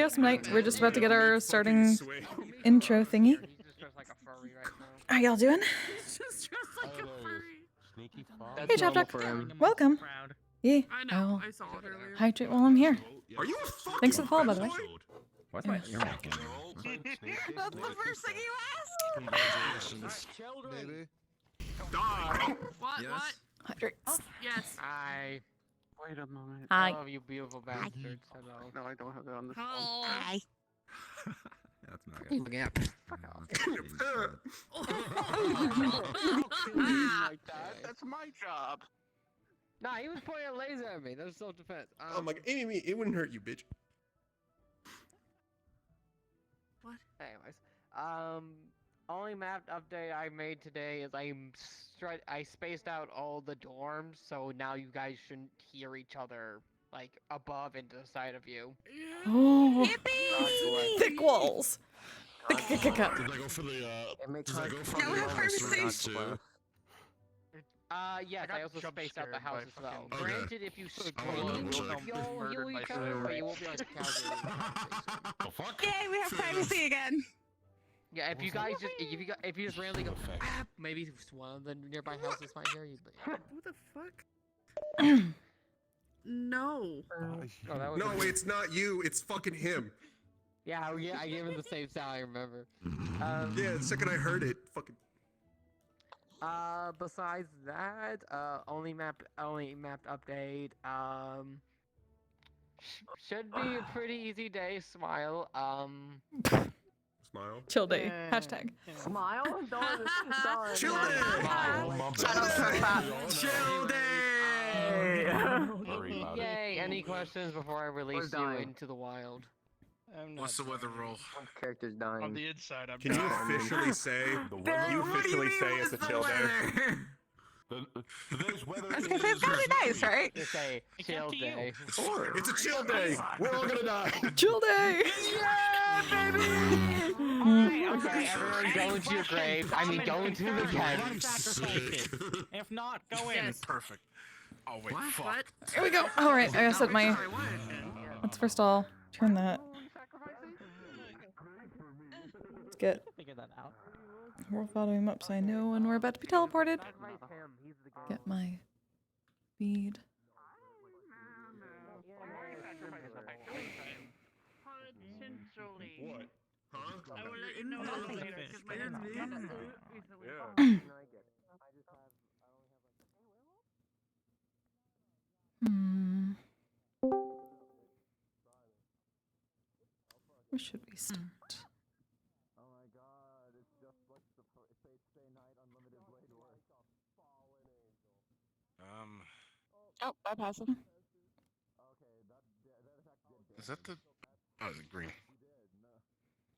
Curiosum night. We're just about to get our starting intro thingy. How y'all doing? He's just like a furry. Sneaky Hey, Chop Duck. Welcome. Yeah. I know. I saw it earlier. Hydrate while I'm here. Are you a fucking Thanks for the follow, by the way. What's my ear making? That's the first thing you ask. Congratulations, baby. Die. What? Yes. What? Hydrate. Yes. Hi. Wait a moment. Hi. Oh, you beautiful bastards. Hello. No, I don't have that on the Hello. Hi. That's not good. Gap. Fuck off. Like that. That's my job. Nah, he was pointing a laser at me. That was self-defense. Oh my god, me, it wouldn't hurt you, bitch. What? Anyways, only map update I made today is I spaced out all the dorms, so now you guys shouldn't hear each other like above and to the side of you. Oh, Yippee! thick walls. Thick. Did I go for the, did I go for Now we have conversation. too? Yes, I also spaced out the houses though. Okay. Granted, if you scream, okay. you'll heal each other, but you won't be like casually. The fuck? Yay, we have privacy again. Yeah, if you guys just if you just randomly go, ah, maybe one of the nearby houses might hear you. But yeah. Who the fuck? No. Oh, that was No, it's not you, it's fucking him. Yeah, I gave him the same sound. I remember. Yeah, the second I heard it, fucking. Besides that, only mapped update. Should be a pretty easy day. Smile. Smile. Chill day. Hashtag. Smile? Chill day! Chill day! Yay! Any questions before I release you dying. into the wild? What's the weather roll? One character's dying. On the inside, I'm Can you officially say? You officially say it's a chill day? Today's weather I was gonna say it's probably nice, right? It's a chill day. It's a chill day. We're all gonna die. Chill day. Okay, everyone go into your grave. I mean, go into the tent. If not, go in. Perfect. Oh wait, fuck. What? Here we go. All right, I gotta set my. Sorry, what? Let's first all turn that. Let's get world volume up so I know when we're about to be teleported. Get my feed. What? Huh? I will let you know later, because my head's Where should we start? Oh my god, it's just like the Fate Stay Night Unlimited Blade War. Oh, bypass him. Okay, that is that the? Oh, the green.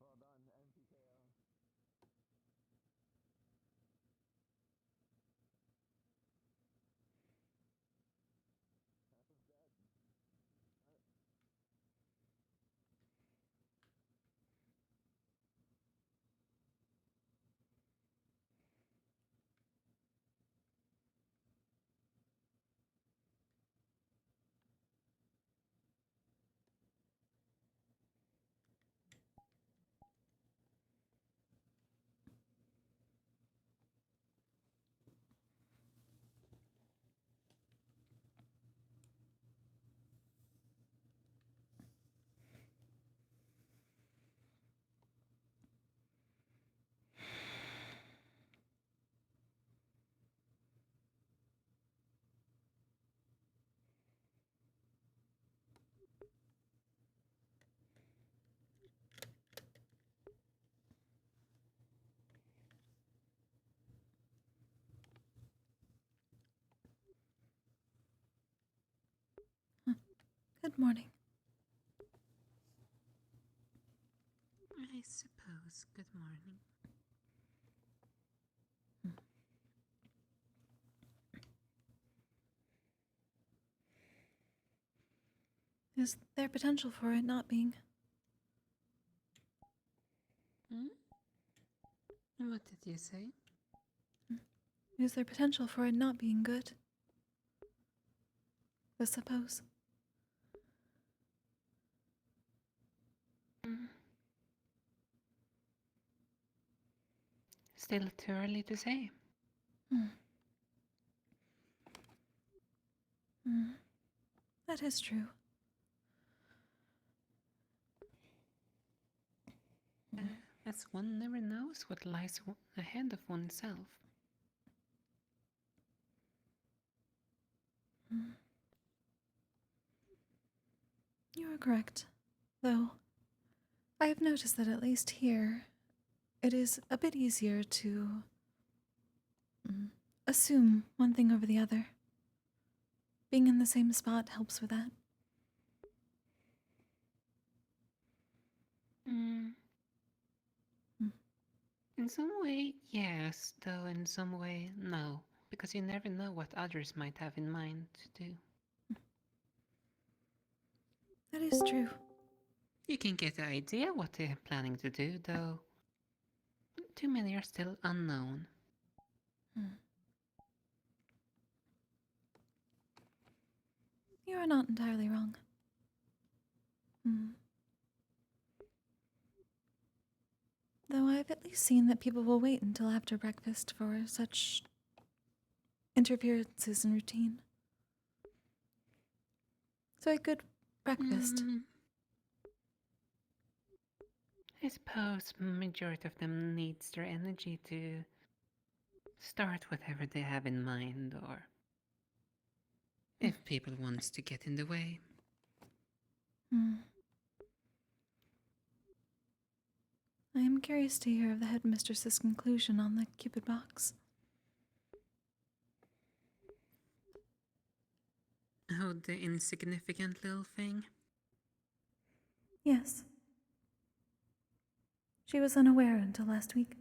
Well done, MPKO. Good morning. I suppose. Good morning. Is there potential for it not being? What did you say? Is there potential for it not being good? I suppose. Still too early to say. That is true. As one never knows what lies ahead of oneself. You are correct. Though, I have noticed that at least here, it is a bit easier to assume one thing over the other. Being in the same spot helps with that. In some way, yes, though in some way, no. Because you never know what others might have in mind to do. That is true. You can get the idea what they're planning to do, though too many are still unknown. You are not entirely wrong. Though I've at least seen that people will wait until after breakfast for such interferences in routine. So a good breakfast. I suppose majority of them needs their energy to start whatever they have in mind, or if people wants to get in the way. I am curious to hear of the headmistress's conclusion on the Cupid box. Oh, the insignificant little thing? Yes. She was unaware until last week.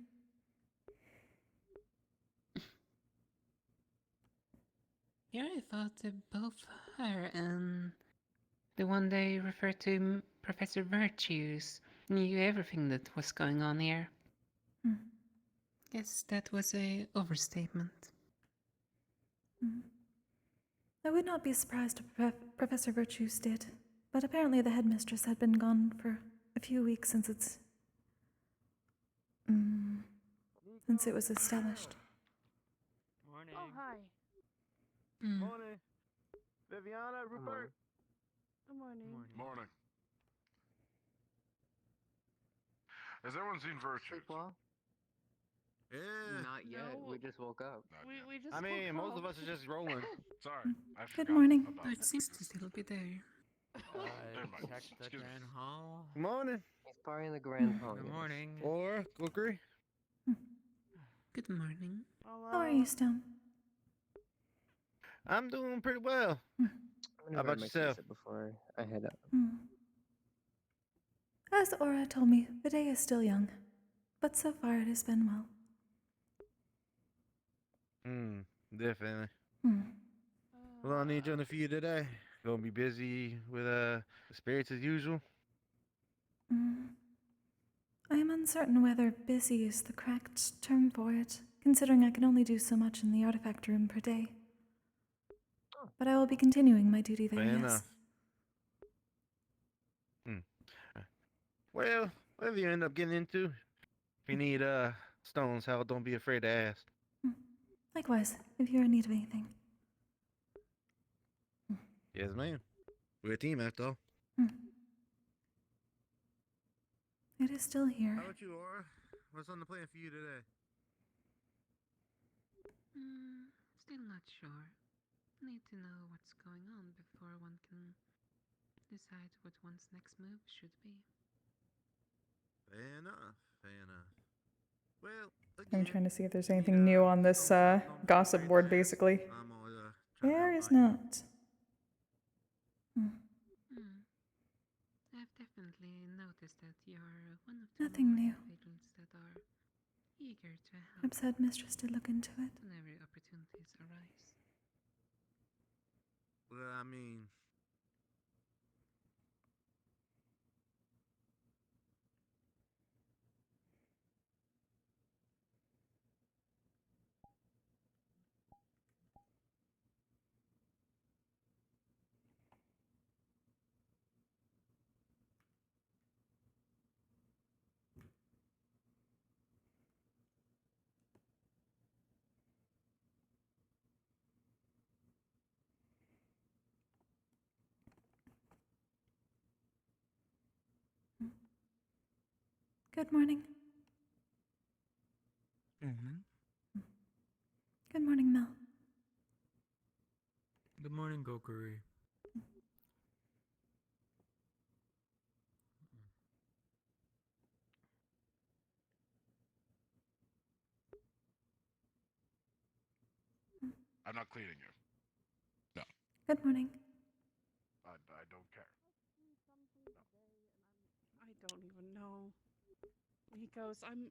Yeah, I thought that both her and the one they referred to Professor Virtues knew everything that was going on here. Guess that was a overstatement. I would not be surprised if Professor Virtues did, but apparently the headmistress had been gone for a few weeks since it was established. Morning. Oh, hi. Morning. Viviana, Rupert. Good morning. Morning. Has everyone seen Virtue? Well, not yet. No. We just woke up. We just. I mean, woke most of up. us are just rolling. Sorry, I Good forgot morning. about But it that. seems to still be there. Never mind. Check the Excuse me. Grand Hall. Good morning. He's probably in the grand hall. Good yes. morning. Or Kokkuri. Good morning. How are you, Stone? I'm doing pretty well. How about yourself? Before I head up. As Aura told me, the day is still young, but so far it has been well. Definitely. Well, I'll need you on the few today. Gonna be busy with the spirits as usual. I am uncertain whether busy is the correct term for it, considering I can only do so much in the artifact room per day. But I will be continuing my duty there, Fair yes. enough. Well, whatever you end up getting into, if you need Stone's help, don't be afraid to ask. Likewise, if you're in need of anything. Yes, ma'am. We're a team after all. It is still here. How about you, Aura? What's on the plan for you today? Still not sure. Need to know what's going on before one can decide what one's next move should be. Fair enough. Fair enough. Well, I'm trying to see if there's anything new on this gossip board, basically. There is not. I've definitely noticed that you're one of the Nothing new. individuals that are eager to help Perhaps headmistress did look into it. whenever opportunities arise. Well, I mean, Good morning. Good morning, Mel. Good morning, Kokkuri. I'm not cleaning you. No, Good morning. I don't care. I don't even know. Nikos, I'm.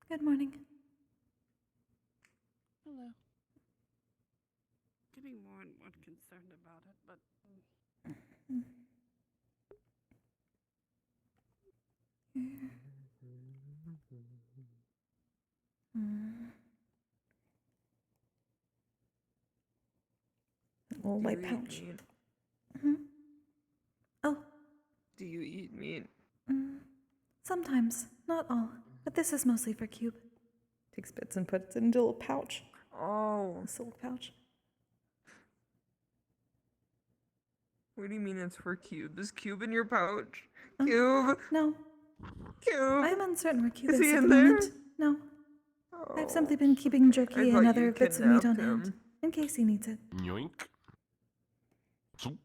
Good morning. Hello. Getting more and more concerned about it, but. Little white pouch. Oh. Do you eat meat? Sometimes, not all, but this is mostly for Cube. Takes bits and puts it into a little pouch. Oh. A silk pouch. What do you mean it's for Cube? Is Cube in your pouch? Cube? No. Cube? I'm uncertain where Cube Is is he at the in there? moment. No. Oh. I've simply been keeping jerky I and thought you other bits of meat on kidnapped hand, him. in case he needs it. Yoink. Soup.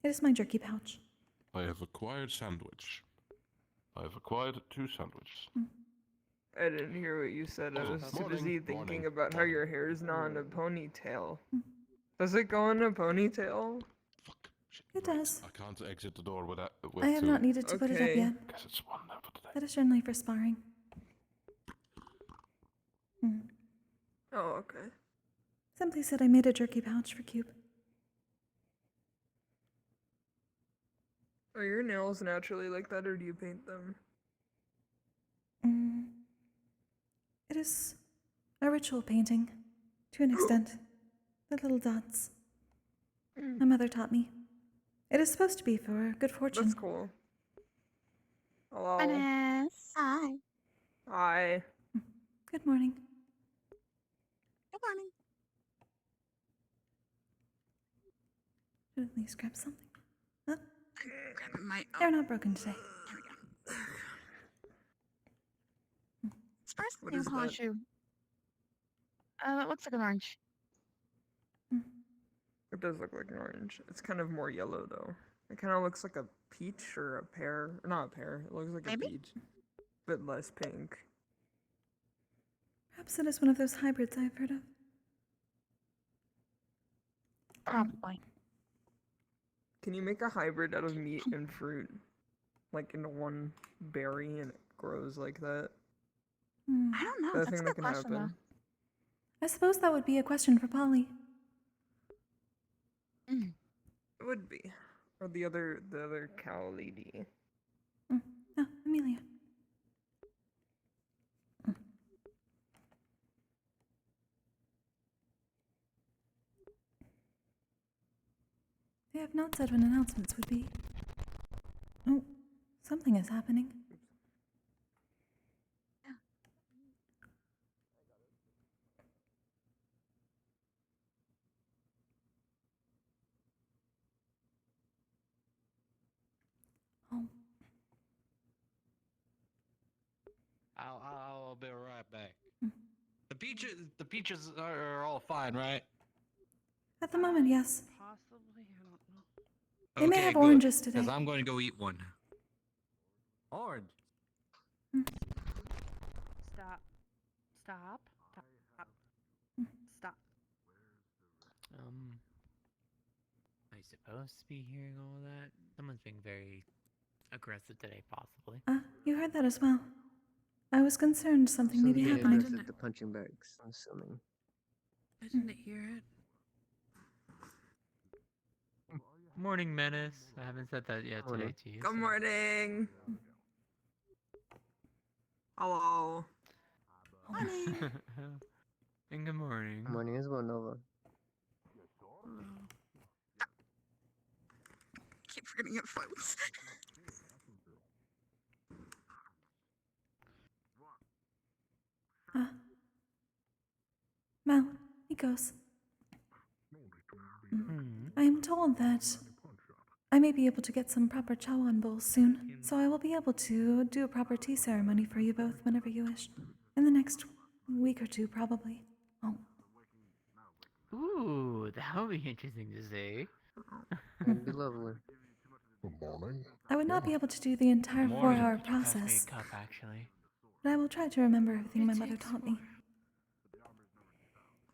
It is my jerky pouch. I have acquired sandwich. I have acquired 2 sandwiches. I didn't hear what you said. I Oh, was too morning, busy thinking morning, about how morning. your hair is not in a ponytail. Does it go in a ponytail? Fuck. Shit, It right. does. I can't exit the door with that. With I have not needed to put it up Okay. yet. Guess it's one there for today. That is generally for sparring. Oh, okay. Simply said I made a jerky pouch for Cube. Are your nails naturally like that, or do you paint them? It is a ritual painting, to an extent. The little dots. My mother taught me. It is supposed to be for good fortune. That's cool. Hello. Hi. Hi. Good morning. Good morning. Should at least grab something. Huh? Grabbing my. They're not broken today. There we go. First What nail is polish that? shoe. It looks like an orange. It does look like an orange. It's kind of more yellow, though. It kind of looks like a peach or a pear. Not a pear. It looks like Maybe? a peach. But less pink. Perhaps it is one of those hybrids I've heard of. Probably. Can you make a hybrid out of meat and fruit? Like into one berry and it grows like that? I don't know. I That's think a that good can question, happen. I suppose that would be a question for Polly. It would be. Or the other cow lady. Oh, Amelia. They have not said when announcements would be. Oh, something is happening. Oh. I'll be right back. The peaches are all fine, right? At the moment, yes. Possibly. I don't know. They may Okay, have good, oranges today. 'cause I'm going to go eat one. Orange. Stop. Stop. Stop. Stop. I supposed to be hearing all that? Someone's being very aggressive today, possibly. You heard that as well. I was concerned something may be Yeah, happening. didn't- The punching bags, I'm assuming. I didn't hear it. Morning, Menace. I haven't said that yet today to you. Good morning. Hello. Morning. And good morning. Good morning as well, Nova. Keep forgetting it floats. Mel, Nikos. I am told that I may be able to get some proper chawan bowls soon, so I will be able to do a proper tea ceremony for you both whenever you wish. In the next week or two, probably. Oh. Ooh, that would be interesting to see. That'd be lovely. Good morning. I would not be able to do the entire More than 4-hour could you pass me a process, cup, actually. but I will try to remember everything my It mother takes taught me.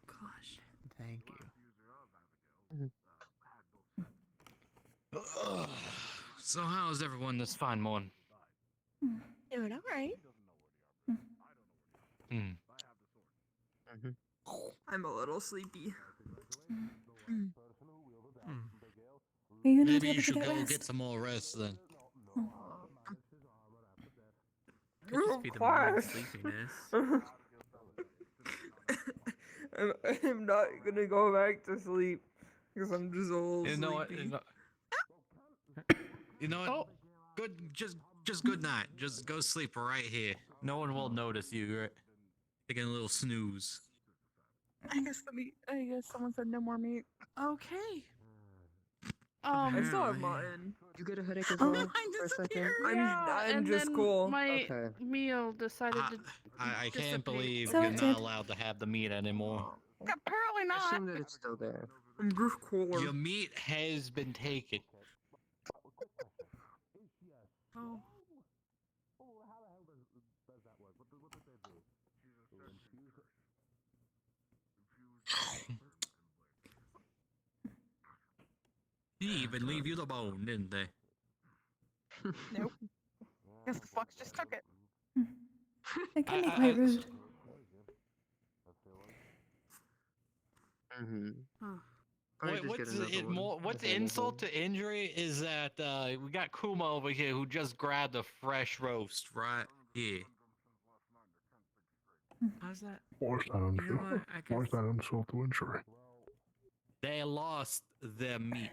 Gosh. Thank you. So how's everyone this fine morning? Doing alright. Hmm. I'm a little sleepy. Are you not Maybe able you to should get go rest? get some more rest then. Could just be the morning sleepiness. I'm not gonna go back to sleep because I'm just a little You know what? sleepy. You know what? Oh. Good. Just good night. Just go sleep right here. No one will notice you. Right? Taking a little snooze. I guess someone said no more meat. Okay. I still have mine. You get a headache as Oh. well Mine for a second? disappeared. I'm and just then cool. My Okay. meal decided to I can't dissipate. believe So you're it not did. allowed to have the meat anymore. Apparently I not. assume that it's still there. I'm just cooler. Your meat has been taken. Oh. He even leave you the bone, didn't they? Nope. Guess the fox just took it. It can be quite rude. What's insult to injury is that we got Kuma over here who just grabbed a fresh roast right here. How's that? What's that insult? What's that insult to injury? They lost their meat.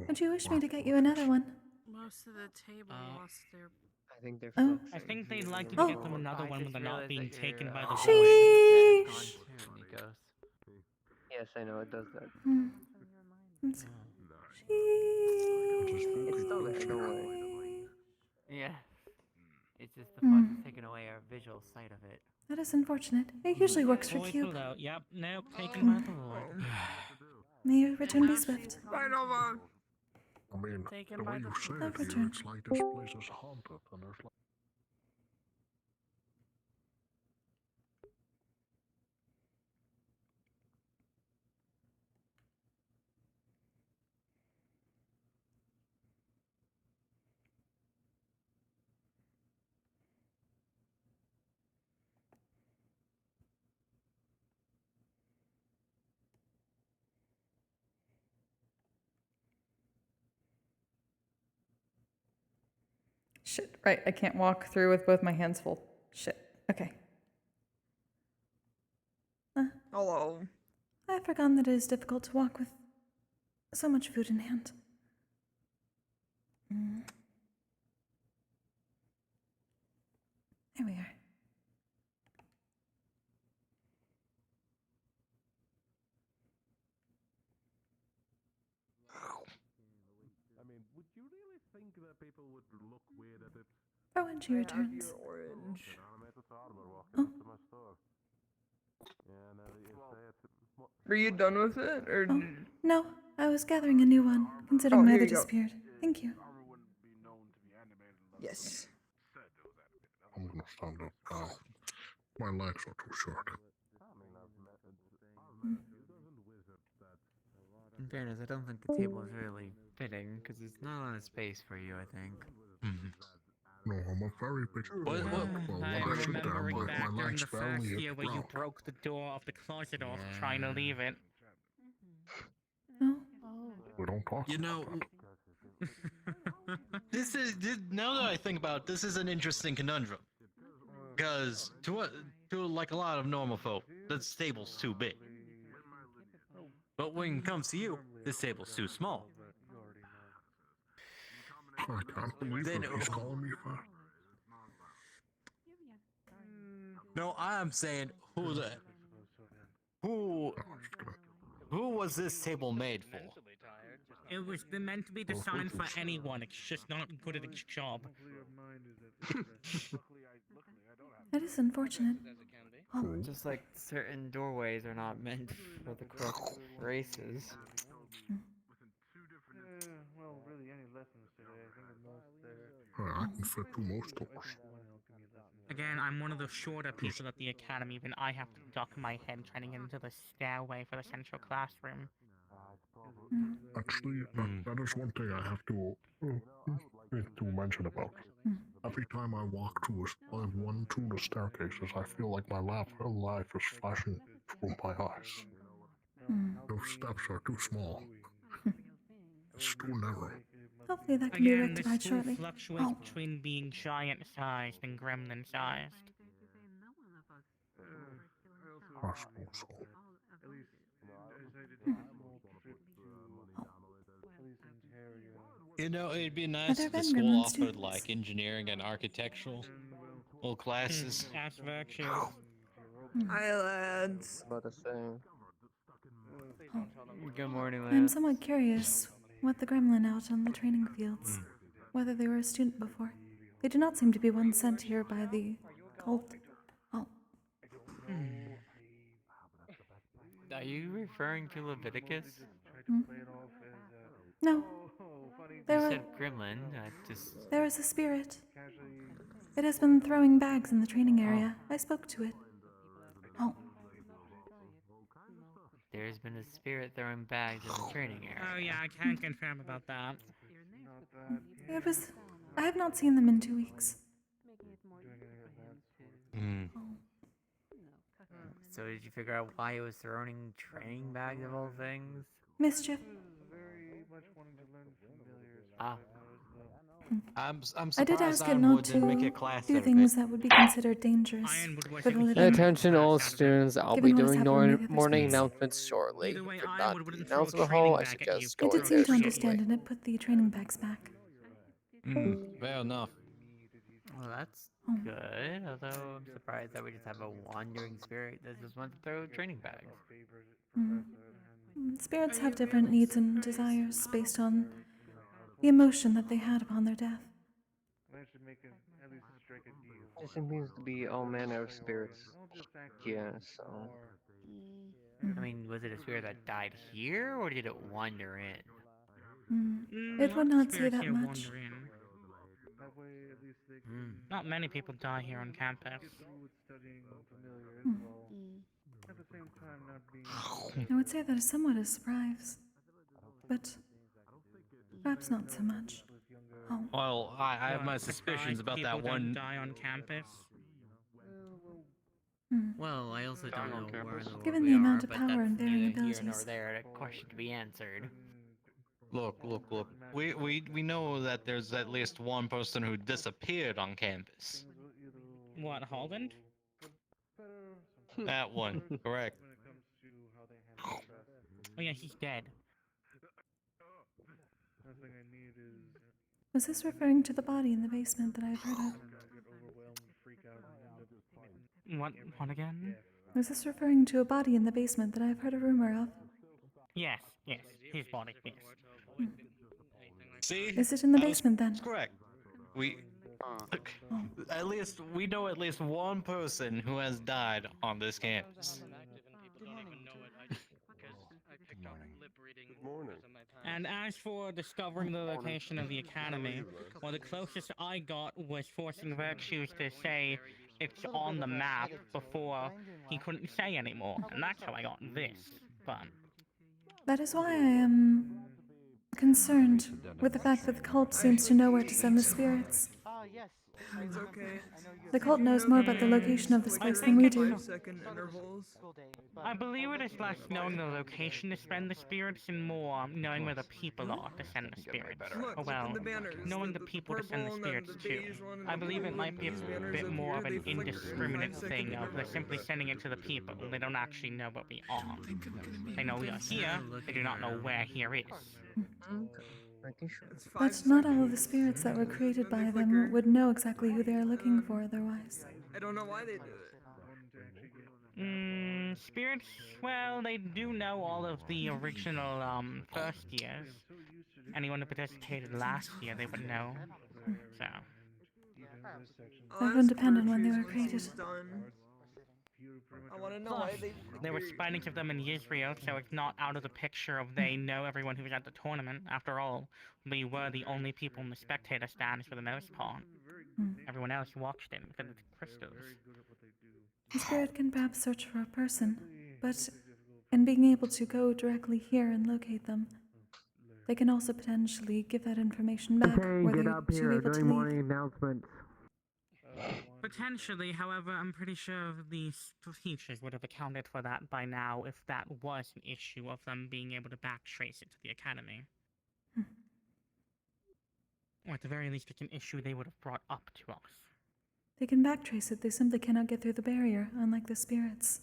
Would you wish me to get you another one? Most of the table lost their. I think they're. Oh. I think they'd like to Oh. get them another one when they're not being taken by the void. Sheesh. Yes, I know it does that. Sheesh. It's still there. Don't worry. Yeah. It's just the Hmm. fox is taking away our visual sight of it. That is unfortunate. It usually works for Void Cube. pulled out. Yep, nope, taken by the void. May your return be swift. Bye, Nova. I mean, Taken the by way the you say I'll it here, return. it's like this place is haunted, and there's like... Shit, right, I can't walk through with both my hands full. Shit, okay. Hello. I've forgotten that it is difficult to walk with so much food in hand. There we are. I mean, would you really think that people would look weird at it? For when she returns. Orange. Oh. Are you done with it, or? Oh, no, I was gathering a new one, considering Oh, my here other you go. disappeared. Thank you. Yes. I'm gonna stand up now. My legs are too short. In fairness, I don't think the table is really fitting, because it's not a lot of space for you, I think. No, I'm a very big boy. Well, when I I sit down, remember back my during legs the first barely year hit where you ground. broke the door of the closet off trying to leave it. No? We don't talk You know, now that I think about it, this is an interesting conundrum. Because to like a lot of normal folk, this table's too big. But when it comes to you, this table's too small. I can't believe Then- that he's calling me fat. No, I'm saying who Who was this table made for? It was meant to be designed for anyone. It's just not good at its job. It is unfortunate. Oh, Just like certain doorways are not meant for the correct races. Well, really, any lessons today? I think the most there. I can fit to most doors. Again, I'm one of the shorter people at the academy. Even I have to duck my head trying to get into the stairway for the central classroom. Actually, that is one thing I have to mention about. Every time I walk through one through the staircases, I feel like my life is flashing through my eyes. Those steps are too small. It's too narrow. Hopefully that can be Again, this rectified school shortly. fluctuates between being giant-sized and gremlin-sized. I suppose so. At least I decided to take a small trip to Ontario. You know, it'd be nice there if the been school gremlin offered students? like engineering and architectural classes. Ask VRChat. Hi, lads. About the same. Good morning, I'm lads. somewhat curious what the gremlin out on the training fields, whether they were a student before. They do not seem to be one sent here by the cult. Oh, Are you referring to Leviticus? no. There, You were, said gremlin. there is a spirit. It has been throwing bags in the training area. I spoke to it. Oh, There's been a spirit throwing bags in the training area. Oh yeah, I can confirm about that. it was. I have not seen them in 2 weeks. So did you figure out why it was throwing training bags of all things? Mischief. Ah. I'm I did surprised ask it Iron not Wood didn't make a to class do out of things it. that would be considered dangerous Ironwood was for the even living. Attention all students, I'll be Given what has doing happened in the other morning schools. announcements shortly. Either way, If you're Ironwood not the wouldn't throw a announcement training hall, I bag at suggest you. It going did there seem to shortly. understand and it put the training bags back. Fair enough. Well, that's good. Although I'm surprised that we just have a wandering spirit that just wants to throw training bags. Spirits have different needs and desires based on the emotion that they had upon their death. There seems to be all manner of spirits. Yeah, so. I mean, was it a spirit that died here, or did it wander in? It would not say Spirits that here much. wander in. Not many people die here on campus. I would say that is somewhat a surprise, but perhaps not so much. Oh, Well, I have What, my surprised suspicions about people that don't one. die on campus. Well, I also don't know where in the world Given we the are, amount of but power and that's varying neither here nor abilities. there. A question to be answered. Look. We know that there's at least one person who disappeared on campus. What, Holland? That one, correct. Oh yeah, he's dead. Was this referring to the body in the basement that I've heard of? What again? Was this referring to a body in the basement that I've heard a rumor of? Yes, his body, yes. See? Is it in the That was basement then? correct. We at least we know at least one person who has died on this campus. And as for discovering the location of the academy, well, the closest I got was forcing Virtues to say it's on the map before he couldn't say anymore, and that's how I got this. But That is why I am concerned with the fact that the cult seems to know where to send the spirits. Yes. It's okay. The cult knows more about the location of this place than we do. 5-second intervals. I believe it is less knowing the location to send the spirits and more knowing where the people are to send the spirits. Look, Or well, the banners, knowing the people to send the purple and spirits the to. beige one and I the believe it blue might and be a these banners bit up more here, of an they flicker indiscriminate 5-second thing of they're intervals. simply sending it to the people. They don't actually know where we are. They know we are here, they do not know where here is. It's But 5 not all of seconds. the spirits that were created Then they by flicker. them would know exactly who they are looking for otherwise. I don't know why they do it. Spirits, well, they do know all of the original, first years. Anyone who participated last year, they would know. So. That would depend on when they were created. I want to know Plus, why they. there were spidings of them in Israel, so it's not out of the picture of they know everyone who was at the tournament. After all, we were the only people in the spectator stands for the most part. Everyone else watched it because of the crystals. A spirit can perhaps search for a person, but in being able to go directly here and locate them, they can also potentially give that information back. Okay, get up here. Doing morning announcements. Potentially, however, I'm pretty sure the teachers would have accounted for that by now if that was an issue of them being able to backtrace it to the academy. Or at the very least, it's an issue they would have brought up to us. They can backtrace it, they simply cannot get through the barrier, unlike the spirits.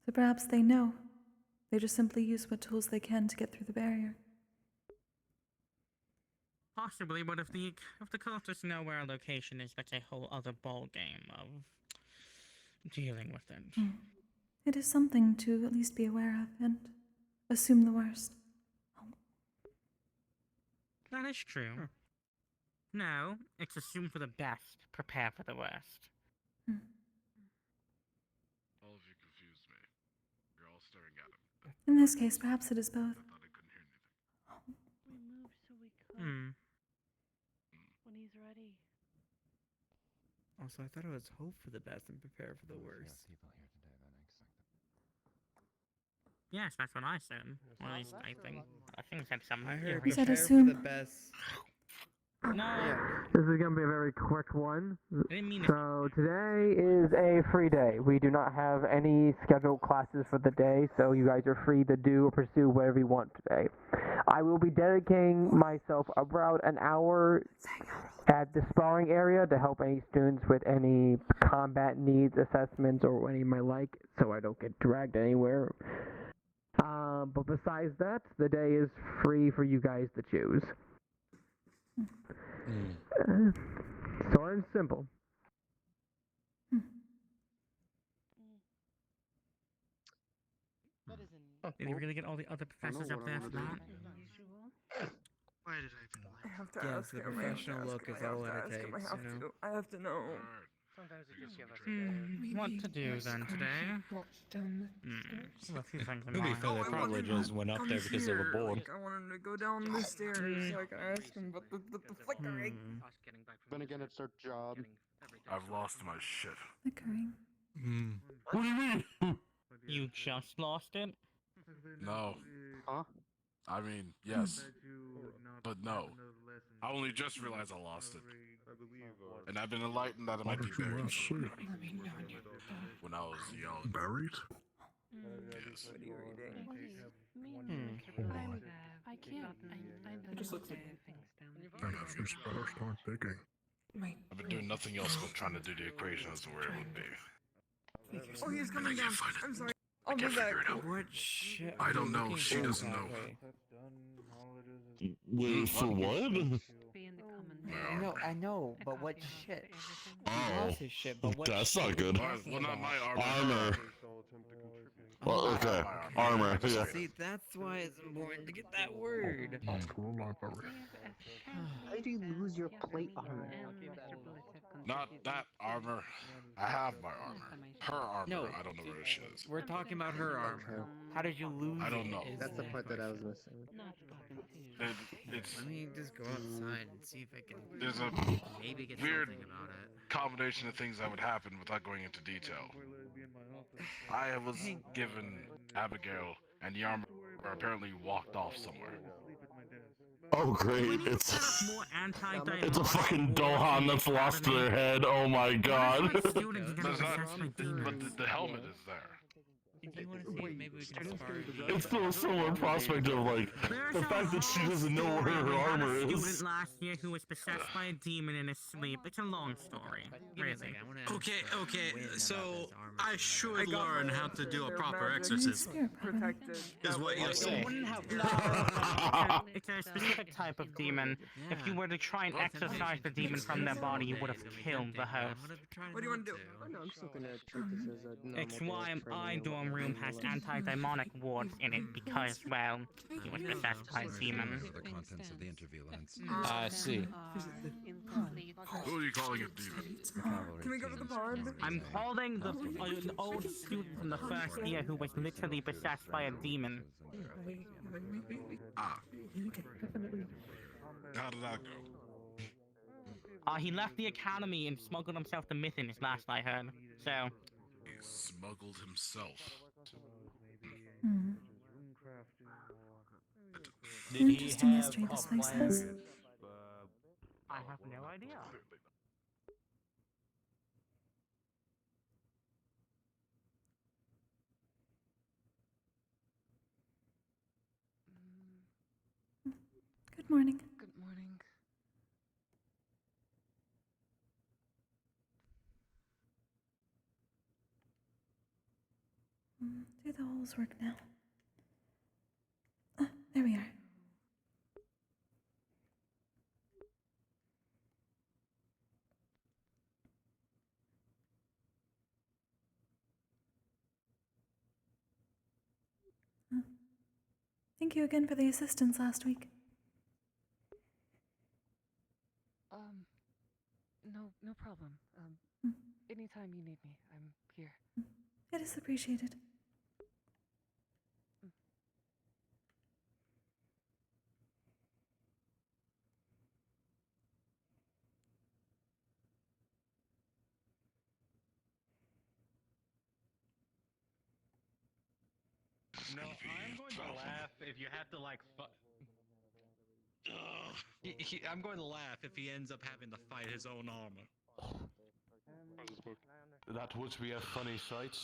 So perhaps they know. They just simply use what tools they can to get through the barrier. Possibly, but if the cultists know where our location is, that's a whole other ball game of dealing with it. It is something to at least be aware of and assume the worst. That is true. No, it's assume for the best, prepare for the worst. All of you confused me. You're all staring at him. In this case, perhaps it is both. We moved so we could. When he's ready. Also, I thought it was hope for the best and prepare for the worst. Yes, that's what I said. Or at least I think I said something. I heard You said prepare assume. for the best. No. This is gonna be a very quick one. I didn't mean So today is a free day. We do not have any scheduled classes for the day, so you guys are free to do or pursue whatever you want today. I will be dedicating myself about an hour at the sparring area to help any students with any combat needs, assessments, or any of my like, so I don't get dragged anywhere. But besides that, the day is free for you guys to choose. Short and simple. Did you really get all the other professors up there for that? Why did I do I have to Yeah, ask the him. I have to professional ask look him, is I have all to it ask him, takes, I have you know? to. I have to know. Sometimes it just gives us What to do then today? Well, a few things in To be mind. fair, they probably just went up there because they were bored. Like, I want him to go down the stairs so I can ask him about the flickering. Then again, it's their job. I've lost my shit. Flickering. What do you mean? You just lost it? No. Huh? I mean, yes. But no. I only just realized I lost it. And I've been enlightened that it might be buried. When I was young. Buried? Yes. What are you reading? I can't. It just looks like... And if you better start digging. I've been doing nothing else but trying to do the equations where it would be. Oh, he's And coming I down. can't find it. I'm sorry. I I'll be can't back. figure it out. What shit? I don't know. She doesn't know. Wait, for what? No, I know, but what shit? He Oh, lost his shit, but what that's shit not are you good. talking Well, not about? my armor. Well, okay, armor. Yeah. See, that's why it's important to get that word. How did you lose your plate armor? Not that armor. I have my armor. Her armor. No, I don't know where she is. we're talking about her armor. How did you lose it? I don't know. That's the part that I was missing. It's Let me just go outside and see if I can there's a maybe get weird something about it. combination of things that would happen without going into detail. I was given Abigail, and the armor apparently walked off somewhere. Oh great! It's a fucking Dohan that's lost their head. Oh my god! There's not, but the helmet is there. If you want to see, maybe we can spar. It's still a similar prospect of like the fact that she doesn't know where her armor A is. student last year who was possessed by a demon in his sleep. It's a long story, really. I want Okay, so I should I got learn my how to answer. do a Their proper magic exorcism. protected. Is That what way, you're like, saying. Wouldn't have no. It's a specific type of demon. If you were to try and exorcise the demon from their body, you would have killed the host. What do you want to do? Oh, no, I'm still gonna treat this as a normal It's day of why training my and dorm room has anti-demonic wards in it because, well, he was possessed by a demon. The contents of the interview lens. I see. Who are you calling a demon? Can we go to the pond? I'm calling an old student from the first year who was literally possessed by a demon. Ah. How did that go? He left the academy and smuggled himself to Mythins last I heard. So. He smuggled himself. Did he Interesting have history a this place plan? has. I have no idea. Good morning. Good morning. Do the holes work now? Ah, there we are. Thank you again for the assistance last week. No problem. Anytime you need me, I'm here. It is appreciated. No, I'm going to laugh if you have to like. I'm going to laugh if he ends up having to fight his own armor. That would be a funny sight.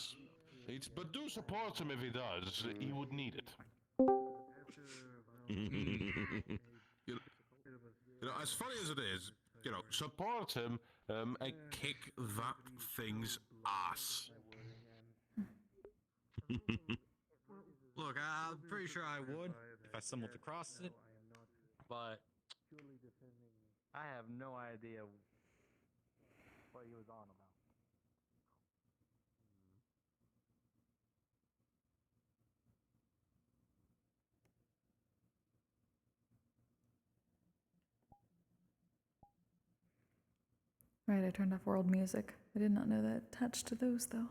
But do support him if he does. He would need it. As funny as it is, support him and kick that thing's ass. Look, I'm pretty sure I would if I stumbled across it, but I have no idea what he was on about. Right, I turned off world music. I did not know that attached to those, though.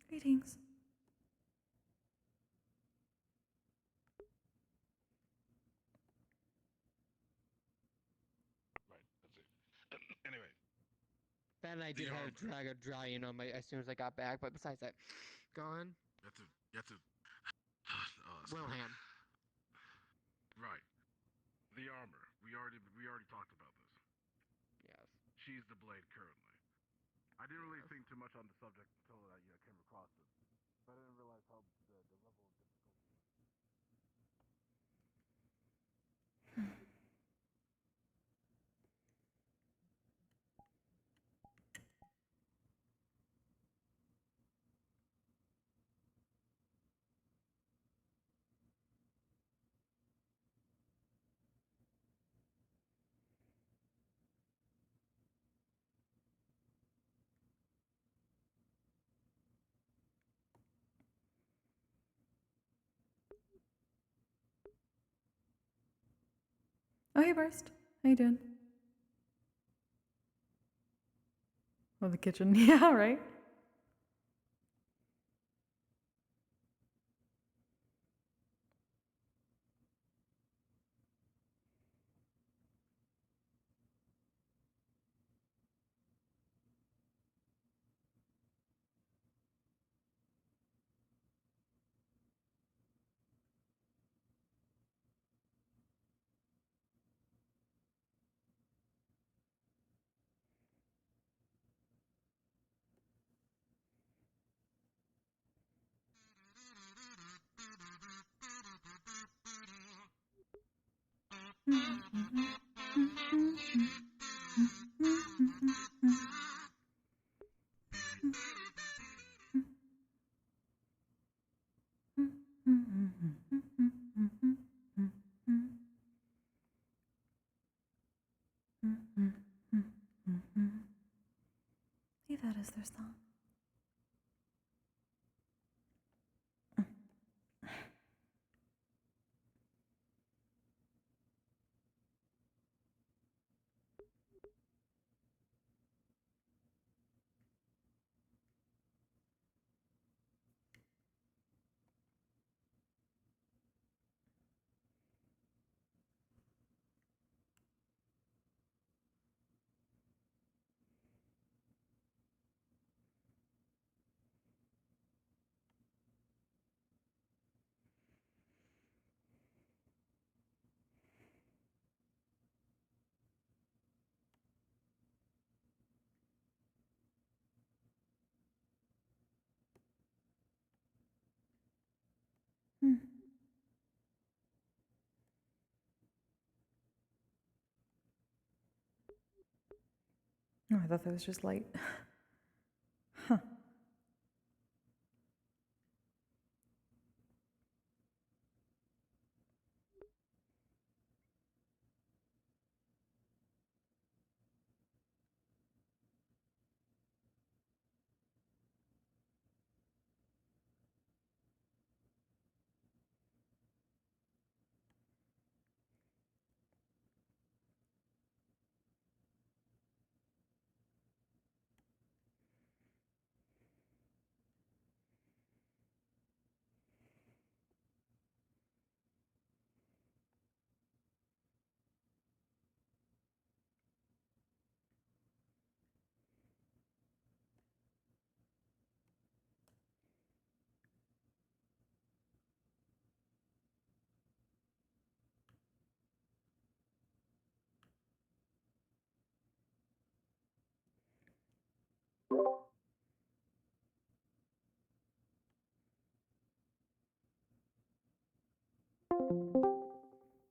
Greetings. Anyway. Then I did have to drag a dry in on my as soon as I got back, but besides that, go on. You have to. Wilhelm. Right. The armor. We already talked about this. Yes. She's the blade currently. I didn't really think too much on the subject until I came across it. But I didn't realize how the level of difficulty. Oh, hey, Burst. How you doing? Oh, the kitchen. Yeah, right? Leave that as their song. Oh, I thought that was just light. Huh.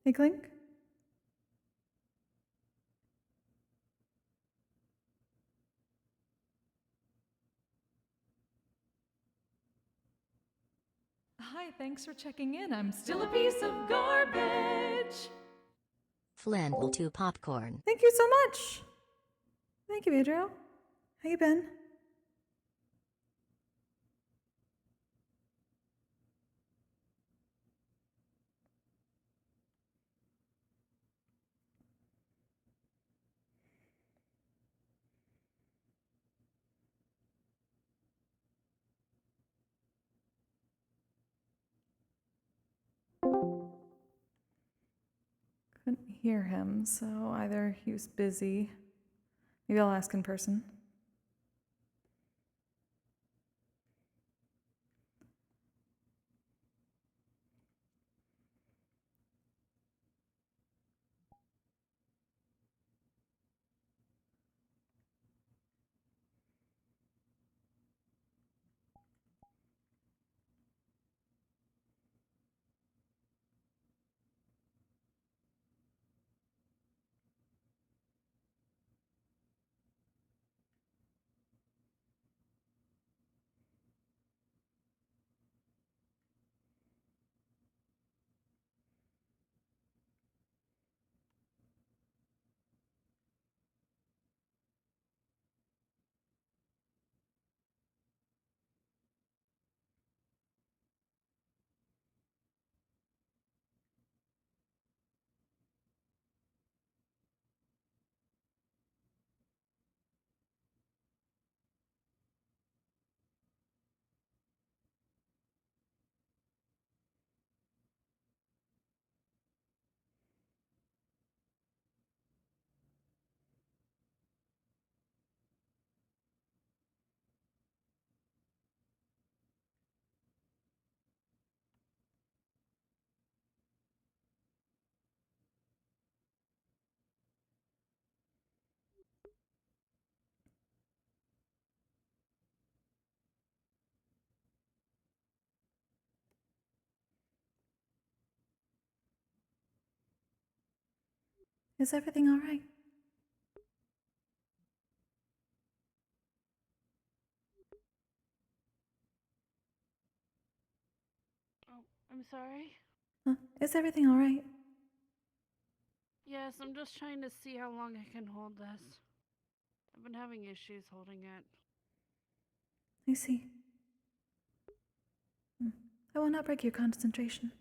Hey, Clink? Hi, thanks for checking in. I'm still a piece of garbage. Flannel to popcorn. Thank you so much. Thank you, Adriel. How you been? Couldn't hear him, so either he was busy. Maybe I'll ask in person. Is everything all right? Oh, I'm sorry. Is everything all right? Yes, I'm just trying to see how long I can hold this. I've been having issues holding it. I see. I will not break your concentration.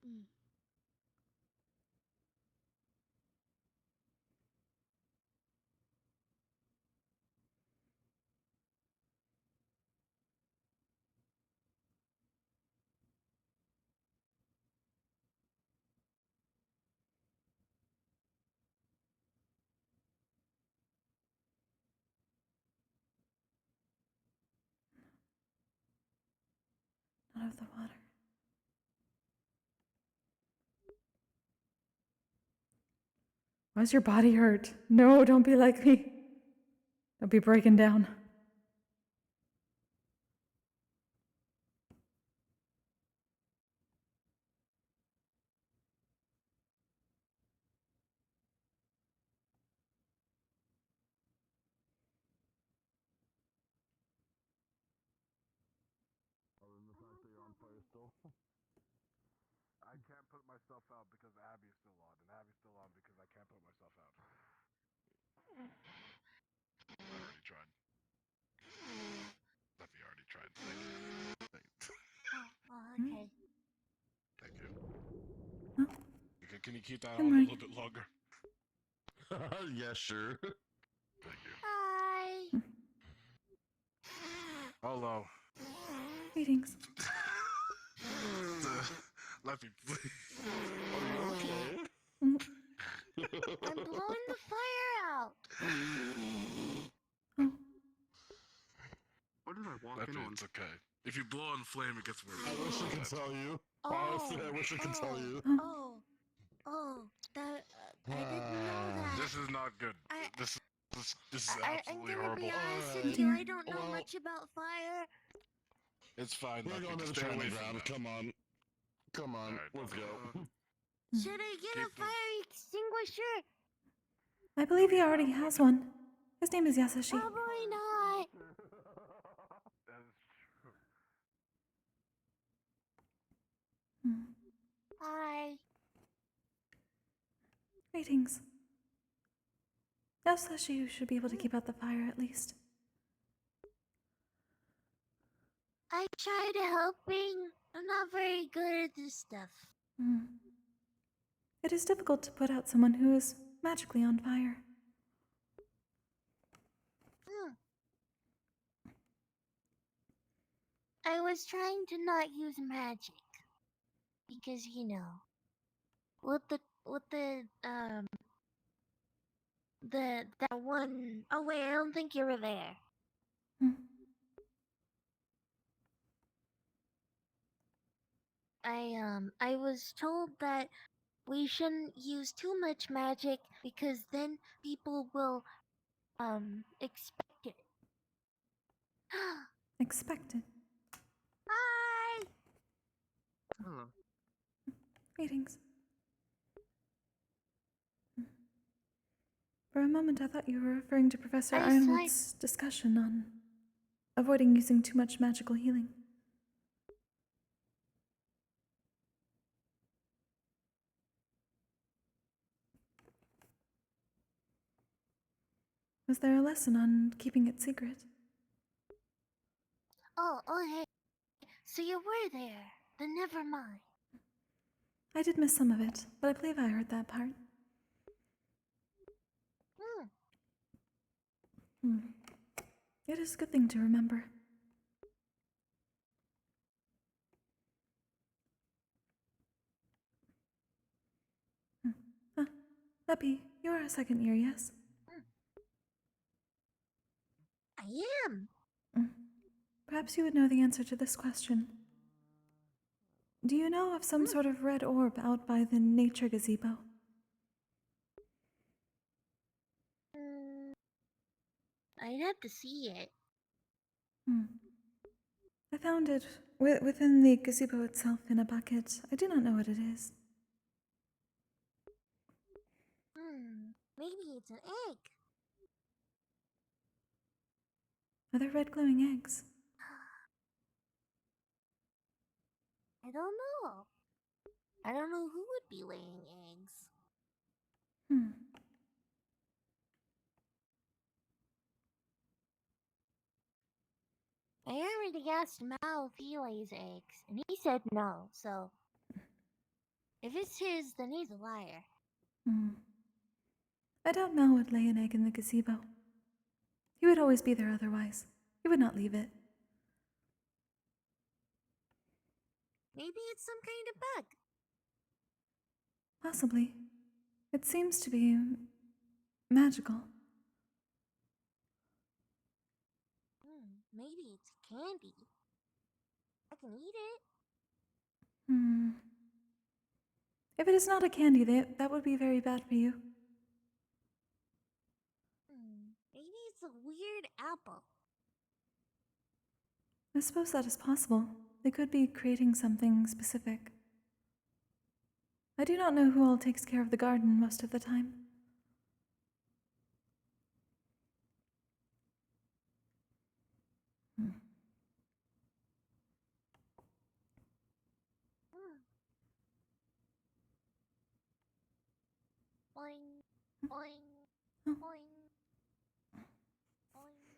Mm. Out of the water. Why's your body hurt? No, don't be like me. Don't be breaking down. I can't put myself out because Abby is still on, and Abby's still on because I can't put myself out. I already tried. Leffy already tried. Okay. Thank you. Oh. Can you keep that I'm on a right. little bit longer? Yeah, sure. Thank you. Hi. Hello. Greetings. Leffy, please. Are you okay? I'm blowing the fire out. Oh. What did I walk in on? It's okay. If you blow on flame, it gets worse. I wish I could tell you. Honestly, I wish I could tell you. That I didn't know that. This is not good. This is absolutely I'm gonna horrible. be honest with you. I don't know much about fire. It's fine. We're going to the training ground. Come on. Come on. Let's go. Should I get a fire extinguisher? I believe he already has one. His name is Yasashi. Probably not. That is true. Hi. Greetings. Yasashi should be able to keep out the fire at least. I tried helping. I'm not very good at this stuff. It is difficult to put out someone who is magically on fire. I was trying to not use magic. Because, that one... Oh wait, I don't think you were there. I was told that we shouldn't use too much magic because then people will, expect it. Expected. Hi! Hello. Greetings. For a moment, I thought you were referring to Professor Ironwood's discussion on avoiding using too much magical healing. Was there a lesson on keeping it secret? Oh, okay. So you were there. Then never mind. I did miss some of it, but I believe I heard that part. It is a good thing to remember. Leppy, you are a second year, yes? I am. Perhaps you would know the answer to this question. Do you know of some sort of red orb out by the nature gazebo? I'd have to see it. I found it within the gazebo itself in a bucket. I do not know what it is. Maybe it's an egg. Are there red glowing eggs? I don't know. I don't know who would be laying eggs. Hmm. I already asked Mao if he lays eggs, and he said no, so if it's his, then he's a liar. Hmm. I doubt Mel would lay an egg in the gazebo. He would always be there otherwise. He would not leave it. Maybe it's some kind of bug. Possibly. It seems to be magical. Maybe it's candy. I can eat it. Hmm. If it is not a candy, that would be very bad for you. Maybe it's a weird apple. I suppose that is possible. They could be creating something specific. I do not know who all takes care of the garden most of the time. Hmm. Boing, boing, Oh. boing, boing.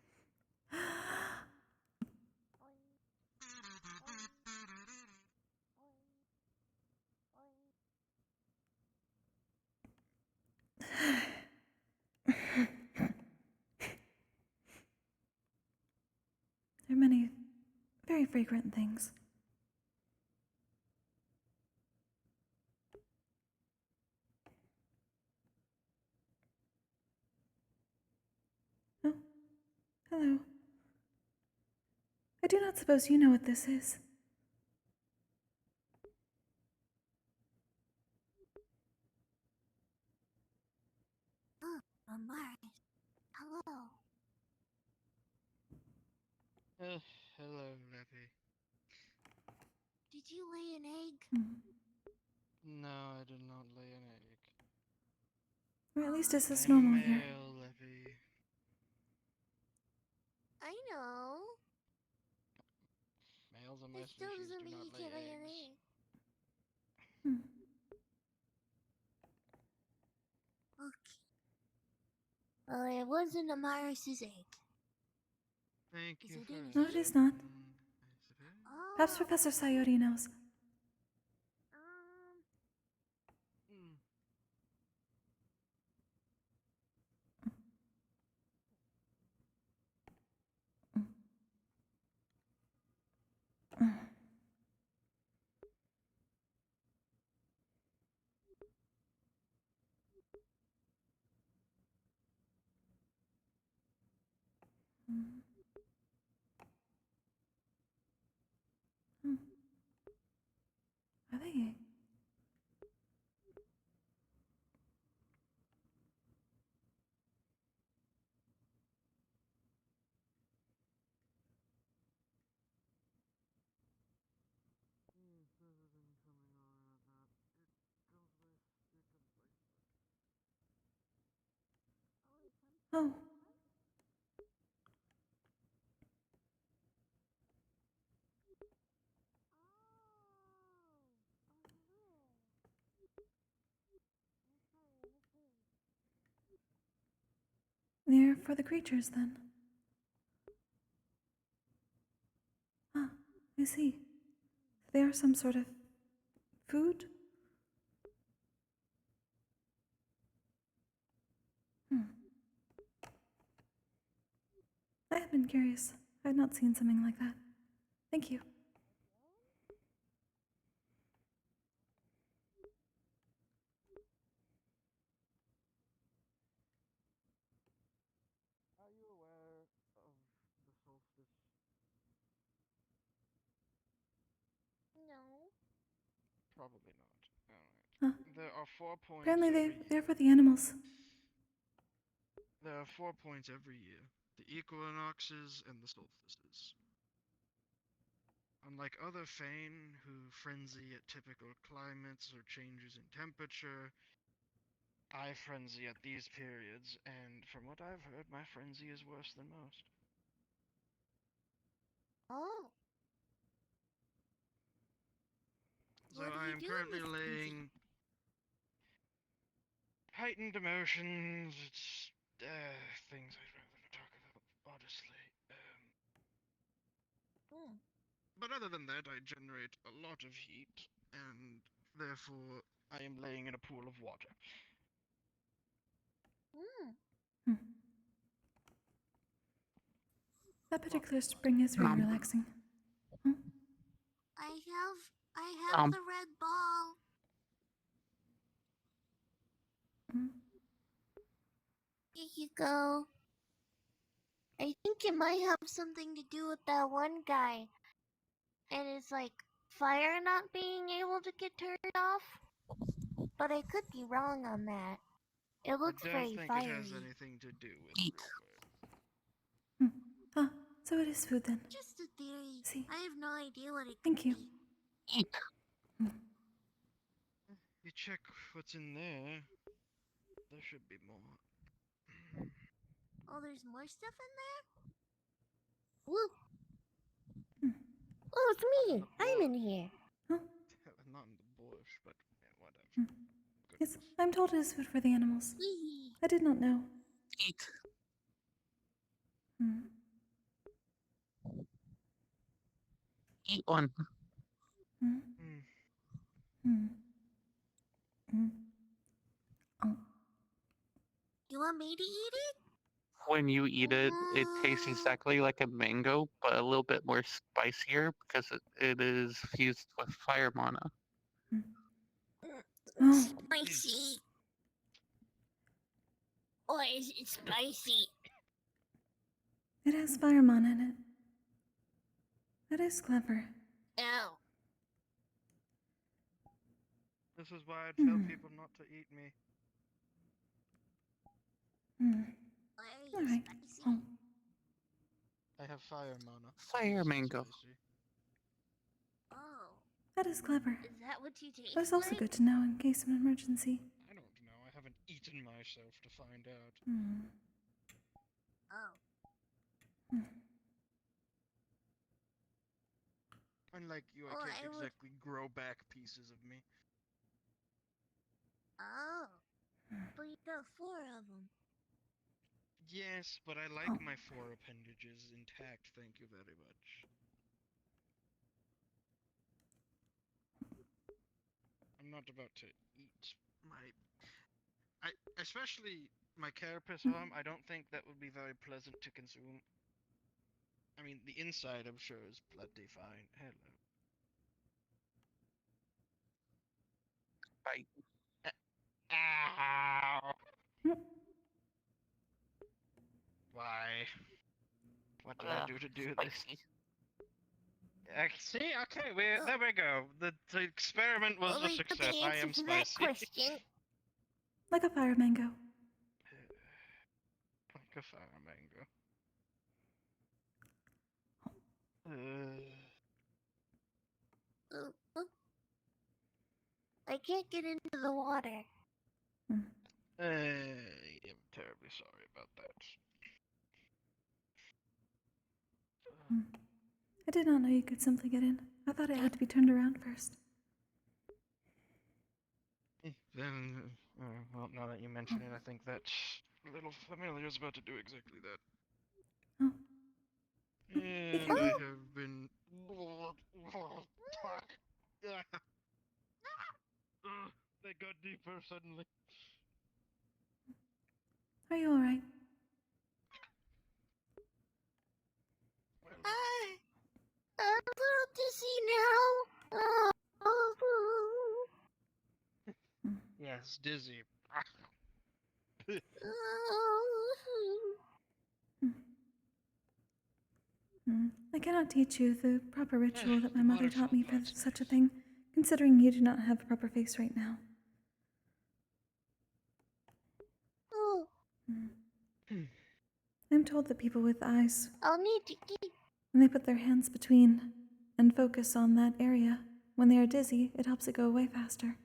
There are many very fragrant things. Oh, hello. I do not suppose you know what this is. Oh, Mars. Hello. Hello, Leppy. Did you lay an egg? No, I did not lay an egg. Or at least is this I'm a normal here? male, Leppy. I know. Males of my It still species doesn't do mean not you lay can't lay an eggs. egg. Hmm. Okay. Well, it wasn't a Maris's egg. Thank you for No, it is not. Oh. Perhaps Professor Sayori knows. Hmm. Are they? Oh. They're for the creatures, then. Ah, I see. They are some sort of food? Hmm. I had been curious. I had not seen something like that. Thank you. Are you aware of the solstice? No. Probably not. Huh. Alright. There are 4 points Apparently every they're year. for the animals. There are 4 points every year. The equinoxes and the solstices. Unlike other Fane, who frenzy at typical climates or changes in temperature, eye frenzy at these periods, and from what I've heard, my frenzy is worse than most. Oh. So What do I you am do currently with frenzy? laying heightened emotions. It's things I'd rather not talk about, honestly. But other than that, I generate a lot of heat, and therefore I am laying in a pool of water. That particular spring is very relaxing. I have the red ball. Here you go. I think it might have something to do with that one guy. And it's like fire not being able to get turned off. But I could be wrong on that. It looks I don't very think fiery. it has anything to do with real fire. Ah, so it is food then. Just a theory. See. I have no idea what it Thank could you. be. You check what's in there. There should be more. Oh, there's more stuff in there? Woo! Oh, it's me! I'm in here. Not in the bush, but yeah, whatever. Yes, I'm told it is food for the animals. I did not know. Eat one. You want me to eat it? When you eat it, it tastes exactly like a mango, but a little bit more spicier because it is fused with fire mana. Spicy. Oh, is it spicy? It has fireman in it. That is clever. Ow. This is why I'd tell people not to eat me. Alright. Oh. I have fire mana. Fire mango. Oh. That is clever. Is that what you taste But it's also like? good to know in case of an emergency. I don't know. I haven't eaten myself to find out. Oh. Unlike you, Oh, I can't I would- exactly grow back pieces of me. Oh. But you got 4 of them. Yes, but I like my 4 appendages intact, thank you very much. I'm not about to eat especially my carapace arm, I don't think that would be very pleasant to consume. I mean, the inside I'm sure is plenty fine. Hello. Bite. Ow! Why? What did I do to do this? See, okay, there we go. The experiment was a success. I am spicy. Like a fire mango. Like a fire mango. I can't get into the water. I'm terribly sorry about that. I did not know you could simply get in. I thought it had to be turned around first. Then, well, now that you mention it, I think that little familiar is about to do exactly that. And I have been... They got deeper suddenly. Are you alright? I'm a little dizzy now. Yes, dizzy. I cannot teach you the proper ritual that my mother taught me for such a thing, considering you do not have a proper face right now. I'm told that people with eyes, I'll need to eat. when they put their hands between and focus on that area, when they are dizzy, it helps it go away faster.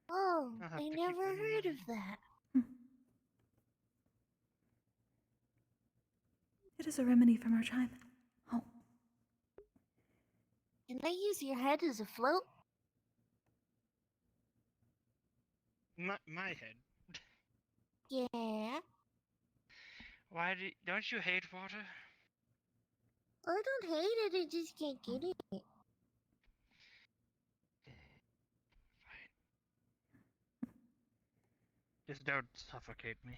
Oh. Oh, I'll have I to keep never that in heard of mind. that. It is a remedy from our tribe. Oh, Can I use your head as a float? My head. Yeah. Don't you hate water? I don't hate it, I just can't get it. Just don't suffocate me.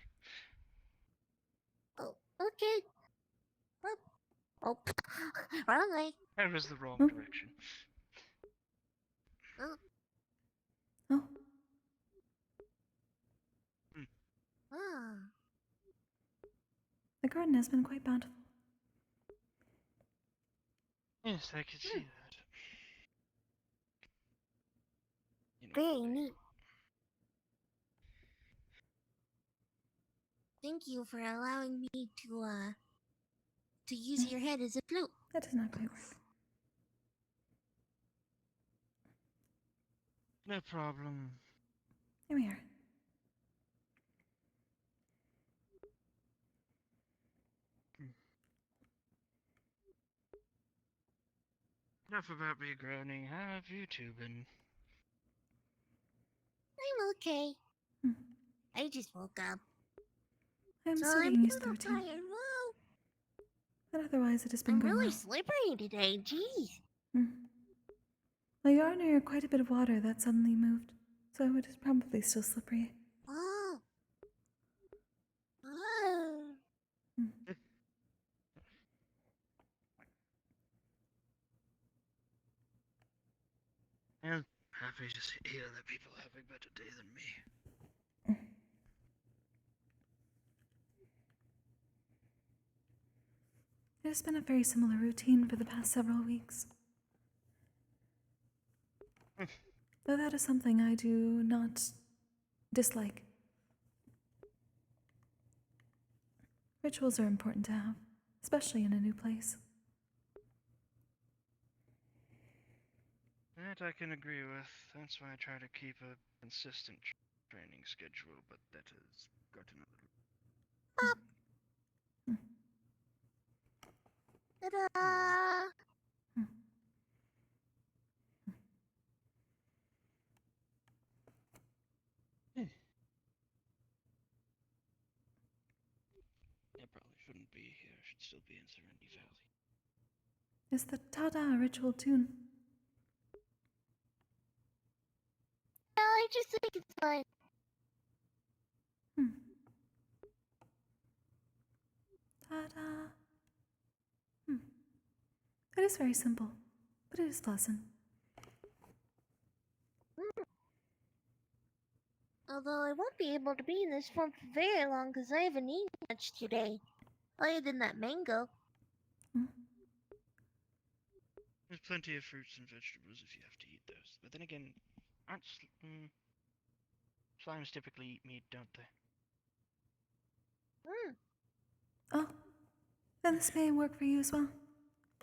Oh, okay. Oh, wrong way. That was the wrong direction. Oh. Oh. Ah. The garden has been quite bountiful. Yes, I can see that. Very neat. Thank you for allowing me to use your head as a flute. That does not quite work. No problem. Here we are. Enough about me groaning. How have you two been? I'm okay. I just woke up. I'm So still I'm getting a used to the little routine. tired. Whoa. But otherwise, it has been I'm going really well. slippery today. Jeez. Well, you are near quite a bit of water that suddenly moved, so it is probably still slippery. Oh. Oh. I'm happy to hear that people are having a better day than me. It has been a very similar routine for the past several weeks. Though that is something I do not dislike. Rituals are important to have, especially in a new place. That I can agree with. That's why I try to keep a consistent training schedule, but that has gotten Ta-da! I probably shouldn't be here. I should still be in Serenity Valley. Is the ta-da ritual tune? No, I just think it's fun. Ta-da. It is very simple, but it is pleasant. Although I won't be able to be in this form for very long because I haven't eaten much today. Other than that mango. There's plenty of fruits and vegetables if you have to eat those. But then again, aren't slimes typically eat meat, don't they? Oh, then this may work for you as well.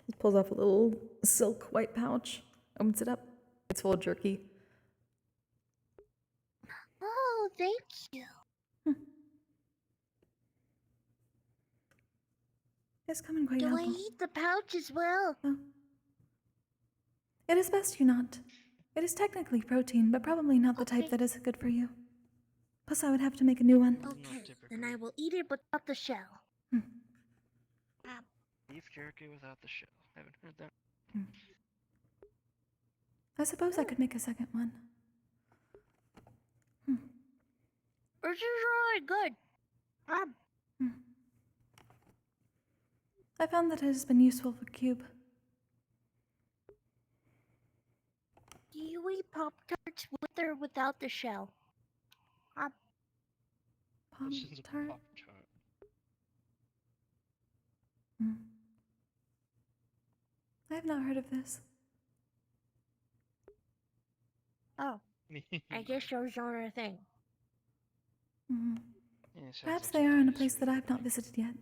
He pulls off a little silk white pouch, opens it up. It's full of jerky. Oh, thank you. It's coming quite Do helpful. I eat the pouch as well? Oh. It is best you not. It is technically protein, but probably not the type that is good for you. Plus, I would have to make a new one. Okay, then I will eat it without the shell. Beef jerky without the shell. Haven't heard that. I suppose I could make a second one. This is really good. I found that it has been useful for Cube. Do you eat Pop-Tarts with or without the shell? Pop-Tart? I have not heard of this. Oh. I guess those aren't a thing. Perhaps they are in a place that I have not visited yet.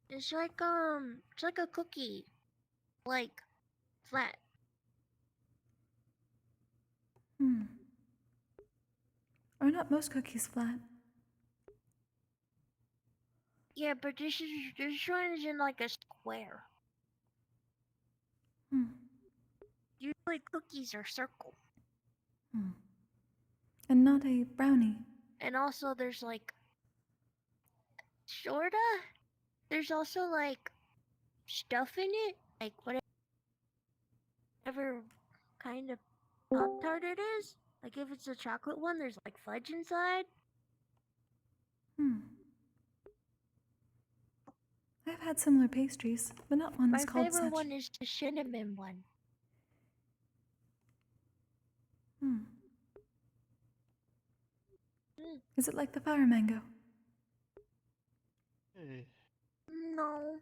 It's like a cookie. Like, flat. Hmm. Are not most cookies flat? Yeah, but this one is in like a square. Hmm. Usually cookies are circle. Hmm. And not a brownie. And also there's like sorta. There's also like stuff in it, like whatever kind of Pop-Tart it is. Like if it's a chocolate one, there's like fudge inside. Hmm. I've had similar pastries, but not ones My called favorite such. one is the cinnamon one. Hmm. Mm. Is it like the fire mango? No.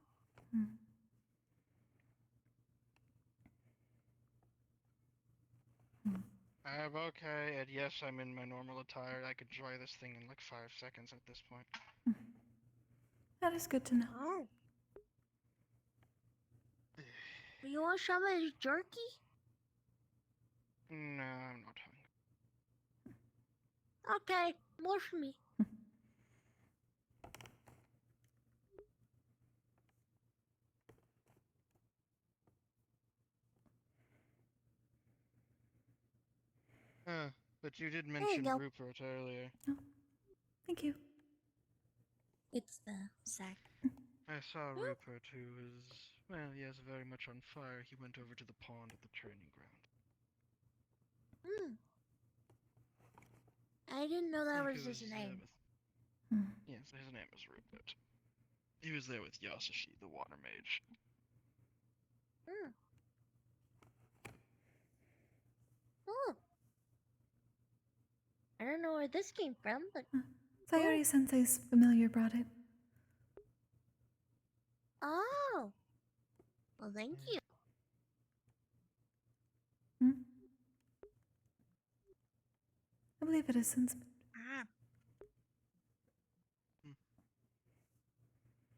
Hmm. Okay, and yes, I'm in my normal attire. I could dry this thing in like 5 seconds at this point. That is good to know. Oh. You want some of this jerky? No, I'm not hungry. Okay, more for me. But you did mention go. Rupert earlier. Oh, thank you. It's the sack. I saw Rupert, who is, well, yes, very much on fire. He went over to the pond at the training ground. I didn't know that He was his name. Yes, his name is Rupert. He was there with Yasushi, the water mage. Oh. I don't know where this came from, but Sayori Sensei's familiar brought it. oh. Well, thank you. Hmm? I believe it is since.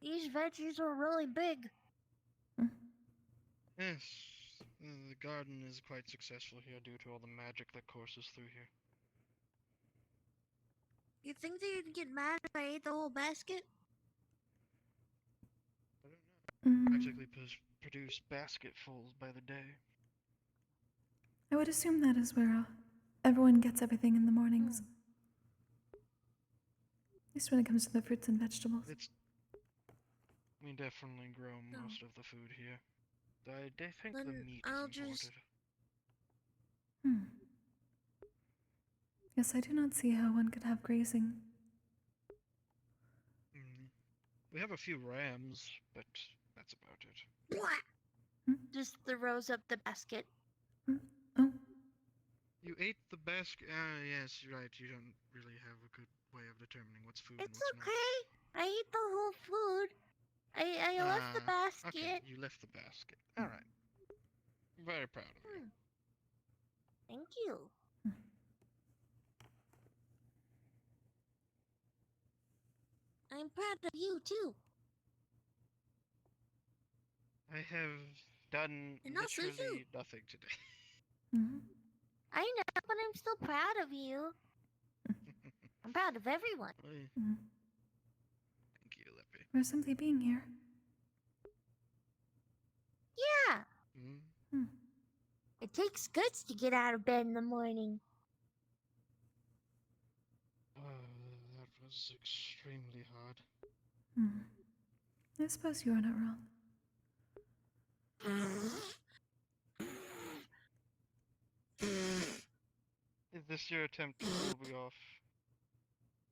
These veggies are really big. Yes, the garden is quite successful here due to all the magic that courses through here. You think they'd get mad if I ate the whole basket? I don't know. Practically produce basketfuls by the day. I would assume that is where everyone gets everything in the mornings. At least when it comes to the fruits and vegetables. We definitely grow most of the food here. I think Then the meat I'll is imported. just- Hmm. Yes, I do not see how one could have grazing. We have a few rams, but that's about it. Blah! Just throws up the basket. Oh. You ate the basket. Yes, you're right. You don't really have a good way of determining what's food and It's what's okay. I ate the whole food. I not. left the basket. Okay, you left the basket. All right. Very proud of you. Thank you. I'm proud of you too. I have done And also you. literally nothing today. I know, but I'm still proud of you. I'm proud of everyone. Thank you, Lippy. For simply being here. Yeah. It takes guts to get out of bed in the morning. That was extremely hard. I suppose you are not wrong. Is this your attempt to cool me off?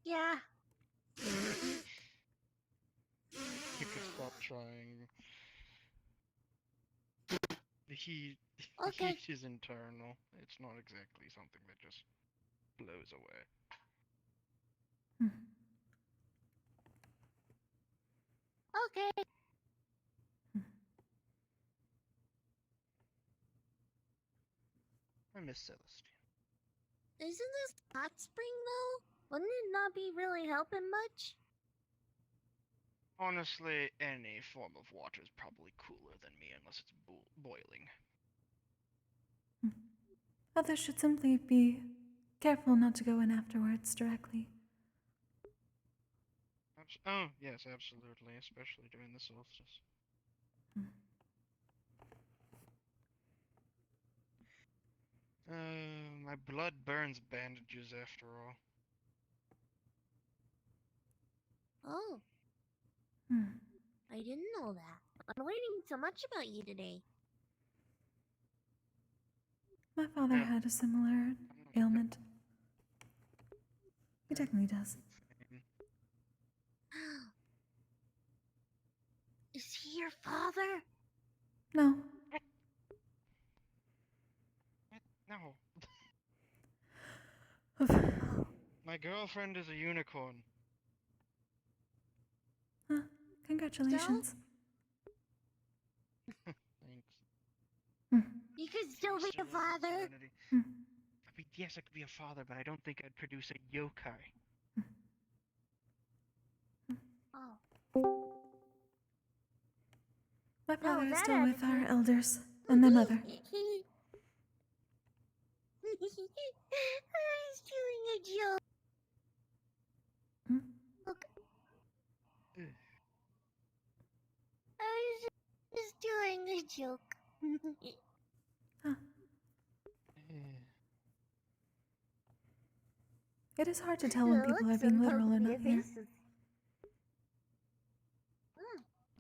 Yeah. You could stop trying. The heat is internal. It's not exactly something that just blows away. Okay. I miss Celestine. Isn't this hot spring though? Wouldn't it not be really helping much? Honestly, any form of water is probably cooler than me unless it's boiling. Others should simply be careful not to go in afterwards directly. Oh, yes, absolutely, especially during the solstice. My blood burns bandages after all. Oh. I didn't know that. I'm learning so much about you today. My father had a similar ailment. He technically does. Is he your father? No. No. My girlfriend is a unicorn. Congratulations. Thanks. You could still be a father. I mean, yes, I could be a father, but I don't think I'd produce a yokai. Oh. My father is that still with our attitude. elders and their mother. I was doing a joke. I was just doing a joke. It is hard to tell when people are being literal or not here.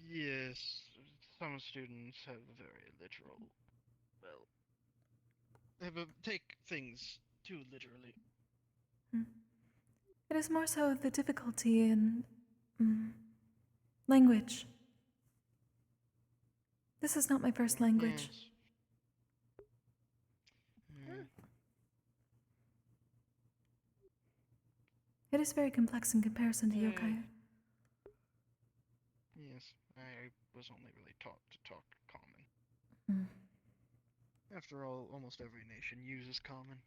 Yes, some students have a very literal, take things too literally. It is more so the difficulty in language. This is not my first language. It is very complex in comparison to yokai. Yes, I was only really taught to talk common. After all, almost every nation uses common.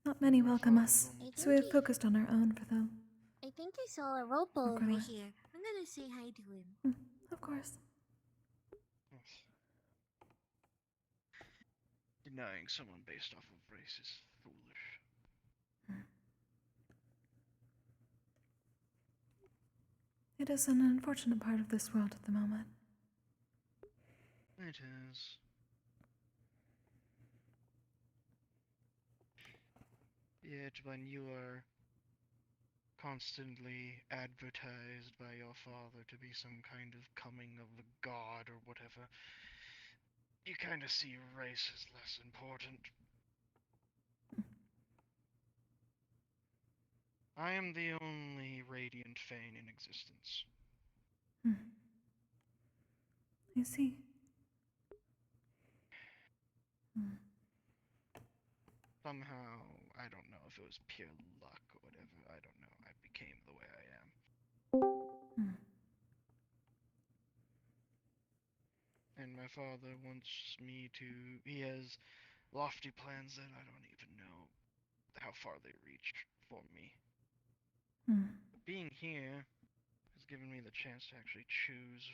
Not many welcome us, so we have focused on our own for the... I think I saw a rope over here. I'm gonna say hi to him. Of course. Denying someone based off of race is foolish. It is an unfortunate part of this world at the moment. It is. Yet when you are constantly advertised by your father to be some kind of coming of a god or whatever, you kind of see race as less important. I am the only radiant Fane in existence. I see. Somehow, I don't know if it was pure luck or whatever, I don't know, I became the way I am. And my father wants me to... He has lofty plans that I don't even know how far they reach for me. Being here has given me the chance to actually choose.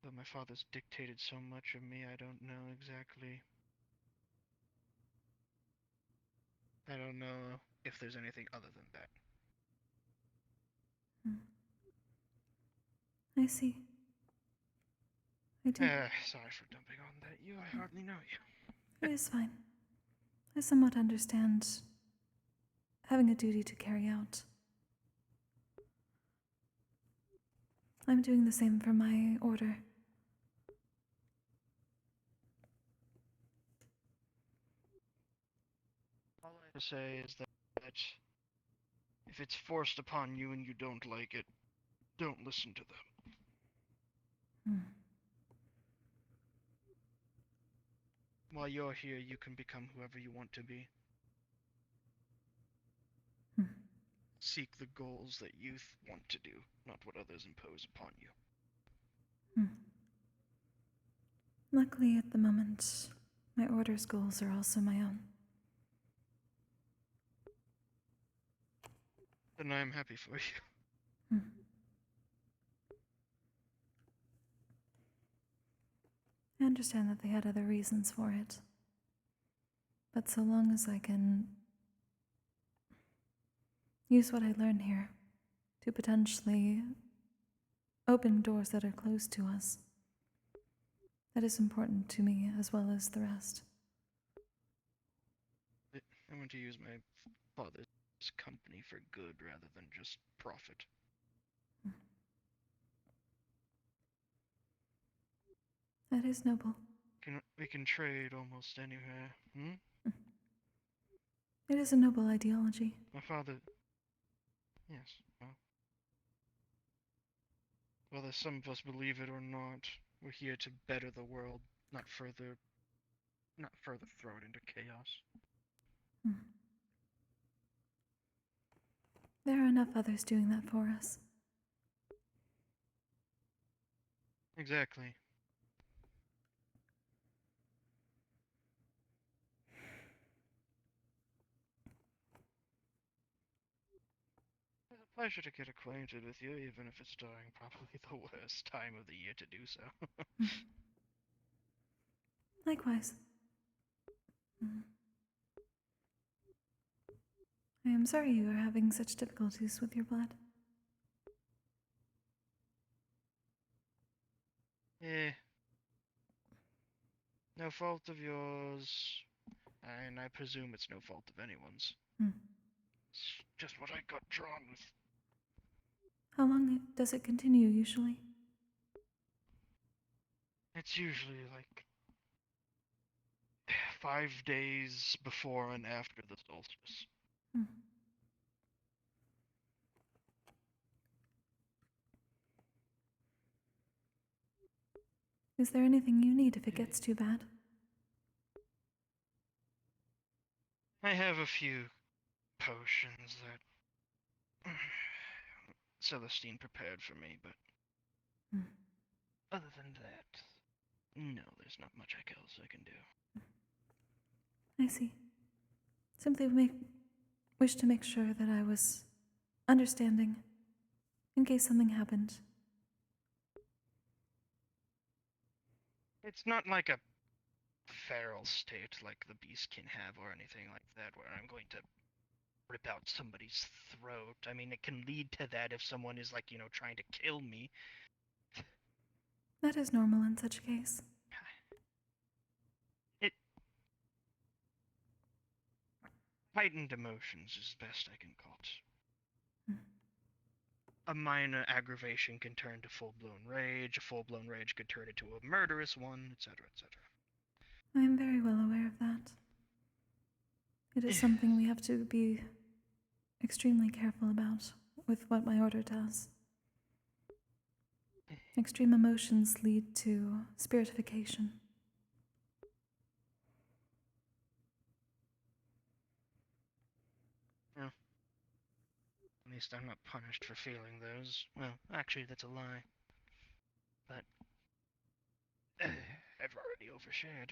But my father's dictated so much of me, I don't know exactly. I don't know if there's anything other than that. I see. I do. Sorry for dumping on that. I hardly know you. It is fine. I somewhat understand having a duty to carry out. I'm doing the same for my order. All I have to say is that if it's forced upon you and you don't like it, don't listen to them. While you're here, you can become whoever you want to be. Seek the goals that you want to do, not what others impose upon you. Luckily, at the moment, my order's goals are also my own. Then I'm happy for you. I understand that they had other reasons for it. But so long as I can use what I learn here to potentially open doors that are closed to us, that is important to me as well as the rest. I want to use my father's company for good rather than just profit. That is noble. We can trade almost anywhere. It is a noble ideology. My father. Yes. Well, whether some of us believe it or not, we're here to better the world, not further throw it into chaos. There are enough others doing that for us. Exactly. It's a pleasure to get acquainted with you, even if it's during probably the worst time of the year to do so. Likewise. I am sorry you are having such difficulties with your blood. No fault of yours, and I presume it's no fault of anyone's. It's just what I got drawn with. How long does it continue usually? It's usually like 5 days before and after the solstice. Is there anything you need if it gets too bad? I have a few potions that Celestine prepared for me, but other than that, no, there's not much else I can do. I see. Simply wish to make sure that I was understanding in case something happened. It's not like a feral state like the beast can have or anything like that, where I'm going to rip out somebody's throat. I mean, it can lead to that if someone is, like, trying to kill me. That is normal in such a case. Heightened emotions is best I can call it. A minor aggravation can turn to full-blown rage, a full-blown rage could turn into a murderous one, etc., etc. I am very well aware of that. It is something we have to be extremely careful about with what my order does. Extreme emotions lead to spiritification. Well, at least I'm not punished for feeling those. Well, actually, that's a lie. But I've already overshared.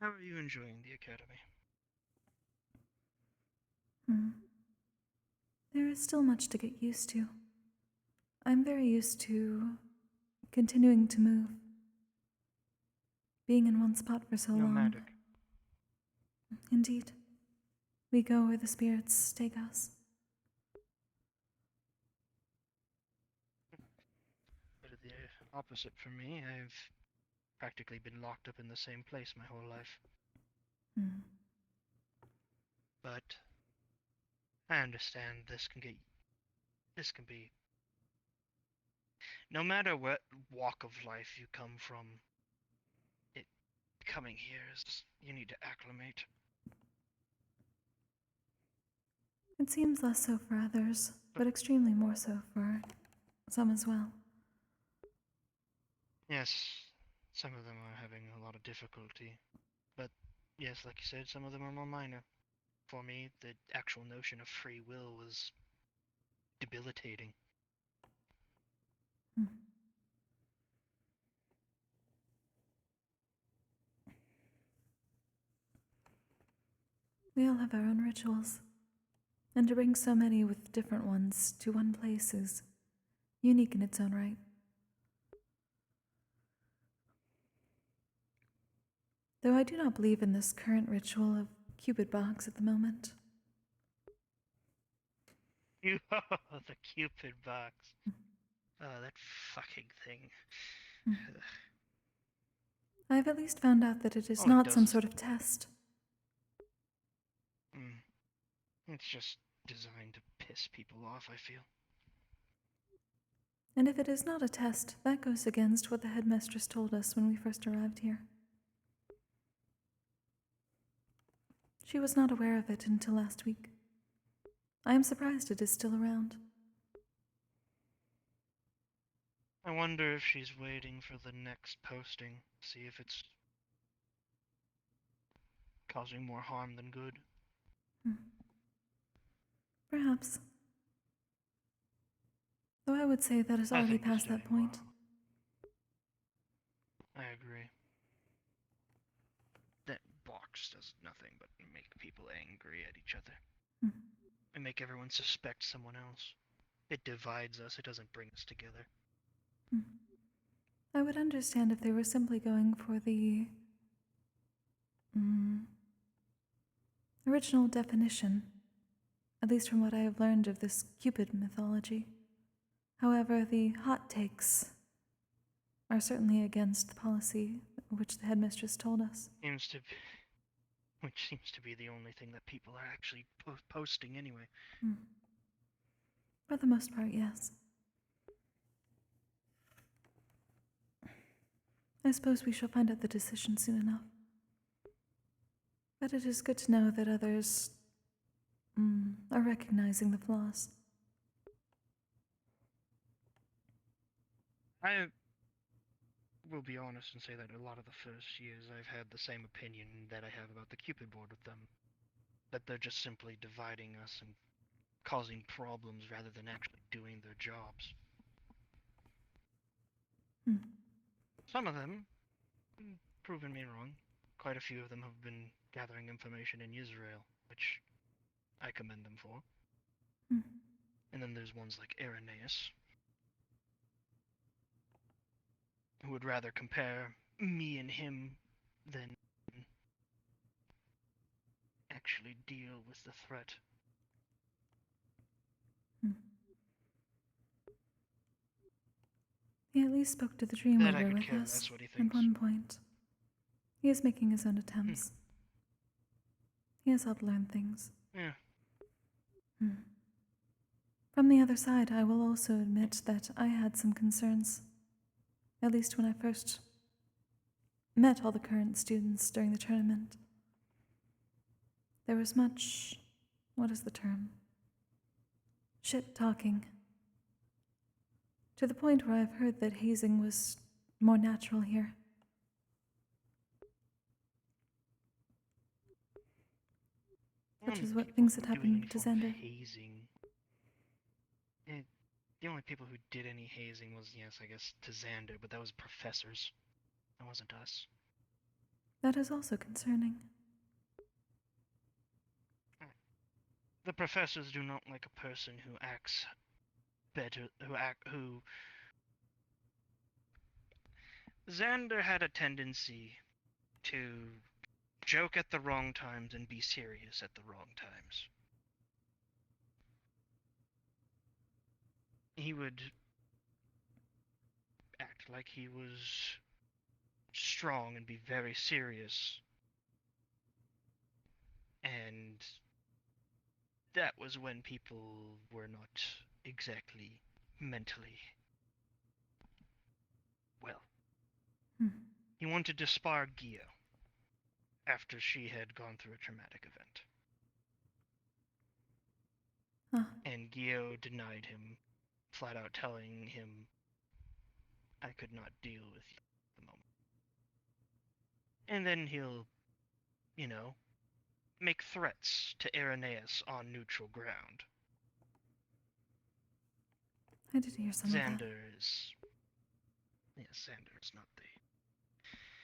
How are you enjoying the academy? There is still much to get used to. I'm very used to continuing to move. Being in one spot for so long. Indeed. We go where the spirits take us. But the opposite for me, I've practically been locked up in the same place my whole life. But I understand this can be, no matter what walk of life you come from, coming here is, you need to acclimate. It seems less so for others, but extremely more so for some as well. Yes, some of them are having a lot of difficulty. But yes, like you said, some of them are more minor. For me, the actual notion of free will was debilitating. We all have our own rituals, and to bring so many with different ones to one place is unique in its own right. Though I do not believe in this current ritual of Cupid box at the moment. The Cupid box. Oh, that fucking thing. I have at least found out that it is All it not does some is- sort of test. It's just designed to piss people off, I feel. And if it is not a test, that goes against what the headmistress told us when we first arrived here. She was not aware of it until last week. I am surprised it is still around. I wonder if she's waiting for the next posting, see if it's causing more harm than good. Perhaps. Though I would say that is I already think it's past that point. I agree. That box does nothing but make people angry at each other. And make everyone suspect someone else. It divides us, it doesn't bring us together. I would understand if they were simply going for the original definition, at least from what I have learned of this Cupid mythology. However, the hot takes are certainly against the policy which the headmistress told us. Which seems to be the only thing that people are actually posting anyway. For the most part, yes. I suppose we shall find out the decision soon enough. But it is good to know that others are recognizing the flaws. I will be honest and say that a lot of the first years I've had the same opinion that I have about the Cupid board with them. That they're just simply dividing us and causing problems rather than actually doing their jobs. Some of them proven me wrong. Quite a few of them have been gathering information in Israel, which I commend them for. And then there's ones like Irenaeus, who would rather compare me and him than actually deal with the threat. He at least spoke to the dream That I leader could with care us less what he at thinks. one point. He is making his own attempts. He has helped learn things. Yeah. From the other side, I will also admit that I had some concerns. At least when I first met all the current students during the tournament. There was much, what is the term? Shit talking. To the point where I've heard that hazing was more natural here. Such as what things that happened to Xander. Hazing. The only people who did any hazing was, yes, I guess, to Xander, but that was professors. That wasn't us. That is also concerning. The professors do not like a person who acts better, who... Xander had a tendency to joke at the wrong times and be serious at the wrong times. He would act like he was strong and be very serious. And that was when people were not exactly mentally well. He wanted to spar Gio after she had gone through a traumatic event. And Gio denied him, flat out telling him, I could not deal with you at the moment. And then he'll, make threats to Irenaeus on neutral ground. I did hear some of that.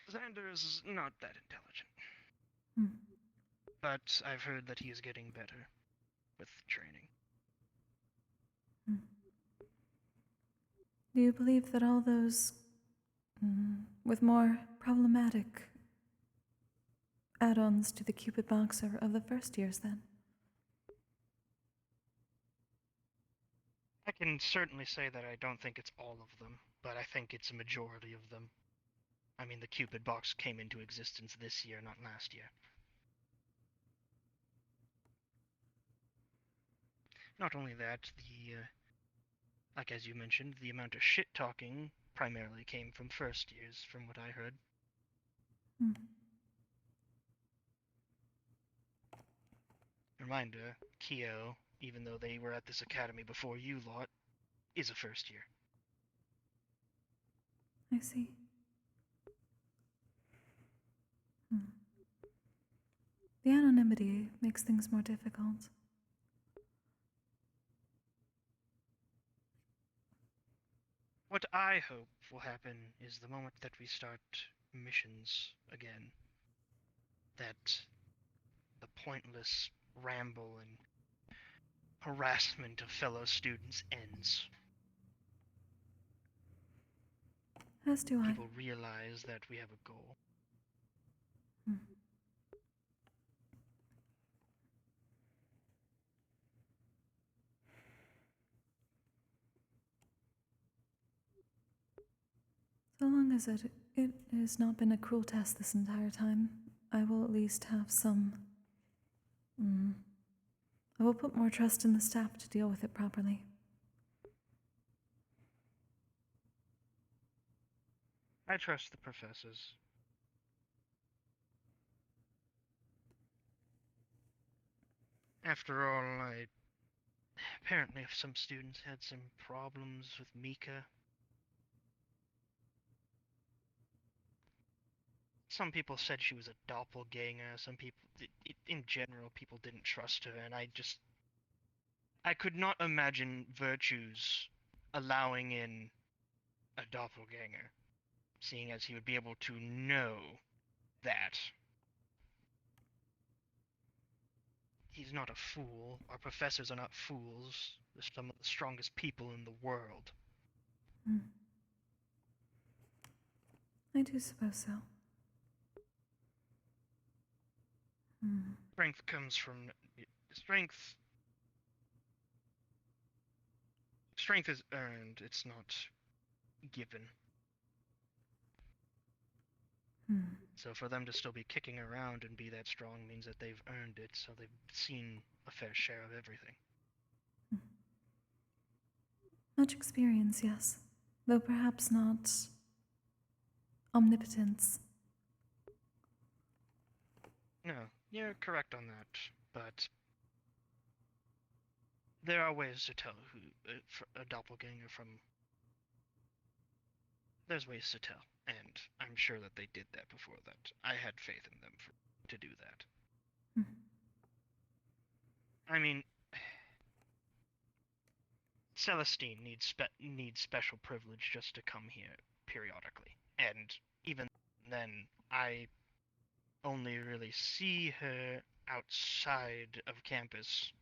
Xander is not that intelligent. But I've heard that he is getting better with training. Do you believe that all those with more problematic add-ons to the Cupid box are of the first years then? I can certainly say that I don't think it's all of them, but I think it's a majority of them. I mean, the Cupid box came into existence this year, not last year. Not only that, like as you mentioned, the amount of shit-talking primarily came from first years, from what I heard. Reminder, Kyo, even though they were at this academy before you lot, is a first year. I see. The anonymity makes things more difficult. What I hope will happen is the moment that we start missions again, that the pointless ramble and harassment of fellow students ends. As do I. People realize that we have a goal. So long as it has not been a cruel test this entire time, I will at least have some. I will put more trust in the staff to deal with it properly. I trust the professors. After all, apparently some students had some problems with Mika. Some people said she was a doppelganger. Some people, in general, people didn't trust her, and I could not imagine Virtues allowing in a doppelganger, seeing as he would be able to know that. He's not a fool. Our professors are not fools. They're some of the strongest people in the world. I do suppose so. Strength comes from strength. Strength is earned. It's not given. So for them to still be kicking around and be that strong means that they've earned it. So they've seen a fair share of everything. Much experience, yes, though perhaps not omnipotence. No, you're correct on that, but there are ways to tell who a doppelganger from. There's ways to tell, and I'm sure that they did that before that. I had faith in them to do that. I mean, Celestine needs special privilege just to come here periodically, and even then, I only really see her outside of campus.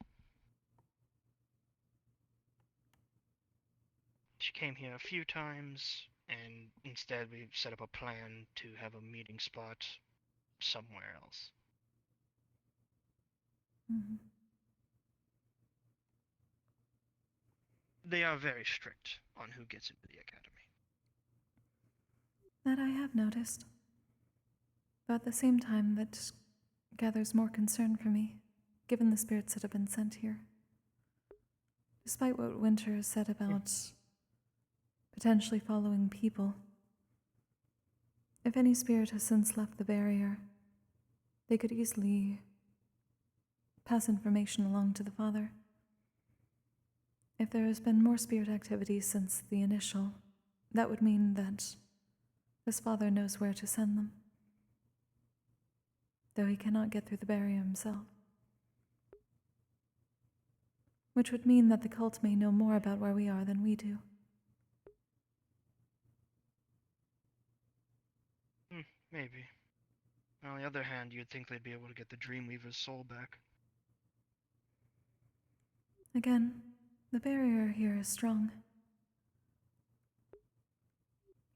She came here a few times, and instead we set up a plan to have a meeting spot somewhere else. They are very strict on who gets into the academy. That I have noticed. But at the same time, that gathers more concern for me, given the spirits that have been sent here. Despite what Winter has said about potentially following people, if any spirit has since left the barrier, they could easily pass information along to the Father. If there has been more spirit activity since the initial, that would mean that this Father knows where to send them, though he cannot get through the barrier himself. Which would mean that the cult may know more about where we are than we do. Maybe. On the other hand, you'd think they'd be able to get the Dreamweaver's soul back. Again, the barrier here is strong.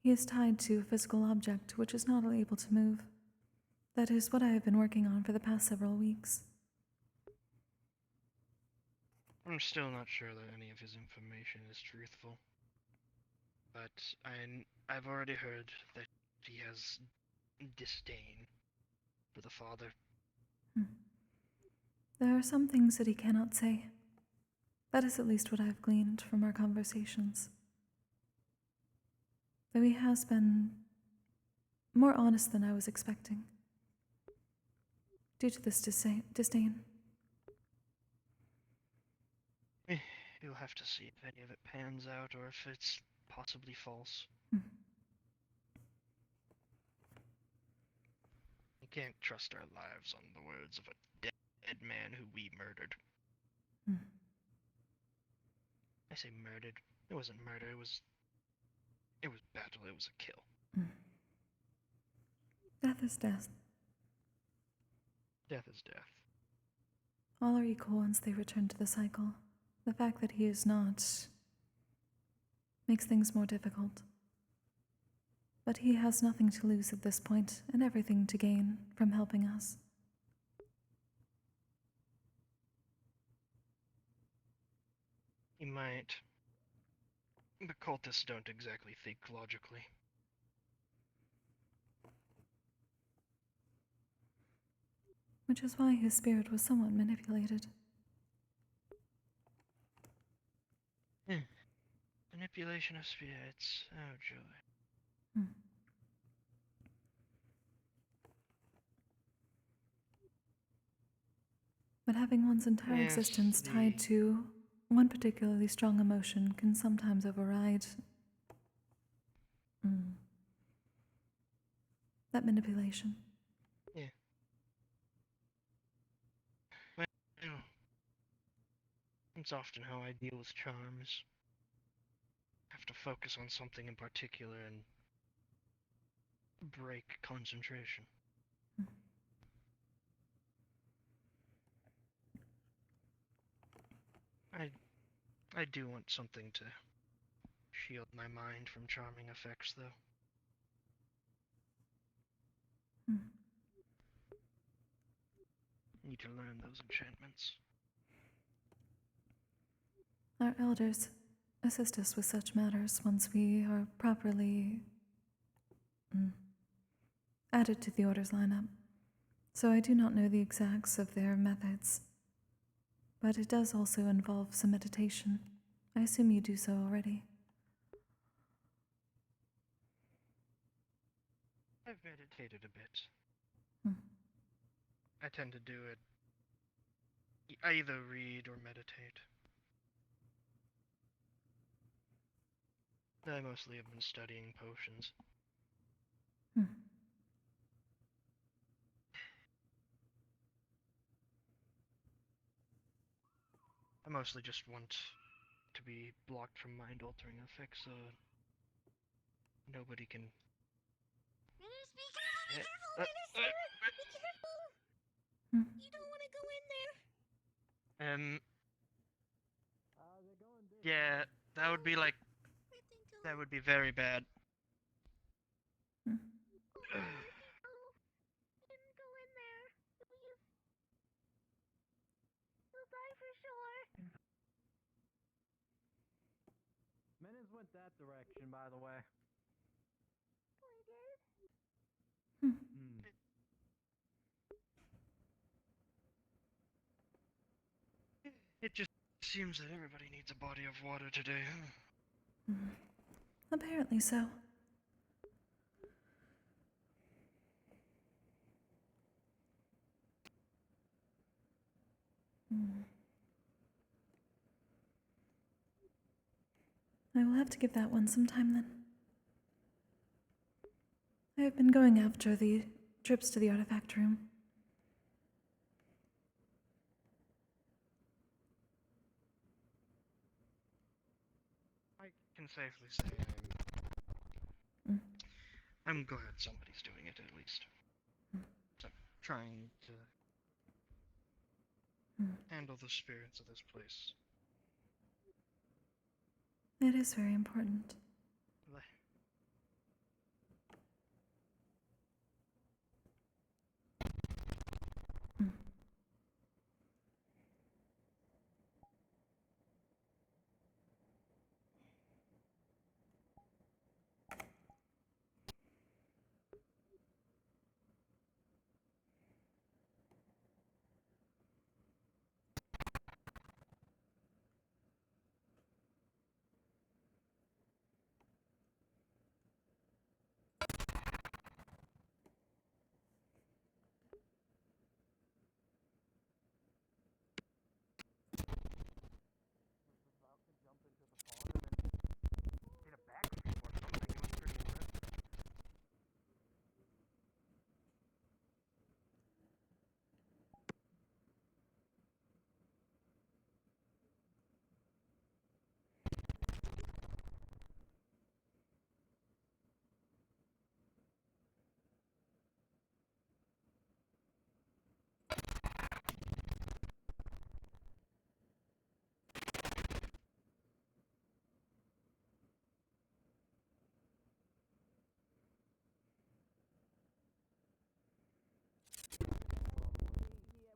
He is tied to a physical object which is not able to move. That is what I have been working on for the past several weeks. I'm still not sure that any of his information is truthful. But I've already heard that he has disdain for the father. There are some things that he cannot say. That is at least what I have gleaned from our conversations. Though he has been more honest than I was expecting, due to this disdain. You'll have to see if any of it pans out or if it's possibly false. You can't trust our lives on the words of a dead man who we murdered. I say murdered. It wasn't murder, it was battle, it was a kill. Death is death. Death is death. All are equal once they return to the cycle. The fact that he is not makes things more difficult. But he has nothing to lose at this point and everything to gain from helping us. He might. The cultists don't exactly think logically. Which is why his spirit was somewhat manipulated. Manipulation of spirits. Oh, joy. But having one's entire Yes, existence tied to one particularly strong emotion can sometimes override that manipulation. Yeah. Well, it's often how I deal with charms. Have to focus on something in particular and break concentration. I do want something to shield my mind from charming effects, though. Need to learn those enchantments. Our elders assist us with such matters once we are properly added to the order's lineup. So I do not know the exacts of their methods. But it does also involve some meditation. I assume you do so already. I've meditated a bit. I tend to do it. I either read or meditate. I mostly have been studying potions. I mostly just want to be blocked from mind-altering effects, so nobody can. Be careful! Be careful! You don't want to go in there. Yeah, that would be like. That would be very bad. Go in there, please. You'll die for sure. Menace went that direction, by the way. It just seems that everybody needs a body of water today, huh? Apparently so. I will have to give that one some time then. I have been going after the trips to the artifact room. I can safely say I'm glad somebody's doing it at least. So, trying to handle the spirits of this place. It is very important.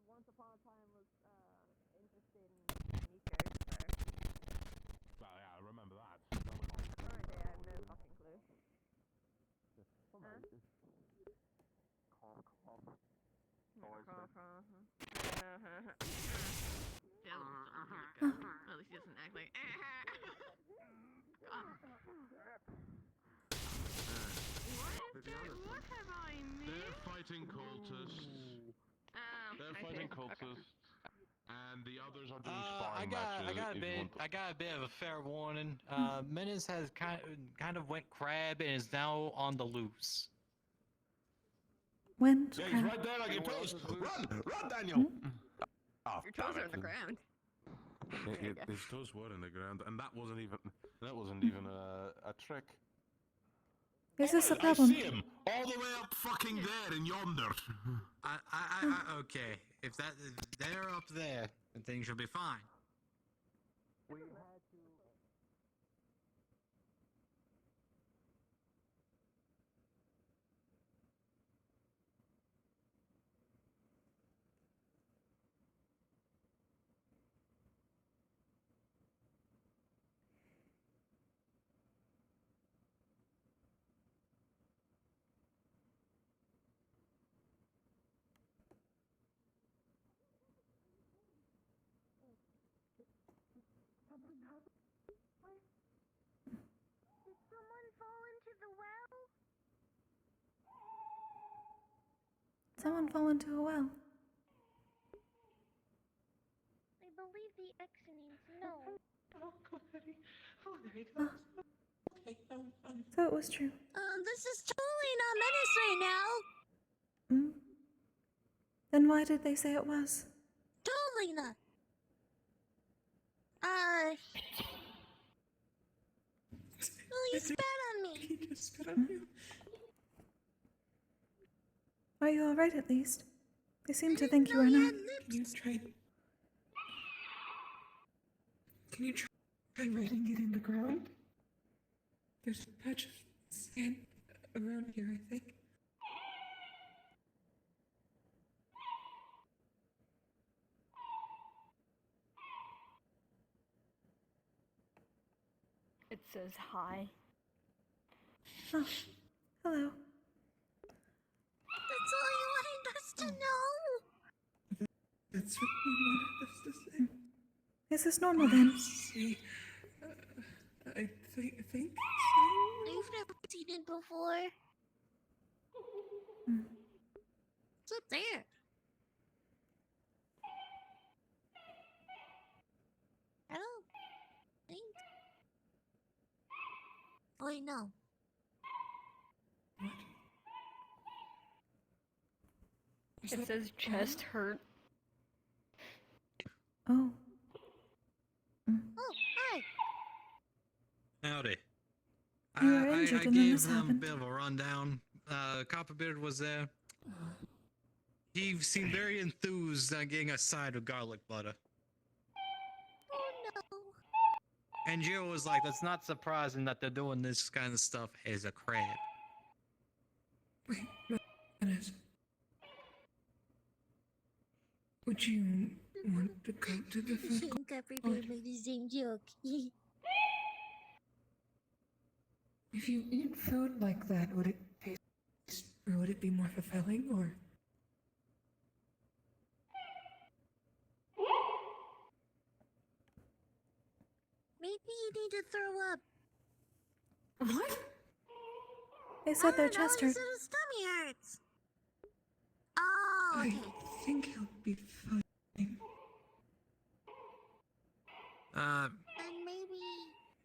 Once upon a time was interested in sneakers, so. Well, yeah, I remember that. Currently, I have no fucking clue. At least he doesn't act like. What have I missed? They're fighting cultists. They're fighting cultists. And the others are doing sparring matches. I got a bit of a fair warning. Menace has kind of went crab and is now on the loose. Went Yeah, crab. he's right there like your toes. Run, Daniel! Oh, Your toes are on the ground. His toes were in the ground, and that wasn't even a trick. Is this a problem? I see him all the way up fucking there in yonder. Okay. If they're up there, then things should be fine. Did someone fall into the well? Someone fall into a well. I believe the X means no. So it was true. This is totally not Menace right now. Then why did they say it was? Totally not. Well, you spat on me. He just spat on you. Are you alright at least? They seem to think you are not. Can you try writing it in the ground? There's a patch of sand around here, I think. It says hi. Oh, hello. That's all you wanted us to know. That's what we wanted us to say. Is this normal then? See, I think so. I've never seen it before. It's up there. I don't think. Oh, I know. It says chest hurt. Oh. Oh, hi. Howdy. You were injured I and then gave this them a happened. bit of a rundown. Copperbeard was there. He seemed very enthused on getting a side of garlic butter. Oh no. And Jill was like, that's not surprising that they're doing this kind of stuff as a crab. Wait, Menace. Would you want to go to the food court? Copperfield made the same joke. If you eat food like that, would it taste, or would it be more fulfilling, or? Maybe you need to throw up. What? They said their chest He hurt. said his tummy hurts. Oh, okay. I think he'll be fine. And maybe...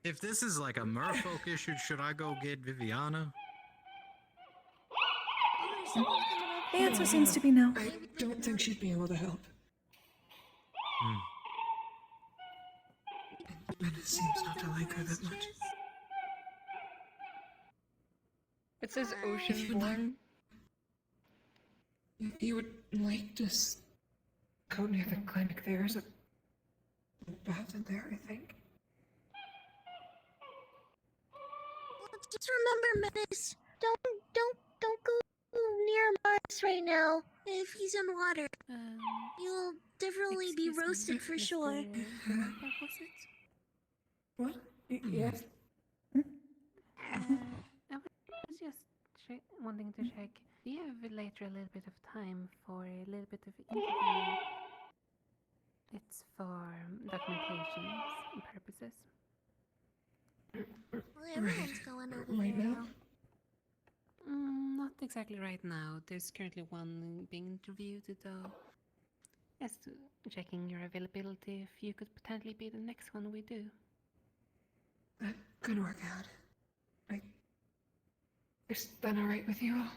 If this is like a merfolk issue, should I go get Viviana? The answer seems to be no. I don't think she'd be able to help. Menace seems not to like her that much. It says Oceanborn. If you would like to go near the clinic, there's a bath in there, I think. Just remember, Menace, don't go near Mars right now. If he's in water, you'll definitely be roasted for sure. What was it? What? Yes. I was just wanting to check. Do you have later a little bit of time for a little bit of interview? It's for documentation purposes. Well, everyone's going over Right there now? Not exactly right now. There's currently one being interviewed, though. Just checking your availability, if you could potentially be the next one we do. That could work out. Is that alright with you all?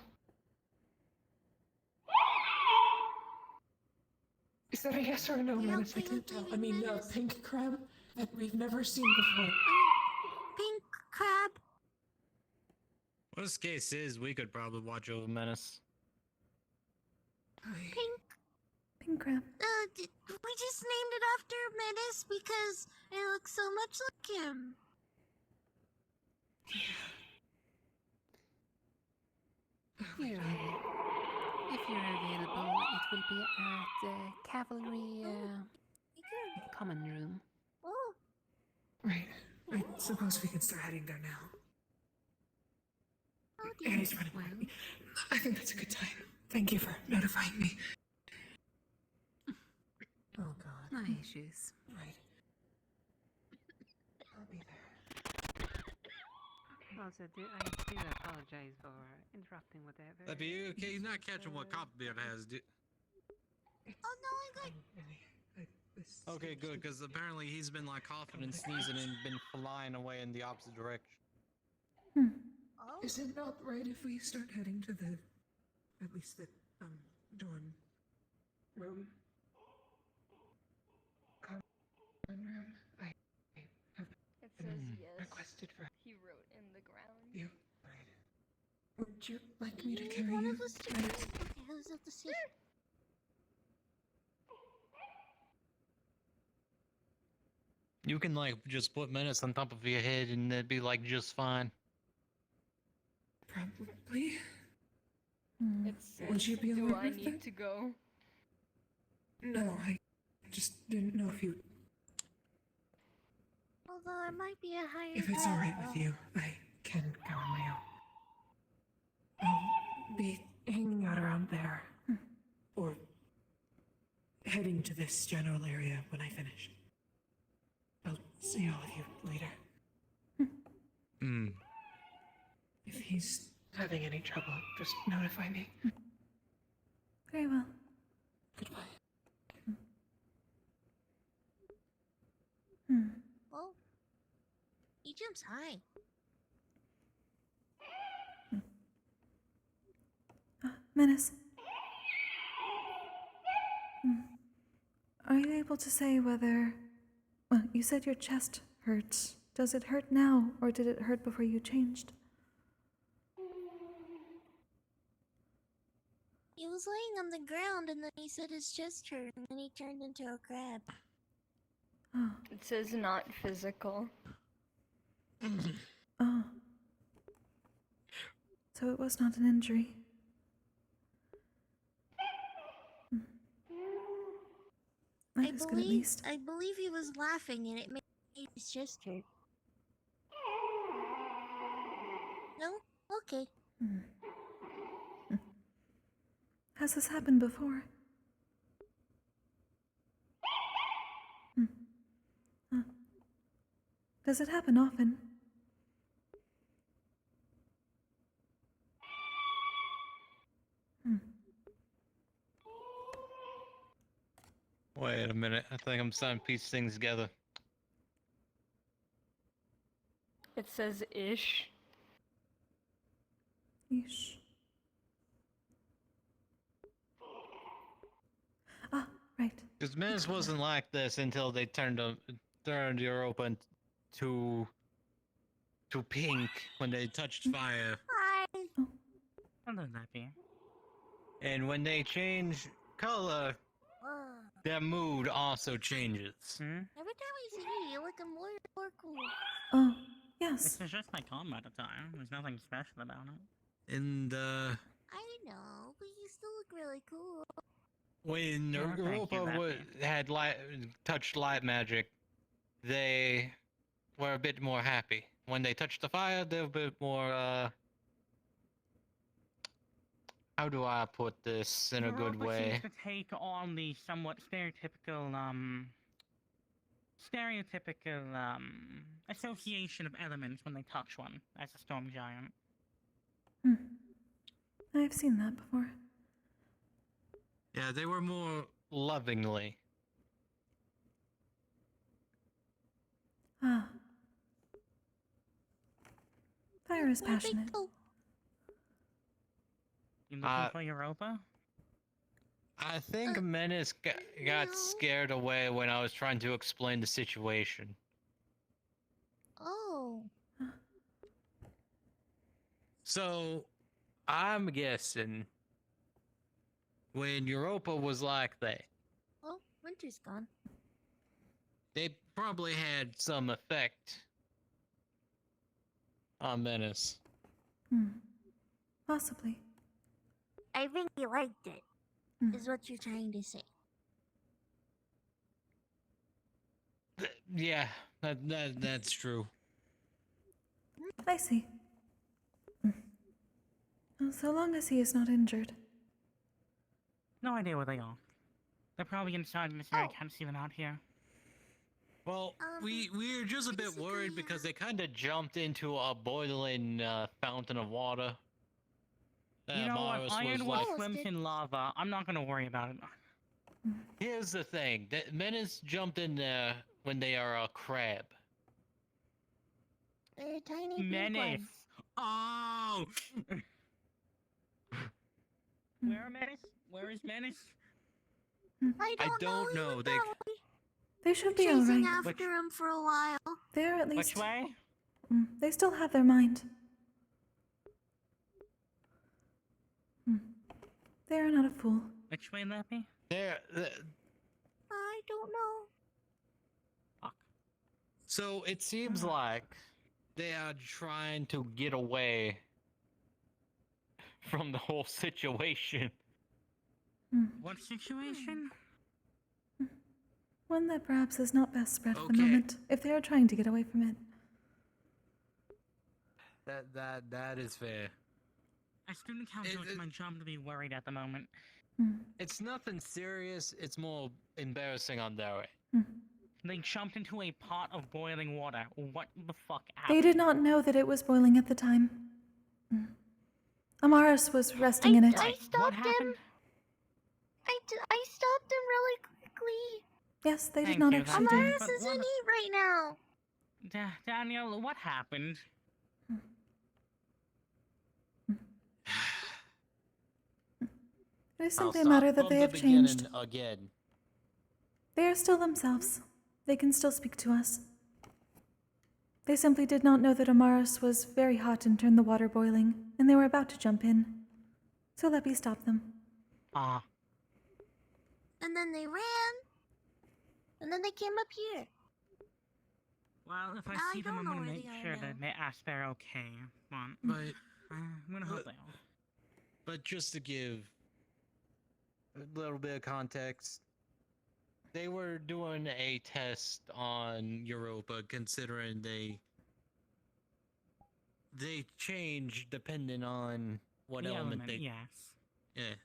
Is that a yes or a no, Menace? I can't tell. I mean, pink crab that we've never seen before. Pink crab. Worst case is we could probably watch over Menace. Pink crab. We just named it after Menace because it looks so much like him. If you're available, it will be at the Cavalry Common Room. Oh. Right. I suppose we can start heading there now. Yeah, he's running away. I think that's a good time. Thank you for notifying me. Oh god. No issues. Right. I'll be there. Also, I do apologize for interrupting whatever. That'd be okay. You're not catching what Copperbeard has, dude. Oh no, I got. Okay, good, because apparently he's been like coughing and sneezing and been flying away in the opposite direction. Is it not right if we start heading to the, at least the, dorm room? Common room? I have It says yes. requested for He wrote in the ground. you. Right. Would you like me to carry One you? of us to okay, let's have to see. You can like just put Menace on top of your head and it'd be like just fine. Probably. It says, Would you be do alright I with need that? to go? No, I just didn't know if you. Although it might be a higher. If it's alright with you, I can go on my own. I'll be hanging out around there. Or heading to this general area when I finish. I'll see all of you later. If he's having any trouble, just notify me. Very well. Goodbye. Well, he jumps high. Menace. Are you able to say whether... Well, you said your chest hurts. Does it hurt now, or did it hurt before you changed? He was laying on the ground and then he said his chest hurt and then he turned into a crab. Oh. It says not physical. Oh. So it was not an injury. That is good at least. I believe he was laughing and it made his chest hurt. No? Okay. Has this happened before? Does it happen often? Wait a minute. I think I'm starting to piece things together. It says ish. Ish. Ah, right. Because Menace wasn't like this until they turned Europa to pink when they touched fire. Hi. Hello, Nappy. And when they change color, their mood also changes. Every time I see you, you're looking more cool. Oh, yes. This is just my combat attire. There's nothing special about it. And, I know, but you still look really cool. when Oh, thank you, Europa Lappy. had touched light magic, they were a bit more happy. When they touched the fire, they were a bit more, how do I put this in a good Europa way? seems to take on the somewhat stereotypical association of elements when they touch one as a storm giant. I've seen that before. Yeah, they were more lovingly. Ah. Fire is passionate. You looking for Europa? I think Menace got scared away when I was trying to explain the situation. Oh. So, I'm guessing when Europa was like that, Oh, winter's gone. they probably had some effect on Menace. Possibly. I think he liked it, is what you're trying to say. Yeah, that's true. I see. Well, so long as he is not injured. No idea where they are. They're probably inside in this area. I can't see them out here. Well, we're just a bit worried because they kind of jumped into a boiling fountain of water. You know what? Morris was Ironwood like, swims in lava. I'm not gonna worry about it. here's the thing: that Menace jumped in there when they are a crab. They're tiny pink Menace. ones. Oh! Where are Menace? Where is Menace? I don't know. They should be chasing alright. after him for a while. They're at least. Which way? They still have their mind. They are not a fool. Which way, Lappy? They're I don't know. so it seems like they are trying to get away from the whole situation. What situation? One that perhaps is not best spread for the Okay. moment, if they are trying to get away from it. That is fair. As student council, it's my job to be worried at the moment. It's nothing serious. It's more embarrassing on their end. They jumped into a pot of boiling water. What the fuck happened? They did not know that it was boiling at the time. Amaris was resting in it. I stopped him. I stopped him really quickly. Yes, they did Thank not you, actually Lappy. do it. Amaris is in heat right now. Daniel, what happened? It is I'll simply a matter start that from they the have beginning changed. again. They are still themselves. They can still speak to us. They simply did not know that Amaris was very hot and turned the water boiling, and they were about to jump in. So Leppy stopped them. Ah. And then they ran. And then they came up here. Well, if I Now see I them, don't I'm know gonna where make they are sure now. that they ask they're okay. But I'm gonna hope they are. But just to give a little bit of context, they were doing a test on Europa, considering they change depending on what The element element, yes. yeah.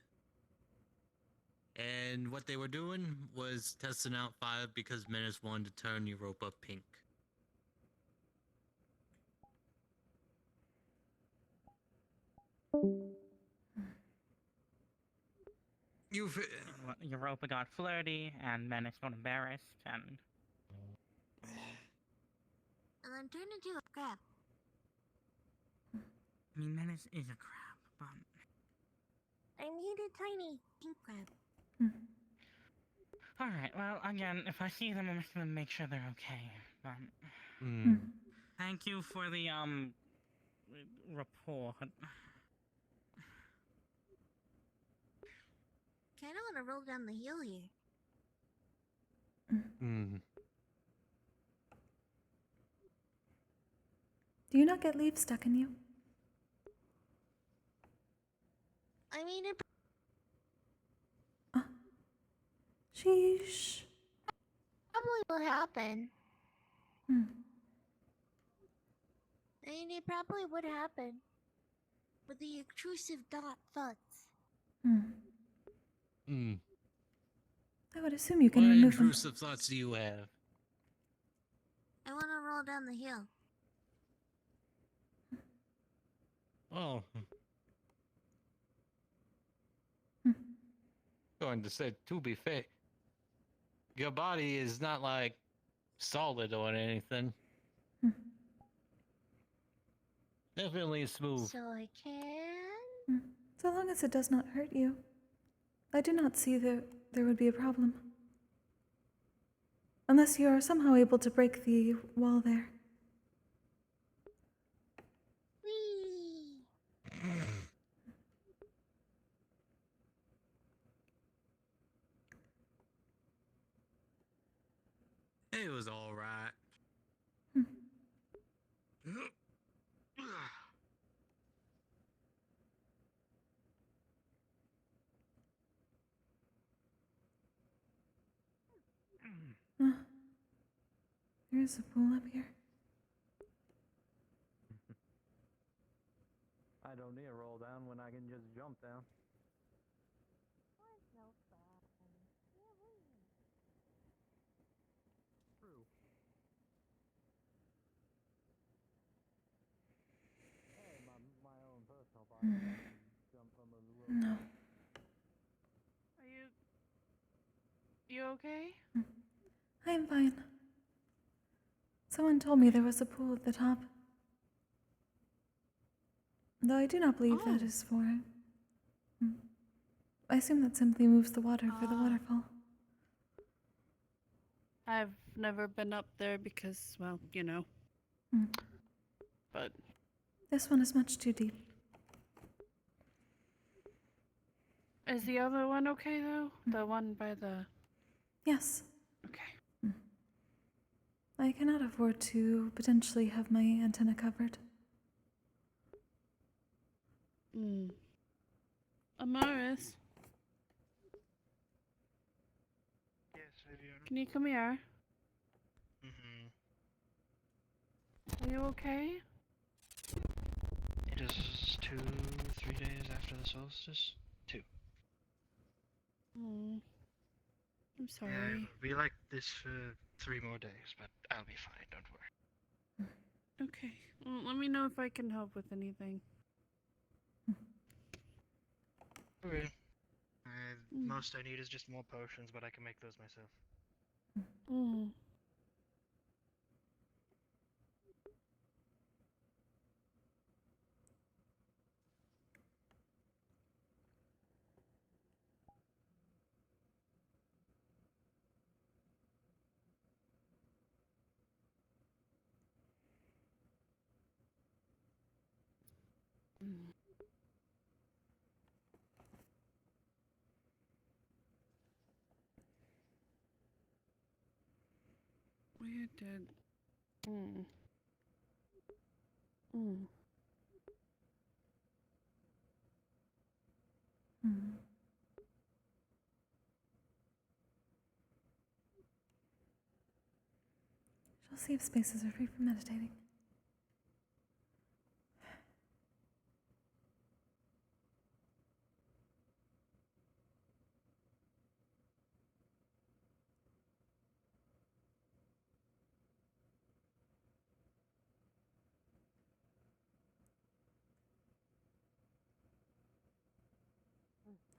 And what they were doing was testing out 5 because Menace wanted to turn Europa pink. Europa got flirty, and Menace got embarrassed, and... And then turned into a crab. I mean, Menace is a crab, but... I need a tiny pink crab. Alright, well, again, if I see them, I'm just gonna make sure they're okay. But... Thank you for the, report. Kinda wanna roll down the hill here. Do you not get leaves stuck in you? I mean, it Sheesh. probably will happen. Hmm. I mean, it probably would happen. With the intrusive thoughts. I would assume you can What remove them. intrusive thoughts do you have? I wanna roll down the hill. Oh. Going to say, to be fair, your body is not like solid or anything. Definitely smooth. So I can. So long as it does not hurt you. I do not see that there would be a problem. Unless you are somehow able to break the wall there. Whee! It was all right. There's a pool up here. I don't need to roll down when I can just jump down. True. Hey, my own personal body. I can jump from a little. No. Are you okay? I am fine. Someone told me there was a pool at the top. Though I do not believe that is for... I assume that simply moves the water for the waterfall. I've never been up there because, well, you know. But This one is much too deep. is the other one okay though? The one by the... Yes. Okay. I cannot afford to potentially have my antenna covered. Amaris, Yes, Viviana. can you come here? Mm-hmm. Are you okay? It is 3 days after the solstice. 2. I'm Yeah, sorry. it'll be like this for 3 more days, but I'll be fine, don't worry. Okay. Well, let me know if I can help with anything. Okay. Most I need is just more potions, but I can make those myself. You did. Mm. Mm. Hmm. Shall see if spaces are free for meditating.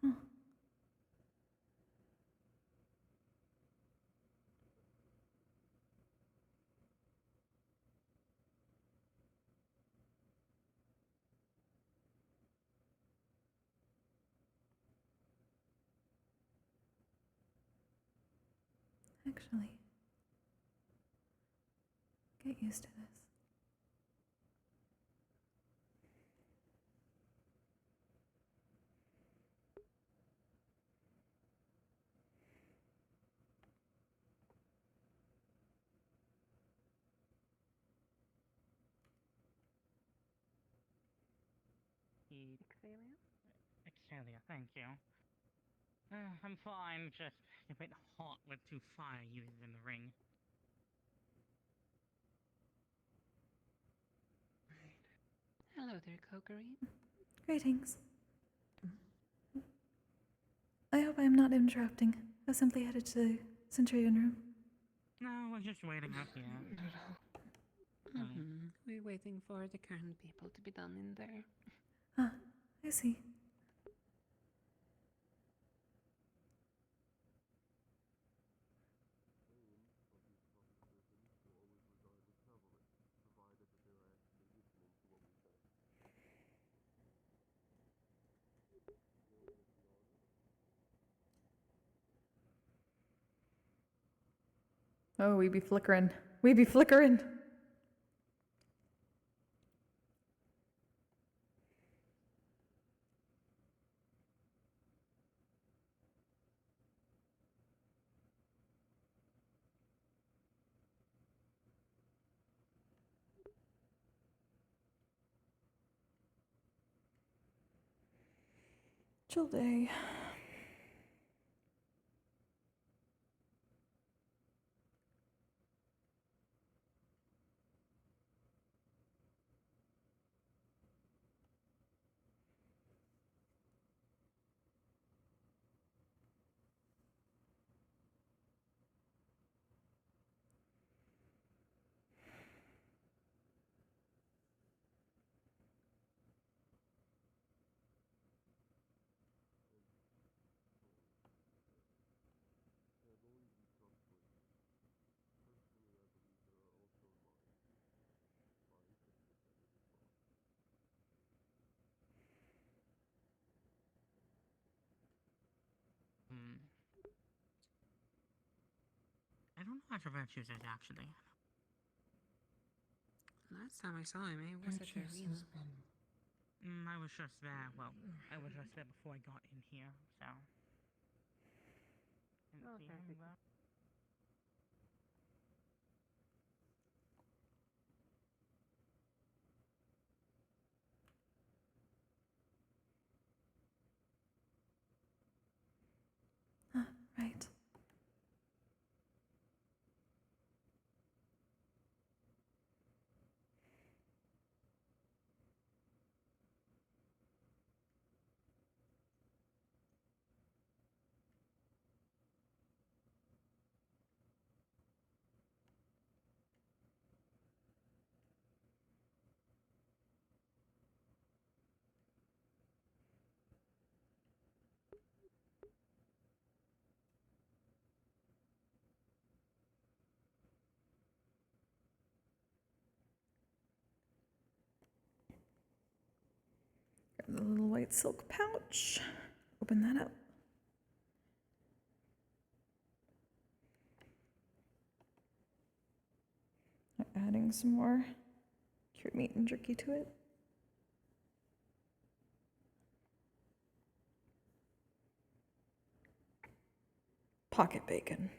Huh. Actually, get used to this. Exhalia, thank you. I'm fine, just a bit hot with 2 fire users in the ring. Hello there, Kokkuri. Greetings. I hope I am not interrupting. I simply headed to the Centurion room. No, we're just waiting out here. We're waiting for the current people to be done in there. Ah, I see. Oh, we be flickering. We be flickering. Chill day. I don't know how to virtues is actually. Last time I saw him, he was at the arena. I was just there. Well, I was just there before I got in here, so. Didn't see him there. Ah, right. Grab the little white silk pouch. Open that up. Adding some more cured meat and jerky to it. Pocket bacon.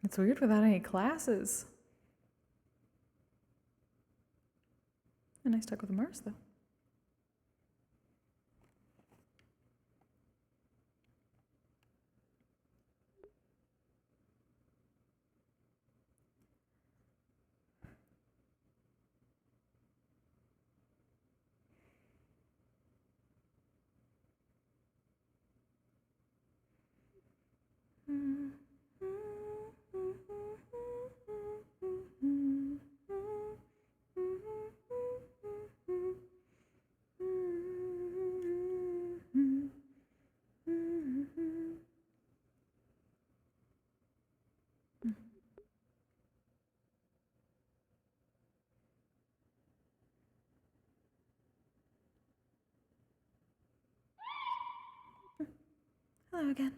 It's weird without any classes. And I stuck with a Mars, though. Hello again.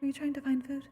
Are you trying to find food?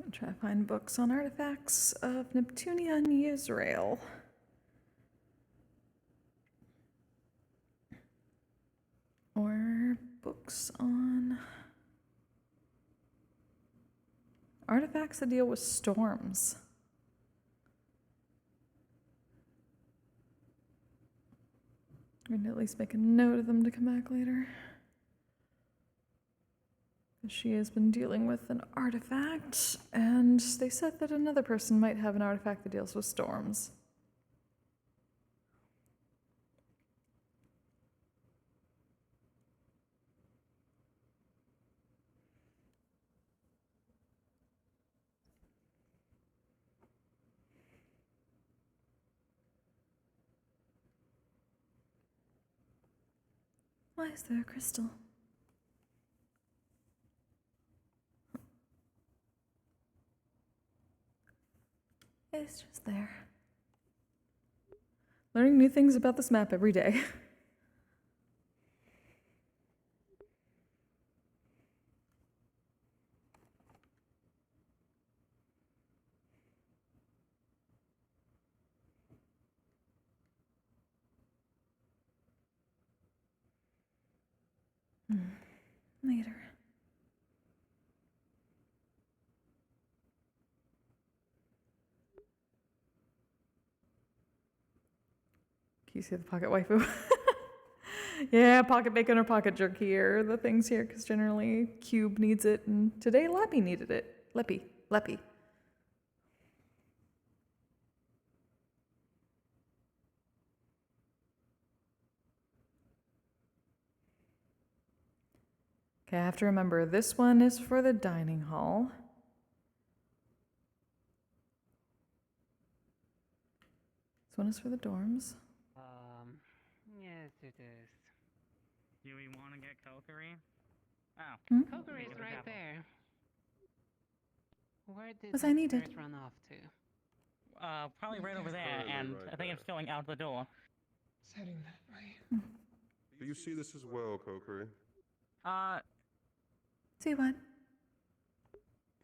I'm trying to find books on artifacts of Neptunia and Israel. Or books on artifacts that deal with storms. I'm going to at least make a note of them to come back later. She has been dealing with an artifact, and they said that another person might have an artifact that deals with storms. Why is there a crystal? It's just there. Learning new things about this map every day. Later. Can you see the pocket waifu? Yeah, pocket bacon or pocket jerky are the things here, because generally Cube needs it, and today Lappy needed it. Leppy. Okay, I have to remember, this one is for the dining hall. This one is for the dorms. Yes, it is. Do we want to get Kokkuri? Oh. Kokkuri is right there. Where did Was that I needed? spirit run off to? Probably right over there, and I think it's going out the door. It's heading that way. Do you see this as well, Kokkuri? See what?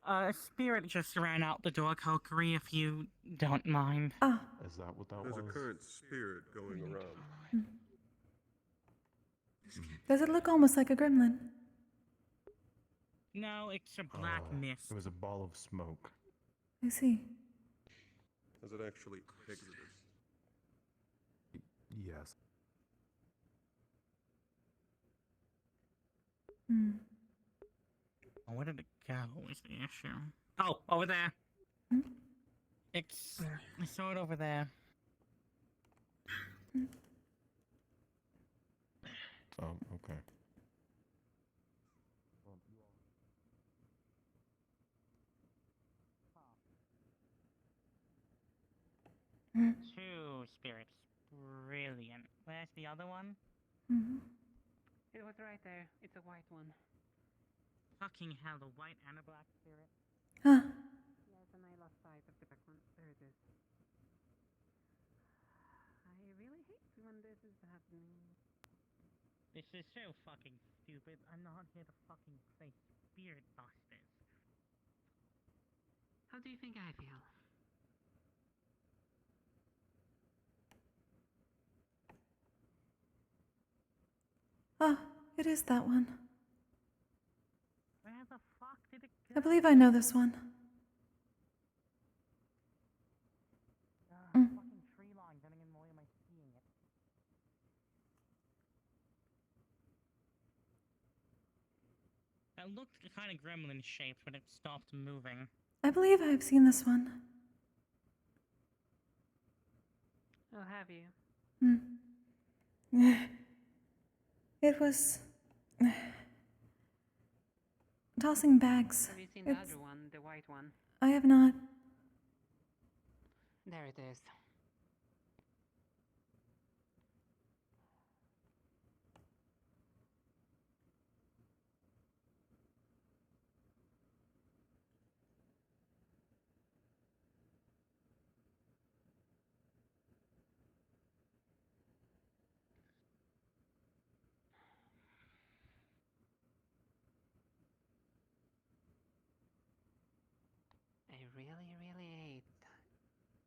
A spirit just ran out the door, Kokkuri, if you don't mind. Ah. Is that what that was? There's a current spirit going around. Does it look almost like a gremlin? No, it's a black mist. It was a ball of smoke. I see. Has it actually exited? Yes. Oh, where did it go is the issue. Oh, over there. It's... I saw it over there. Oh, okay. Two spirits. Brilliant. Where's the other one? It was right there. It's a white one. Fucking hell, the white and a black spirit. Huh. Yes, and I lost sight of the black one. There it is. I really hate when this is happening. This is so fucking stupid. I'm not here to fucking play spirit busters. How do you think I feel? Ah, it is that one. Where the fuck did it go? I believe I know this one. Fucking tree line getting in the way of my seeing it. It looked kind of gremlin shaped when it stopped moving. I believe I've seen this one. Oh, have you? It was tossing bags. Have you seen the other one, the white one? I have not. There it is. I really hate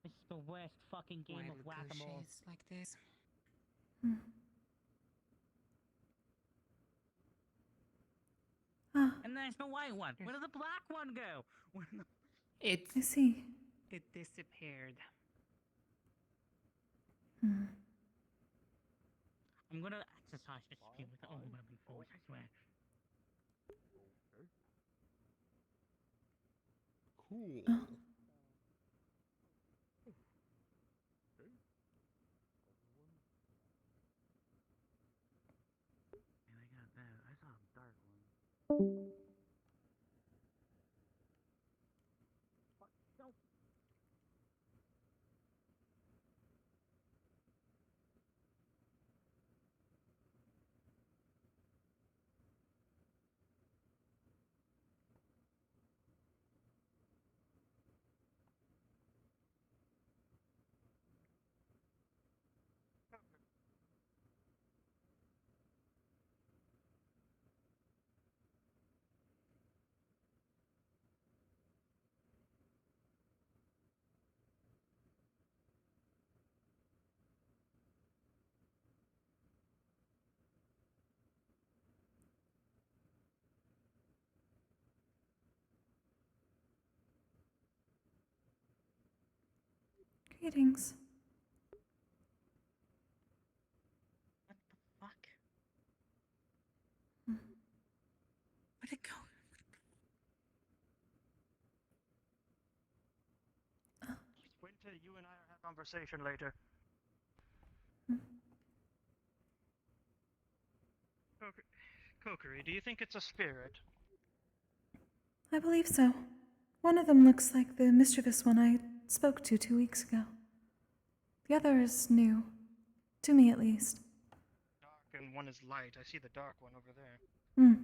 This is the worst fucking game of whack-a-mole. like this. And there's the white one. Where did the black one go? It. I see. It disappeared. I'm gonna exercise this skill with all weapon force, I swear. Cool. And I got that. I saw a dark one. Greetings. Fuck. Hmm. Where'd it go? Wait till you and I have a conversation later. Hmm. Kokkuri, do you think it's a spirit? I believe so. One of them looks like the mischievous one I spoke to 2 weeks ago. The other is new. To me, at least. Dark and one is light. I see the dark one over there. Hmm.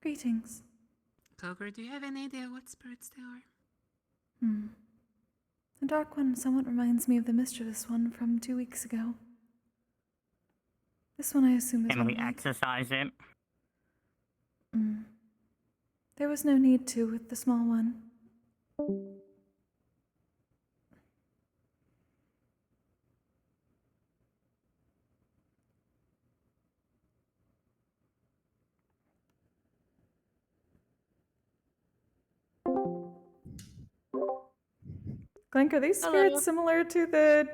Greetings. Kokkuri, do you have any idea what spirits they are? Hmm. The dark one somewhat reminds me of the mischievous one from 2 weeks ago. This one I assume is Can more we like... exercise it? Hmm. There was no need to with the small one. Clank, are these spirits similar to the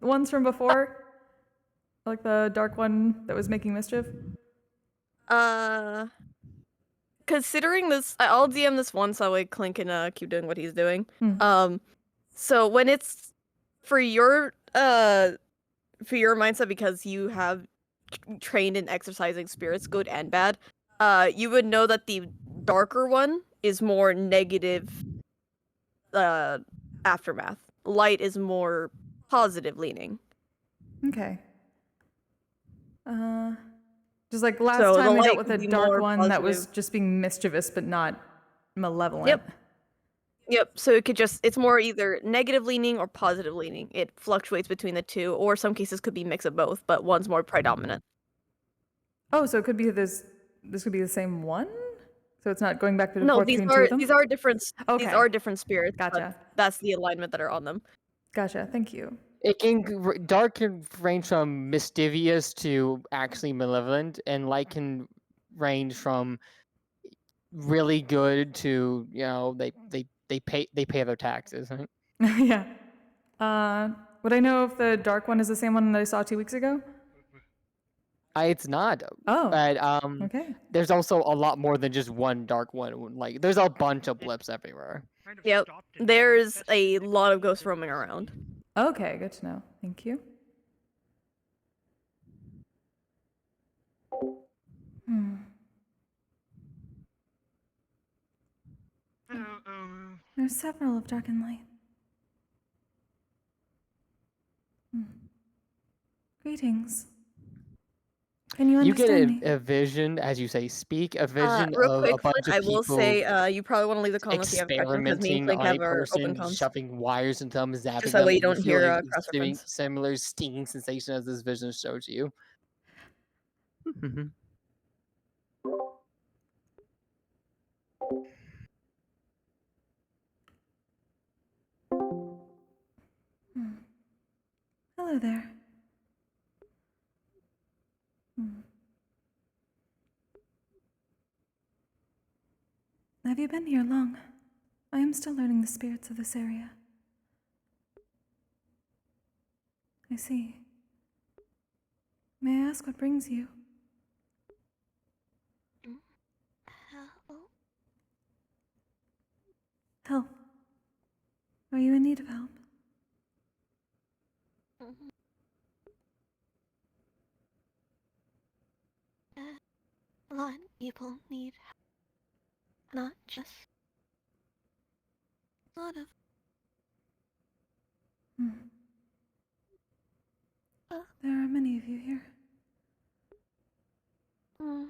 ones from before? Like the dark one that was making mischief? Considering this, I'll DM this once so like Clink can keep doing what he's doing. Hmm. So when it's for your mindset, because you have trained in exercising spirits, good and bad, you would know that the darker one is more negative aftermath. Light is more positive leaning. Okay. Just like last So the time we dealt light with could a be dark more one that was positive. just being mischievous but not malevolent. Yep, so it's more either negative leaning or positive leaning. It fluctuates between the two, or some cases could be mix of both, but one's more predominant. Oh, so it could be this could be the same one? So it's not going back and No, forth between two of them? these are different Okay. these are different spirits. Gotcha. But that's the alignment that are on them. Gotcha, thank you. It can dark can range from mischievous to actually malevolent, and light can range from really good to they pay their taxes. Right? Yeah. Would I know if the dark one is the same one that I saw 2 weeks ago? It's not. Oh. But okay. there's also a lot more than just one dark one. Like there's a bunch of blips everywhere. Yep, there's a lot of ghosts roaming around. Okay, good to know. Thank you. Hmm. There are several of dark and light. Hmm. Greetings. Can you You get understand me? a vision, as you say, speak a vision Real of quick, a bunch Flynn, of I will people say, you probably want to leave the comments if you have a question, because me and experimenting Clink on have a our open person, comms. shoving wires into them, zapping Just that them, way you and you don't feel hear a cross-reference. similar stinging sensation as this vision shows you. Hmm. Hello there. Hmm. Have you been here long? I am still learning the spirits of this area. I see. May I ask what brings you? Help. Are you in need of help? A lot of people need help. Not just a lot of. Hmm. There are many of you here. Hmm.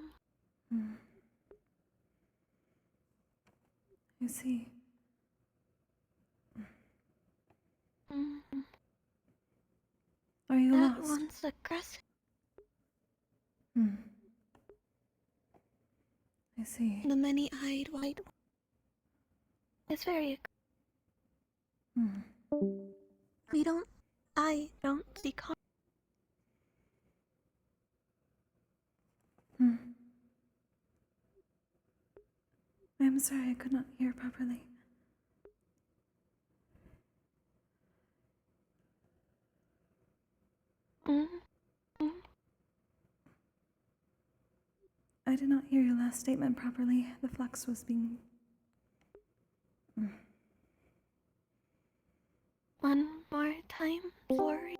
I see. Are you That lost? one's aggressive. Hmm. I see. The many-eyed white one is very Hmm. I don't seek harm. Hmm. I'm sorry I could not hear properly. I did not hear your last statement properly. The flux was being... One more time, sorry.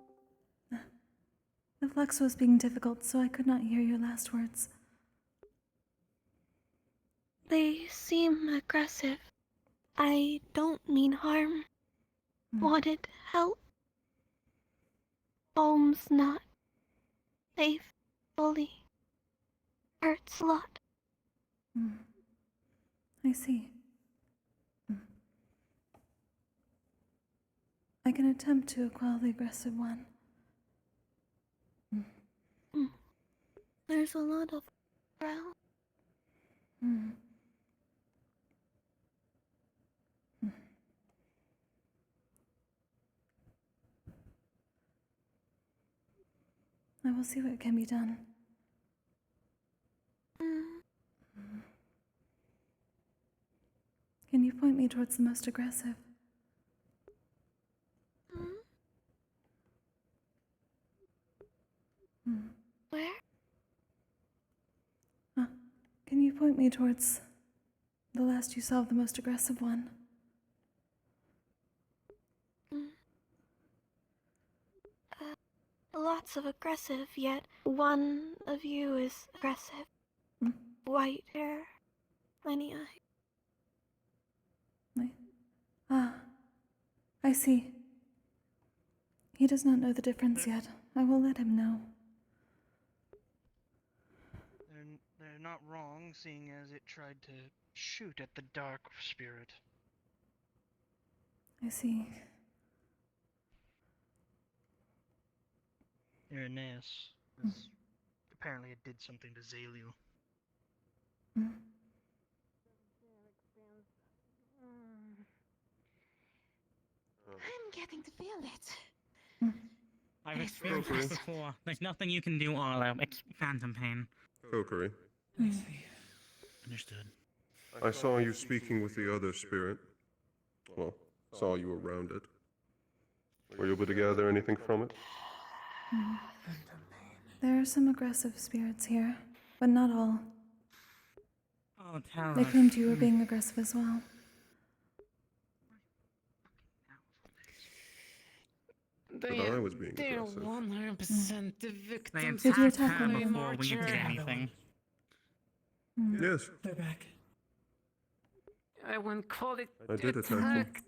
The flux was being difficult, so I could not hear your last words. They seem aggressive. I don't mean harm. Wanted help. Home's not safe fully. Hurts a lot. I see. I can attempt to quell the aggressive one. There's a lot of around. I will see what can be done. Can you point me towards the most aggressive? Where? Can you point me towards the last you saw of the most aggressive one? Lots of aggressive, yet one of you is aggressive. White hair, many eyes. I see. He does not know the difference yet. I will let him know. They're not wrong, seeing as it tried to shoot at the dark spirit. I see. Irenaeus, is apparently it did something to Zaliel. I'm getting to feel it. I've experienced this before. There's nothing you can do, Arlo. It's phantom pain. Kokkuri, Understood. I saw you speaking with the other spirit. Well, saw you around it. Were you able to gather anything from it? There are some aggressive spirits here, but not all. Oh, tell They us. claimed you were being aggressive as well. But I was being They're aggressive. 100% the victims. Did you attack one of them? Before we did anything. Yes, They're back. I wouldn't call it I did attack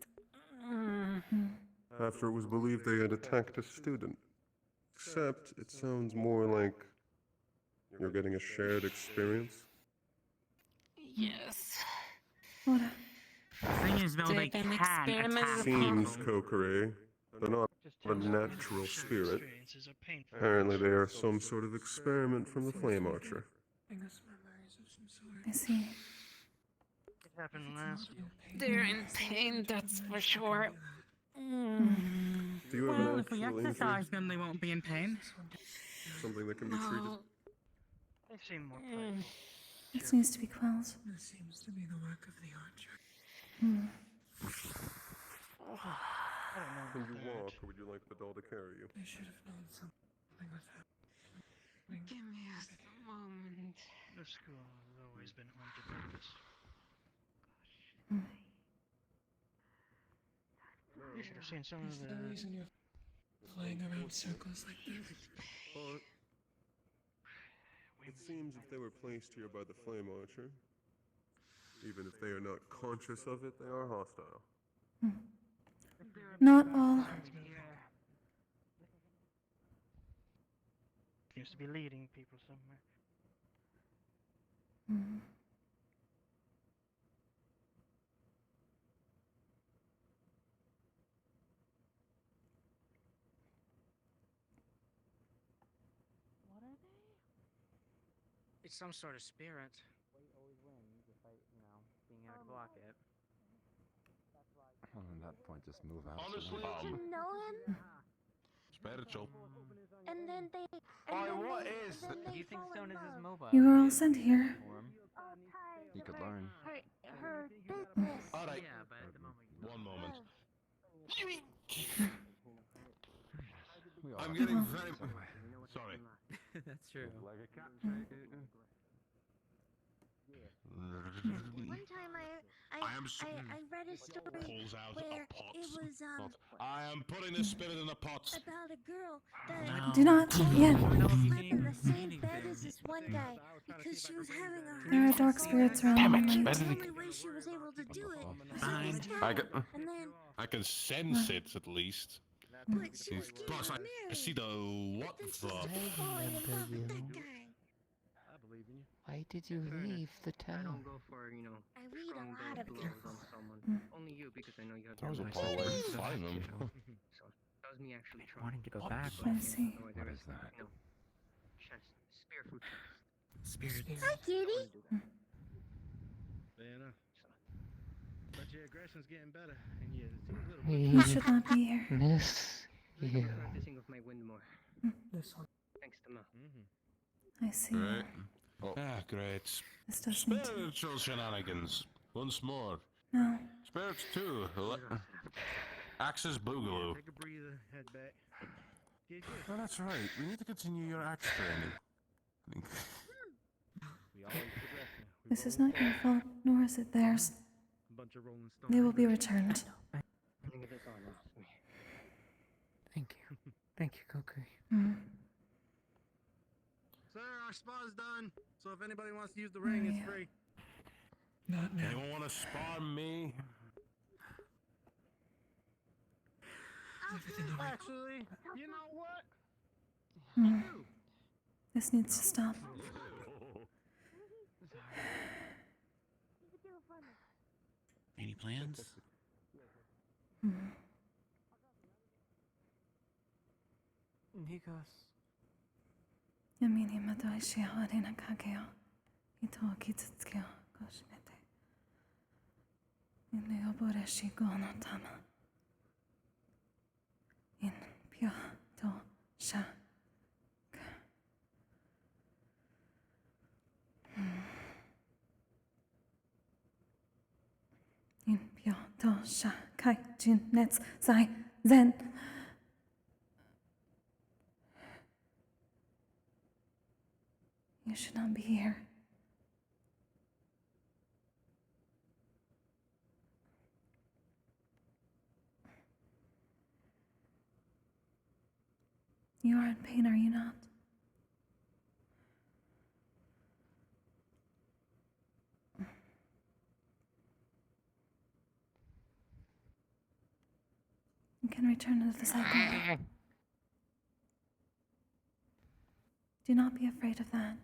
them. attacked. After it was believed they had attacked a student. Except, it sounds more like you're getting a shared experience. Yes. What? The thing is, though, they They've been can attack Seems, people. Kokkuri, they're not a natural spirit. Apparently they are some sort of experiment from the Flame Archer. I see. It happened last They're in pain, that's for sure. Do you have Well, an if we actual exercise injury? them, they won't be in pain. Something that can be treated? They seem more playful. This needs to be quelled. This seems to be the work of the archer. Can you walk, or would you like the doll to carry you? I should have known something was happening. Give me a moment. The school has always been haunted by this. You should have seen some of Is the... there a reason you're flying around circles like this? But it seems if they were placed here by the Flame Archer, even if they are not conscious of it, they are hostile. Not all. Seems to be leading people somewhere. It's some sort of spirit. Always wins despite, being able to block it. Well, at that point, just move out. Honestly, To know him, spiritual. and then they. Do you think Stone is his mobile? You were all sent here. You could learn. Her business. All right. Yeah, but at the moment. One moment. We all I'm have getting to very. somewhere. Sorry. That's true. Like a cat. One time I read a story Pulls out where a pot. it was Not, I am putting this spirit in a pot. about a girl that Do not yet. slept in the same bed as this one guy because she was having a There are dark spirits around the and night. the only way she was able to do it was with I talent. can, And then I can sense it at least. but she was Plus, I married. see the what Then the. she's falling in love with that guy. I believe in you. Why did you leave the town? Go for, I read a lot of blows girls. on someone. Only you, because I know you have That was a nice poor way eyes. to find them. So that was me actually trying. Wanting to go back. I see. What is that? Chest, spear food chest. Spirits. Hi, kitty. Fair enough. But your aggression's getting better, and you seem a little. You should not be here. Miss you. Practicing with my wind more. This one. Thanks to Ma. I see. Right. Ah, great. This does need to. Spiritual shenanigans. Once more. No. Spirits 2. Axis Boogaloo. Take a breather, head back. Oh, that's right. We need to continue your axe training. We always progress now. This is not your fault, nor is it theirs. Bunch of rolling stones. They will be returned. Thank you. Thank you, Kokkuri. Sir, our spa's done. So if anybody wants to use the ring, it's free. Not now. Anyone want to spar me? Actually, you know what? This needs to stop. Any plans? Nikos. 闇にまといしあわれな影よ。糸を傷つけよう。こうしめて。In the oboreshi go no tama. In pyo to sha. In pyo to sha kai jin nets sai zen. You should not be here. You are in pain, are you not? You can return to the cycle. Do not be afraid of that.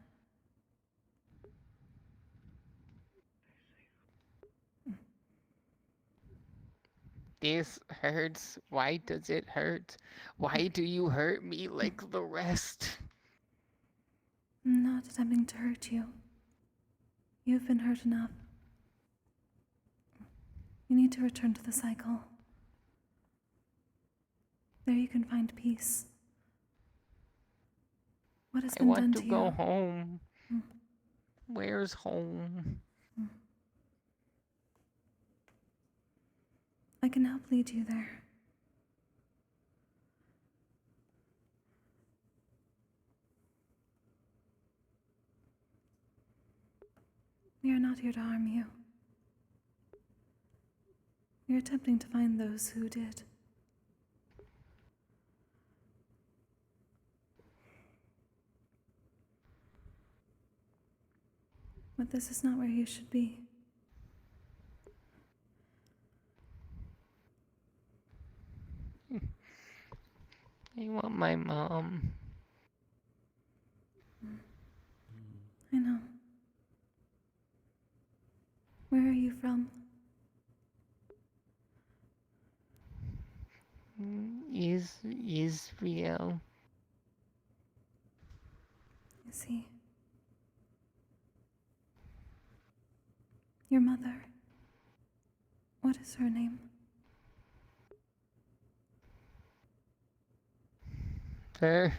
This hurts. Why does it hurt? Why do you hurt me like the rest? I'm not attempting to hurt you. You've been hurt enough. You need to return to the cycle. There you can find peace. What has been done want to to you? go home. Where's home? I can help lead you there. We are not here to harm you. We are attempting to find those who did. But this is not where you should be. I want my mom. I know. Where are you from? Israel. I see. Your mother. What is her name? Sir?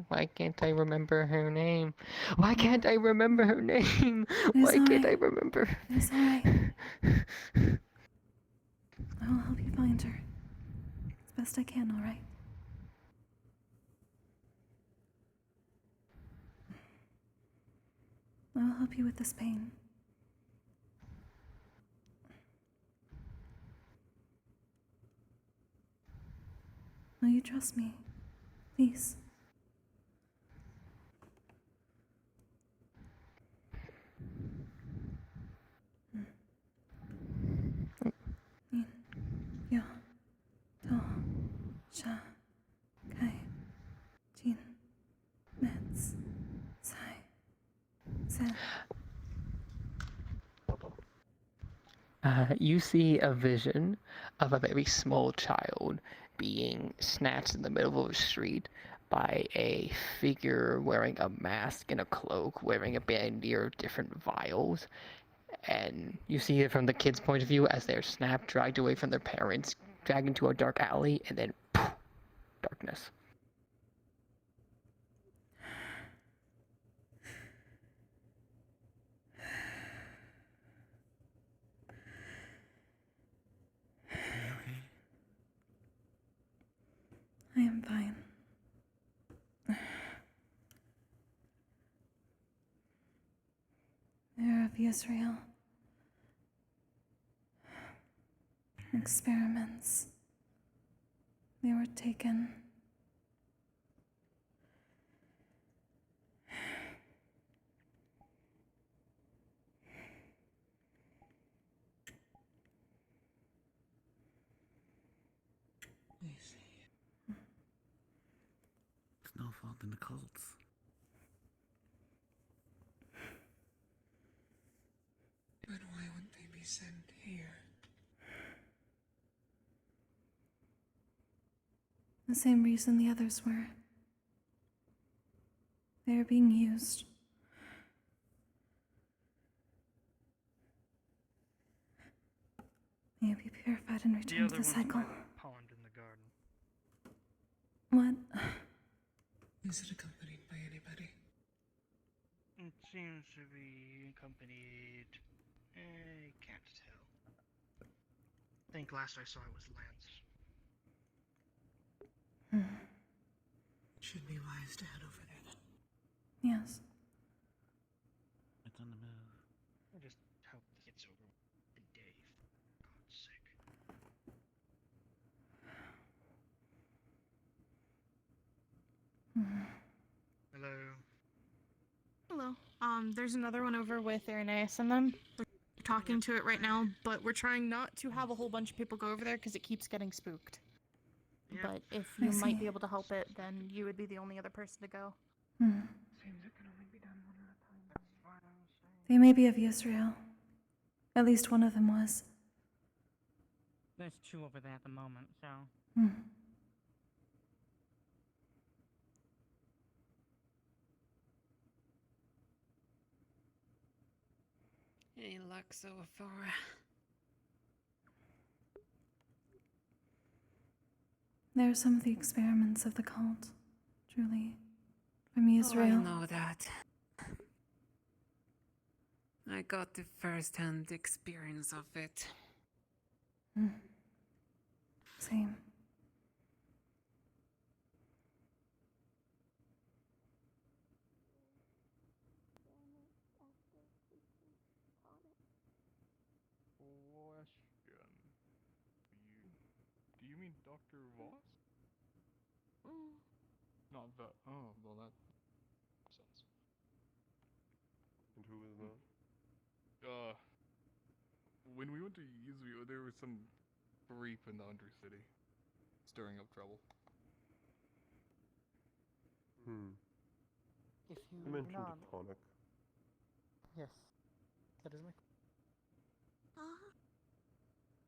Why can't I remember her name? Why can't I remember her name? Why can't I remember? It is alright. I will help you find her. As best I can, alright? I will help you with this pain. Will you trust me? Please. In, yo, to, sha, kai, jin, mets, sai, sen. You see a vision of a very small child being snatched in the middle of a street by a figure wearing a mask and a cloak, wearing a bandier of different vials. And you see it from the kid's point of view as they're snapped, dragged away from their parents, dragged into a dark alley, and then poof, darkness. I am fine. They're of Israel. Experiments. They were taken. I see. It's no fault in the cults. But why wouldn't they be sent here? The same reason the others were. They are being used. May it be purified and return to the cycle. Pond in the garden. What? Is it accompanied by anybody? It seems to be accompanied. I can't tell. I think last I saw it was Lance. Should be wise to head over there then. Yes. It's on the move. I just hope it gets over the day, for God's sake. Hello. Hello. There's another one over with Irenaeus and them. We're talking to it right now, but we're trying not to have a whole bunch of people go over there because it keeps getting spooked. But if I you might see. be able to help it, then you would be the only other person to go. Seems it can only be done one at a time. They may be of Israel. At least one of them was. There's two over there at the moment, so. Any luck so far? There are some of the experiments of the cult, truly, from Israel. Oh, I know that. I got the first-hand experience of it. Same. Question. Do you mean Dr. Voss? Not that. Oh, well, that makes sense. And who is that? When we went to Yuzvio, there was some creep in the Undercity, stirring up trouble. If You mentioned a tonic. Yes. That is my.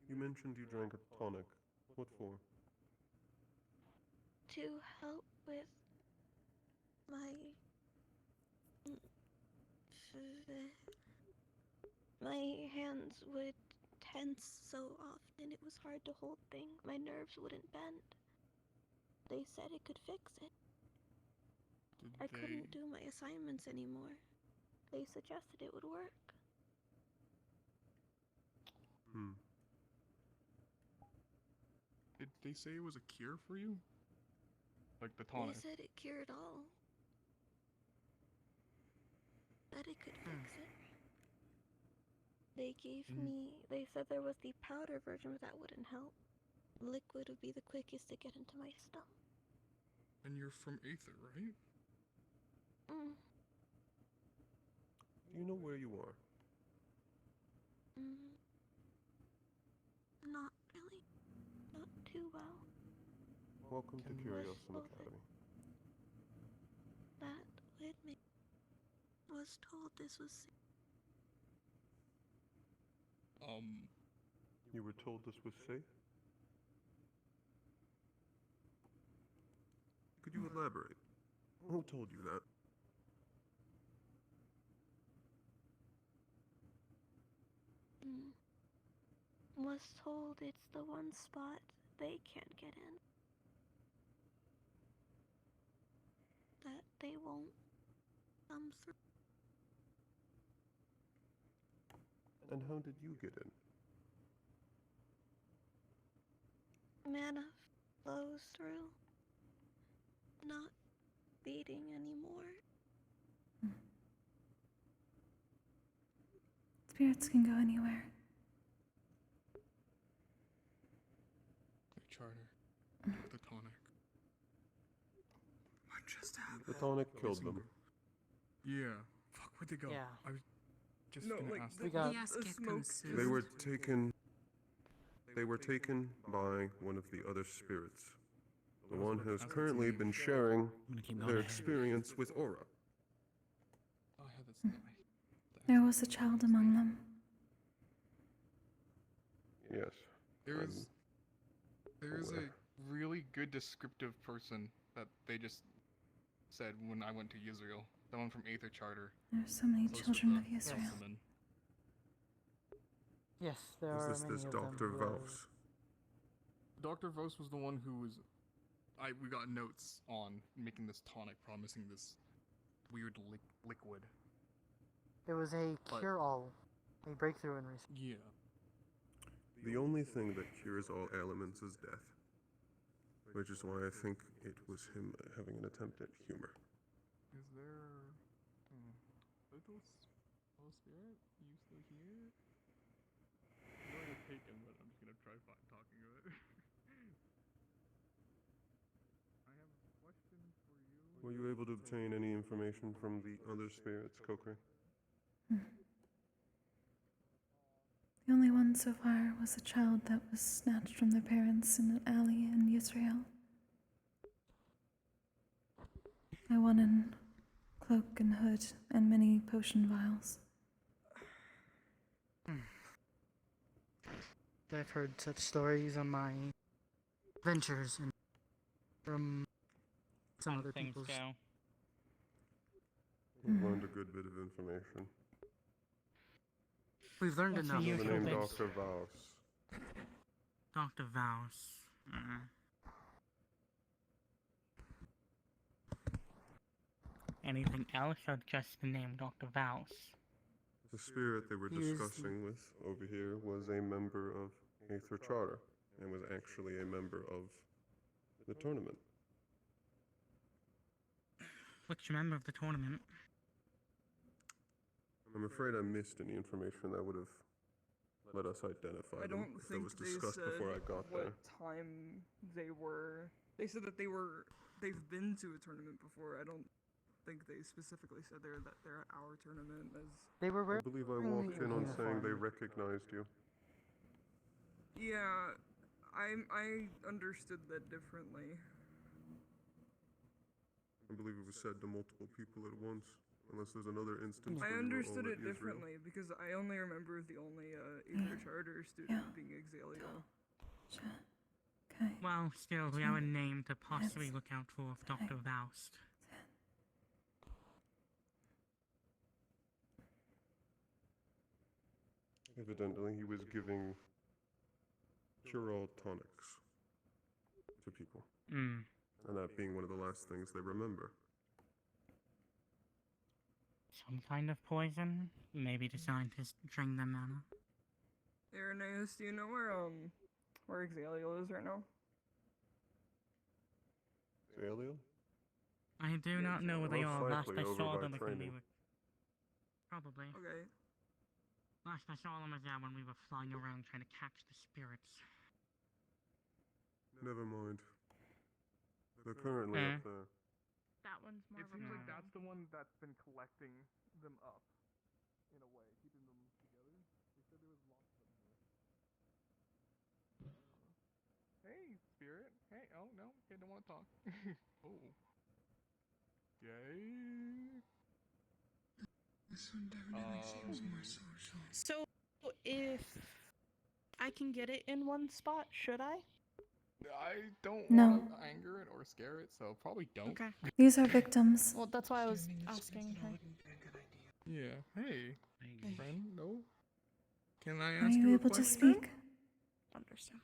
You mentioned you drank a tonic. What for? To help with my My hands would tense so often it was hard to hold things. My nerves wouldn't bend. They said it could fix it. I couldn't do my assignments anymore. They suggested it would work. Did they say it was a cure for you? Like the tonic? They said it cured all. That it could fix it. They gave me. They said there was the powder version, but that wouldn't help. Liquid would be the quickest to get into my stomach. And you're from Aether, right? Do you know where you are? Not really. Not too well. Welcome to Curiosum Academy. That with me was told this was. You were told this was safe? Could you elaborate? Who told you that? Was told it's the one spot they can't get in. That they won't come through. And how did you get in? Mana flows through. Not beating anymore. Spirits can go anywhere. Charter. The tonic. What just happened? The tonic killed them. Yeah. Fuck, where'd they go? Yeah. I was just No, gonna like, ask we them. got the smoke. They were taken. They were taken by one of the other spirits. The one who's currently been sharing their experience with Aura. Oh, yeah, that's not There was a child among them. Yes. There's a really good descriptive person that they just said when I went to Israel. The one from Aether Charter. There are so many Close with children the of Israel. councilman. Yes, there are Is many this of Dr. them. Vos? Dr. Vos was the one who was. We got notes on making this tonic, promising this weird liquid. There was a But- cure-all, a breakthrough in research. Yeah. The only thing that cures all ailments is death. Which is why I think it was him having an attempt at humor. Is there. Little spirit? You still here? I'm going to take him, but I'm just going to try talking to it. I have a question for you. Were you able to obtain any information from the other spirits, Kokkuri? The only one so far was a child that was snatched from their parents in an alley in Israel. I won in cloak and hood and many potion vials. I've heard such stories on my ventures and from some other Things people's. go. We've learned a good bit of information. We've learned What's the enough. The usual name things? Dr. Vos. Dr. Vos. Anything else or just the name Dr. Vos? The spirit they were He is- discussing with over here was a member of Aether Charter and was actually a member of the tournament. Which member of the tournament? I'm afraid I missed any information that would have let us identify I them don't if that think was they discussed said before I got what there. time they were. They said that they've been to a tournament before. I don't think they specifically said that they're at our tournament as. They were I wearing believe I walked in on saying they recognized you. Yeah, I understood that differently. I believe it was said to multiple people at once, unless there's another instance I where understood you were all it at Israel. differently because I only remember the only Aether Charter student being Exalio. Okay. Well, still, we have a name to possibly look out for if Dr. Vos. Evidently, he was giving cure-all tonics to people. Mm. And that being one of the last things they remember. Some kind of poison? Maybe the scientists drink them out. Irenaeus, do you know where Exaliel is right now? Exaliel? I do not know where they Most are. Last likely I over saw by them was when we training. were... Probably. Okay. Last I saw them was when we were flying around trying to catch the spirits. Never mind. They're currently up there. That one's more It of a seems like problem. that's the one that's been collecting them up, in a way, keeping them together. They said there was lots of them here. Hey, spirit. Hey, oh no, okay, don't want to talk. Oh. Yay. This one definitely seems more social. So, if I can get it in one spot, should I? I don't No. want to anger it or scare it, so probably don't. Okay. These are victims. Well, that's why I was asking her. Yeah. Hey, friend. No. Can I Are ask you you a able to question? speak? Understand.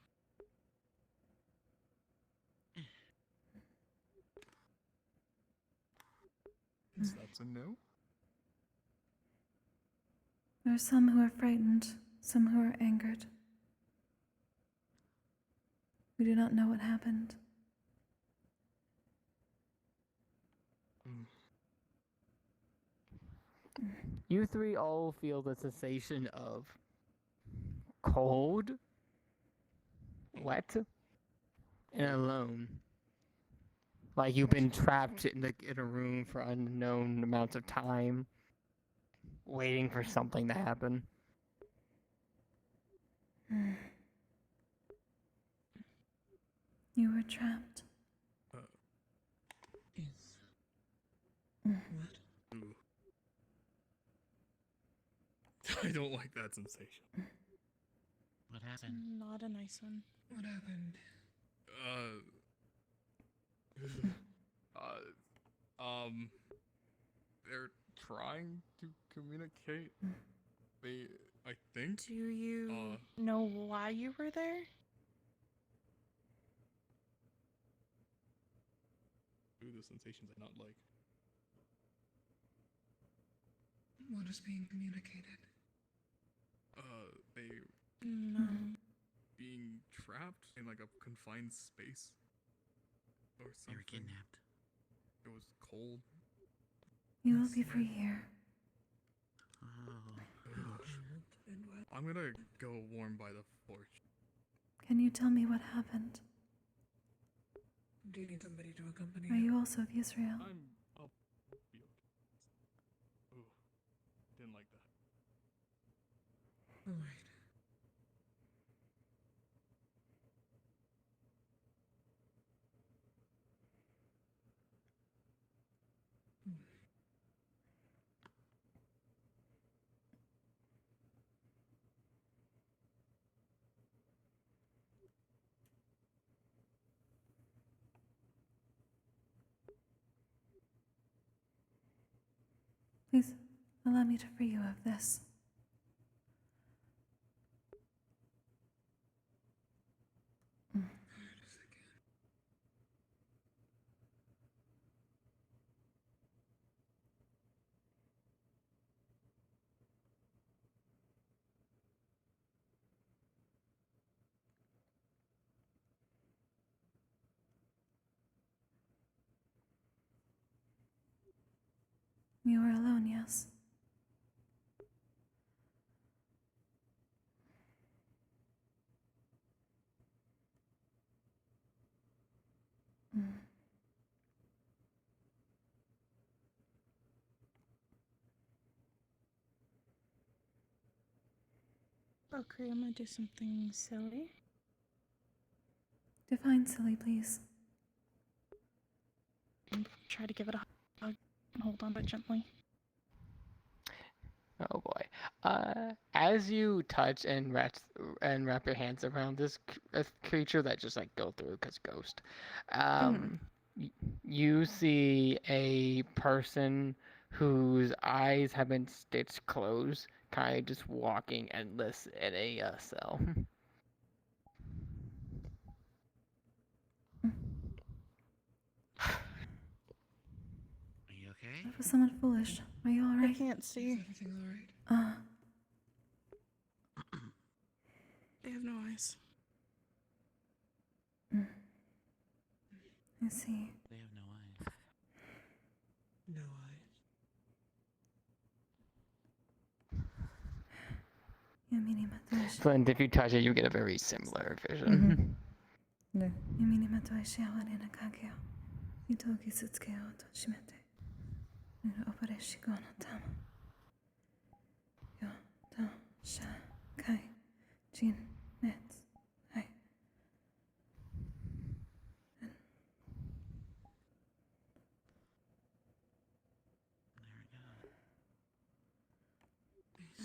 That's a no. There are some who are frightened, some who are angered. We do not know what happened. You three all feel the sensation of cold, wet, and alone. Like you've been trapped in a room for unknown amounts of time, waiting for something to happen. You were trapped. Ooh. I don't like that sensation. What happened? Not a nice one. What happened? They're trying to communicate. I think. Do you know why you were there? Ooh, the sensations I not like. What is being communicated? They No. being trapped in like a confined space or something. They were kidnapped. It was cold. You will be free here. I'm gonna go warm by the forge. Can you tell me what happened? Do you need somebody to accompany Are you also of Israel? I'll be okay. Ooh, didn't like that. Alright. Please allow me to free you of this. You are alone, yes? Okay, I'm gonna do something silly. Define silly, please. And try to give it a hug and hold on to it gently. Oh boy. As you touch and wrap your hands around this creature that just like go through because ghost, you see a person whose eyes have been stitched closed, kind of just walking endless in a cell. Are you okay? That was somewhat foolish. Are you alright? I can't see. Everything alright? They have no eyes. I see. They have no eyes. No eyes. Yamini Matoishi. Flint, if you touch it, you get a very similar vision. No. Yamini Matoishi Awarina Kagyo. Itogi Sutsukeo Toshimete. Opereshi Gono Tama. Yo, To, Sha, Kai, Jin, Nets, Hai.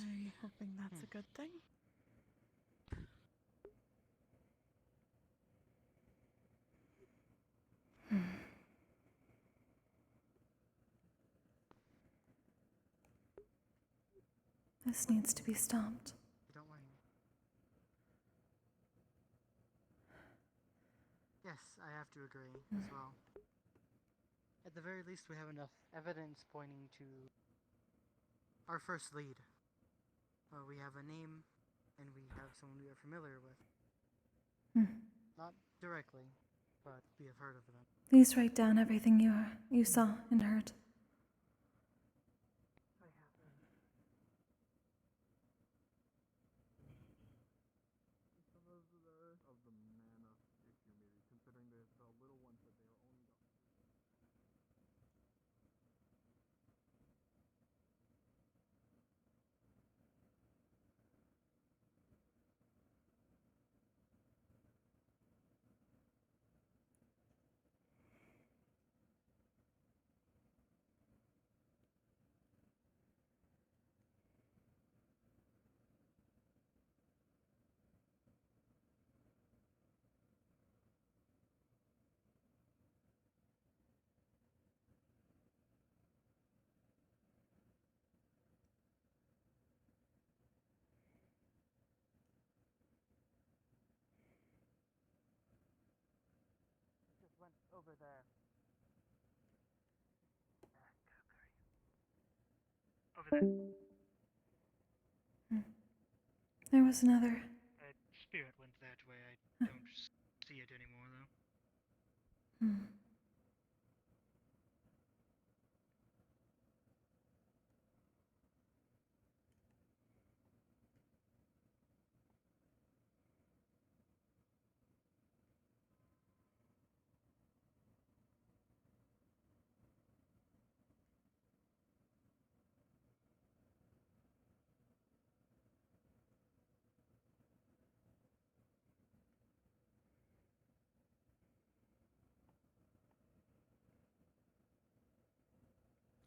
I'm hoping that's a good thing. This needs to be stopped. Don't worry. Yes, I have to agree as well. At the very least, we have enough evidence pointing to our first lead. We have a name, and we have someone we are familiar with. Not directly, but we have heard of them. Please write down everything you saw and heard. Just went over there. Over there. There was another. Spirit went that way. I don't see it anymore, though.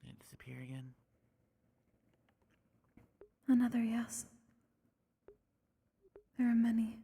Did it disappear again? Another yes. There are many.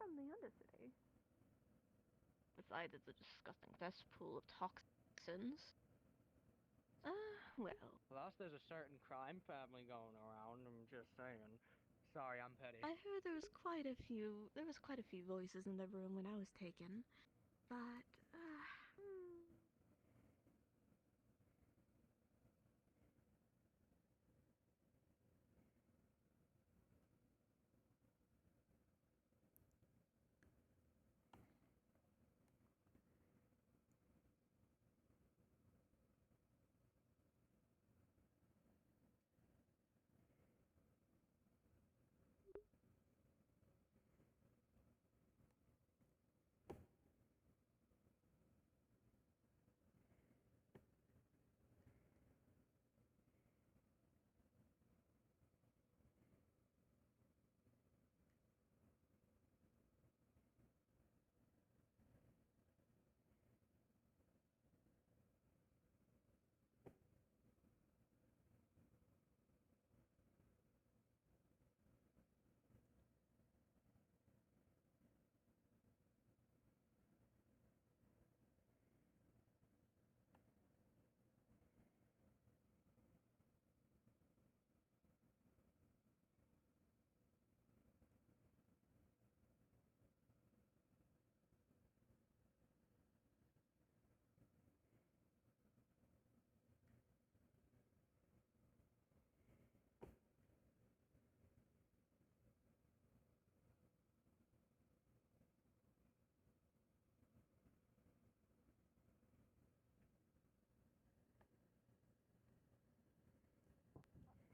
on the undersea. Besides, it's a disgusting cesspool of toxins. Well. Plus, there's a certain crime family going around. I'm just saying. Sorry, I'm petty. I heard there was quite a few voices in the room when I was taken, but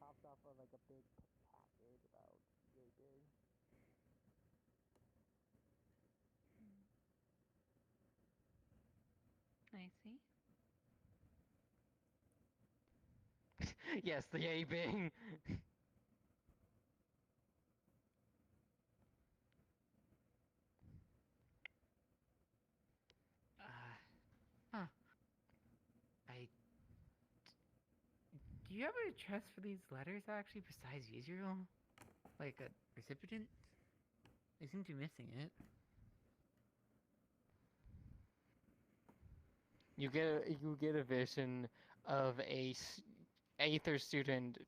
popped off of like a big package about yay big. I see. Yes, the yay bing. Huh. Do you have a address for these letters actually besides Israel? Like a recipient? I seem to be missing it. You get a vision of a Aether student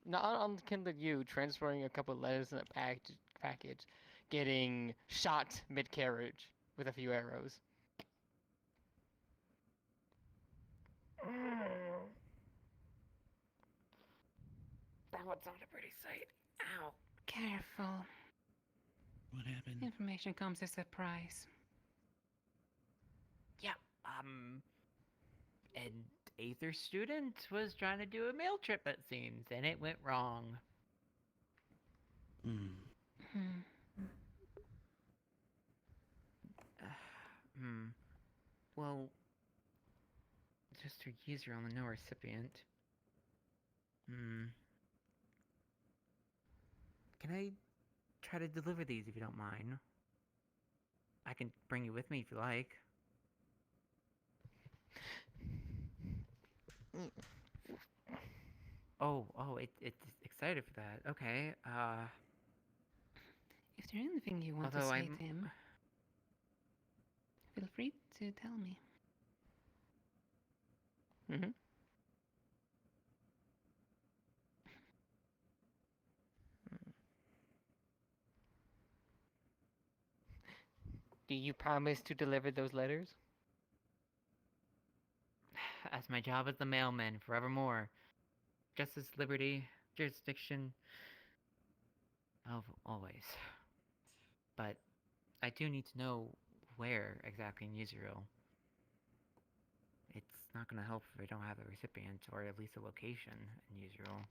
not unkin to you transferring a couple of letters in a package, getting shot mid carriage with a few arrows. That was not a pretty sight. Ow. Careful. What happened? Information comes as a surprise. Yeah, an Aether student was trying to do a mail trip, it seems, and it went wrong. Well, just her user on the no recipient. Can I try to deliver these if you don't mind? I can bring you with me if you like. It's excited for that. Okay, if there's anything you want to say to him, feel free to tell me. Do you promise to deliver those letters? As my job as the mailman forevermore. Justice, liberty, jurisdiction. Always. But I do need to know where exactly in Israel. It's not gonna help if I don't have a recipient, or at least a location in Israel.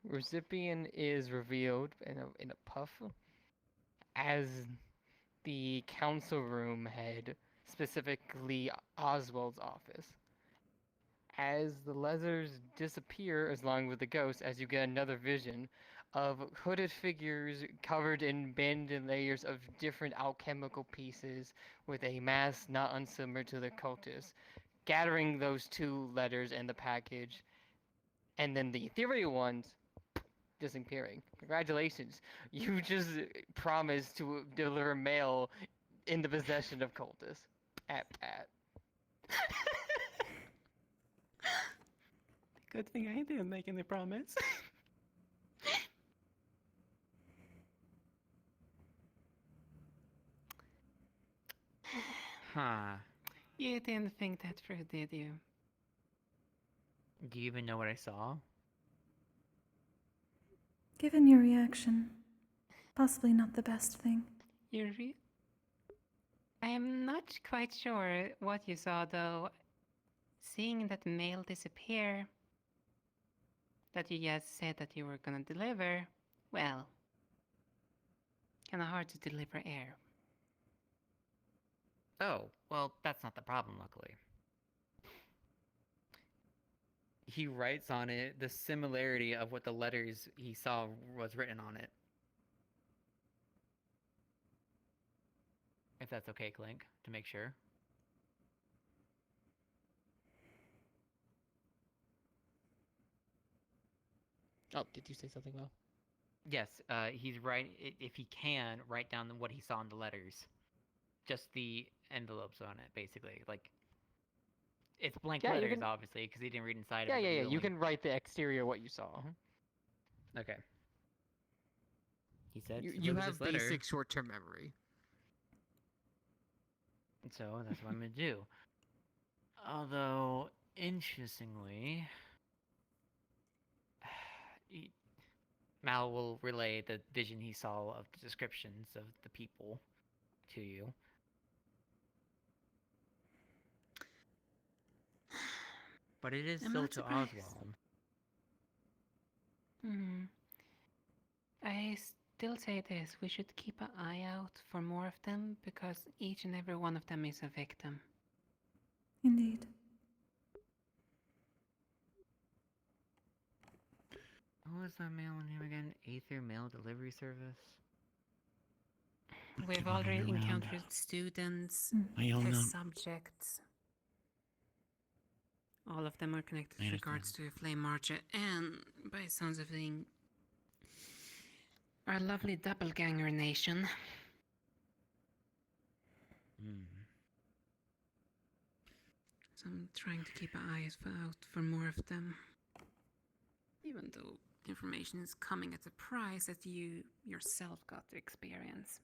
Recipient is revealed in a puff as the council room head, specifically Oswald's office. As the letters disappear along with the ghost, as you get another vision of hooded figures covered in banded layers of different alchemical pieces with a mask not unsimilar to the cultists, gathering those two letters and the package, and then the ethereal ones disappearing. Congratulations. You just promised to deliver mail in the possession of cultists. At. Good thing I didn't make any promise. Huh. You didn't think that through, did you? Do you even know what I saw? Given your reaction, possibly not the best thing. I am not quite sure what you saw, though. Seeing that mail disappear, that you just said that you were gonna deliver, well, kinda hard to deliver air. Oh, well, that's not the problem, luckily. He writes on it the similarity of what the letters he saw was written on it. If that's okay, Clink, to make sure. Oh, did you say something, Will? Yes, he's if he can, write down what he saw in the letters. Just the envelopes on it, basically. Like, it's blank Yeah, you letters, can- obviously, because he didn't read inside Yeah, of it. yeah, but yeah. he You only- can write the exterior what you saw. Okay. He said, You "Deliver have this letter." basic short-term memory. So that's what I'm gonna do. Although, interestingly, Mal will relay the vision he saw of the descriptions of the people to you. But it is I'm still not to surprised. Oswald. I still say this, we should keep an eye out for more of them, because each and every one of them is a victim. Indeed. What was that mail name again? Aether Mail Delivery Service? We've already encountered students, test subjects. All of them are connected with regards to Flame Marcher, and by sounds of things, our lovely doppelganger nation. So I'm trying to keep an eye out for more of them. Even though information is coming at a price that you yourself got to experience.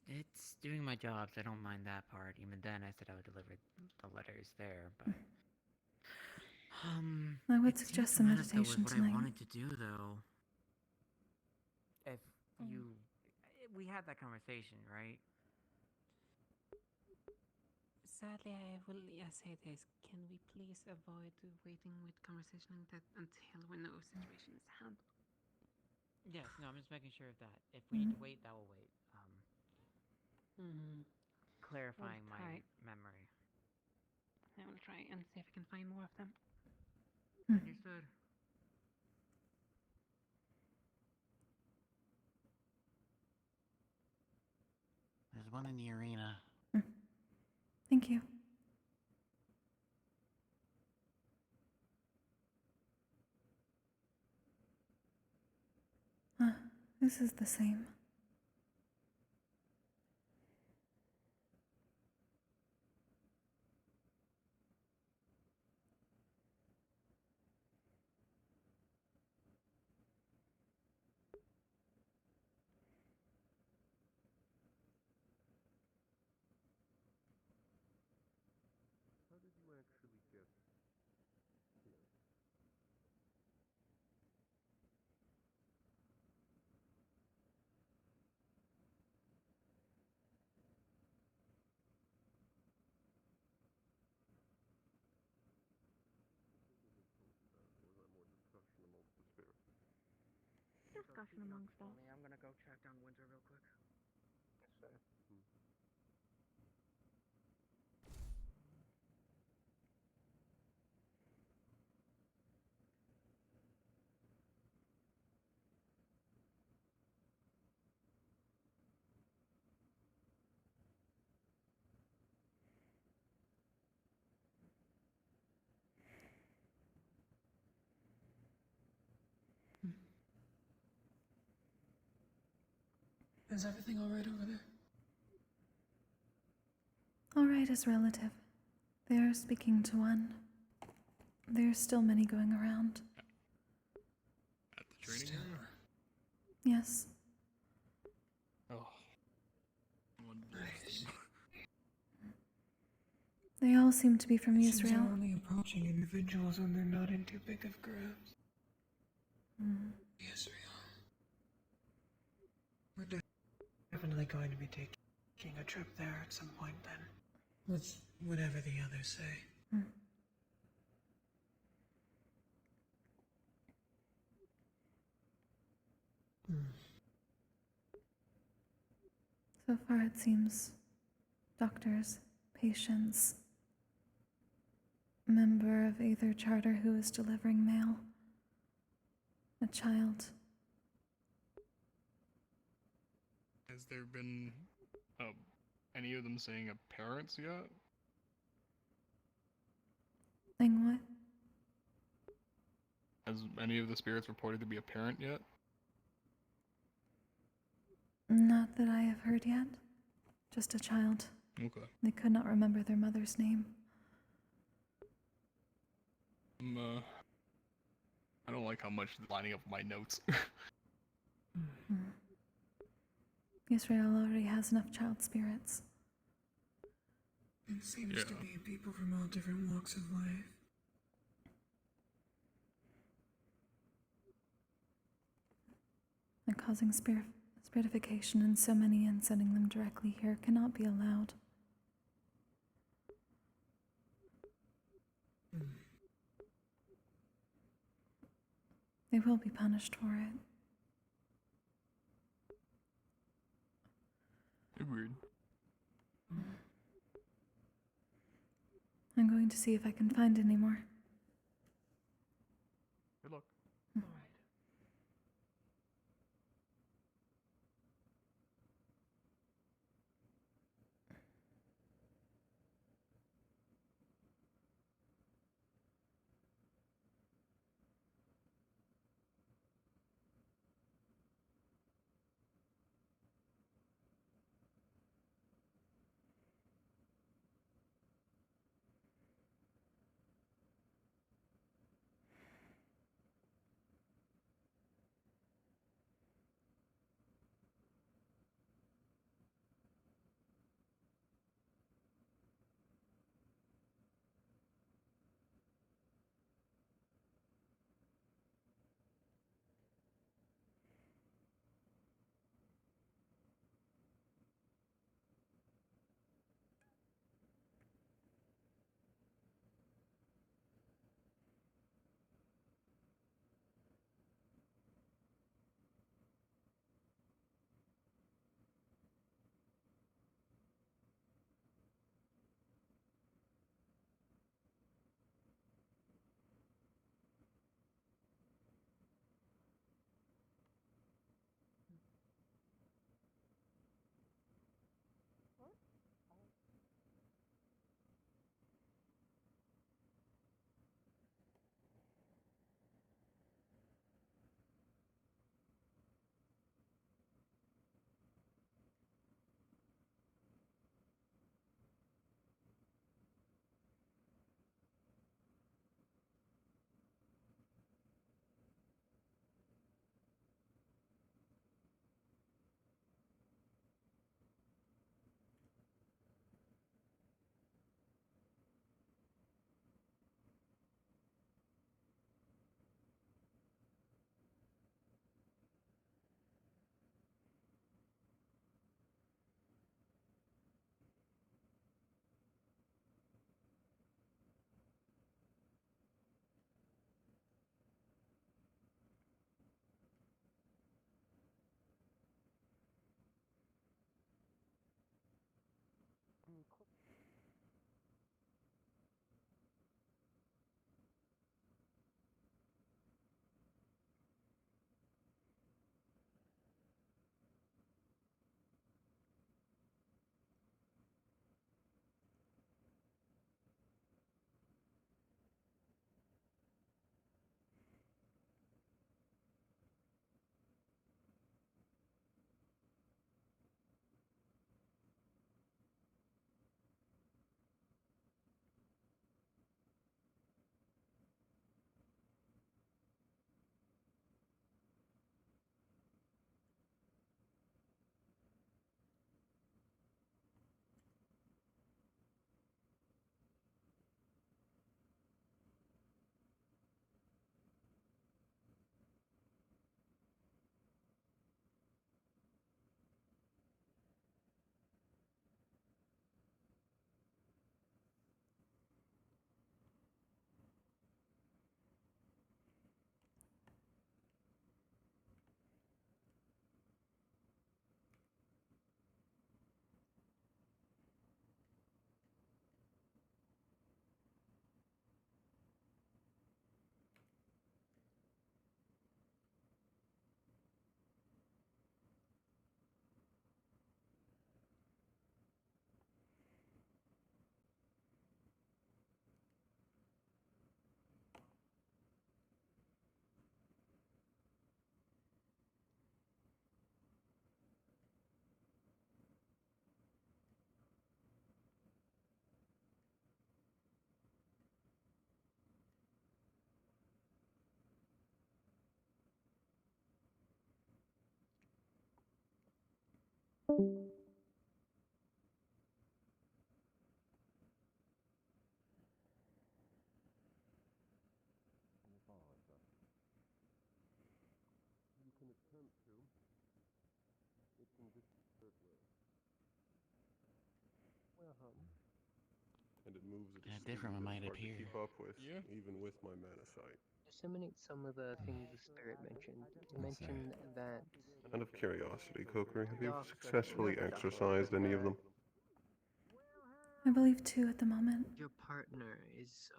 It's doing my job, so I don't mind that part. Even then, I said I would deliver the letters there, but... I would it suggest seems some to line up, though, with meditation what tonight. I wanted to do, though. If you... We had that conversation, right? Sadly, I will say this. Can we please avoid waiting with conversation like that until we know situation is handled? Yes, no, I'm just making sure of that. If we need to wait, that will wait. Clarifying We'll my try. memory. I will try and see if I can find more of them. Understood. There's one in the arena. Thank you. This is the same. How did you actually get here? Discussion amongst us. I'm gonna go track down Winter real quick. Is everything alright over there? Alright is relative. They are speaking to one. There are still many going around. At the training room? Yes. Oh. Nice. They all seem to be from Seems they're Israel. only approaching individuals when they're not in too big of groups. Israel. We're definitely going to be taking a trip there at some point then. With whatever the others say. So far it seems doctors, patients, member of either charter who is delivering mail, a child. Has there been any of them saying a parents yet? Saying what? Has any of the spirits reported to be a parent yet? Not that I have heard yet. Just a child. Okay. They could not remember their mother's name. I don't like how much it's lining up with my notes. Israel already has enough child spirits. It seems to be people from all different walks of life. And causing spiritification in so many and sending them directly here cannot be allowed. They will be punished for it. Agreed. I'm going to see if I can find any more. Good luck. You can attempt to. It can disappear. And it moves at a Yeah, speed different that's might hard to appear. keep up with, even with my mana sight. Disseminate some of the things the spirit mentioned. It Let's see. mentioned that Out of curiosity, Kokkuri, have you Doctor, successfully not the doctor, exorcised any of them? I believe 2 at the moment. your partner is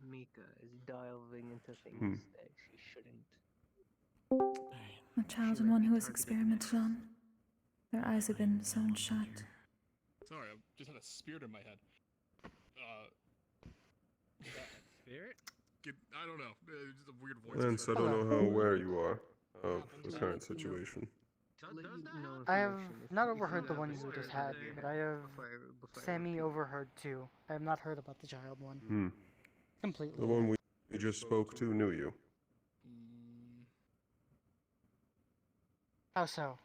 Mika is delving into things Hmm. that she shouldn't. A child and one who was experimented on. Their eyes have been sewn shut. Sorry, I just had a spirit in my head. Spirit? I don't know. It's just a weird voice. Hence, I don't know how aware you are of the current situation. I have not overheard the one you just had, but I have semi-overheard 2. I have not heard about the child one. Hmm. Completely. The one we just spoke to knew you. How so?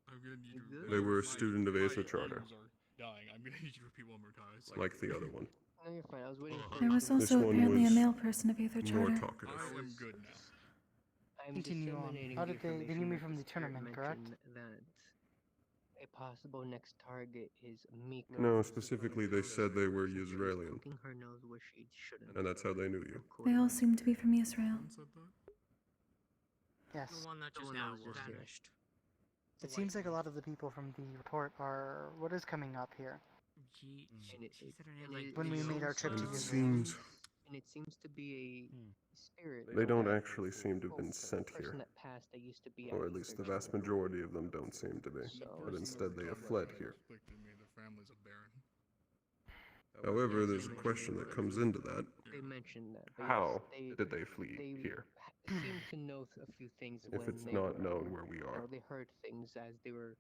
I'm gonna need you. They were a student of Aether Charter, ears are dying. I'm gonna need you to repeat one more time. It's like the other one. No, you're fine. I was waiting for There was also one apparently a was male person of Aether more Charter. talkative. I am good now. I'm Continue on. disseminating How did they knew me information from the that spirit tournament, correct? mentioned That a possible next target is Mika. No, specifically they said they were Israelian, Poking her nose where she shouldn't. and that's how they knew you. They all seem to be from Israel. Yes. The one that just now vanished. It seems like a lot of the people from the report are what is coming up here. She And said her name like when we made our trip And to it Israel. seems And it seems to be a spirit. they don't that- actually seem to have been sent person here. that passed that used to be Or at at least Aether the vast Charter. majority of them don't seem to be. But instead they have fled here. Afflicted me. The family's a baron. However, there's a question that comes into that. They mentioned that. But How yes, did they flee here? seem to know a few things If when it's they not were, known where we you are. know, they heard things as they were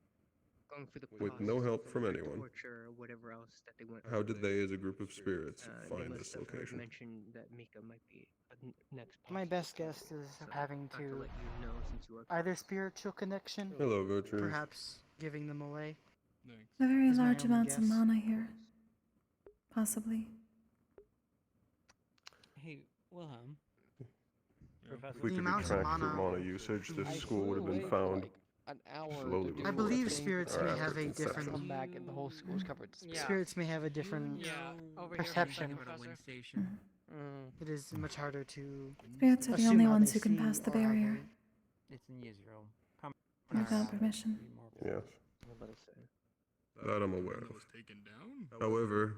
going through the With process no of help from the anyone. torture or whatever else that they went How through. did they, as a group of spirits, They find must this have heard location? mention that Mika might be a next. My best guess is So, having thought to let you know since you are either spiritual connection, Hello, Virtues. perhaps giving them away. A very is my large only amounts of guess. mana here. Possibly. Hey, Wilhelm. If we The could be amounts of tracked through mana- mana usage, this I school would have flew been away for found like an hour slowly to do I before believe its- spirits or may after have its a different come back and the whole school's covered. in Spirits may have a different Over perception. Here for a second, Professor. Station. It is much harder to. Spirits are the assume only how ones they who can see pass the or how they- barrier. It's in Israel. Come. Without permission. Yes, What about to say? that I'm aware That of. was taken down. However,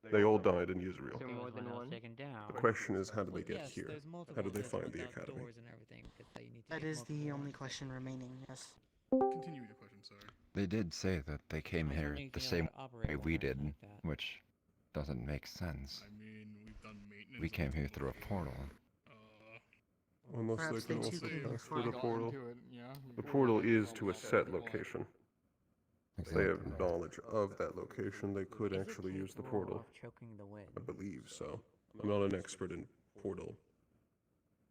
they all died in Israel. Is there more than one? Taken down. The question is, how did they get yes, here? there's How multiple did they ones find the without academy? doors and everything that you need to That get is the multiple only ones. question remaining. Yes. Continue the question, sorry. They did say that they came I was here wondering if the you know same how to operate way one we or did, anything like that. which doesn't make sense. I mean, we've done maintenance. We came here through a portal. Unless Perhaps they can they too also can pass through the fly. portal. Yeah. The portal is to a set location. If they have Exactly. knowledge of that location, they could Is it actually use the capable portal. of choking the wind? I believe so. I'm not an expert in portal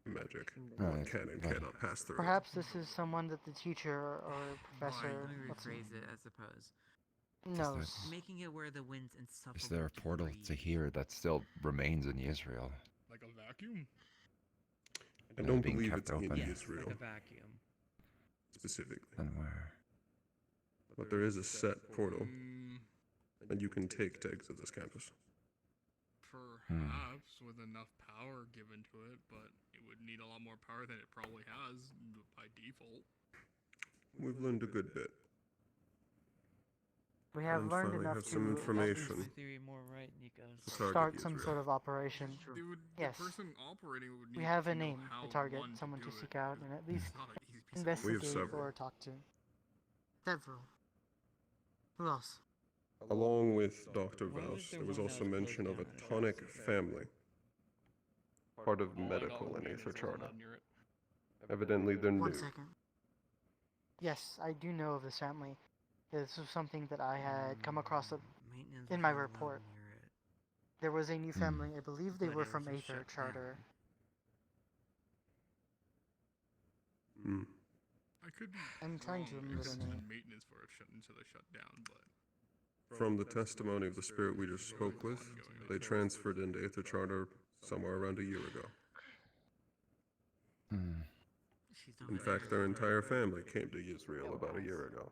magic. Right, Can and but- cannot pass through. Perhaps this is someone that the teacher or professor Let me what's- rephrase it, I suppose. knows. Making it where the wind's insufferable. Is there a portal to here that still remains in Israel? Like a vacuum? I don't being believe kept it's in open? Yes, Israel like a vacuum. specifically. Then where? But there is a set portal that you can take to exit this campus. Perhaps with enough power given to it, but it would need a lot more power than it probably has by default. We've learned a good bit. We have And learned finally enough have to some information. My theory more right, Nikos. to target start some Israel. sort of operation. Dude, Yes. the person operating would need We have to a know name, how a target, one someone to do seek it. out and at least It's not an easy piece of investigate several. or talk to. Several. Who else? Along with Dr. Why was Vouse, there there was one that also was mention closed of a down and it tonic was family, part of medical in Aether Charter. Evidently, they're One new. second. Yes, I do know of this family. This was something that I had come across Maintenance in my was not allowed report. near it. There was a new family. I believe they But were it was from a Aether shut Charter. Hmm. I Could be I'm trying to wrong. remember It's the just name. maintenance for it until they shut down, but From the testimony of the spirit we just spoke with, they transferred into Aether Charter somewhere around a year ago. In fact, their entire family came to Israel about a year ago.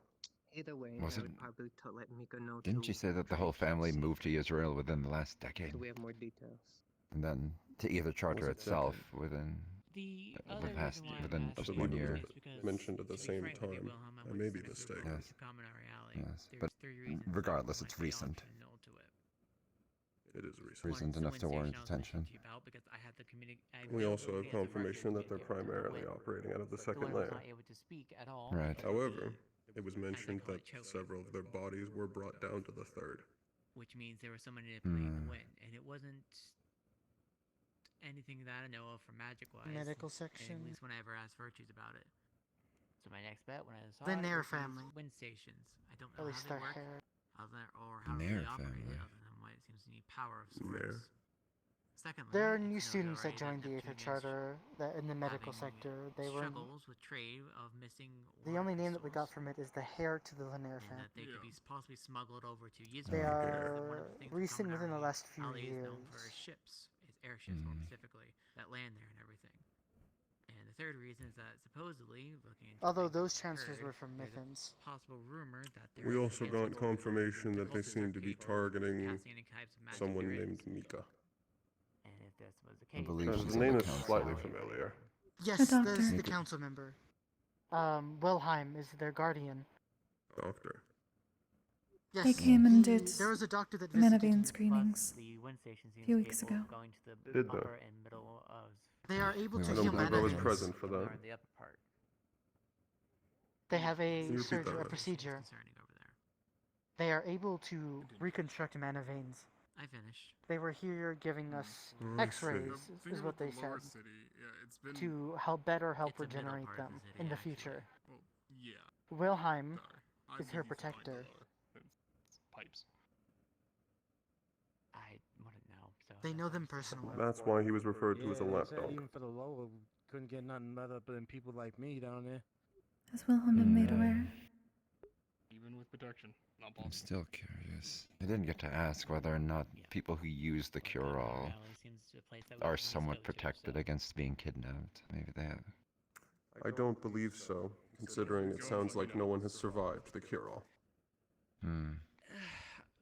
Either way, Was I it- would probably let Miko know. Didn't you say that the whole family moved to Israel within the last decade? So we have more details. And then to either charter Was it itself decade? within The the other past reason why I'm within asking I 1 believe it year. was is because, mentioned at the to be same frank with you, time. Wilhelm, I went may to be the mistaken. Yes. Common Reality. Yes, There's but 3 reasons regardless, why it's they recent. often null to it. It is recent. Recent One, enough to warrant I was attention. mentioning to you about because I had the We also have confirmation that they're primarily operating out of the The second one was layer. not able to speak at all. Right. However, it was mentioned that several of their bodies were brought down to the third. Which means there was someone manipulating the Hmm. wind, and it wasn't anything that I know of for magic-wise. Medical At section. least when I ever asked Virtues about it. So my next bet when I saw The it Nair was these family. Wind stations. I don't At know least how they their work, hair. or how Nair they operate, family. other than why it seems to need power of sorts. Nair. Secondly, There are it's new noted students that already joined the Neptune Aether is Charter that in the medical having sector. They were. struggles with trade of missing The only name that we got crystals, from it is the hair to the Lanier and family. that they could be possibly smuggled over to Israel. They because one of are the things recent within the Common last few Alley is years. known for is ships, is airships more specifically, that land there and everything. And the third reason is that supposedly, looking into Although things that those transfers occurred, were from there's a Mythins. possible rumor that there We is also against got confirmation that they seem to be targeting casting any types of magic someone there is. named Mika. And if this was the I case, believe then Because she's the on name the is council. slightly familiar. Yes, A doctor. this is the Make it- council member. Wilhelm is their guardian. Doctor. Yes, They came and he- did There was a doctor that visited Menavine you. screenings the wind station a seems few weeks capable ago. of going to the Did they? upper and middle of. They are able We to were I don't heal believe I was Manavines. present for They that. are in the upper part. They have Can a you repeat that, a Rex? procedure. Concerning over there. They are able to reconstruct Manavines. I finished. They were here giving us Oh, I X-rays, see. is what they said, It's been to help help It's the middle regenerate part of them the city, in the actually. future. well, yeah. Wilhelm I is her believe fine protector. below. It's pipes. I wouldn't know. So They that's know why them I'm saying- personally. That's why he was referred to as a Yeah, they lap said dog. even for the lower, couldn't get nothing better than people like me down there. Has Wilhelm been made Mm. aware? Even with protection, not I'm possible. still curious. I didn't get to ask whether or not people who use the cure-all Alley seems to be a place that we are can always somewhat go to, protected so- against being kidnapped. Maybe they have. I don't believe so, considering it sounds like no one has survived the cure-all. Hmm.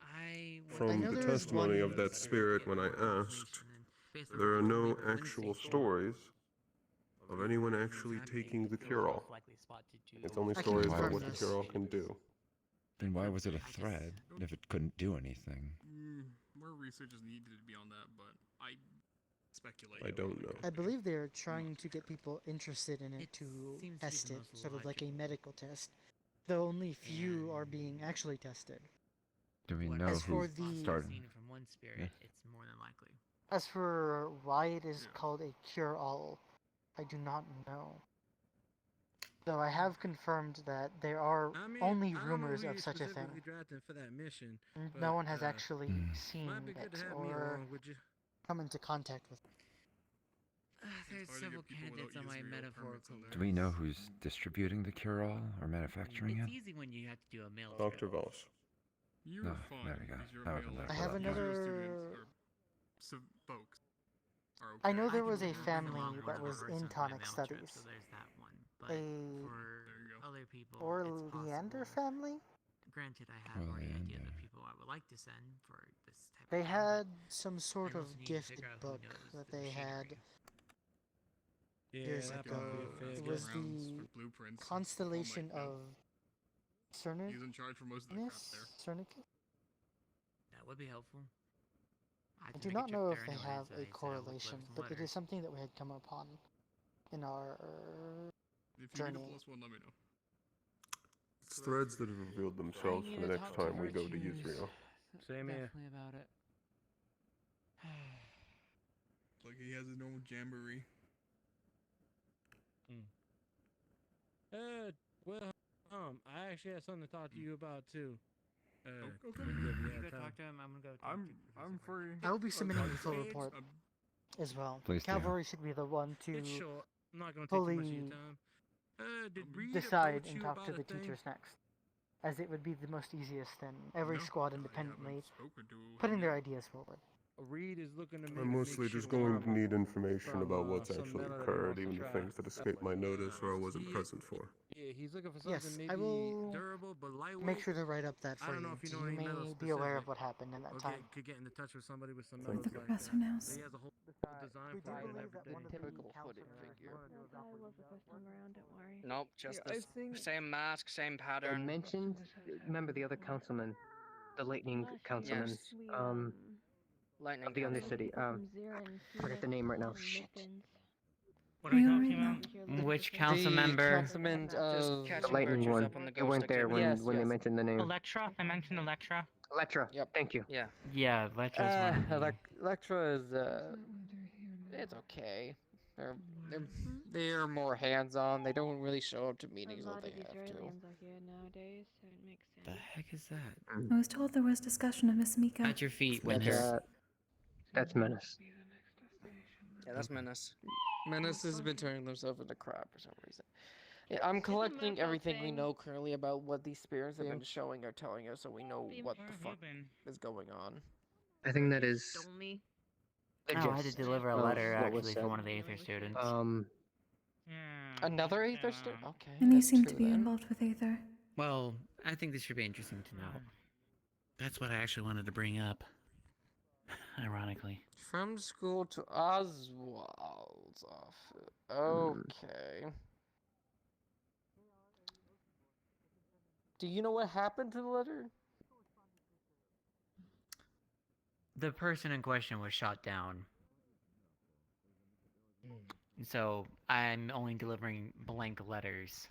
I From know the there is testimony one- of that spirit when I asked, there are no actual stories of anyone actually taking the cure-all. It's only I can stories about confirm what the this. cure-all can do. Then why was it a thread if it couldn't do anything? More research is needed beyond that, but I speculate. I don't know. I believe they're trying to get people interested in it It to seems to be test the it, most sort of like a logical. medical test. Though only few are being actually tested. Do we What know As who for the- started? Seen from one spirit, Yeah. it's more than likely. As for why it is called a cure-all, I do not know. Though I have confirmed that there are only rumors of such a thing. For that mission, No one has actually Hmm. seen might be good to it have me or along, would you? come into contact with it. There's hard to several get people candidates without on my using real metaphorical permits in list. Do we know who's distributing the cure-all or manufacturing It's it? easy when you have to do a mail Dr. trail. Voss. You're No, fine. there we go. because you're I a wasn't male. there I have for that. Usual another- students or folks are okay. I know there can was a bring family along one that of was our in sons on my tonic mail trip, studies. so there's that one. But A for other people, it's Orleander possible. family? Granted, I have already ideas Oleander. of people I would like to send for this type They of job, had but some sort I of also need to gifted figure out who book knows that the they had machinery. years that ago. might be a fair It guess. was Grounds the with blueprints. constellation Oh my of Cernus? He's in charge for most of the crap there. Cernicus? That would be helpful. I can do make not trip know there if they anyways, have so a I'd correlation, flip some but it is letters. something that we had come upon in our If you journey. need a +1, let me know. It's threads that have revealed themselves for the next time we go to Israel. Same here. Definitely about it. Like he has his normal jamboree. Well, I actually have something to talk to you about too. Okay. whenever you You have go time. talk to him. I'm gonna go. Talk I'm to I'm free. I will be submitting Okay. a full report as well. Please do. Cavalry should be the one to It's short. I'm not going to take too much of your fully time. decide and talk to the teachers next, as it would be the most easiest and every squad independently putting their ideas forward. Reed is looking to I'm mostly just going to need information about what's actually occurred, even the things that escaped my notice or I wasn't present for. Yeah, he's looking for something Yes, maybe I will durable but lightweight. make sure to write up that I for don't you. know if you So know you any metal may be aware of specific. what happened in that time. Could get into touch with somebody with some The metals like professor that. knows. He has a whole design We do for it and believe that everything. one of the Typical councilmen footed figure. I was the first time around, don't worry. Nope, just Yeah, I the think same mask, same They pattern. mentioned, remember the other councilman, the lightning councilman, Yes. Lightning of the Undercity. Forget the name right now. Shit. What are we We talking already about? Which council The member? councilman Just of The catching lightning virtues one. up on the They ghost weren't there activity. when they Yes. mentioned the name. Electra? I mentioned Electra. Electra. Yep. Thank you. Yeah. Yeah, Letra's one of the... Electra is it's okay. They're more hands-on. They don't really show up to meetings A when lot they of have to. Israelians are here nowadays, so it makes sense. The heck is that? I was told there was discussion of Miss Mika. At your feet, That's, Winter. that's Menace. Yeah, that's Menace. Menace has been turning themselves into crap for some reason. Yeah, I'm collecting everything we know currently about what these spirits have been showing or telling us, so we know what the fuck is going on. I think that is Stole me. the Oh, I had to gist deliver a of letter what was actually said. for one of the Aether students. Another Aether student? Okay. And you that's seem two to be then. involved with Aether. Well, I think this should be interesting to know. That's what I actually wanted to bring up. Ironically. From school to Oswald's office. Okay. Do you know what happened to the letter? The person in question was shot down. So I'm only delivering blank letters.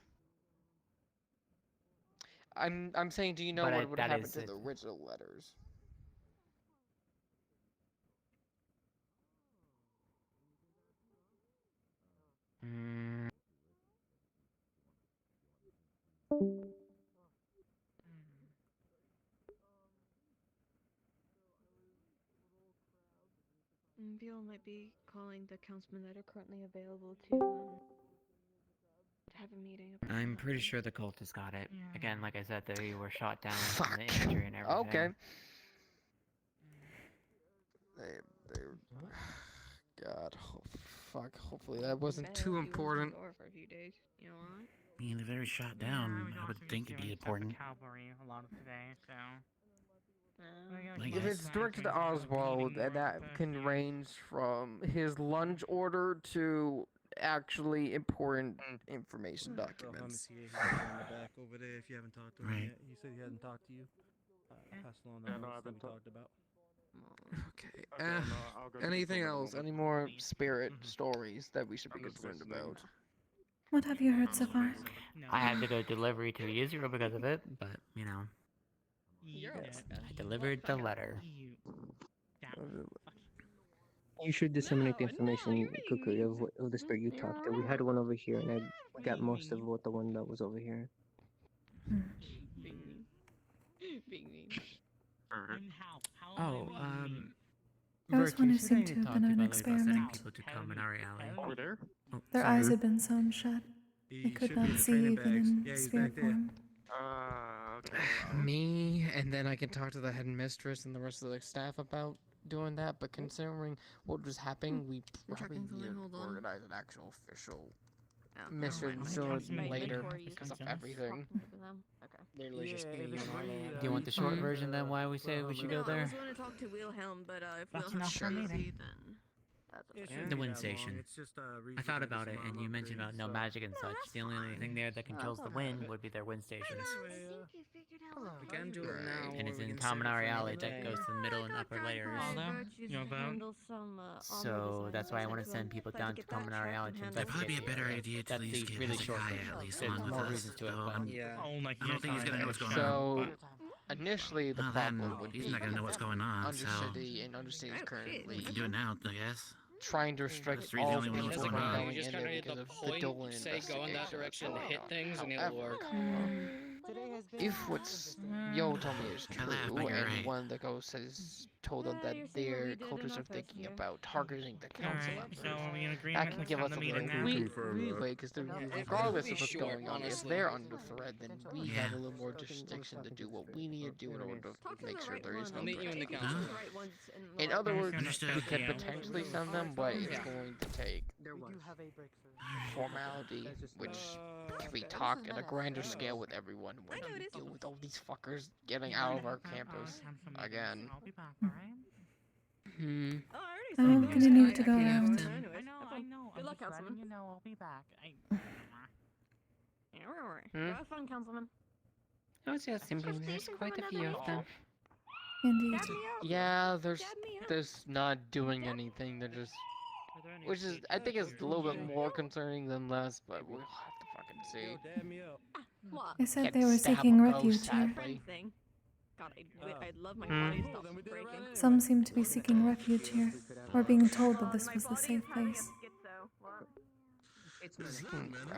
I'm saying, do you know But what would that happen is to it. the original letters? Mm, People might be calling the councilmen that are currently available to have a meeting. About I'm pretty sure the cultists got it. Again, like I said, they were shot down from the imagery and everything. Okay. God, fuck. Hopefully that wasn't too important. For a few days, you know what? I mean, if they were shot down, I would think it'd be important. Cavalry a lot of today, so. If it's directed to Oswald, that can range from his lunge order to actually important information documents. He's in the back over there if you haven't talked to him Right. yet. He said he hadn't talked to you. Pass along the notes that we talked about. Okay. Anything else? Any more spirit stories that we should be concerned about? What have you heard so far? I had to go delivery to Israel because of it, but, you know. I delivered the letter. You should disseminate the information, Kokkuri, of the spirit you talked to. We had one over here, and I got most of what the one that was over here. Oh, I was one who Virtues, seemed you to have talked been an about sending experiment. people to Kaminari Alley. Over there? Oh, Their sorry. eyes had been sewn shut. They could not see even in spirit form. Okay. Me, and then I can talk to the headmistress and the rest of the staff about doing that, but considering what was happening, we probably checking need something, to hold on. organize an actual official Okay. mission sooner than later because of everything. Literally just being on our land. Do you want the short version then why we say we should go I there? was going to talk to Wilhelm, but if That's Wilhelm's enough for me busy, then. then that's It okay. shouldn't The be wind that long. station. It's just I thought about it, and you mentioned about no magic and such. The only thing there that controls the wind would be their wind stations. We can do it now. And or it's we in can save it Kaminari for Alley another that day. goes to the middle and upper layers. So that's why I want to send people down to Kaminari Alley to It'd probably be a investigate. better idea to at That's least the get really short Hezekiah version. at least There's along with more us. reasons to it, Though but I don't think he's gonna know what's going on. So, initially, the Well, then, problem would he's be not gonna know what's going on, so Undercity and Undercity is we currently can do it now, I guess. trying to restrict That's really all the only one people that's from going on. going You just in kinda there hit because the of the point, dual say go in that direction, investigation hit that's things, and going it'll on. work. If what's Yo told me is I laugh, true, but you're and right. one of the ghosts has told them that you're seeing what we their did cultures are enough as thinking here. about targeting the council Alright, members. so are we in That agreement? can Let's give have us the a meeting little now. leeway, because regardless of what's going on, if they're under threat, then we have a little more jurisdiction to do what we need to do in order to make sure there is no threat to the council. In other words, we could potentially send them, but it's going to take We do have a breakthrough. formality, which can be talked at a grander scale with everyone when we deal with all these fuckers getting out of our campus again. I'll be back, alright? Hmm. I will continue to go I around. know. Good luck, I'm just letting Councilman. you know I'll be back. Have fun, Councilman. I was just simply there's quite a few of them. Indeed. Yeah, there's not doing anything. They're just, which is I think is a little bit more concerning than less, but we'll have to fucking see. What? They said Can't they were stab seeking a refuge ghost, here. sadly. Thing. God, I'd love my Hmm. body stops breaking. Some seem to be seeking refuge here, or being told that this was the safe place.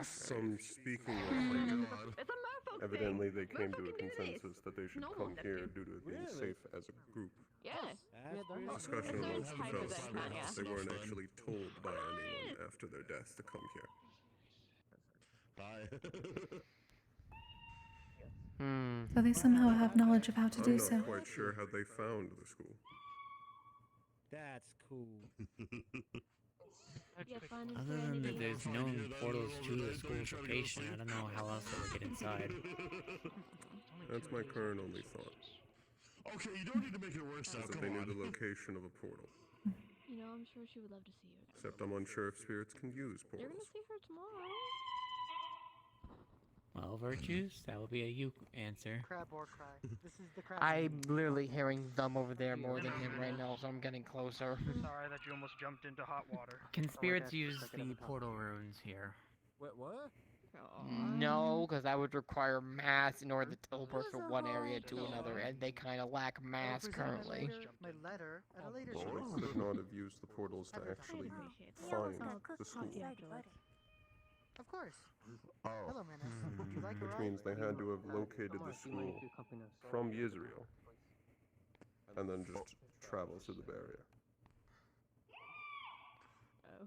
Some speaking of evidently they came to a consensus that they should come here due to it being safe as a group. Yeah. Discussion amongst themselves spirits. They weren't actually told by anyone after their death to come here. So they somehow have knowledge of how to do I'm so. not quite sure how they found the school. That's cool. Other than that there's known portals to the school's location, I don't know how else they would get inside. That's my current only thought. Okay, you don't need to make it worse now. Is that they knew the location of a portal. You know, I'm sure she would love to see you. Except I'm unsure if spirits can use You're portals. gonna see her tomorrow. Well, virtues, that would be a you answer. Crab or cry. This is the crab. I'm literally hearing them over there more than him right now, so I'm getting closer. Sorry that you almost jumped into hot water. Can spirits use the portal runes here? What? No, because that would require mass in order to teleport from one area to another, and they kind of lack mass currently. My letter at a later So they could not have used the portals to actually find the school. Of course. Hello, Menace. Would you like a Which ride? means they had to have located the school from Yisrael and then just travel to the barrier. Oh.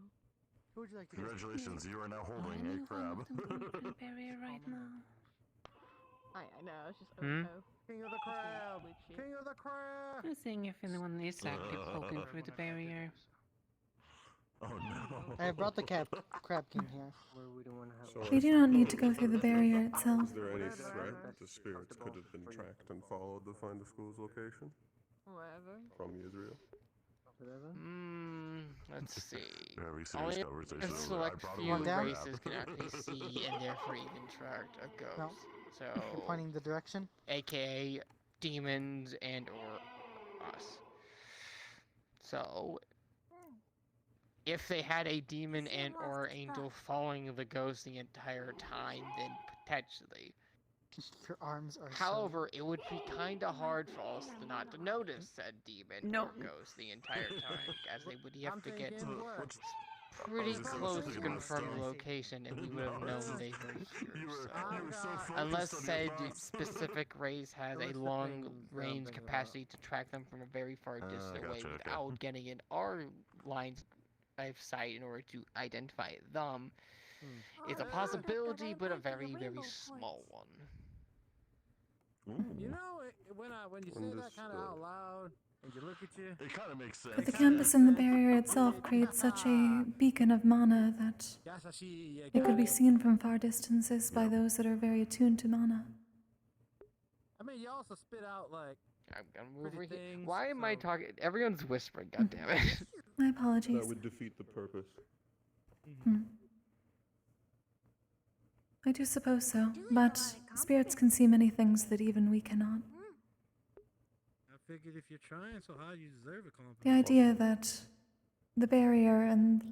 Who would you like to Congratulations, you are now holding a crab. barrier right now. I know, it's just Hmm? King of the crab! King of the crab! I'm seeing if anyone is active poking through the barrier. Oh no. I brought the crab king here. We do not need to go through the barrier itself. Is there any threat that the spirits could have been tracked and followed to find the school's location? Whatever. From Israel? Let's see. Very serious Only conversation a over there. select I brought few him a races crab. can actually see and therefore even track a ghost. No. So, You're pointing the direction? aka demons and or us. So, if they had a demon and or angel following the ghost the entire time, then potentially. Your arms are However, it would be kind of hard for us not to notice said demon or ghost the entire time, as they would have to get pretty close to confirm the location, and we would have known they were here. So. Unless said specific race has a long-range capacity to track them from a very far distance away without getting in our lines of sight in order to identify them, it's a possibility, but a very, very small one. You know, when you say that kind of out loud, and you look at you, it kind of makes sense. But the campus and the barrier itself creates such a beacon of mana that it could be seen from far distances by those that are very attuned to mana. I mean, you also spit out like. I'm gonna move over here. Why am I talking? Everyone's whispering. God damn it! My apologies. That would defeat the purpose. I do suppose so, but spirits can see many things that even we cannot. I figured if you're trying so hard, you deserve a compliment. The idea that the barrier and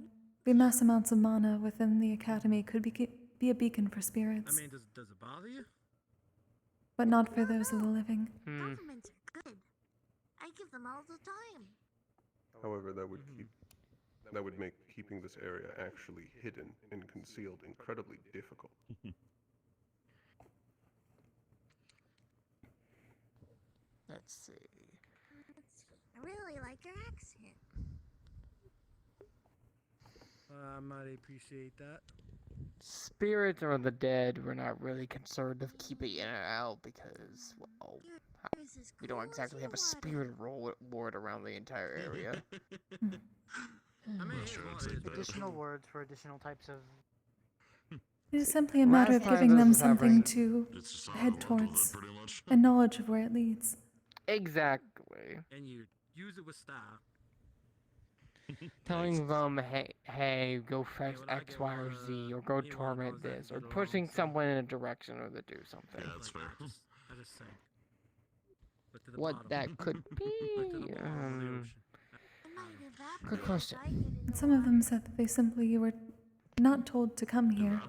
the mass amounts of mana within the academy could be a beacon for spirits. I mean, does it bother you? But not for those of the living. Compliments are good. I give them all the time. However, that would make keeping this area actually hidden and concealed incredibly difficult. Let's see. really like your accent. I might appreciate that. Spirits or the dead, we're not really concerned of keeping in and out because, well, we don't exactly have a spirit ward around the entire area. I mean, Additional words for additional types of. It is simply a matter of giving them something to head towards and knowledge of where it leads. Exactly. And you use it with style. Telling them, hey, go fetch X, Y, or Z, or go torment this, or pushing someone in a direction or to do something. Yeah, that's fair. I just think. What that could be, good question. And some of them said that they simply were not told to come here,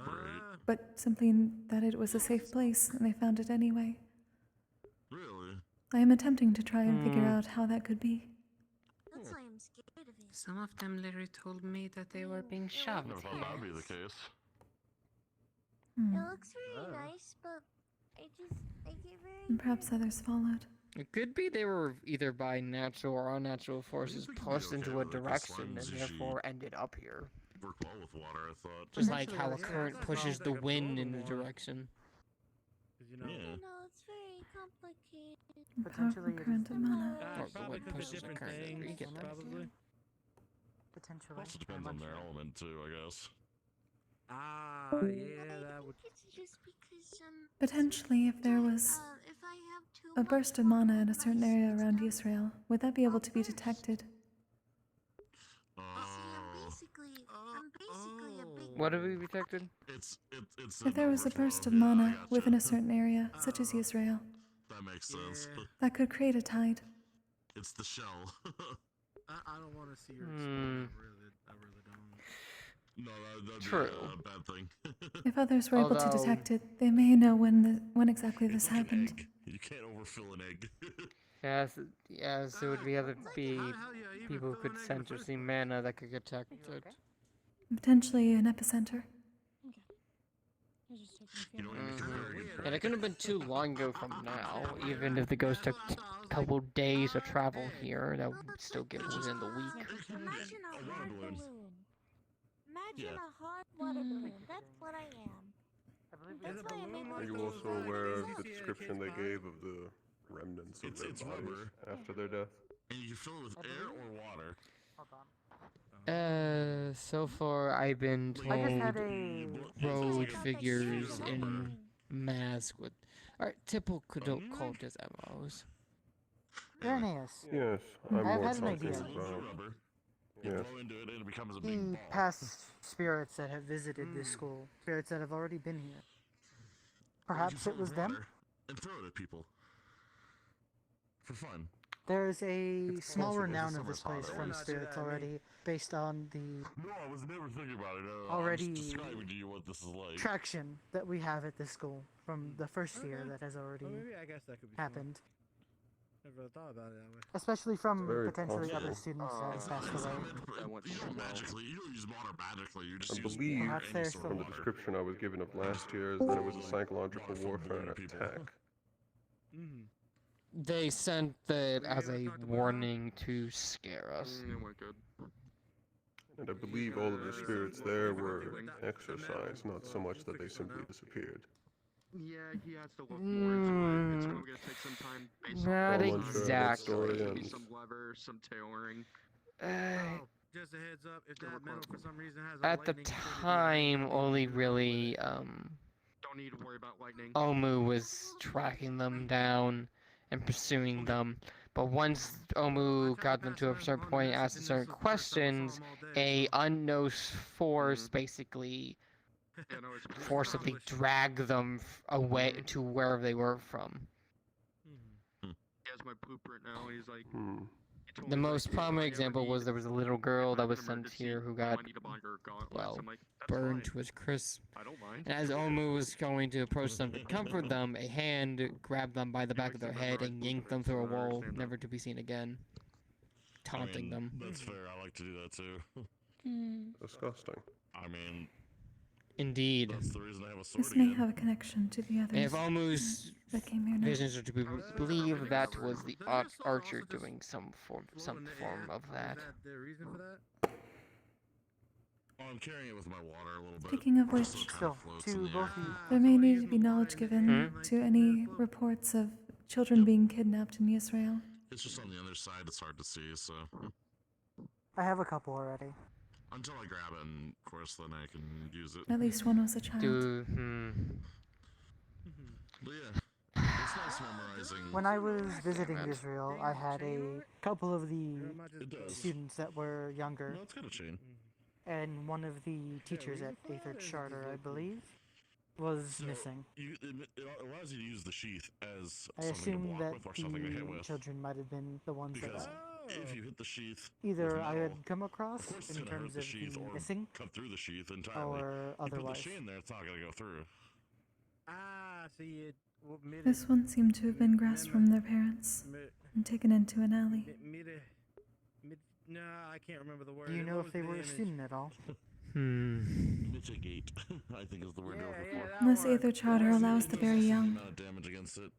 but simply that it was a safe place, and they found it anyway. Really? I am attempting to try and figure out how that could be. That's why I'm scared of it. Some of them literally told me that they were being shoved Never thought here. that would be the case. It looks very nice, but I get very. And perhaps others followed. It could be they were either by natural or unnatural forces pushed into a direction and therefore ended up here. Work well with water, I thought. Just like how a current pushes the wind in a direction. No, it's very complicated. Powerful current of mana. Or the wind pushes a current and we get that. Potentially. Also depends on their element too, I guess. Ah, yeah, that would. It's just because Potentially, if there was if I have too a burst of mana in a certain area around Israel, would that be able to be detected? I'm basically a big. What have we detected? It's If there was a burst of mana within a certain area, such as Israel, That makes sense. that could create a tide. It's the shell. I don't want to see her explode. I really don't. No, that'd True. be a bad thing. If others were able to Although- detect it, they may know when exactly this happened. You can't overfill an egg. Yes, it would be other people who could sense or see mana that could detect it. Potentially an epicenter. You know, And it couldn't have been too long ago from now. Even if the ghost took a couple days to travel here, that would still get within the week. Imagine a hard balloon. Imagine a hard water balloon. That's what I am. That's why I'm able Are to you also aware of the description they gave of the remnants of their It's bodies rubber. after their death? And you can fill it with air or water. Hold on. So far I've been I just had told a. road figures in mask with typical cultist MOs. Irenaeus. Yes, I'm I've more had an talking idea. about. Rubber. You Yes. blow into it and it becomes a big The ball. past spirits that have visited this school, spirits that have already been here. Or you Perhaps fill it with was them. water And throw it at people. For fun. There's a small closer, renown it's of this summer place hot, from right? spirits already, based on the No, I was never thinking about it. Already I'm just describing to you what this is like. traction that we have at this school from the first year that has already Maybe I guess that could be fun. happened. Never really thought about it that way. Especially from Very potentially possible. other students that have passed away. You don't magically. You don't use water magically. You just I use believe water, Perhaps any there's sort from of the water. description I was given of last year's that it was a psychological warfare attack. They sent it as a warning to scare us. And I believe all of the spirits there were exorcised, not so much that they simply disappeared. Yeah, he has to look more into it. It's probably gonna take some time. Based Not Well, I'm sure that story exactly. ends. some lever, some tailoring. Oh, just a heads up, if that metal for some reason has a At the lightning trigger, time, only really Don't need to worry about lightning. Omu was tracking them down and pursuing them. But once Omu got them to a certain point, asking certain questions, a unknown force basically Yeah, no, it's forcibly dragged them away to wherever they were from. He has my blueprint now. He's like, Hmm. he told The me, like, most "If I prominent ever example need was there was a little girl that was an sent emergency, here who I got, need to buy her gauntlets." well, I'm like, "That's burned fine. to his crisp. I don't mind. And as Omu was going to approach them to comfort them, a hand grabbed them by the back of their head and yanked them through a wall, never to be seen again, taunting them. That's fair. I like to do that too. Disgusting. I mean, Indeed. That's the reason I have a sword This may again. have a connection to the others If Almu's that came here now. visions are to be believed, that was the archer doing some form of that. Is that the reason for that? Oh, I'm carrying it with my water a little bit. Speaking of just so which, it kind of floats in the air. there may need to be knowledge given to any reports of children being kidnapped in Israel. It's just on the other side. It's hard to see, so I have a couple already. until I grab it, and of course, then I can use it. At least one was a child. But yeah, it's nice memorizing. When I was visiting Israel, I had a couple of the students that were younger. No, it's got a chain. And one of the teachers at VRChat Charter, I believe, was missing. It allows you to use the sheath as I something to assume block that with or something to hit the with. children might have been the ones Because that if you hit the sheath, either with I metal, had come across of course it's in gonna hurt terms the of sheath the or missing, cut through the sheath entirely. or You otherwise. put the chain there, it's not gonna go through. See it. This one seemed to have been grasped from their parents and taken into an alley. No, I can't remember the word. Do you know What if was they the were a image? student at all? Mitigate, I think is the word you're looking for. Unless Aether Charter allows the very young. Amount of damage against it.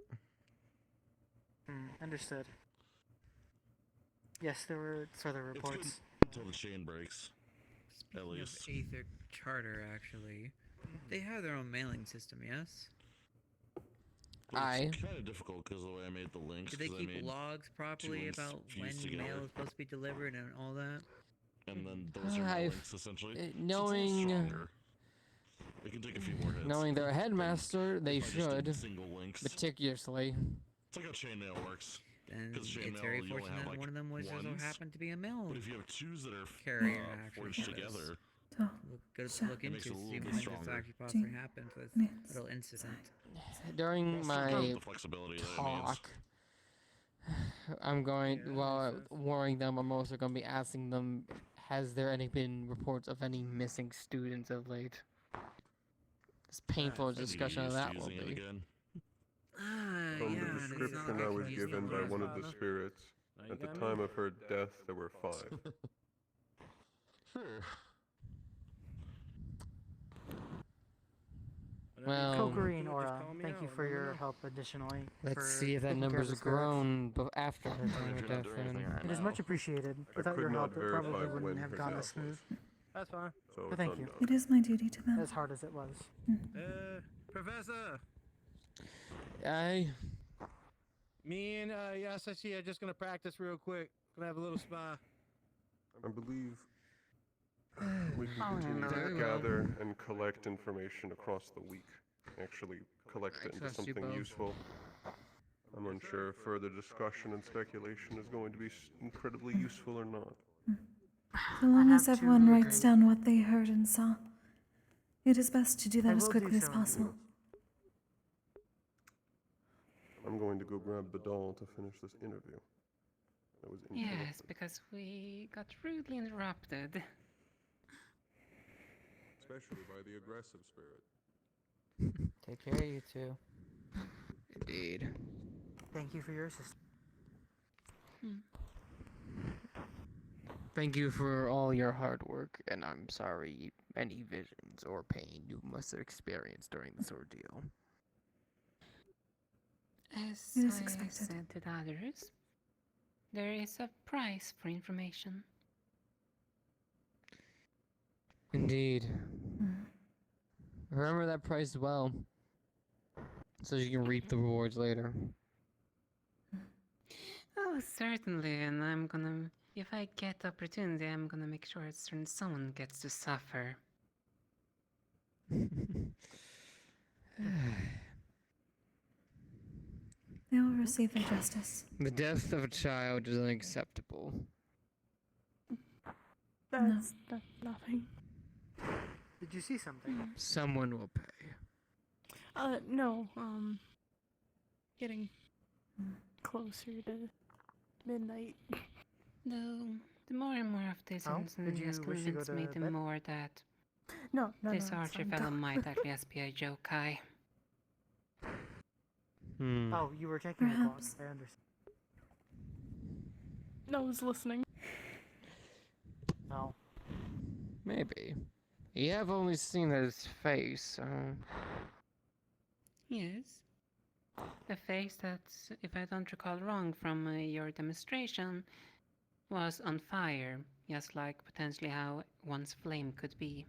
Understood. Yes, there were further reports. Until the chain breaks. At Speaking least. of Aether Charter, actually, they have their own mailing system, yes? It's kind of difficult because of the way I made the links. Do they 'cause I keep made logs properly links about when fused together. mail is supposed to be delivered and all that? And then those are my links essentially. So it's a little Knowing stronger. It can take a few more hits. knowing their headmaster, they if I just did should single links. meticulously. It's like how chainmail works. And Because it's chainmail, very you only fortunate have that like one of them was just so ones. happened to be a mail But if you have twos that are carrier, actually, forged so together, Good Sure. to look It into makes it a to little see bit when this stronger. actually possibly happened with Yes. little incident. During my the flexibility that it means. talk, I'm going, warning them, I'm also going to be asking them, has there been reports of any missing students of late? As painful a discussion of that will be. From the description I was given by one of the spirits, at the time of her death, there were 5. Sure. Well, Kokkuri and Aura, thank you for your help additionally. let's for see if that taking care of number's the spirits. grown after her time of death. It is much appreciated. Without could your not help, it verify probably when wouldn't have her gone death as smooth. That's fine. So But it's thank you. unknown. It is my duty to them. As hard as it was. Professor! Aye. Me and Yasashi are just gonna practice real quick. Gonna have a little spa. I believe we can continue to gather and collect information across the week. Actually collect it into trust you something both. useful. I'm unsure if further discussion and speculation is going to be incredibly useful or not. So long as have to everyone agree. writes down what they heard and saw, it is best to do I that as will do quickly as so. possible. I'm going to go grab the doll to finish this interview. That was Yes, interrupted. because we got rudely interrupted. Especially by the aggressive spirit. Take care of you two. Indeed. Thank you for your assistance. Thank you for all your hard work, and I'm sorry any visions or pain you must have experienced during this ordeal. As It is I expected. said to the others, there is a price for information. Indeed. Remember that price well, so you can reap the rewards later. Oh, certainly, and I'm gonna, if I get the opportunity, I'm gonna make sure someone gets to suffer. They will receive their justice. The death of a child is unacceptable. That's nothing. Did you see something? Someone will pay. No, getting closer to midnight. Though, the more and more of this Oh, incident did has you wish to go convinced me to the bed? more that No, this it's archer fine. fellow Don't. might actually just be a yokai. Oh, you were checking the clock. Perhaps. I understand. No, I was listening. No. Maybe. You have only seen his face, so... Yes. The face that, if I don't recall wrong from your demonstration, was on fire, just like potentially how one's flame could be.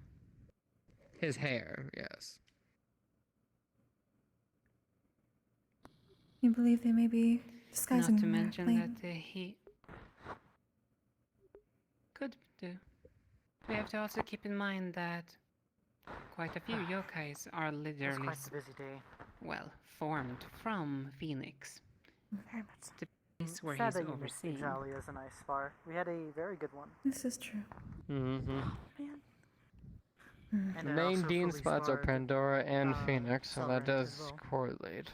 His hair, yes. You believe they may be disguising Not to their mention flame? that he could do. We have to also keep in mind that quite a few yokais are It's literally, quite a busy day. well, formed from Phoenix. Very much so. The place where Sad he's that you missed overseeing. Ijali as a nice bar. We had a very good one. This is true. Mm-hmm. And The I main also dean fully spots are sparred, Pandora and Phoenix, so that Sovereign as does well. correlate.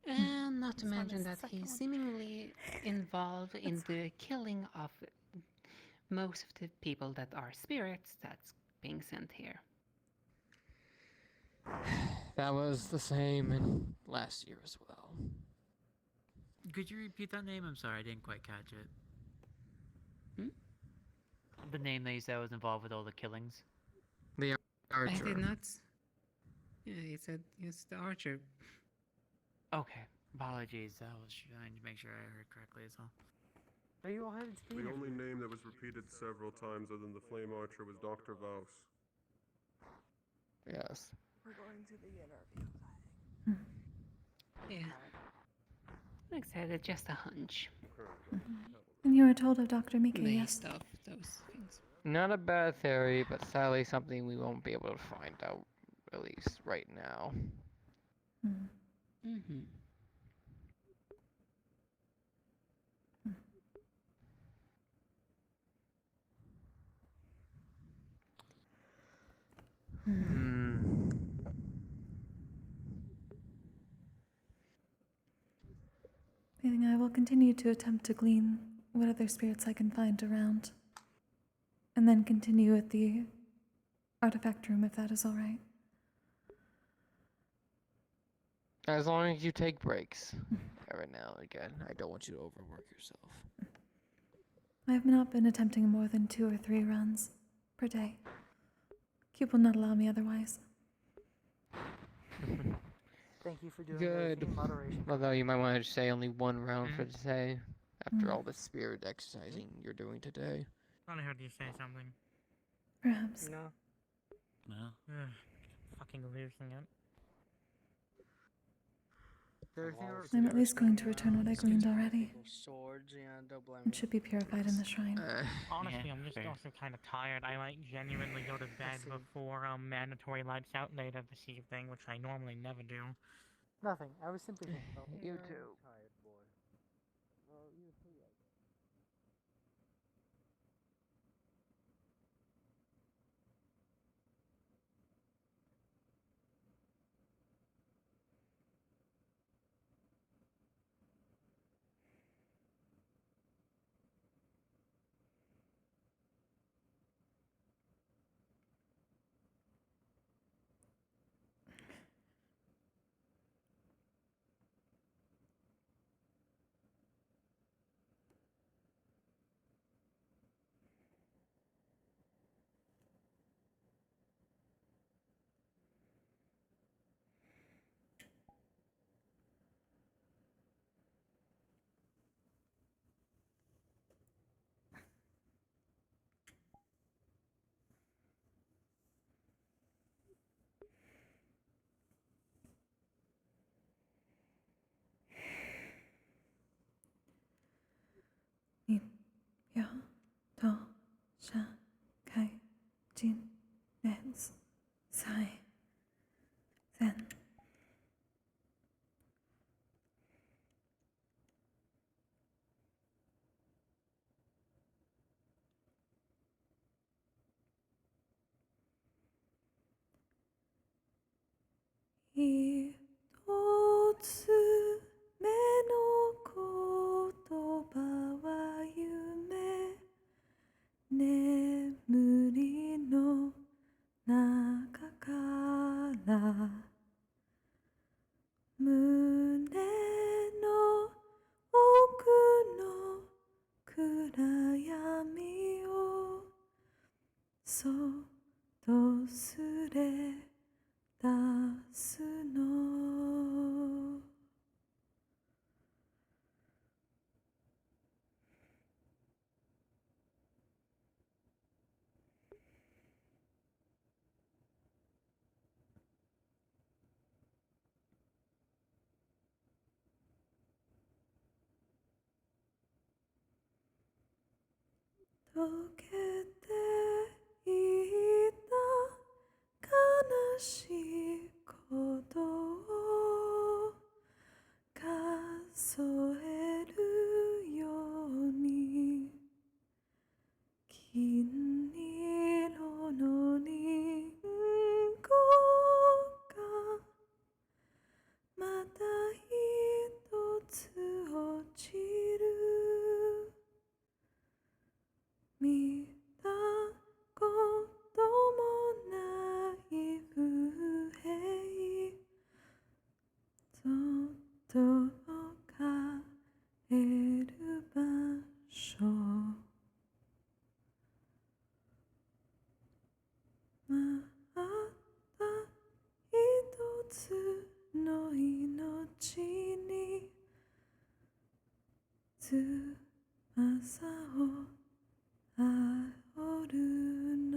And not to This one mention is the that second he's one. seemingly involved in the killing of most of the people that are spirits that's being sent here. That was the same in last year as well. Could you repeat that name? I'm sorry, I didn't quite catch it. The name that you said was involved with all the killings. The I did not. Yeah, he said it's the archer. Okay, apologies. I was trying to make sure I heard correctly as well. Are you all headed to the The only interview? name that was repeated several times other than the Flame Archer was Dr. Vaus. Yes. We're going to the interview. Yeah. Like I said, it's just a hunch. And you were told of Dr. Mika, yes? Based off those things. Not a bad theory, but sadly something we won't be able to find out, at least right now. Mm-hmm. I think I will continue to attempt to glean what other spirits I can find around. And then continue at the artifact room if that is alright. As long as you take breaks every now and again. I don't want you to overwork yourself. I have not been attempting more than 2 or 3 runs per day. Cube will not allow me otherwise. Thank you for doing Good. everything in moderation. Although you might want to say only 1 round for today, after all the spirit exercising you're doing today. I heard you say something. Perhaps. No. No. Fucking losing it. I'm at least going to return what I gleaned already. Swords, yeah, don't blame It should be purified in the shrine. Honestly, I'm just also kind of tired. I might genuinely go to bed before mandatory lights out later this evening, which I normally never do. Nothing. I was simply thinking about You too. tired boy. Well, you too. 溶けていた悲しいことを数えるように金色のリンゴがまた一つ落ちる見たこともない不平そっと帰る場所また一つの命に翼を煽るの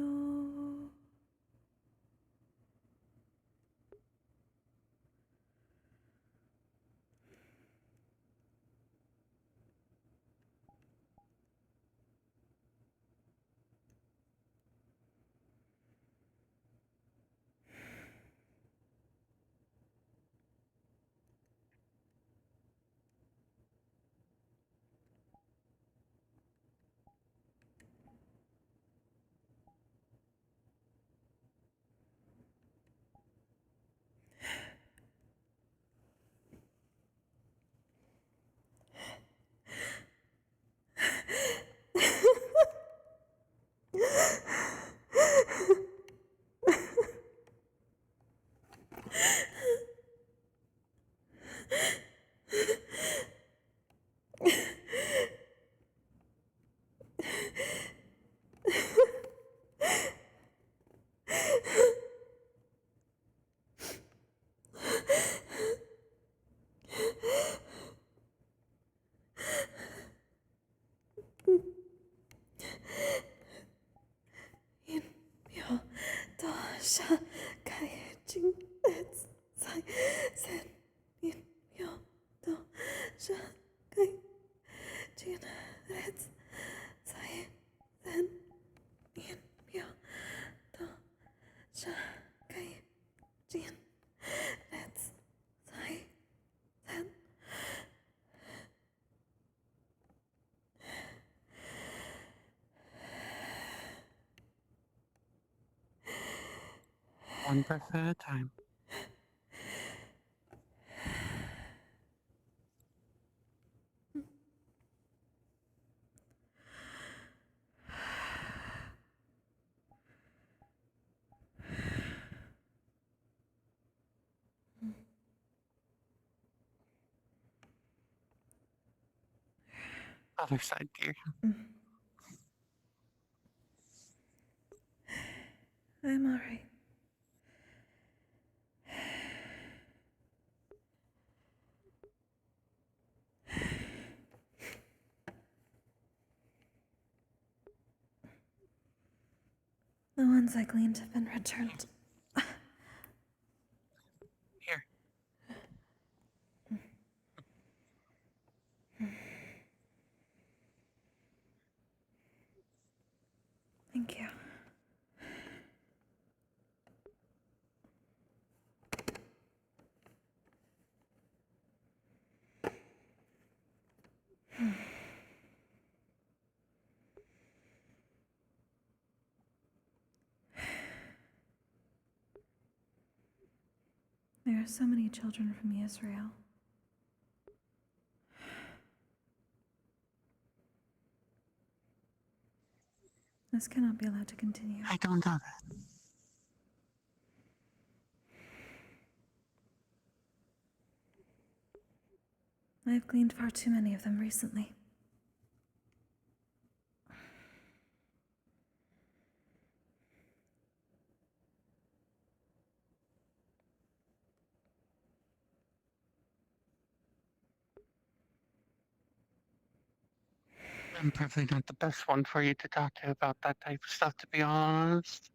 一秒到社会人列最前一秒到社会人列最前一秒到社会人列最前One breath at a time. Other side, dear. I'm alright. The ones I gleaned have been returned. Here. Thank you. There are so many children from Israel. This cannot be allowed to continue. I don't know that. I have gleaned far too many of them recently. I'm probably not the best one for you to talk to about that type of stuff, to be honest.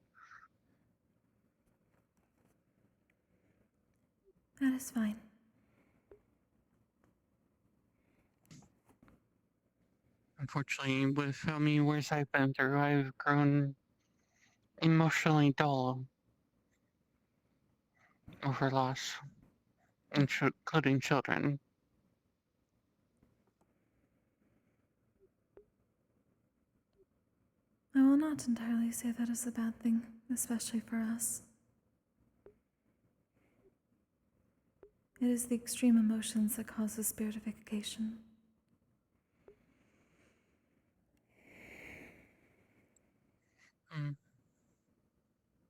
That is fine. Unfortunately, with how many wars I've been through, I've grown emotionally dull over loss, including children. I will not entirely say that is a bad thing, especially for us. It is the extreme emotions that cause the spiritification.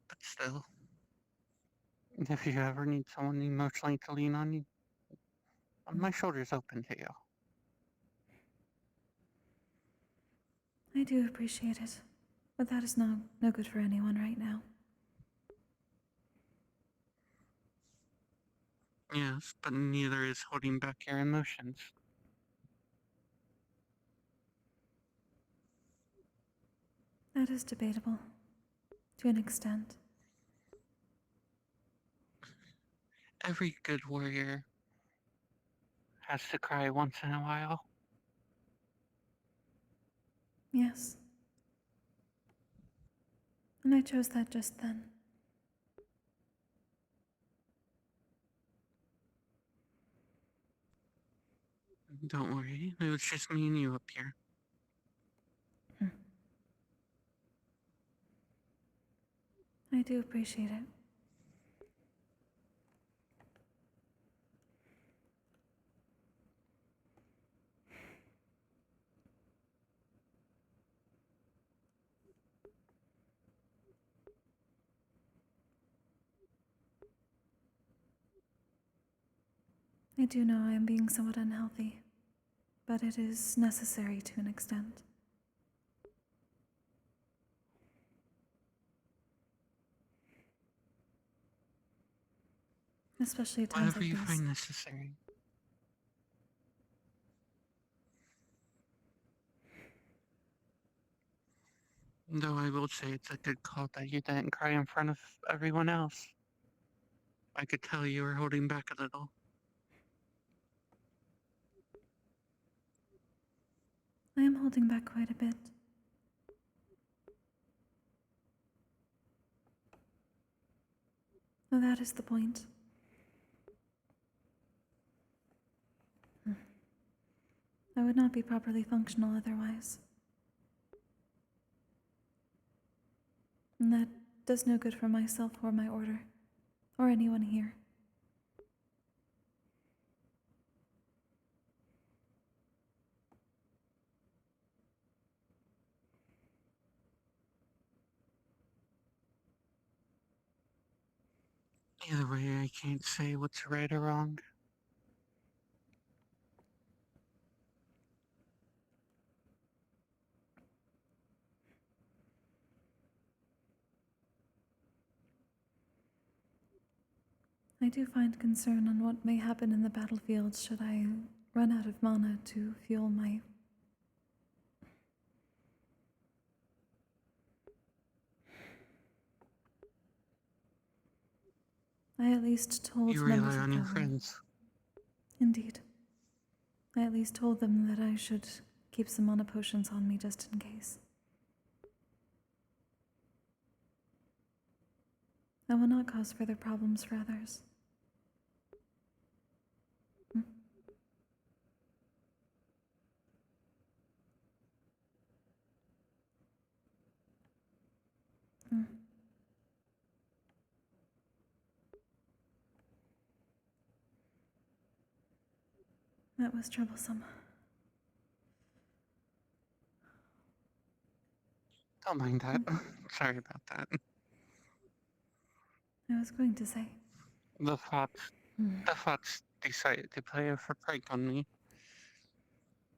But still, if you ever need someone emotionally to lean on, my shoulder's open to you. I do appreciate it, but that is no good for anyone right now. Yes, but neither is holding back your emotions. That is debatable, to an extent. Every good warrior has to cry once in a while. Yes. And I chose that just then. Don't worry, it was just me and you up here. I do appreciate it. I do know I am being somewhat unhealthy, but it is necessary to an extent. Especially at times Whatever like you these. find necessary. Though I will say it's a good call that you didn't cry in front of everyone else. I could tell you were holding back a little. I am holding back quite a bit. Oh, that is the point. I would not be properly functional otherwise. And that does no good for myself or my order, or anyone here. Either way, I can't say what's right or wrong. I do find concern on what may happen in the battlefield should I run out of mana to fuel my... I at least told You members rely of on the... your friends. Indeed. I at least told them that I should keep some mana potions on me just in case. I will not cause further problems for others. That was troublesome. Don't mind that. Sorry about that. I was going to say. The Fox decided to play a prank on me.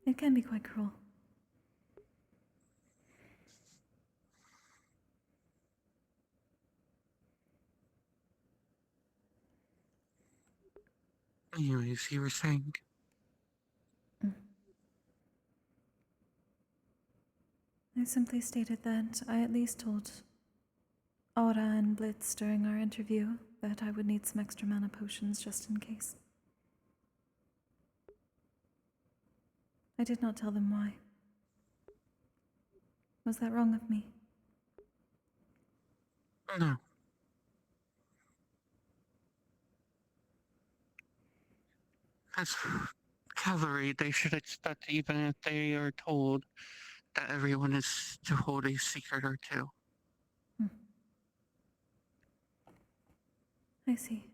It can be quite cruel. Anyways, you were saying? I simply stated that I at least told Aura and Blitz during our interview that I would need some extra mana potions just in case. I did not tell them why. Was that wrong of me? No. As cavalry, they should expect, even if they are told, that everyone is to hold a secret or two. I see.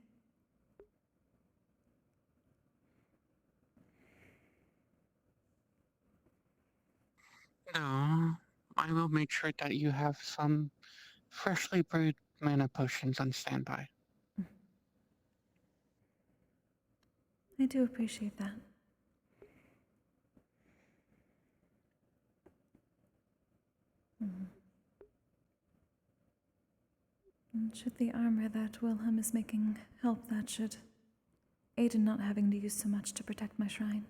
No, I will make sure that you have some freshly brewed mana potions on standby. I do appreciate that. And should the armor that Wilhelm is making help, that should aid in not having to use so much to protect my shrine.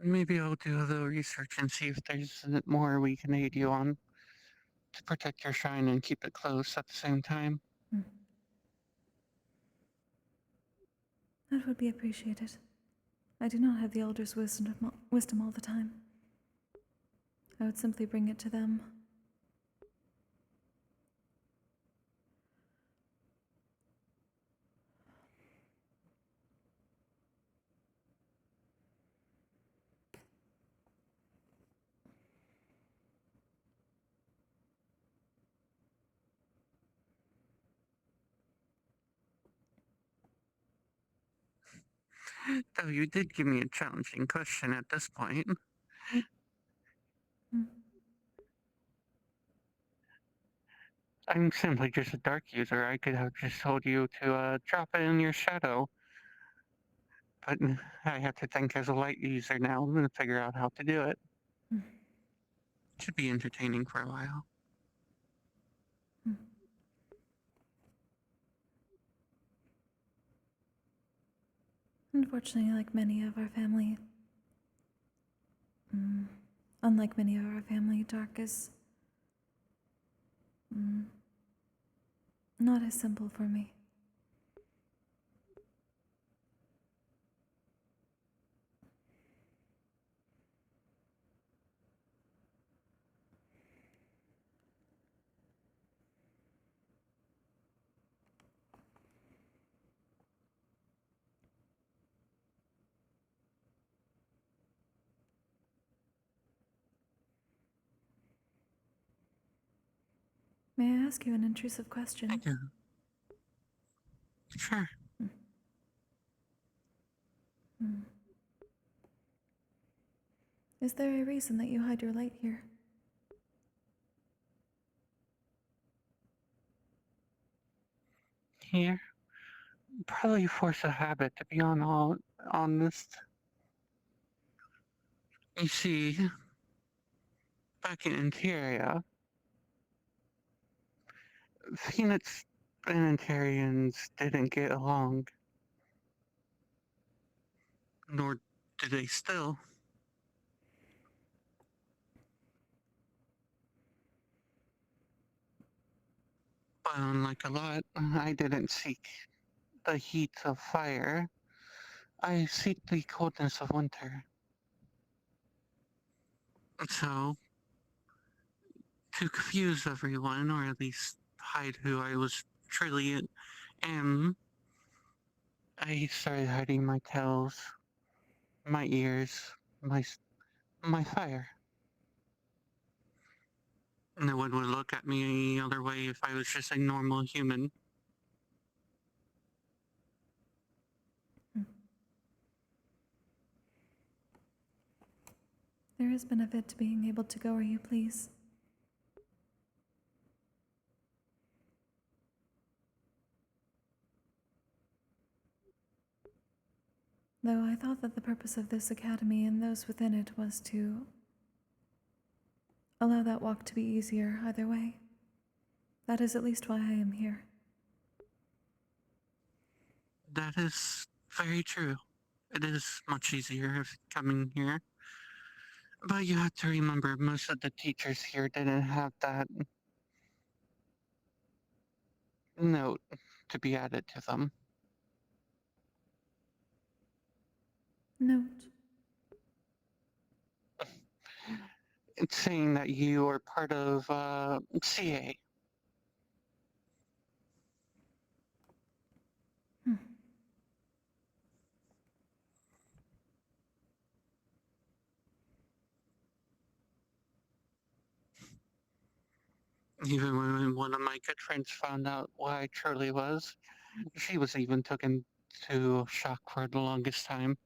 Maybe I'll do a little research and see if there's more we can aid you on to protect your shrine and keep it close at the same time. That would be appreciated. I do not have the Elder's wisdom all the time. I would simply bring it to them. Though you did give me a challenging question at this point. I'm simply just a dark user. I could have just told you to drop it in your shadow. But I have to think as a light user now and figure out how to do it. Should be entertaining for a while. Unfortunately, unlike many of our family, dark is not as simple for me. May I ask you an intrusive question? I do. Sure. Is there a reason that you hide your light here? Here? Probably force a habit, to be honest. You see, back in Interior, Phoenix and Interians didn't get along. Nor do they still. But unlike a lot, I didn't seek the heat of fire. I seek the coldness of winter. So, to confuse everyone, or at least hide who I was truly am, I started hiding my tails, my ears, my fire. No one would look at me any other way if I was just a normal human. There is benefit to being able to go where you please. Though I thought that the purpose of this academy and those within it was to allow that walk to be easier either way. That is at least why I am here. That is very true. It is much easier if coming here. But you have to remember, most of the teachers here didn't have that note to be added to them. Note. It's saying that you are part of CA. Even when one of my good friends found out why I truly was, she was even taken to shock for the longest time.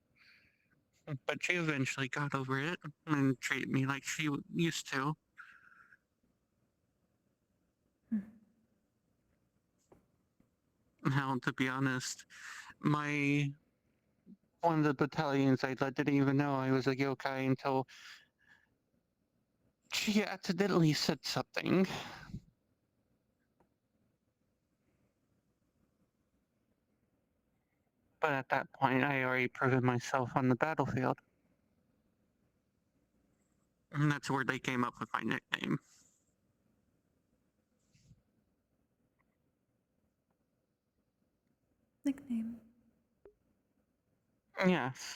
But she eventually got over it and treated me like she used to. Now, to be honest, one of the battalions I led didn't even know I was a yokai until she accidentally said something. But at that point, I already proven myself on the battlefield. And that's where they came up with my nickname. Nickname. Yes.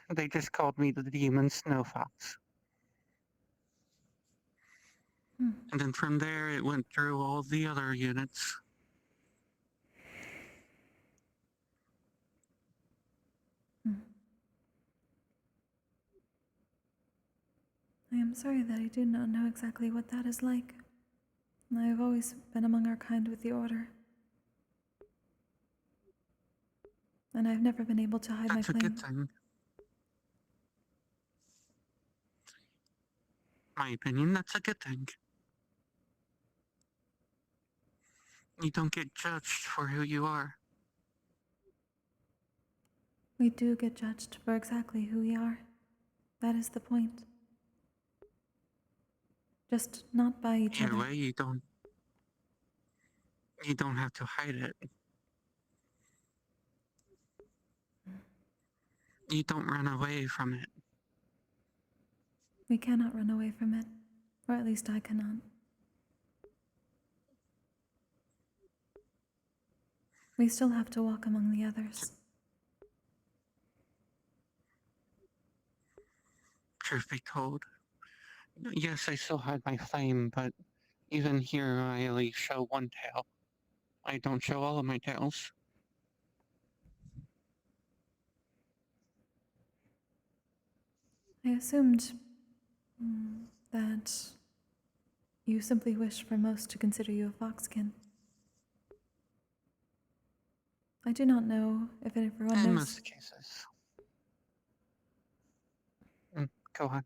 They just called me the Demon Snow Fox. And then from there, it went through all the other units. I am sorry that I do not know exactly what that is like. I have always been among our kind with the Order. And I've never been able to hide my That's a flame. good thing. My opinion, that's a good thing. You don't get judged for who you are. We do get judged for exactly who we are. That is the point. Just not by each Either other. way, you don't have to hide it. You don't run away from it. We cannot run away from it. Or at least I cannot. We still have to walk among the others. Truth be told, yes, I still hide my flame, but even here I only show one tail. I don't show all of my tails. I assumed that you simply wish for most to consider you a foxkin. I do not know if everyone In knows. most cases. Go on.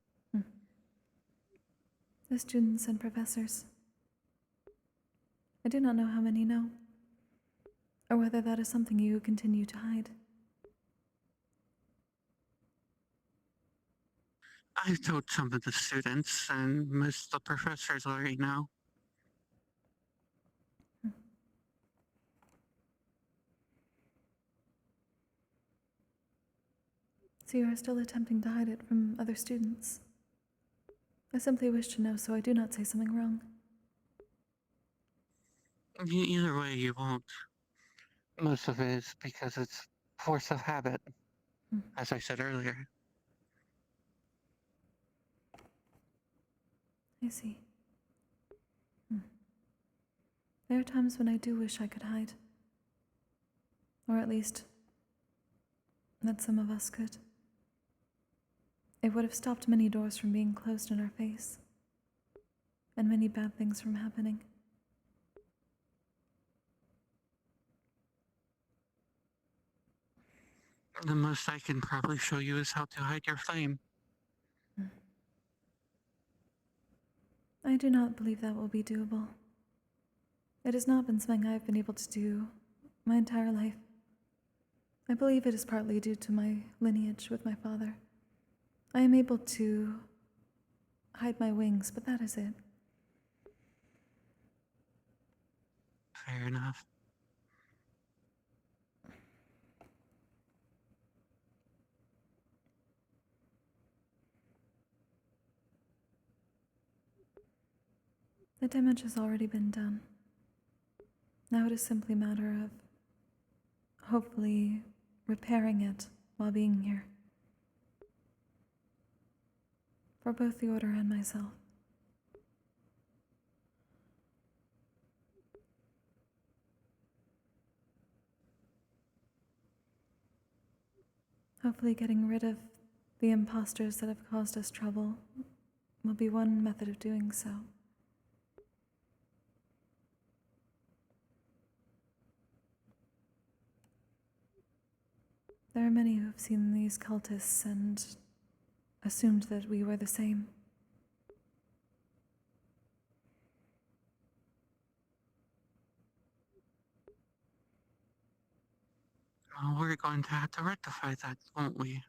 The students and professors. I do not know how many know, or whether that is something you continue to hide. I've told some of the students, and most of the professors already know. So you are still attempting to hide it from other students. I simply wish to know so I do not say something wrong. Either way, you won't. Most of it is because it's force of habit, as I said earlier. I see. There are times when I do wish I could hide. Or at least, that some of us could. It would have stopped many doors from being closed in our face, and many bad things from happening. The most I can probably show you is how to hide your flame. I do not believe that will be doable. It has not been something I have been able to do my entire life. I believe it is partly due to my lineage with my father. I am able to hide my wings, but that is it. Fair enough. The damage has already been done. Now it is simply a matter of hopefully repairing it while being here. For both the Order and myself. Hopefully getting rid of the imposters that have caused us trouble will be one method of doing so. There are many who have seen these cultists and assumed that we were the same. Well, we're going to have to rectify that, won't we?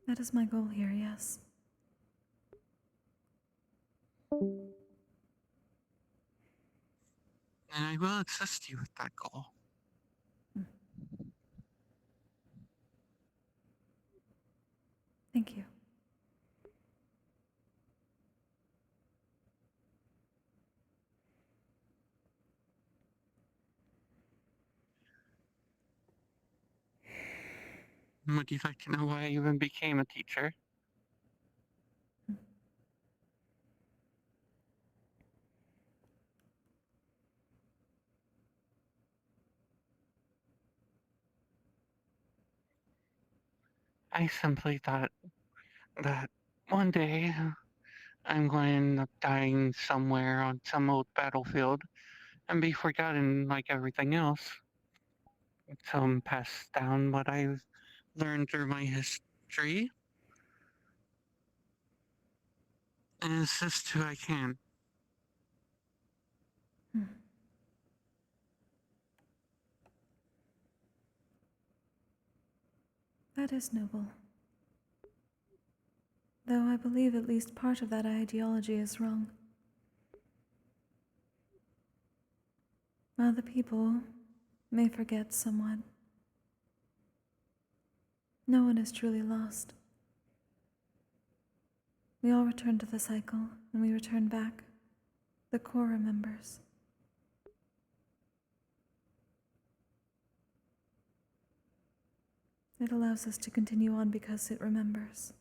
That is my goal here, yes. And I will assist you with that goal. Thank you. Would you like to know why I even became a teacher? I simply thought that one day I'm going to end up dying somewhere on some old battlefield and be forgotten like everything else. So I'm pass down what I've learned through my history and assist who I can. That is noble. Though I believe at least part of that ideology is wrong. While the people may forget somewhat, no one is truly lost. We all return to the cycle, and we return back. The core remembers. It allows us to continue on because it remembers.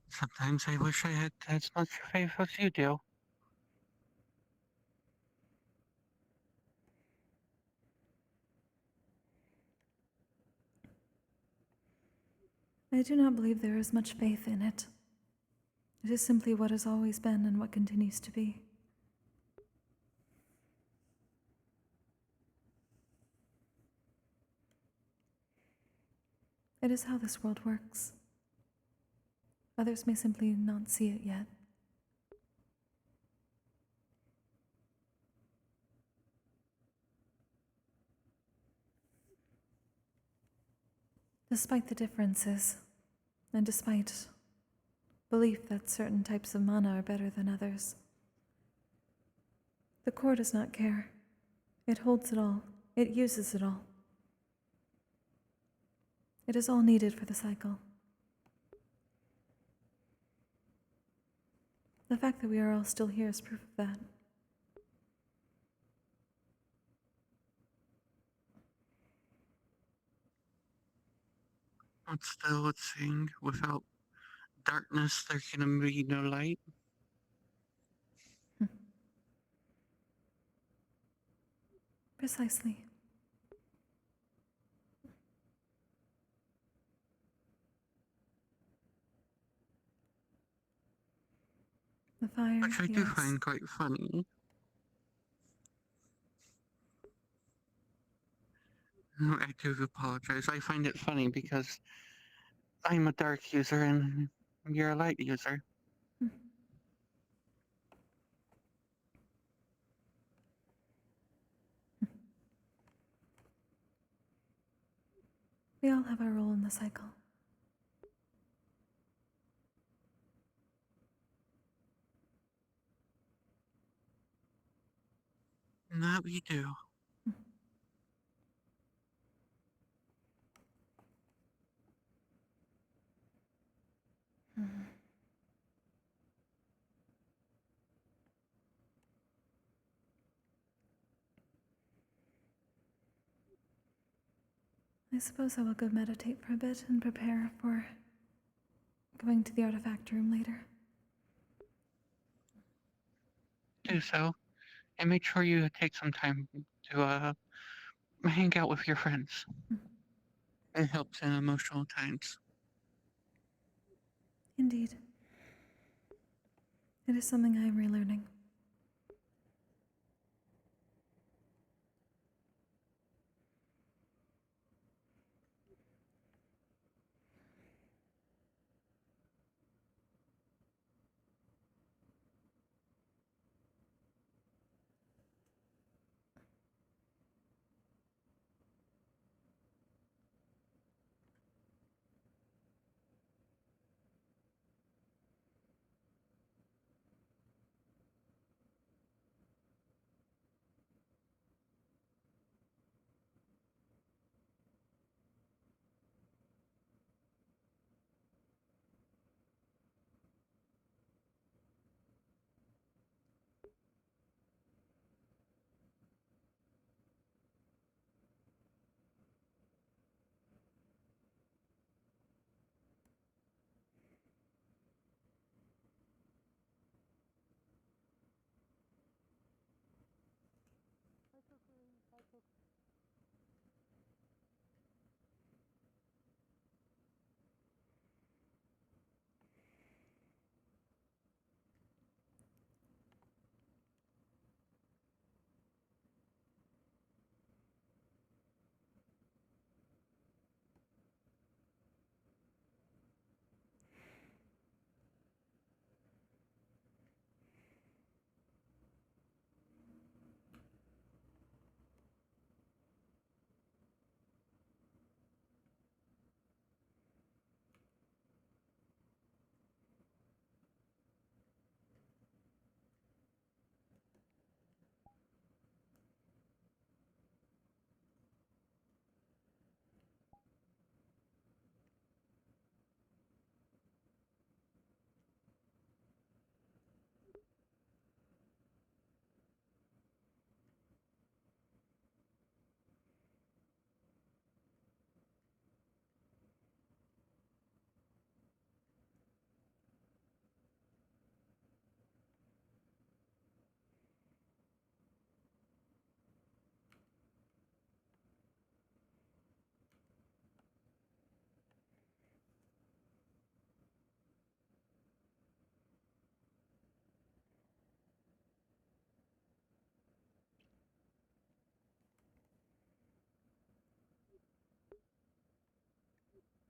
Sometimes I wish I had as much faith as you do. I do not believe there is much faith in it. It is simply what has always been and what continues to be. It is how this world works. Others may simply not see it yet. Despite the differences, and despite belief that certain types of mana are better than others, the core does not care. It holds it all. It uses it all. It is all needed for the cycle. The fact that we are all still here is proof of that. What's still a saying? Without darkness, there can be no light. Precisely. The fire, Which I the do ice. find quite funny. I do apologize. I find it funny because I'm a dark user and you're a light user. We all have our role in the cycle. And that we do. I suppose I will go meditate for a bit and prepare for going to the artifact room later. Do so, and make sure you take some time to hang out with your friends. It helps in emotional times. Indeed. It is something I am relearning.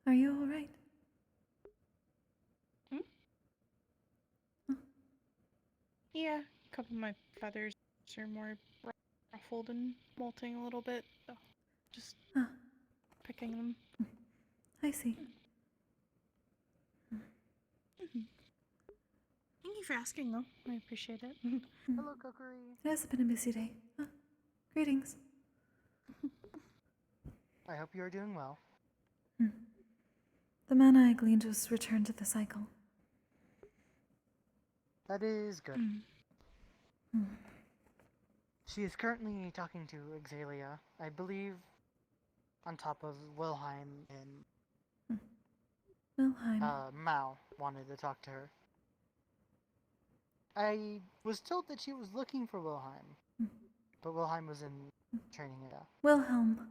Are you all right? Yeah, a couple of my feathers are more ruffled and molting a little bit. So just picking them. I see. Thank you for asking, though. I appreciate it. Hello, Kokkuri. It has been a busy day. Greetings. I hope you are doing well. The mana I gleaned was returned to the cycle. That is good. She is currently talking to Exalia, I believe, on top of Wilhelm and Wilhelm. Mao wanted to talk to her. I was told that she was looking for Wilhelm, but Wilhelm was in training area. Wilhelm.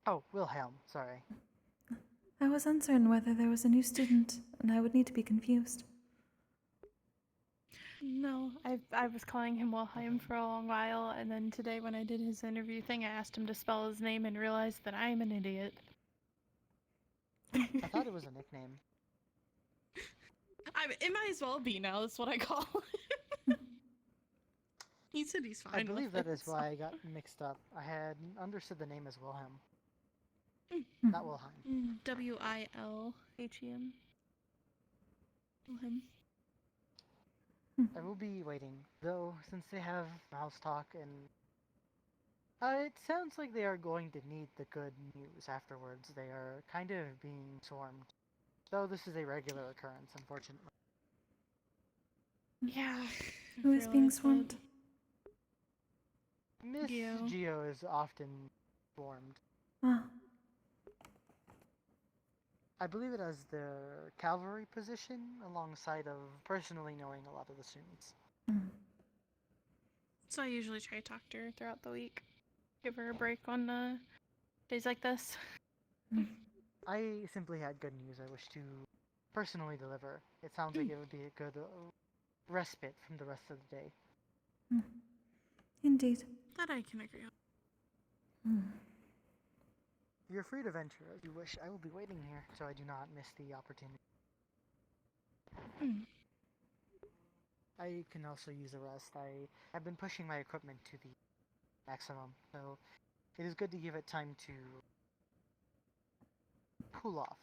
Oh, Wilhelm, sorry. I was uncertain whether there was a new student, and I would need to be confused. No, I was calling him Wilhelm for a long while, and then today when I did his interview thing, I asked him to spell his name and realized that I'm an idiot. I thought it was a nickname. It might as well be now. That's what I call him. He said he's fine. I believe with that it, is why I got mixed up. I had understood the name as Wilhelm. Not Wilhelm. Wilhem. Wilhelm. I will be waiting, though, since they have mouse talk and it sounds like they are going to need the good news afterwards. They are kind of being swarmed. Though this is a regular occurrence, unfortunately. Yeah. Who is being swarmed? Miss Geo is often formed. Ah. I believe it as the cavalry position, alongside of personally knowing a lot of the students. So I usually try to talk to her throughout the week. Give her a break on days like this. I simply had good news I wish to personally deliver. It sounds like it would be a good respite from the rest of the day. Indeed. That I can agree on. You're free to venture as you wish. I will be waiting here, so I do not miss the opportunity. I can also use a rest. I have been pushing my equipment to the maximum, so it is good to give it time to cool off.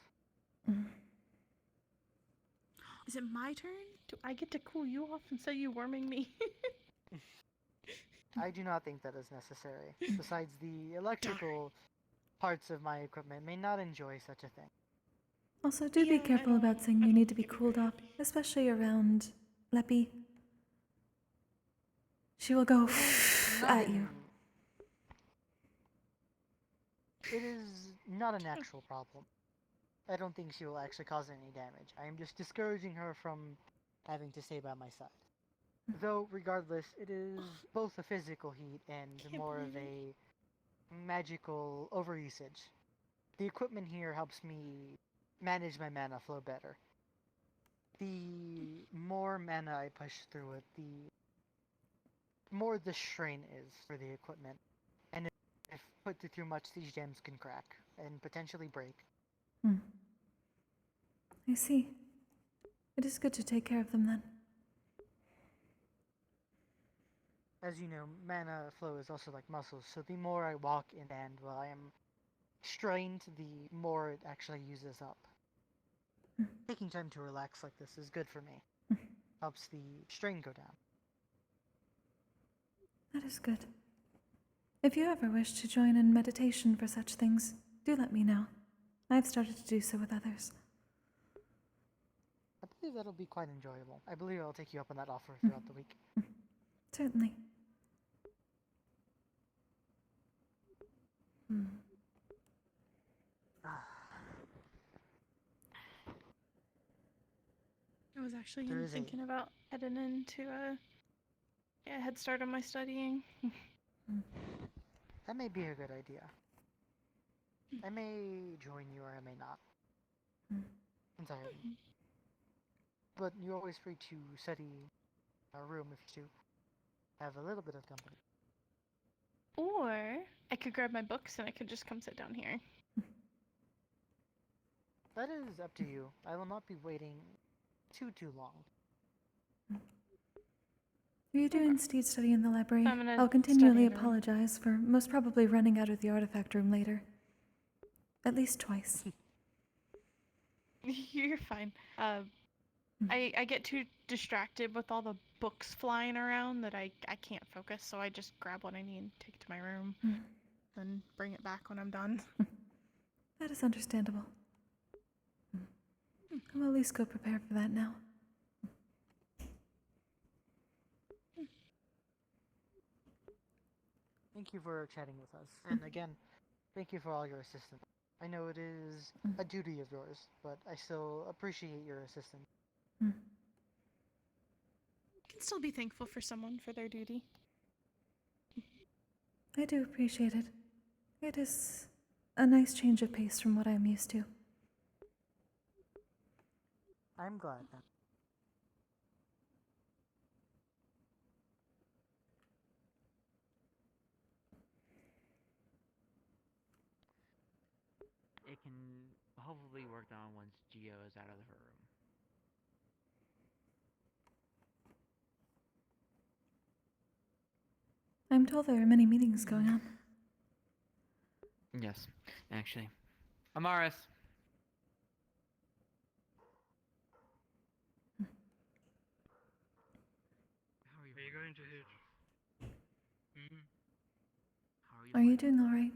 Is it my turn? Do I get to cool you off instead of you warming me? I do not think that is necessary. Besides, the electrical parts of my equipment may not enjoy such a thing. Also, do be careful about saying you need to be cooled off, especially around Leppy. She will go at you. It is not an actual problem. I don't think she will actually cause any damage. I am just discouraging her from having to stay by my side. Though, regardless, it is both a physical heat and more of a magical overusage. The equipment here helps me manage my mana flow better. The more mana I push through it, the more the strain is for the equipment. And if put through much, these gems can crack and potentially break. I see. It is good to take care of them then. As you know, mana flow is also like muscles, so the more I walk in and while I am strained, the more it actually uses up. Taking time to relax like this is good for me. Helps the strain go down. That is good. If you ever wish to join in meditation for such things, do let me know. I've started to do so with others. I believe that'll be quite enjoyable. I believe I'll take you up on that offer throughout the week. Certainly. I was actually thinking about heading into a head start on my studying. That may be a good idea. I may join you or I may not. Entirely. But you're always free to study our room if you have a little bit of company. Or I could grab my books and I could just come sit down here. That is up to you. I will not be waiting too long. If you do instead study in the library, I'm gonna I'll continually study in the room. apologize for most probably running out of the artifact room later. At least twice. You're fine. I get too distracted with all the books flying around that I can't focus, so I just grab what I need and take it to my room, then bring it back when I'm done. That is understandable. I'll at least go prepare for that now. Thank you for chatting with us. And again, thank you for all your assistance. I know it is a duty of yours, but I still appreciate your assistance. I can still be thankful for someone for their duty. I do appreciate it. It is a nice change of pace from what I'm used to. I'm glad then. It can hopefully work on once Geo is out of her room. I'm told there are many meetings going on. Yes, actually. Amaris. How are you going to hit? Are you doing all right?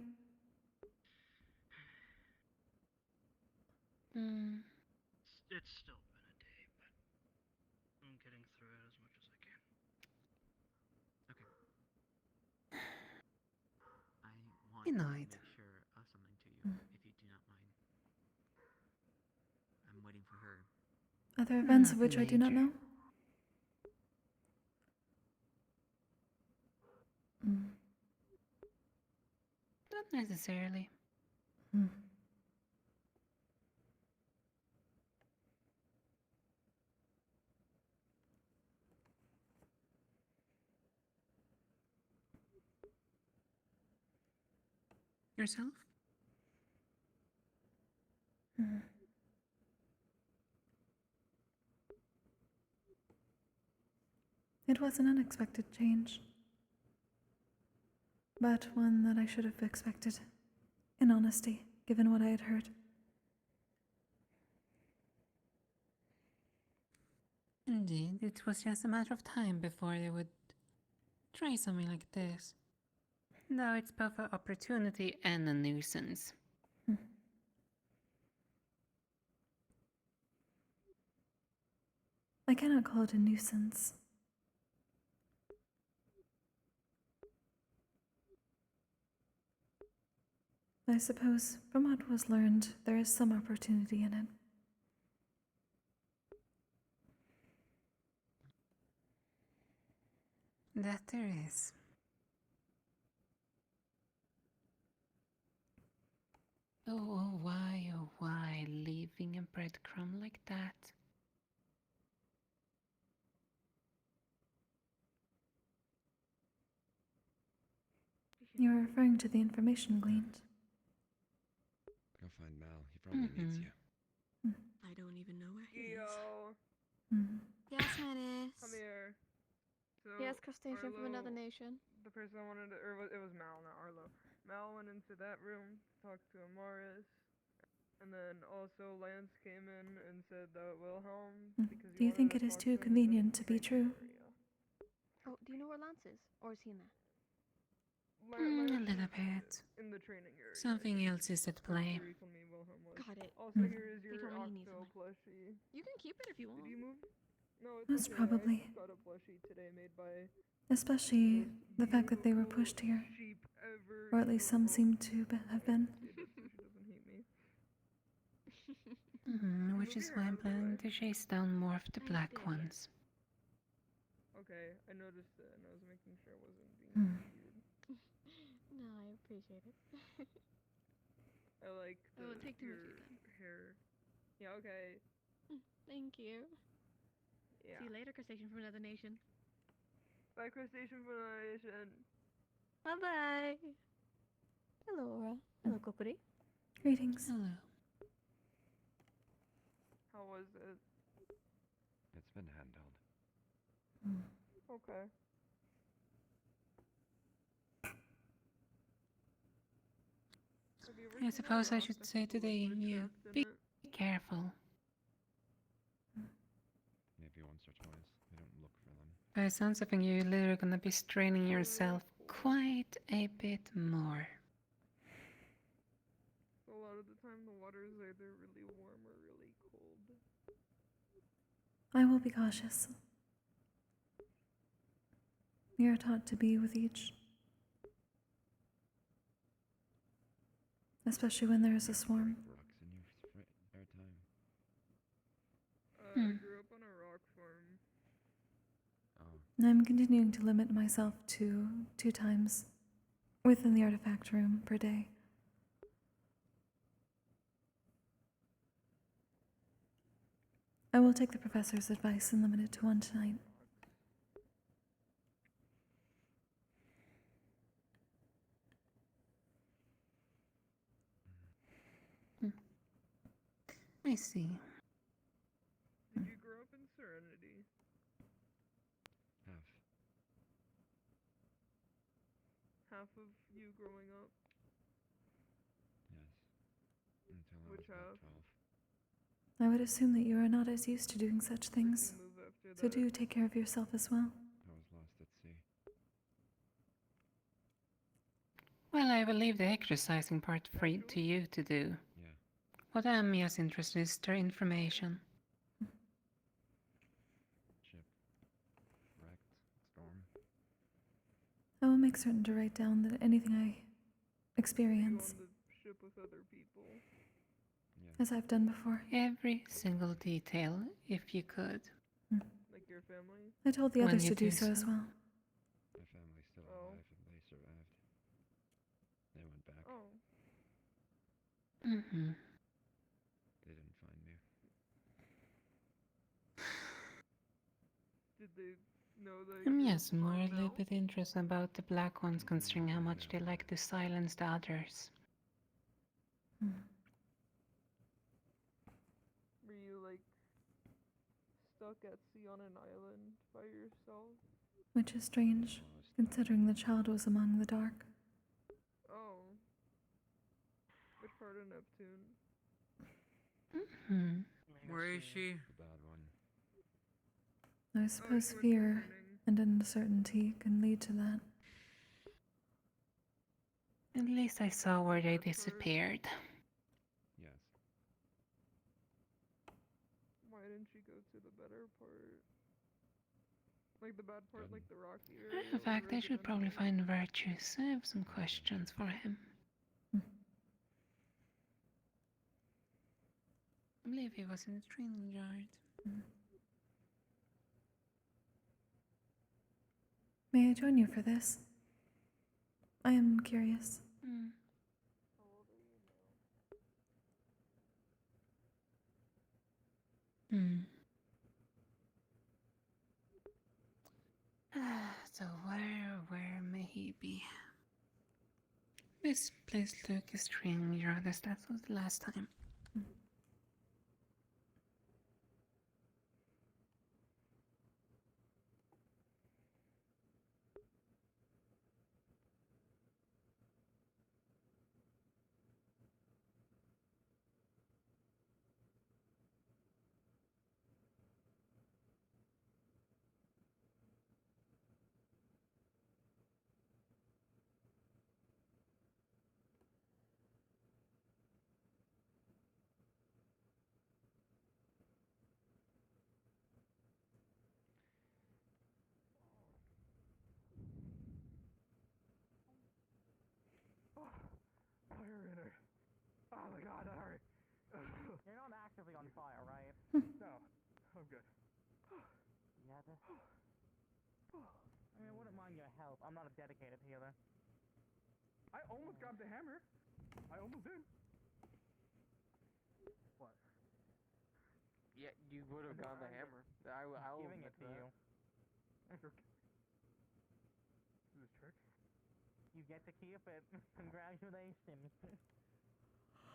It's still been a day, but I'm getting through it as much as I can. Okay. I want Good to night. make Other events of Nothing which I do not major. know? Mm. Not necessarily. Mm. Yourself? Mm. It was an unexpected change, but one that I should have expected, in honesty, given what I had heard. Indeed, it was just a matter of time before they would try something like this. Though it's both an opportunity and a nuisance. I cannot call it a nuisance. I suppose, from what was learned, there is some opportunity in it. That there is. Oh, why, leaving a breadcrumb like that? You are referring to the information gleaned. Go find Mal. He probably needs you. I don't even know where he is. Yo. Yes, Menace. Come here. So, Yes, crustacean from another Arlo, nation. The person I wanted to, it was Mal, not Arlo. Mal went into that room, talked to Amaris, and then also Lance came in and said that Wilhelm, because Do you think it is too convenient to be true? Oh, do you know where Lance is? Or is he in there? A little bit. In the training area. Something else is at play. Got it. Also, here is He your told me he needs Octo one. plushie. You can keep it if you want. Did you move? No, it's Most okay. probably. I just got a plushie today made by Especially the fact that they were pushed here. sheep ever. Or at least some seem to have been. She doesn't hate me. Which is why I'm planning to chase down more of the black ones. Okay, I noticed it and I was making sure I wasn't being weird. No, I appreciate it. I like I won't take too much of your your time. hair. Yeah, okay. Thank you. Yeah. See you later, crustacean from another nation. Bye, crustacean for the nation. Bye bye. Hello, Aura. Hello, Kokkuri. Greetings. Hello. How was it? It's been handled. Okay. Have you ever I seen suppose that I rock should that's say full of today, glitch you traps in be it? careful. Maybe once or twice. I don't look for them. By the sounds of it, you're literally gonna be straining yourself quite a bit more. A lot of the time the water is either really warm or really cold. I will be cautious. We are taught to be with each. Especially when there is a swarm. Rocks in your spare time. I grew up on a rock farm. Oh. I'm continuing to limit myself to 2 times within the artifact room per day. I will take the professor's advice and limit it to 1 tonight. I see. Did you grow up in Serenity? Half. Half of you growing up? Yes. Until I Which was about half? 12. I would assume that you are not as used to doing such things. Move after So that. do take care of yourself as well. I was lost at sea. Well, I will leave the exercising part free to you to do. Yeah. What I am just interested in is their information. Ship. Wrecked. Storm. I will make certain to write down that anything I experience. You on the ship with other people? Yes. as I've done before. Every single detail, if you could. Like your family? I told the When others you to do do so as so. well. My family's still Oh. alive and they survived. They went back. Oh. Mm-hmm. They didn't find me. Did they know that Yes, more a little bit interested about the black ones, considering how much they like to silence the others. Were you like stuck at sea on an island by yourself? Which is strange, considering the child was among the dark. Oh. Which part of Neptune? Where is she? Bad one. I suppose fear and uncertainty can lead to that. At least I saw where they disappeared. Yes. Why didn't you go to the better part? Like the bad part, like the rocky area? In fact, I should probably find Virtues. I have some questions for him. I believe he was in the training yard. May I join you for this? I am curious. So where may he be? This place looked as training yard as that was the last time. Fire in her. Oh my god, hurry. You're not actively on fire, right? No, I'm good. Yeah, I mean, I wouldn't mind your help. I'm not a dedicated healer. I almost grabbed the hammer. I almost did. What? Yeah, you would have gotten the hammer. I'll Giving it to you. This is trick. You get to keep it. Congratulations.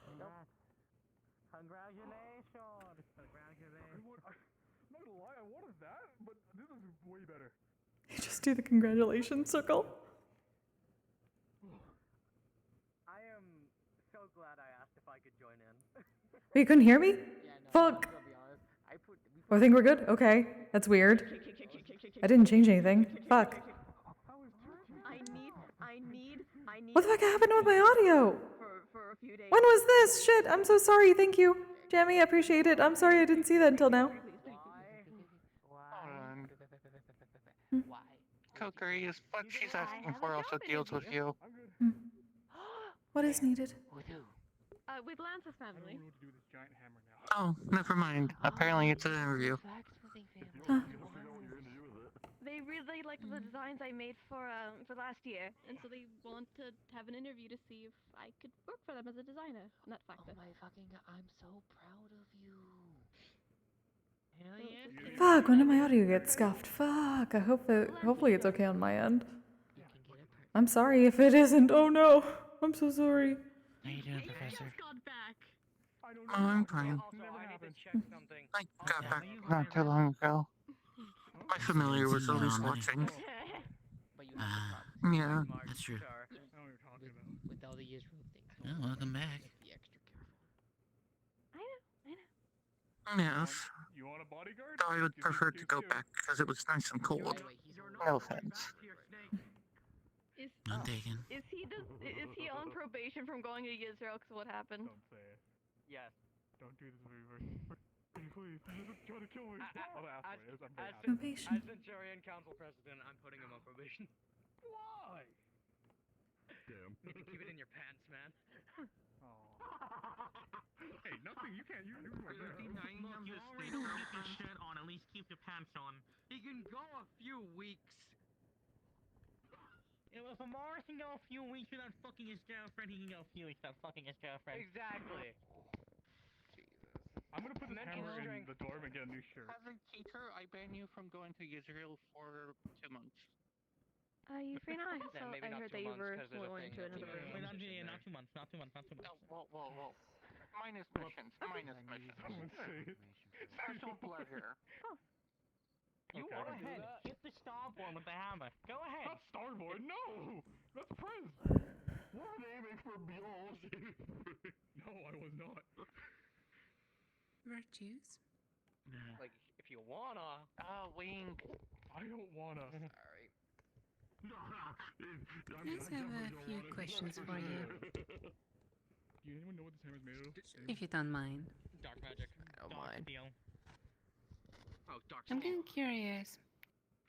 Congrats. Congratulations. Congratulations. I'm not gonna lie, I wanted that, but this is way better. You just do the congratulations circle. I am so glad I asked if I could join in. Oh, you couldn't hear me? Yeah, no, Fuck. I'm gonna be honest. Oh, I think we're good? Okay. That's weird. I didn't change anything. Fuck. I need. What the fuck happened with my audio? For a few days. When was this? Shit, I'm so sorry. Thank you. Jamie, I appreciate it. I'm sorry I didn't see that until now. Why? Kokkuri is what she's asking for also deals with you. What is needed? With Lance's family. Oh, never mind. Apparently it's an interview. Huh. They really like the designs I made for last year, and so they want to have an interview to see if I could work for them as a designer. Not factor. Oh my fucking god, I'm so proud of you. Hell yeah. Fuck, when did my audio get scuffed? Fuck, I hope that, hopefully it's okay on my end. I'm sorry if it isn't. Oh no, I'm so sorry. How you doing, Professor? Got back. Oh, I'm fine. I got back not too long ago. My familiar was always watching. Yeah. That's true. With all the Israel things. Oh, welcome back. Be extra careful. Yes. You want a bodyguard? Though I would prefer to go back because it was nice and cold. No offense. None taken. Is he on probation from going to Israel? Cause what happened? Don't say it. Yes. Don't do this, please. He's trying to kill me. I'm very happy. Probation. As Centurion Council President, I'm putting him on probation. Why? Damn. You can keep it in your pants, man. Hey, nothing. You can't use my Look, you already don't keep your shirt on. At least keep your pants on. He can go a few weeks. If Amara can go a few weeks without fucking his girlfriend, he can go a few weeks without fucking his girlfriend. Exactly. I'm gonna put this Mental hammer in strength. the dorm and get a new shirt. As a teacher, I ban you from going to Israel for 2 months. Are you free now? Then maybe I not heard 2 that you months, were 'cause there's a going thing into that another we room. Wait, not, mentioned yeah, there. not 2 months, not 2 months, not 2 months. Whoa. Minus missions. Minus missions. Special pleasure. You Okay. go ahead. Hit the starboard with the hammer. Go ahead. Not starboard. No, that's Prince. You were aiming for Bjorn. No, I was not. Virtues? Like, if you wanna. Wink. I don't wanna. Alright. I just have a few questions for you, Do anyone know what this hammer's made of? if you don't mind. Dark magic. I don't Dark mind. steel. Oh, dark I'm steel. getting curious.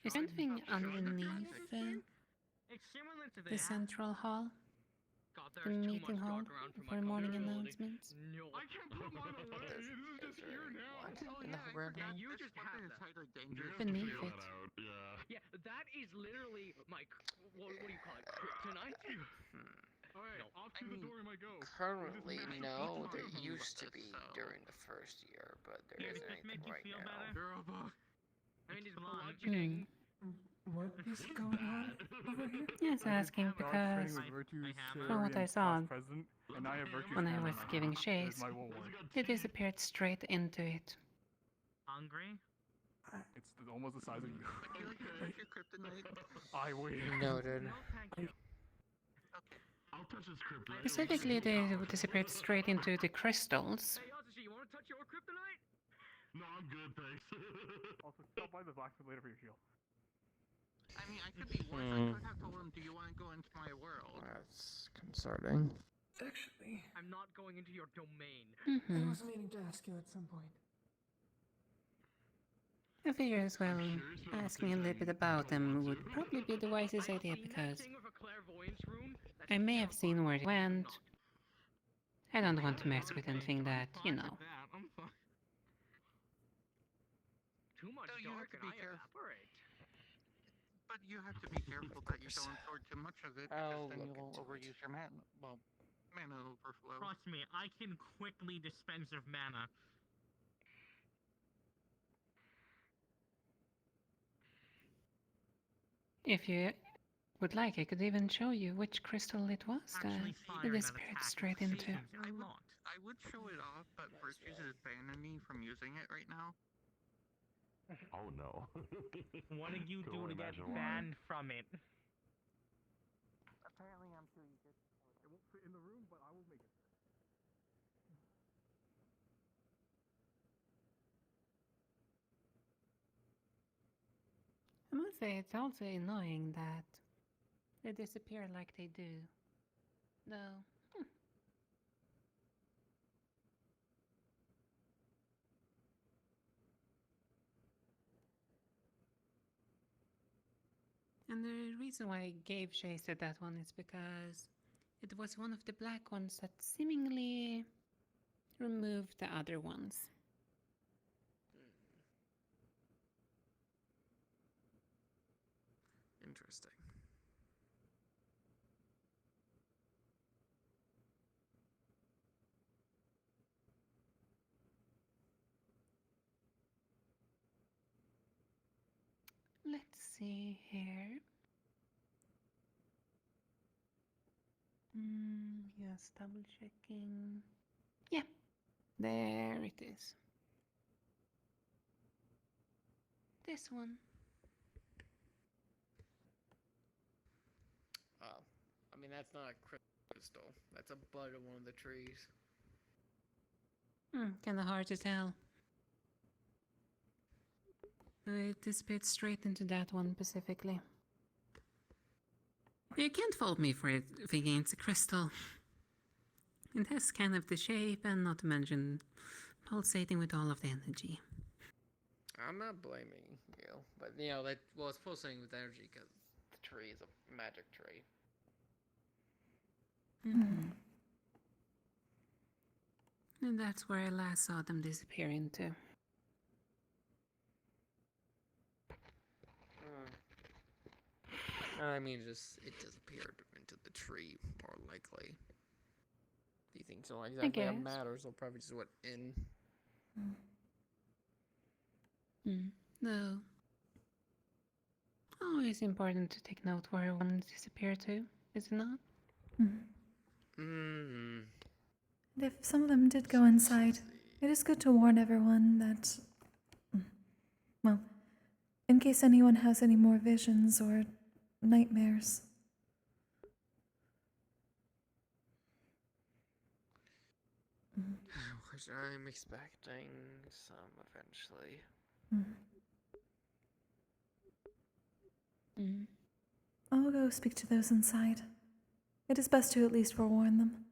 Is something underneath It's similar to the that. central hall? God, The there's too meeting much hall dark around for my for morning comfortability. announcements? No. I can't put mine away. This is just here now. What? Oh In yeah, the I red forgot. hole? You This just weapon have is that. highly dangerous. Beneath Figure it. that out. Yeah. Yeah, that is literally my. What do you call it? Kryptonite? Alright, No, off to the dorm I go. Currently, There's this no. massive There fucking used to this, be so- during the first year, but there Yeah, isn't does this anything make you right feel now. better? Girl, book. I mean, it's blunt. bludgeoning. What is going on over here? Yes, asking Dark training because with Virtue's hammer. From what I and saw, class president, and I have Virtue's when I hammer was now. giving It is chase, my one word. they disappeared straight into it. Hungry? It's almost the size of you. Would you like to touch your kryptonite? I wait. Noted. No, thank you. Okay. I'll touch his kryptonite. Specifically, they disappeared straight into the crystals. Hey, Yatsushi, you wanna touch your kryptonite? No, I'm good, thanks. Also, stop by the blacksmith later for your shield. I mean, I could be worse. I could have told him, "Do you want to go into my world?" That's concerning. Actually, I'm not going into your domain. Mm-hmm. was meaning to ask you at some point. I figure as well, asking a little bit about them would probably be the wisest idea because Thing with a clairvoyance rune? That's I may have seen where it went. not. I don't want to mess with anything that, you know. I'm fine. Too much So you have dark to and be I careful. evaporate. But you have to be careful that you don't absorb too much of it, because then look you'll into overuse your mana. Well, mana overflow. Trust me, I can quickly dispense of mana. If you would like, I could even show you which crystal it was that Actually, it fire that disappeared attack straight into. seems a lot. I would show it off, but Virtues is banning me from using it right now. Oh no. What did you Could do only to get imagine why. banned from it? Apparently, I'm too eager. It won't fit in the room, but I will make it. I must say, it's also annoying that they disappear like they do. Though, And the reason why I gave Chase at that one is because it was one of the black ones that seemingly removed the other ones. Interesting. Let's see here. Yes, double checking. Yeah, there it is. This one. Oh, I mean that's not a crystal. That's a bud of one of the trees. Kinda hard to tell. It disappeared straight into that one specifically. You can't fault me for it thinking it's a crystal. It has kind of the shape, and not to mention pulsating with all of the energy. I'm not blaming you, but you know that it's pulsating with energy because the tree is a magic tree. Mhm. And that's where I last saw them disappear into. I mean, just it disappeared into the tree, more likely. Do you think so? Exactly how it guess. matters? Or probably just went in. No. Always important to take note where one disappeared to, is it not? Hmm. And if some of them did go inside, it is good to warn everyone that, well, in case anyone has any more visions or nightmares. Which I'm expecting some eventually. I will go speak to those inside. It is best to at least forewarn them.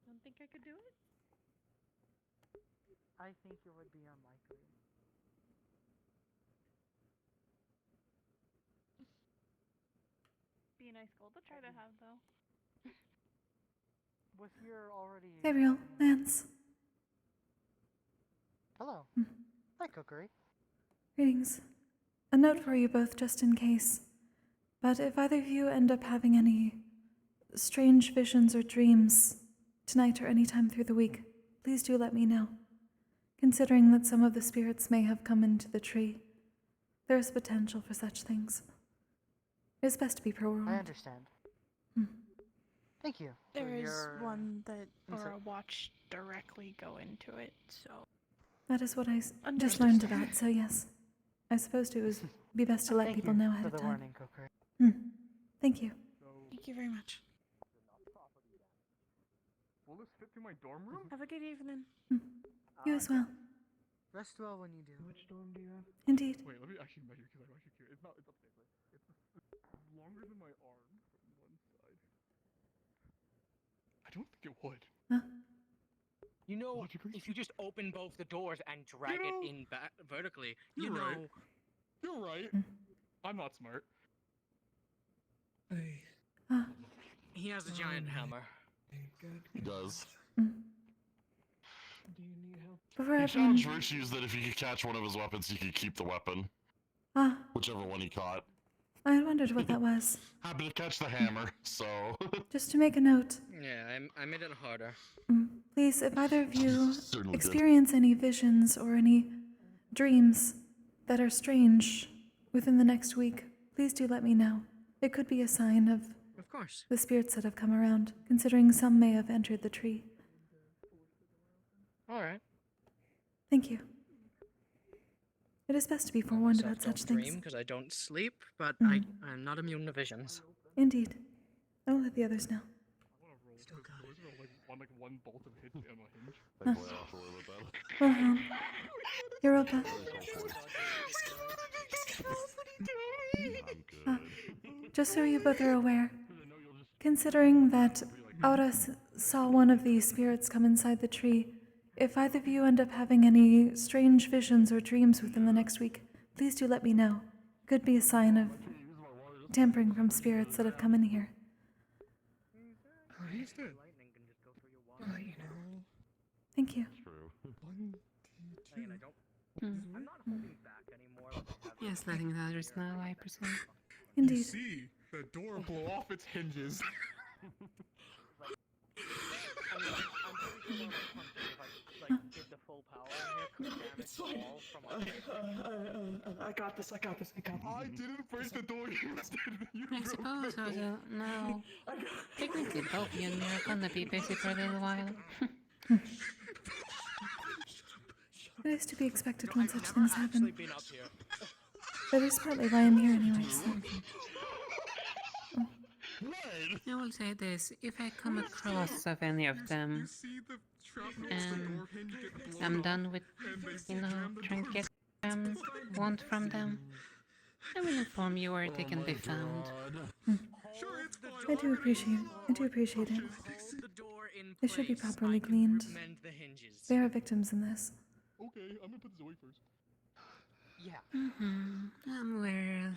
Don't think I could do it? I think it would be unlikely. Be a nice goal to try to have, though. Was here already. Gabriel, Lance, Hello. Hi, Kokkuri. greetings. A note for you both just in case. But if either of you end up having any strange visions or dreams tonight or any time through the week, please do let me know. Considering that some of the spirits may have come into the tree, there is potential for such things. It is best to be forewarned. I understand. Thank you. There is your one that insight. Aura watched directly go into it, so. That is what I just Understood. learned about, so yes. I suppose it would be best to let Thank people you know ahead for of the time. warning, Kokkuri. Thank you. Thank you very much. Will this fit through my dorm room? Have a good evening. You as well. Rest well when you do. Which dorm do you have? Indeed. Wait, let me actually measure because I'm actually curious. It's not. It's upstairs. Right? It's longer than my arm from one side. I don't think it would. You know, Logically if you just open both the doors and drag it in back vertically, you You're know. right. You're right. I'm not smart. He has a giant hammer. He does. Before He everyone... challenged Virtues that if he could catch one of his weapons, he could keep the weapon. Whichever one he caught. I had wondered what that was. Happened to catch the hammer, so... Just to make a note, Yeah, I made it harder. please, if either of you Certainly did. experience any visions or any dreams that are strange within the next week, please do let me know. It could be a sign of course. the spirits that have come around, considering some may have entered the tree. Alright. Thank you. It is best to be forewarned about such dream things. because I don't sleep, but I'm not immune to visions. Indeed. I will let the others know. Still got it. Like one bolt of hit on a hinge. Well, you're all back. Just so you both are aware, considering that Aura saw one of these spirits come inside the tree, if either of you end up having any strange visions or dreams within the next week, please do let me know. Could be a sign of tampering from spirits that have come in here. Thank you. Hmm. Yes, letting the others know, I presume. Indeed. You see, the door blew off its hinges. It's fine. I got this. I didn't break the door. I suppose I don't know. Technically, both you and me are gonna be busy for a little while. It is to be expected when such things happen. Been up here. That is partly why I'm here anyway, so... I will say this, if I come across of any of them, and I'm done with, trying to get them, anyone want from them, I will inform you where they can be found. I do appreciate it. They should be properly cleaned. They are victims in this. Okay, I'm gonna put this away first. Yeah. I'm aware.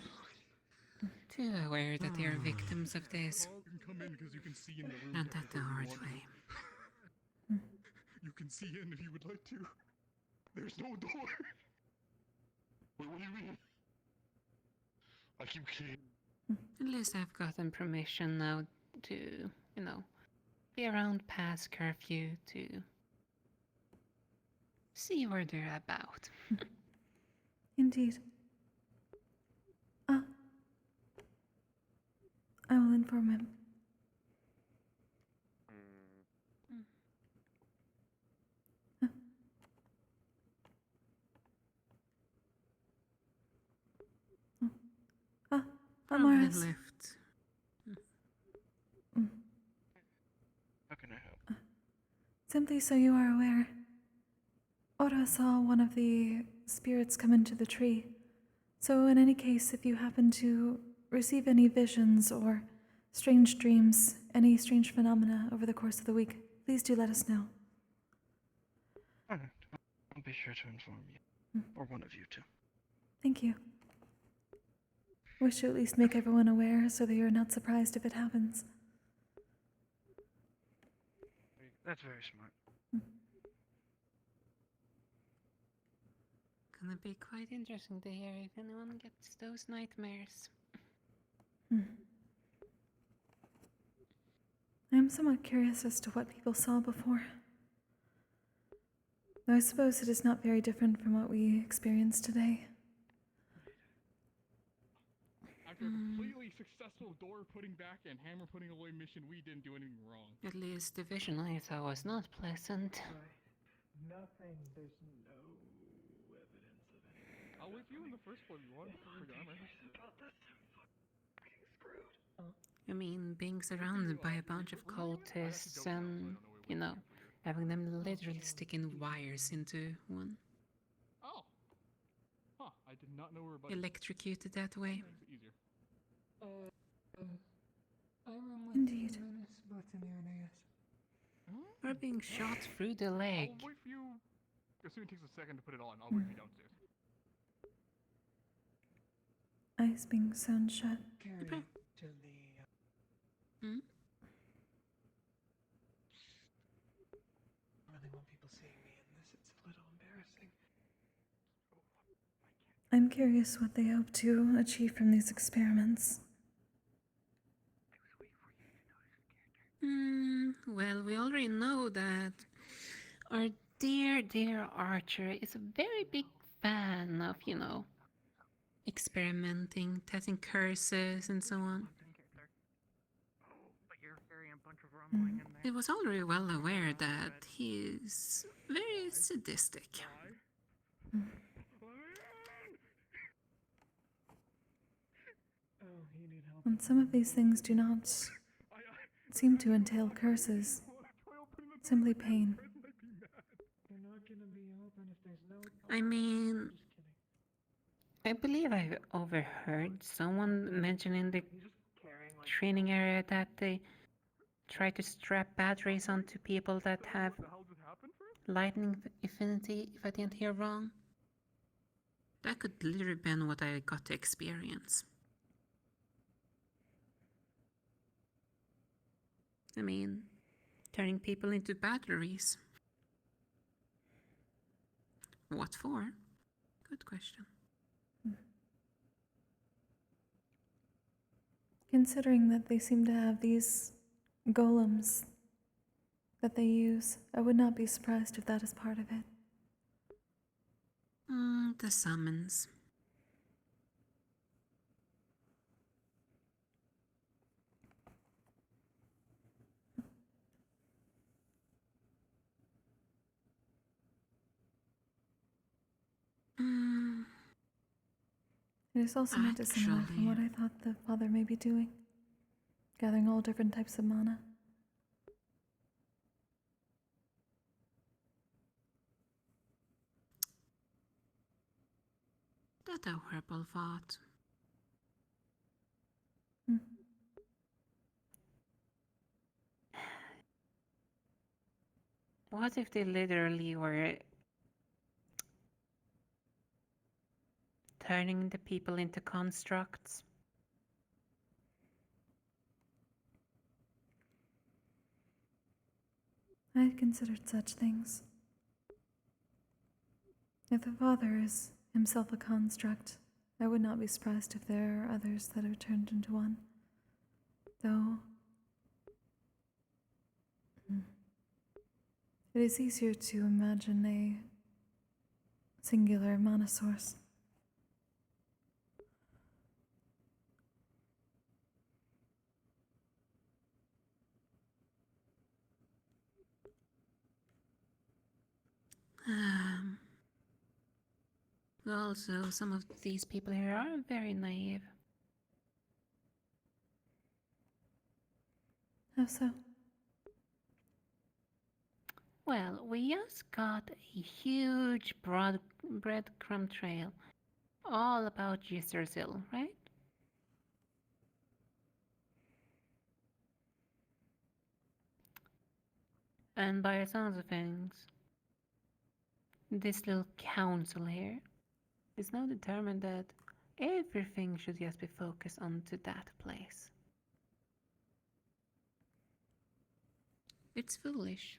Too aware that they are victims of this. You can come in because you can see in the room. Not that the hard way. You can see in if you would like to. There's no door. Wait, what do you mean? I keep kidding. At least I've gotten permission now to, be around past curfew to see where they're about. Indeed. I will inform him. Morris. Left. How can I help? Simply so you are aware, Ora saw one of the spirits come into the tree. So in any case, if you happen to receive any visions or strange dreams, any strange phenomena over the course of the week, please do let us know. Alright, I'll be sure to inform you. Or one of you two. Thank you. Wish to at least make everyone aware so that you're not surprised if it happens. That's very smart. Gonna be quite interesting to hear if anyone gets those nightmares. I am somewhat curious as to what people saw before. Though I suppose it is not very different from what we experienced today. After a completely successful door putting back and hammer putting away mission, we didn't do anything wrong. At least the vision I saw was not pleasant. Nothing. There's no evidence of anything. I'll wait for you in the first floor if you want. I mean, being surrounded by a bunch of cultists and, having them literally sticking wires into one. Oh. Huh, I did not know we were about Electrocuted that way. Easier. Indeed. Or being shot through the leg. I'll wait for you. Assuming it takes a second to put it on, I'll wait for you downstairs. Eyes being sewn shut. Okay. To the Hmm? I really want people seeing me in this. It's a little embarrassing. I'm curious what they hope to achieve from these experiments. Well, we already know that our dear Archer is a very big fan of, experimenting, testing curses and so on. He was already well aware that he is very sadistic. And some of these things do not seem to entail curses, simply pain. I mean, I believe I overheard someone mentioning the training area that they try to strap batteries onto people that have lightning affinity, if I didn't hear wrong. That could literally been what I got to experience. I mean, turning people into batteries. What for? Good question. Considering that they seem to have these golems that they use, I would not be surprised if that is part of it. The summons. It is also not dissimilar from what I thought the father may be doing, gathering all different types of mana. That a horrible thought. Hmm. What if they literally were turning the people into constructs? I had considered such things. If the Father is himself a construct, I would not be surprised if there are others that are turned into one. Though it is easier to imagine a singular monosaurus. Also, some of these people here are very naive. How so? Well, we just got a huge breadcrumb trail all about Yggdrasil, right? And by the sounds of things, this little council here is now determined that everything should just be focused onto that place. It's foolish.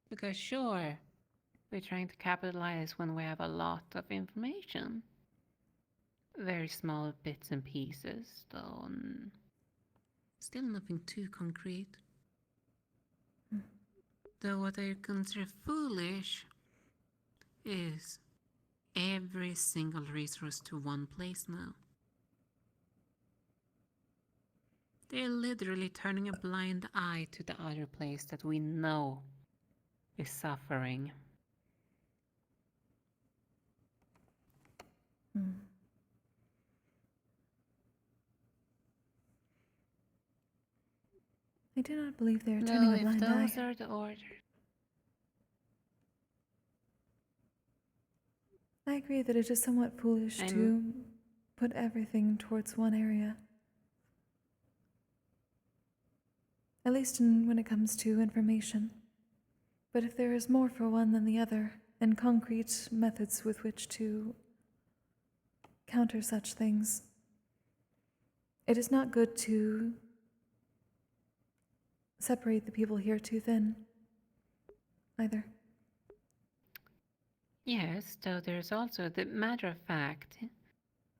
Because sure, we're trying to capitalize when we have a lot of information. Very small bits and pieces, though. Still nothing too concrete. Though what I consider foolish is every single resource to one place now. They're literally turning a blind eye to the other place that we know is suffering. I do not believe they are turning a blind eye. If those are the orders. I agree that it is somewhat foolish to put everything towards one area. At least when it comes to information. But if there is more for one than the other, and concrete methods with which to counter such things, it is not good to separate the people here too thin, either. Yes, though there's also the matter of fact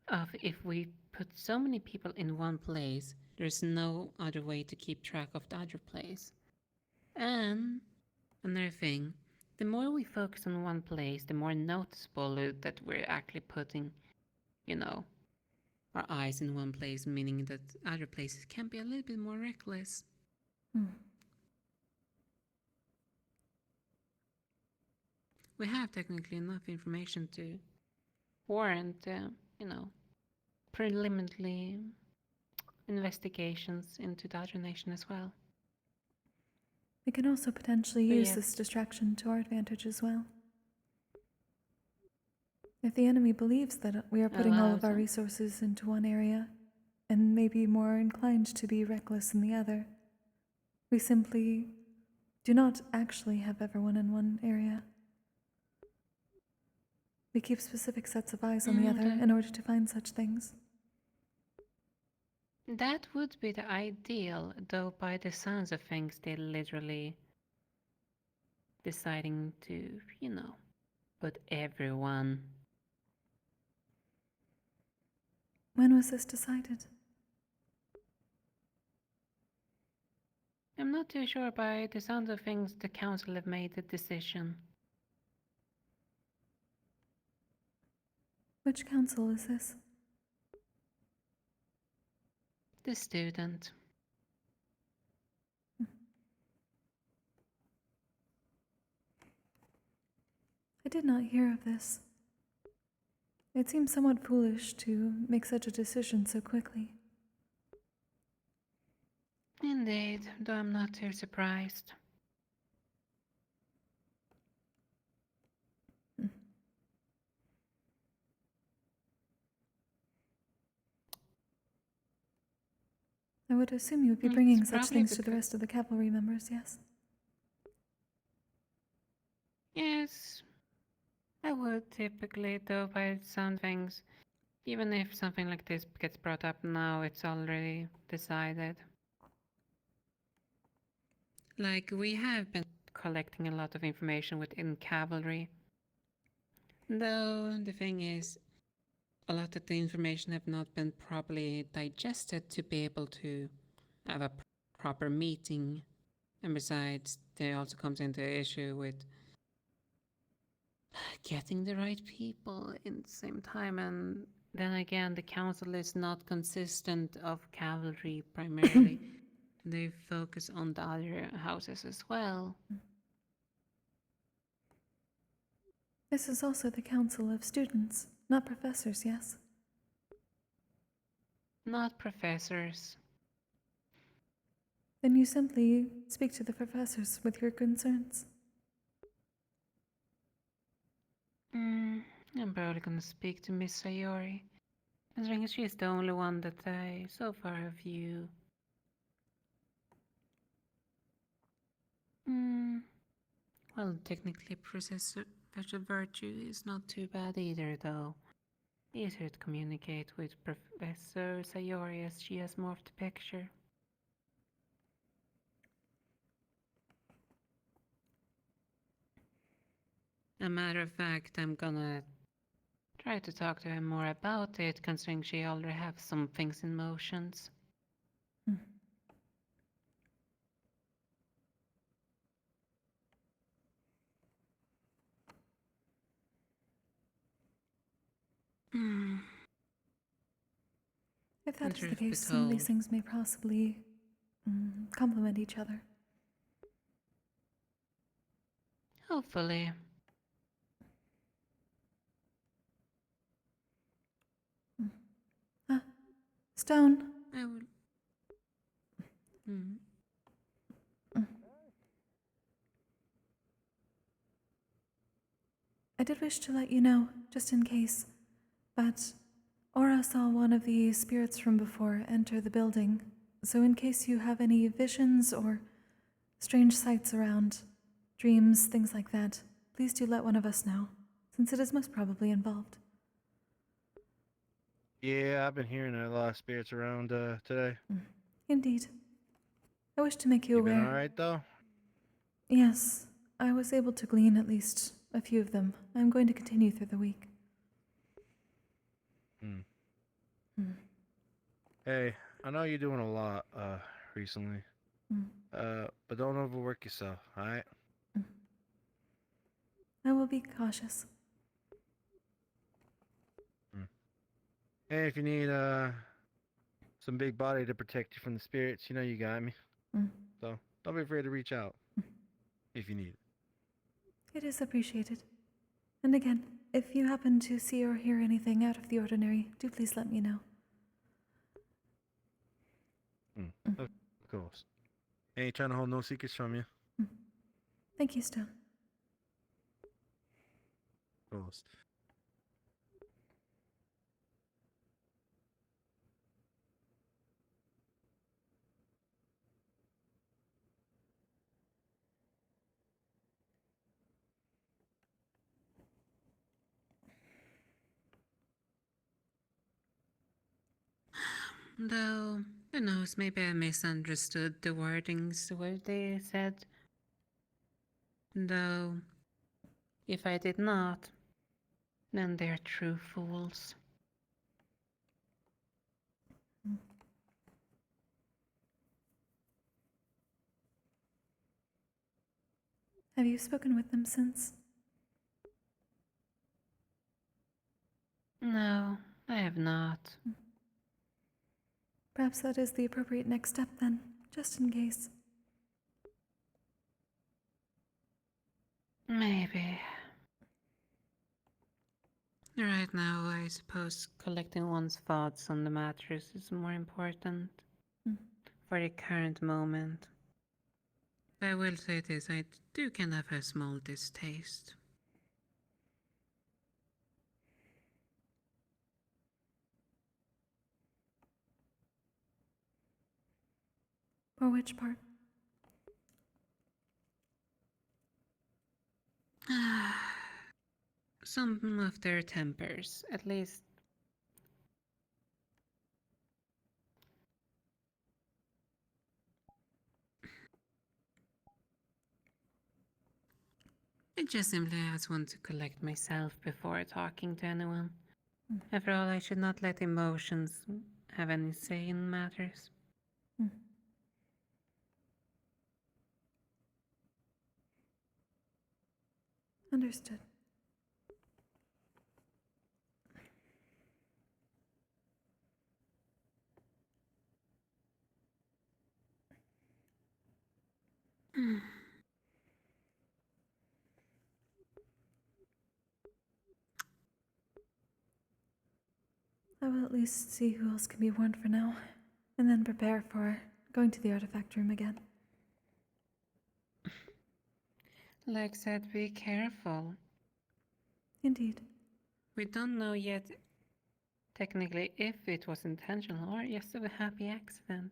of if we put so many people in one place, there's no other way to keep track of the other place. And another thing, the more we focus on one place, the more noticeable that we're actually putting, our eyes in one place, meaning that other places can be a little bit more reckless. We have technically enough information to warrant, preliminary investigations into the other nation as well. We can also potentially use this distraction to our advantage as well. If the enemy believes that we are putting all of our resources into one area, and may be more inclined to be reckless in the other, we simply do not actually have everyone in one area. We keep specific sets of eyes on the other in order to find such things. That would be the ideal, though by the sounds of things, they're literally deciding to, put everyone. When was this decided? I'm not too sure. By the sounds of things, the council have made the decision. Which council is this? The student. I did not hear of this. It seems somewhat foolish to make such a decision so quickly. Indeed, though I'm not too surprised. I would assume you would be It's bringing such probably things to the because- rest of the cavalry members, yes? Yes, I would typically, though, by some things. Even if something like this gets brought up now, it's already decided. Like, we have been collecting a lot of information within cavalry. Though, the thing is, a lot of the information have not been properly digested to be able to have a proper meeting. And besides, there also comes into issue with getting the right people in the same time. And then again, the council is not consistent of cavalry primarily. They focus on the other houses as well. This is also the council of students, not professors, yes? Not professors. Then you simply speak to the professors with your concerns. I'm probably gonna speak to Miss Sayori, considering she's the only one that I so far have viewed. Well, technically, Professor Virtue is not too bad either, though. Easier to communicate with Professor Sayori as she has more of the picture. A matter of fact, I'm gonna try to talk to her more about it, considering she already has some things in motions. If that is the Truth be case, some of these told, things may possibly complement each other. hopefully. Stone. I would. I did wish to let you know, just in case, but Aura saw one of the spirits from before enter the building, so in case you have any visions or strange sights around, dreams, things like that, please do let one of us know, since it is most probably involved. Yeah, I've been hearing a lot of spirits around today. Indeed. I wish to make you You aware. been alright though? Yes, I was able to glean at least a few of them. I'm going to continue through the week. Hey, I know you're doing a lot recently. But don't overwork yourself, alright? I will be cautious. Hey, if you need some big body to protect you from the spirits, you know you got me. So don't be afraid to reach out if you need it. It is appreciated. And again, if you happen to see or hear anything out of the ordinary, do please let me know. Of course. Ain't trying to hold no secrets from you. Thank you, Stone. Of course. Though, who knows, maybe I misunderstood the wordings where they said. Though, if I did not, then they're true fools. Have you spoken with them since? No, I have not. Perhaps that is the appropriate next step then, just in case. Maybe. Right now, I suppose collecting one's thoughts on the matters is more important for the current moment. I will say this, I do kind of have a small distaste. Or which part? Some of their tempers, at least. I just simply always want to collect myself before talking to anyone. After all, I should not let emotions have any say in matters. Understood. I will at least see who else can be warned for now, and then prepare for going to the artifact room again. Like said, be careful. Indeed. We don't know yet, technically, if it was intentional or just a happy accident.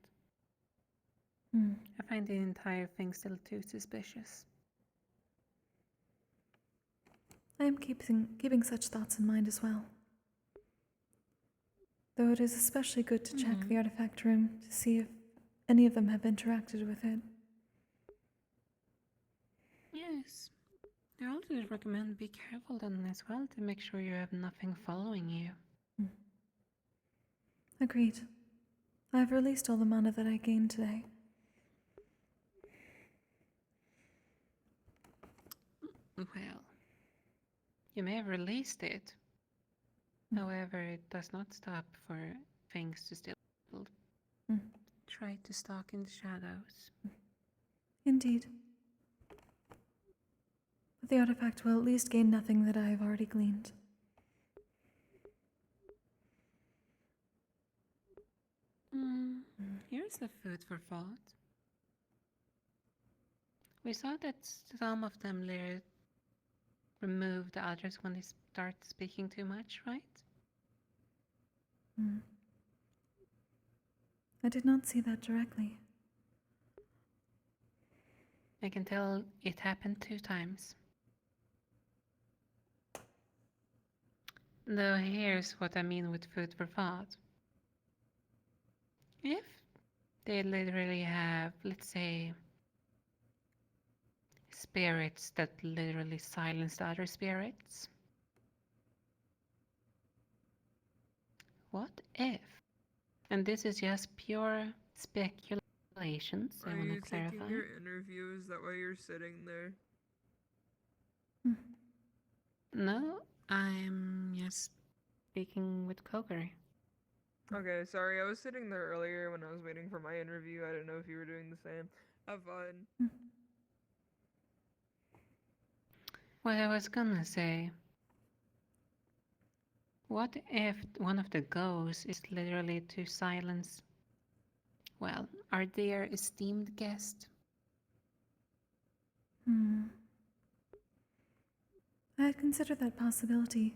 I find the entire thing still too suspicious. I am keeping such thoughts in mind as well. Though it is especially good to check the artifact room to see if any of them have interacted with it. Yes. I also recommend be careful then as well to make sure you have nothing following you. Agreed. I have released all the mana that I gained today. Well, you may have released it. However, it does not stop for things to still try to stalk in the shadows. Indeed. But the artifact will at least gain nothing that I have already gleaned. Here's the food for thought. We saw that some of them later remove the others when they start speaking too much, right? I did not see that directly. I can tell it happened 2 times. Though here's what I mean with food for thought. If they literally have, let's say, spirits that literally silence the other spirits, what if? And this is just pure speculations, I Are want you to clarify. taking your interview? Is that why you're sitting there? No, I'm just speaking with Kokkuri. Okay, sorry, I was sitting there earlier when I was waiting for my interview. I didn't know if you were doing the same. Have fun. What I was gonna say, what if one of the ghosts is literally to silence, well, our dear esteemed guest? I had considered that possibility,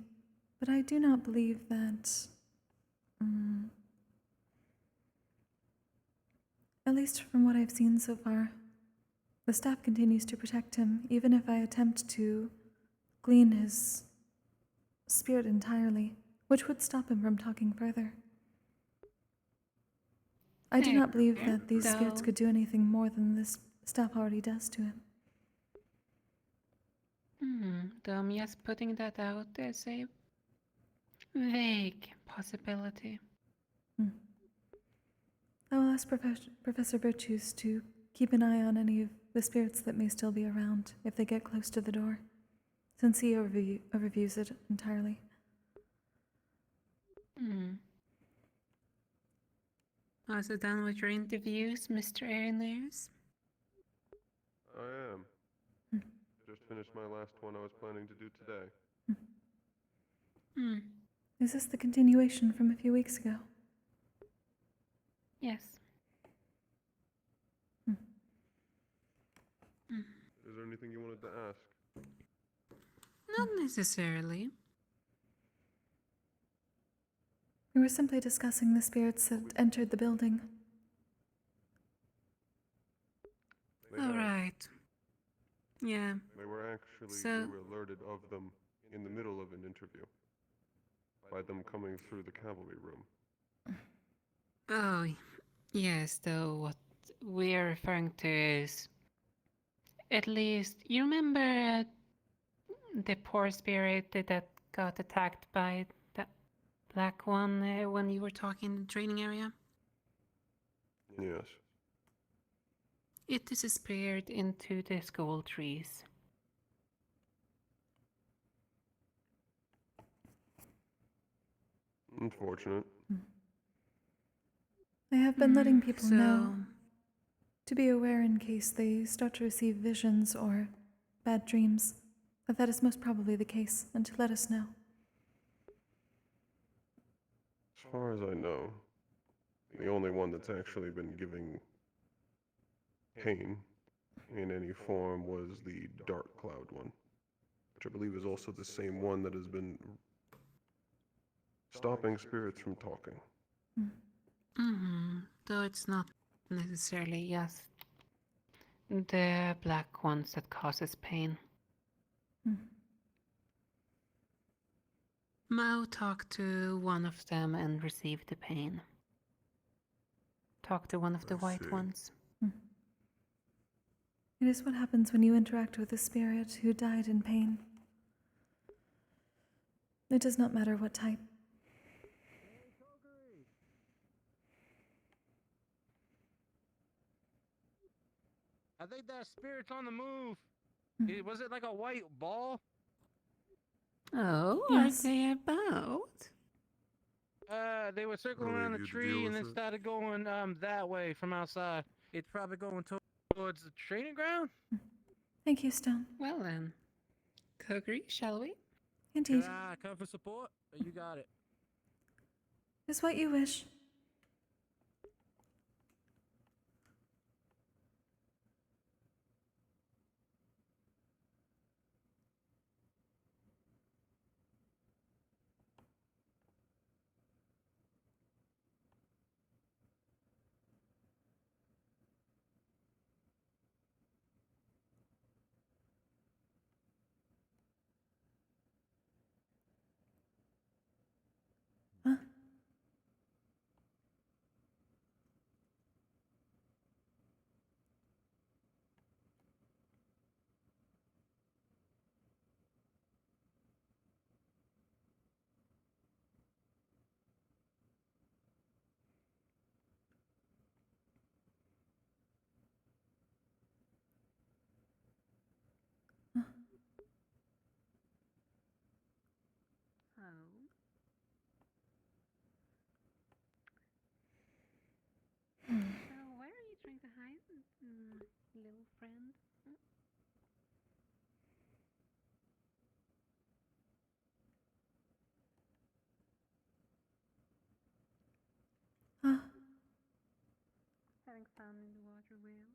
but I do not believe that... At least from what I've seen so far, the staff continues to protect him, even if I attempt to glean his spirit entirely, which would stop him from talking further. I do not believe that these spirits could do anything more than this staff already does to him. Though I'm just putting that out as a vague possibility. I will ask Professor Virtues to keep an eye on any of the spirits that may still be around if they get close to the door, since he overviews it entirely. Also done with your interviews, Mr. Arenaeus? I am. Just finished my last one I was planning to do today. Is this the continuation from a few weeks ago? Yes. Is there anything you wanted to ask? Not necessarily. We were simply discussing the spirits that entered the building. have. Alright. Yeah. They were actually, So- we were alerted of them in the middle of an interview by them coming through the cavalry room. Oh, yes, though what we're referring to is... At least, you remember the poor spirit that got attacked by that black one when you were talking in the training area? Yes. It disappeared into the school trees. Unfortunate. I have been letting people know So- to be aware in case they start to receive visions or bad dreams, that is most probably the case, and to let us know. As far as I know, the only one that's actually been giving pain in any form was the Dark Cloud one, which I believe is also the same one that has been stopping spirits from talking. Though it's not necessarily just the black ones that causes pain. Mao talked to one of them and received the pain. Talked to one of the white ones. It is what happens when you interact with a spirit who died in pain. It does not matter what type. I think that spirit's on the move. Was it like a white ball? Oh, Yes. are they about? They were circling Really, around the you had to tree deal and then with it? started going that way from outside. It's probably going towards the training ground. Thank you, Stone. Well then, Kokkuri, shall we? Indeed. Should I come for support? Or you got it. Is what you wish. Huh? Oh. So where are you trying to hide, little friend? Huh? Having fun in the water wheel.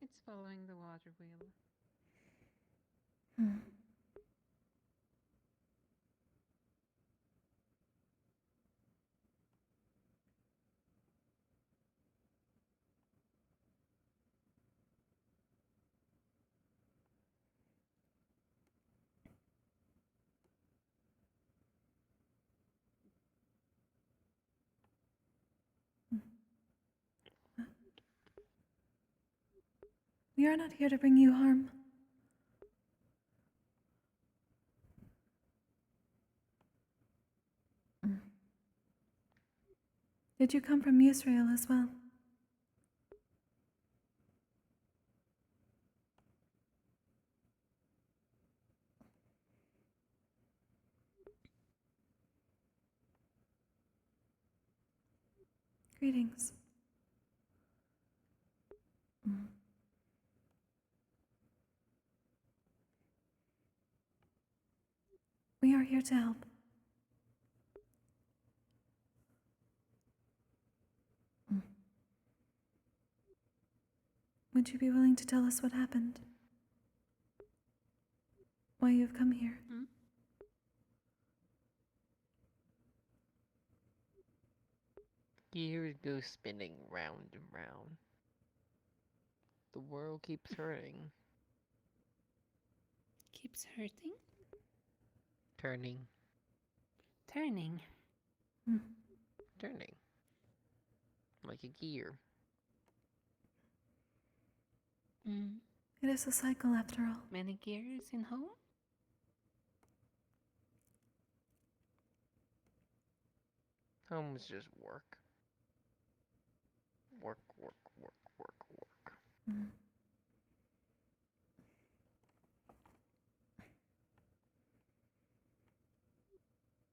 It's following the water wheel. We are not here to bring you harm. Did you come from Israel as well? Greetings. We are here to help. Would you be willing to tell us what happened? Why you have come here? Gears go spinning round and round. The world keeps hurting. Keeps hurting? Turning. Turning. Turning. Like a gear. It is a cycle after all. Many gears in home? Home is just work. Work, work, work, work, work.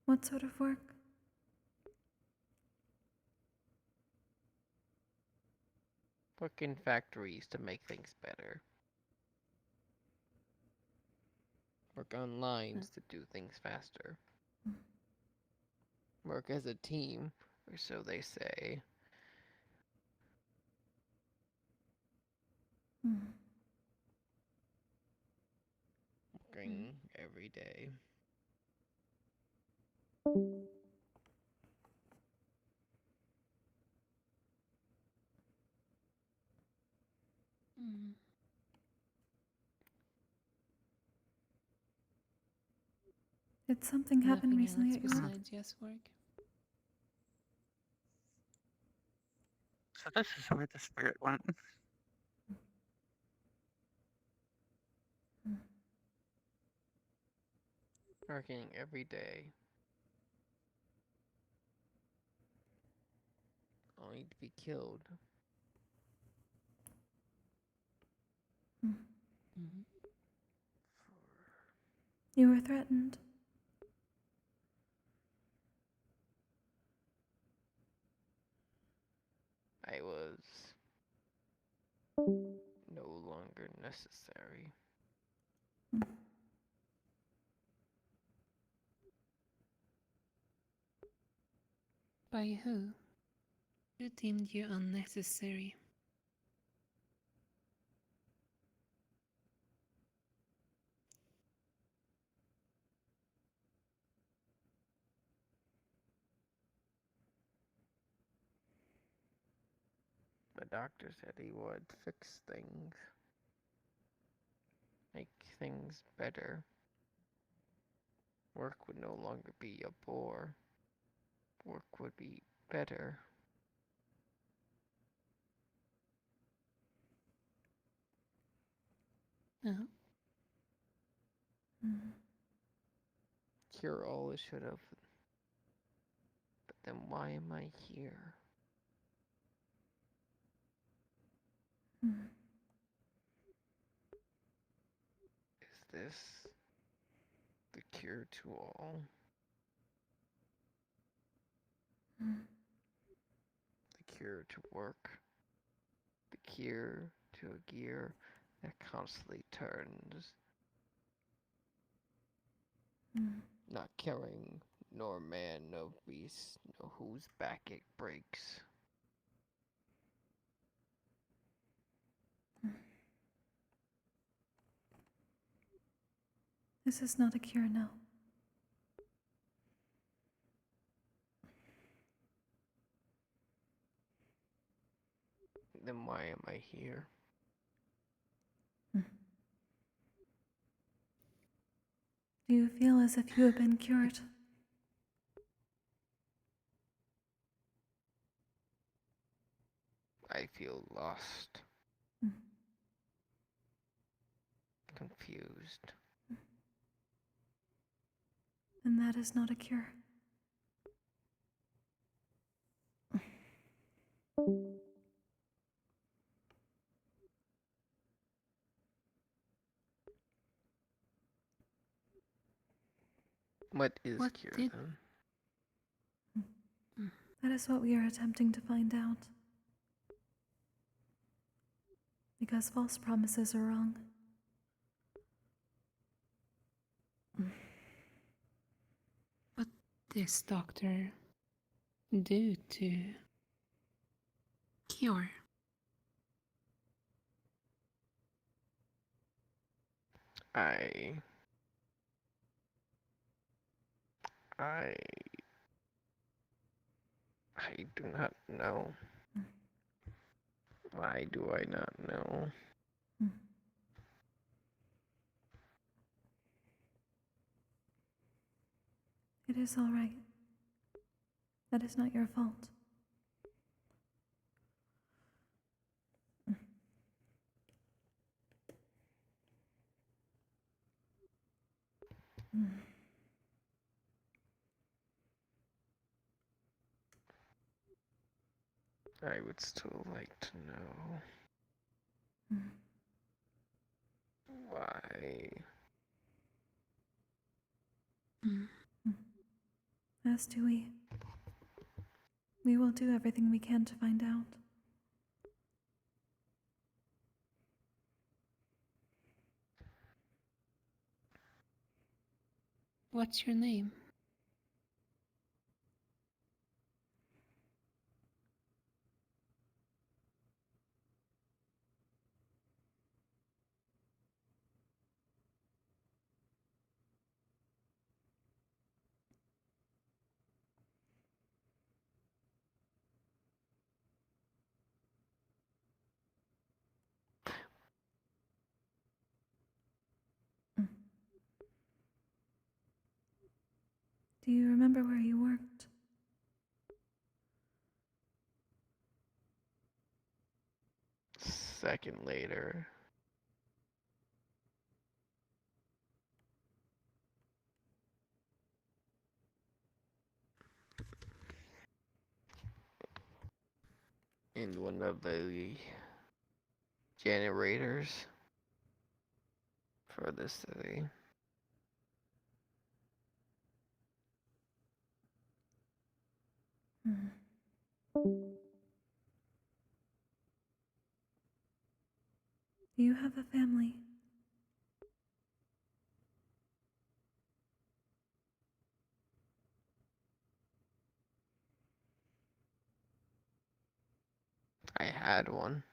What sort of work? Work in factories to make things better. Work on lines to do things faster. Work as a team, or so they say. Working every day. Did something happen Nothing recently else at your work? besides just work? So this is where the spirit went. Working every day. Only to be killed. You were threatened. I was no longer necessary. By who? Who deemed you unnecessary? The doctor said he would fix things. Make things better. Work would no longer be a bore. Work would be better. No. Cure all I should have. But then why am I here? Is this the cure to all? The cure to work? The cure to a gear that constantly turns? Not caring nor man nor beast, nor whose back it breaks. This is not a cure now. Then why am I here? Do you feel as if you have been cured? I feel lost. Confused. And that is not a cure. What is cure then? That is what we are attempting to find out. Because false promises are wrong. What this doctor do to cure? I I I do not know. Why do I not know? It is all right. That is not your fault. I would still like to know why. As do we. We will do everything we can to find out. What's your name? Do you remember where you worked? Second later. In one of the generators for the city. Do you have a family? I had one.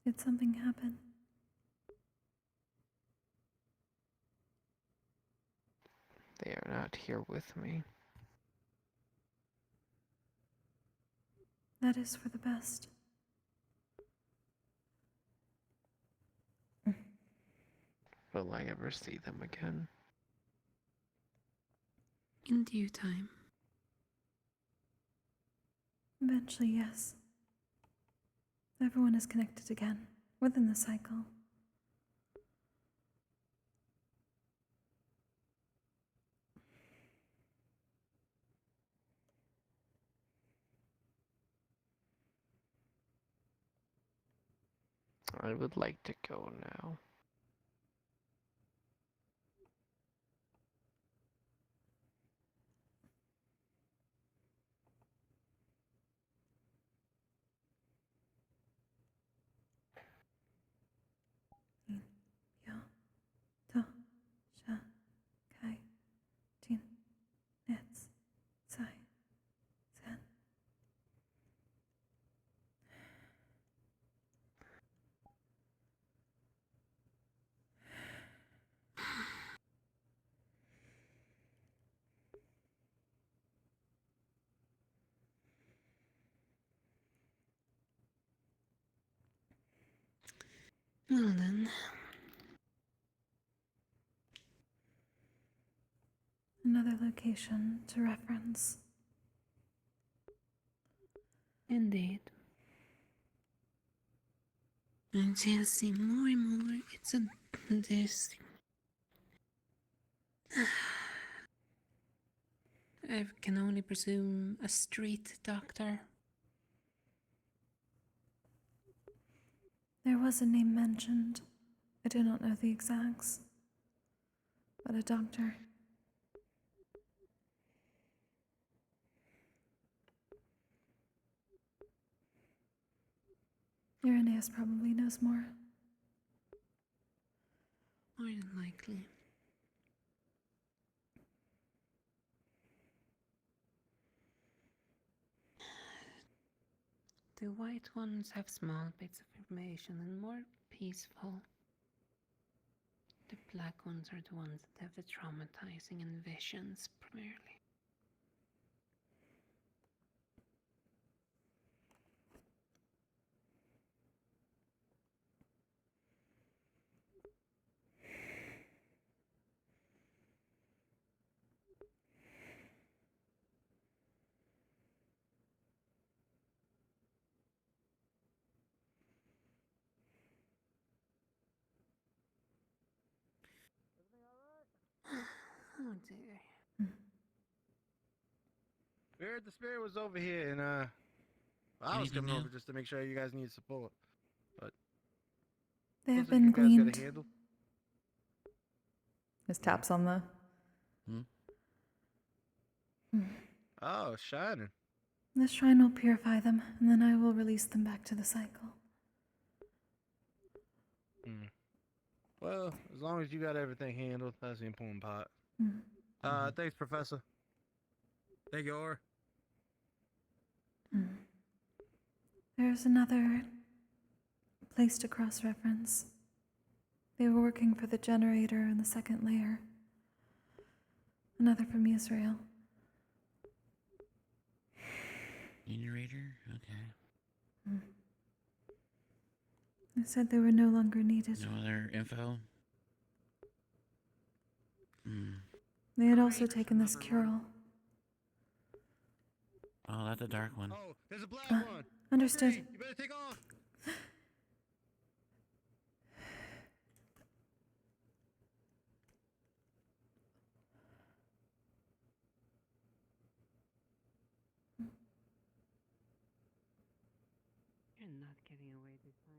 Did something happen? They are not here with me. That is for the best. Will I ever see them again? In due time. Eventually, yes. Everyone is connected again, within the cycle. I would like to go now. Ja, to, sha, kai, tin, nets, sai, san. Well then. Another location to reference. Indeed. I'm just more and more. It's a this. I can only presume a street doctor. There was a name mentioned. I do not know the exacts. But a doctor. Irenaeus probably knows more. More than likely. The white ones have small bits of information and more peaceful. The black ones are the ones that have the traumatizing and visions primarily. Oh dear. The spirit was over here, and I was Anything coming new? over just to make sure you guys need support. But They have looks like you been guys got gleaned. it handled. Just taps on the. Oh, shining. The shrine will purify them, and then I will release them back to the cycle. Well, as long as you got everything handled, that's the important part. Thanks, Professor. Thank you, Aura. There's another place to cross-reference. They were working for the generator in the second layer. Another from Israel. Generator? Okay. They said they were no longer needed. No other info? They had also taken this cure-all. Oh, that's a dark one. Oh, there's a black one. Understood. Kokkuri, you better take off. You're not getting away this time.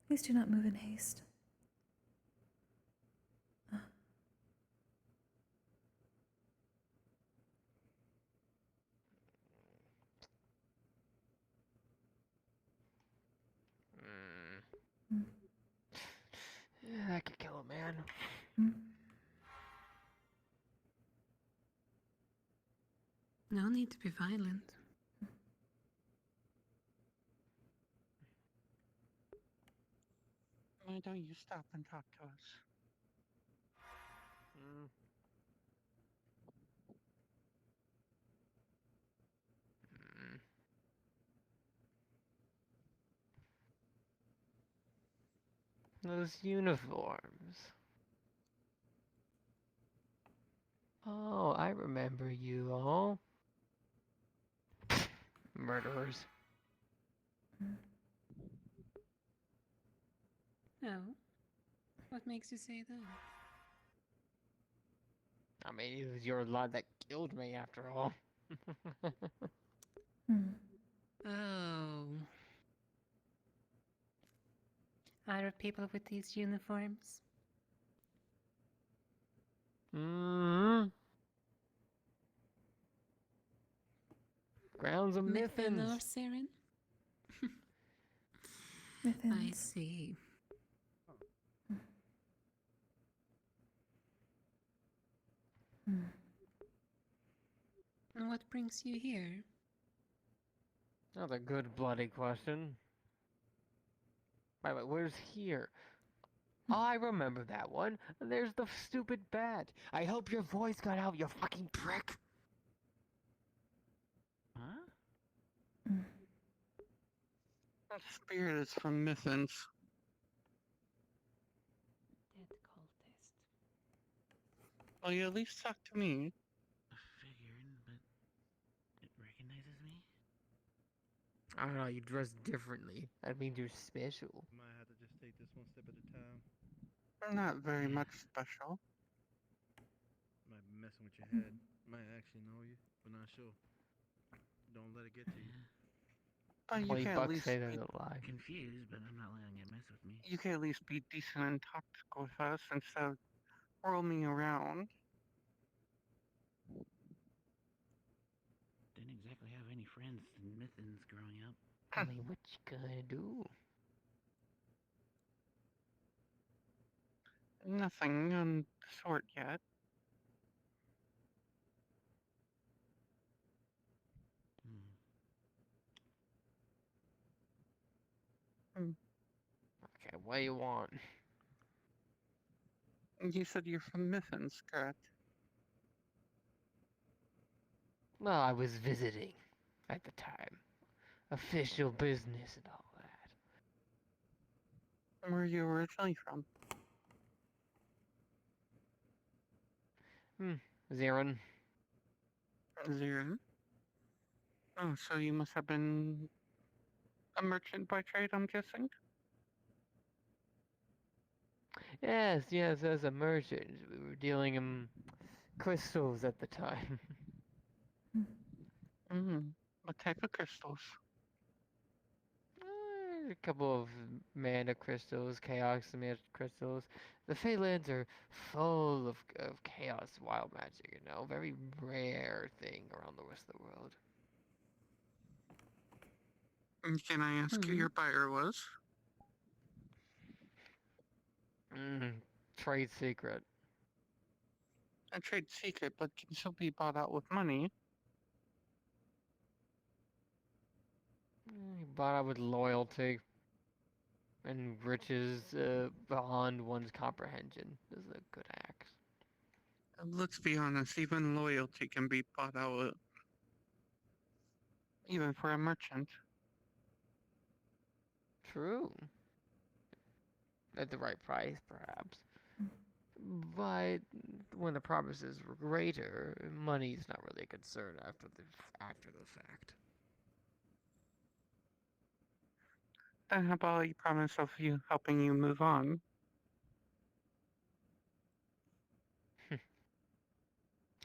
Please do not move in haste. Yeah, I could kill a man. No need to be violent. Why don't you stop and talk to us? Those uniforms. Oh, I remember you all. Murderers. No. What makes you say that? I mean, it was your lot that killed me after all. Oh. Are people with these uniforms? Grounds of Mythin or Mythins. Siren? Mythins. I see. And what brings you here? Another good bloody question. By the way, where's here? I remember that one. There's the stupid bat. I hope your voice got out, you fucking prick. Huh? That spirit is from Mythins. Dead cultist. Well, you at least talk to me. I don't know, you dress differently. That means you're special. Might have to just take this one step at a time. Not very much special. Might be messing with your head. Might actually know you, but not sure. Don't let it get to you. But you 20 can at bucks least say be, that's a lie. Confused, but I'm not letting it mess with me. you can at least be decent and tactical with us instead of roaming around. Didn't exactly have any friends in Mithens growing up. I mean, what you gonna do? Nothing of the sort yet. Okay, what do you want? You said you're from Mithens, correct? Well, I was visiting at the time. Official business and all that. Where are you originally from? Zarin. Zero. Oh, so you must have been a merchant by trade, I'm guessing? Yes, as a merchant. We were dealing in crystals at the time. What type of crystals? A couple of mana crystals, chaos mana crystals. The Feylands are full of chaos wild magic, you know, very rare thing around the rest of the world. Can I ask who your buyer was? Trade secret. A trade secret, but can still be bought out with money. Bought out with loyalty and riches beyond one's comprehension. This is a good axe. Let's be honest, even loyalty can be bought out, even for a merchant. True. At the right price, perhaps. But when the promises were greater, money's not really a concern after the fact. Then how about you promise of you helping you move on?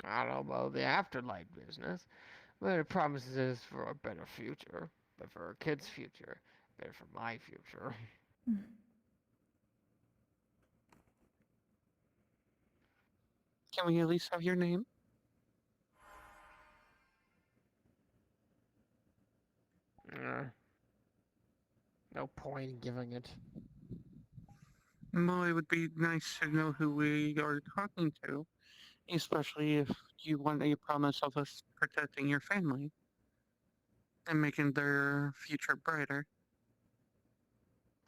I don't know about the afterlife business, but it promises for a better future, but for our kids' future, better for my future. Can we at least have your name? No point in giving it. Well, it would be nice to know who we are talking to, especially if you want a promise of us protecting your family and making their future brighter.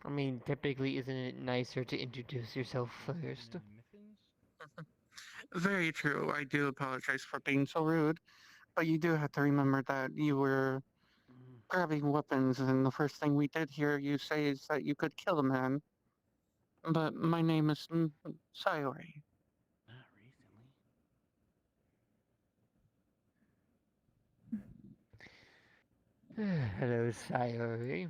I mean, typically, isn't it nicer to introduce yourself first? Very true. I do apologize for being so rude, but you do have to remember that you were grabbing weapons, and the first thing we did hear you say is that you could kill a man. But my name is Sayori. Not recently. Hello, Sayori.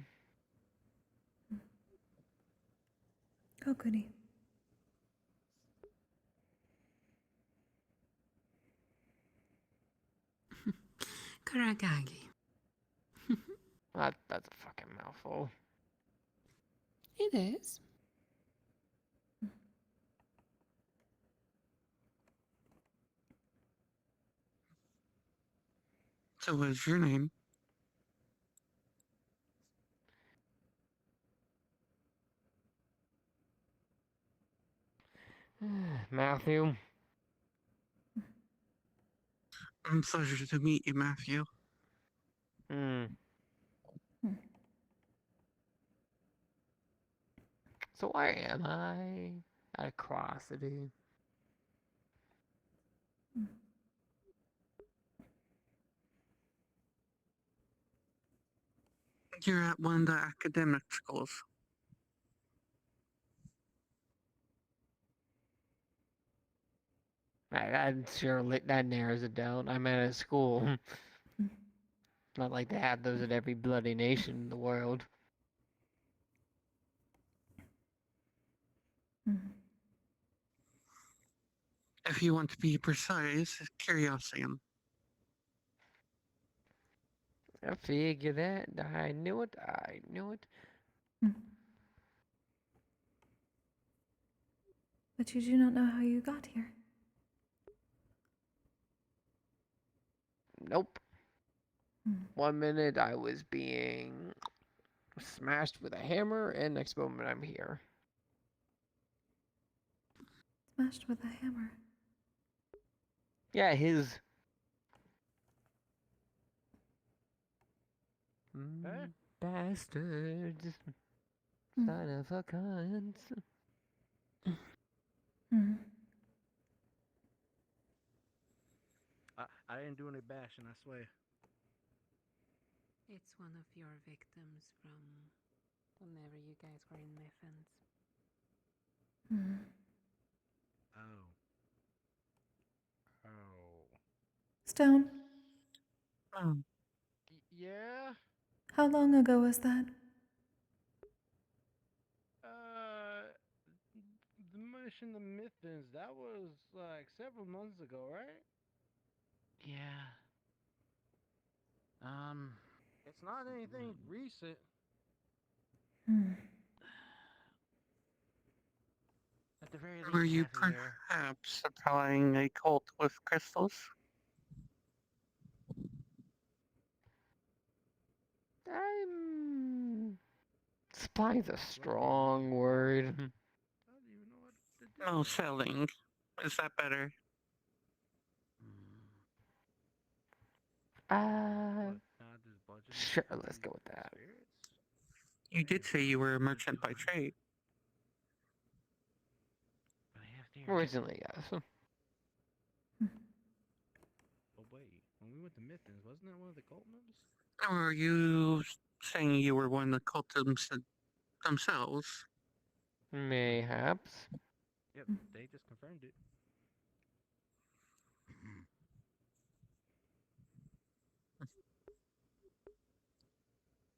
Kokkuri. Kuragagi. That's a fucking mouthful. It is. So what is your name? Matthew. Pleasure to meet you, Matthew. So where am I? At Crosity. You're at one of the academic schools. That sure that narrows it down. I'm at a school. Not like they have those in every bloody nation in the world. If you want to be precise, Curiosum. I figured that. I knew it. I knew it. But you do not know how you got here. Nope. 1 minute I was being smashed with a hammer, and next moment I'm here. Smashed with a hammer. Yeah, his. Bastards. Son of a cunt. I didn't do any bashing, I swear. It's one of your victims from whenever you guys were in Miffins. Oh. Stone, Yeah? how long ago was that? The mission to Mythins, that was like several months ago, right? Yeah. It's not anything recent. At the very least, Were you half a year. perhaps supplying a cult with crystals? Supply's a strong word. No, selling. Is that better? Sure, let's go with that. You did say you were a merchant by trade. Originally, yes. Oh wait, when we went to Mythins, wasn't that one of the cult members? Or are you saying you were one of the cult themselves? Mayhaps. Yep, they just confirmed it.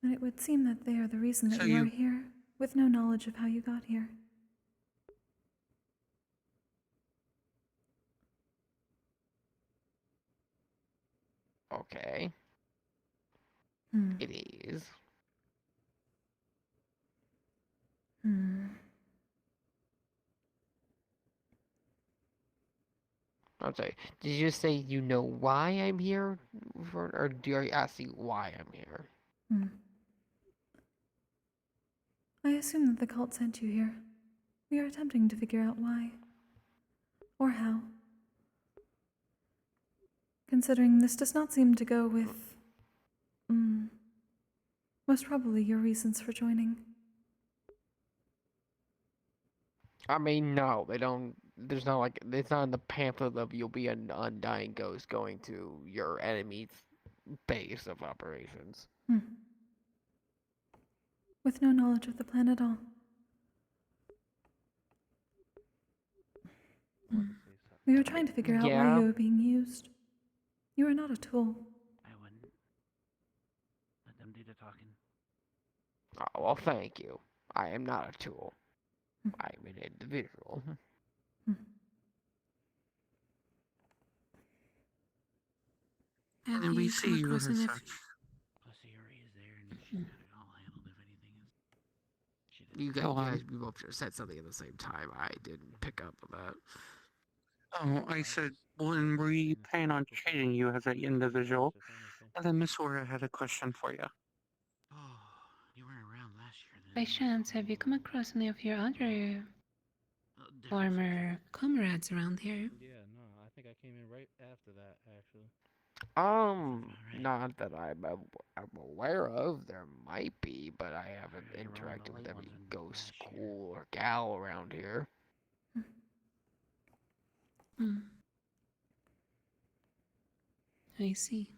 And it would seem that they are the reason that So you are you- here, with no knowledge of how you got here. Okay. It is. I'm sorry. Did you just say you know why I'm here? Or do you ask you why I'm here? I assume that the cult sent you here. We are attempting to figure out why. Or how. Considering this does not seem to go with... most probably your reasons for joining. I mean, no, they don't. There's not like it's not in the pamphlet of you'll be an undying ghost going to your enemy's base of operations. With no knowledge of the plan at all. We are trying to figure out why you are being used. You are not a tool. I wouldn't. Let them do the talking. Oh, well, thank you. I am not a tool. I am an individual. And we see you as such. Plus, Yuri is there, and she got it all handled if anything is. You guys, we both just said something at the same time. I didn't pick up on that. Oh, I said when we plan on treating you as an individual. And then Miss Aura had a question for you. Oh, you weren't around last year then. By chance, have you come across any of your other former comrades around here? Yeah, no, I think I came in right after that, actually. Not that I'm aware of. There might be, but I haven't interacted with every ghost school or gal around here. I see.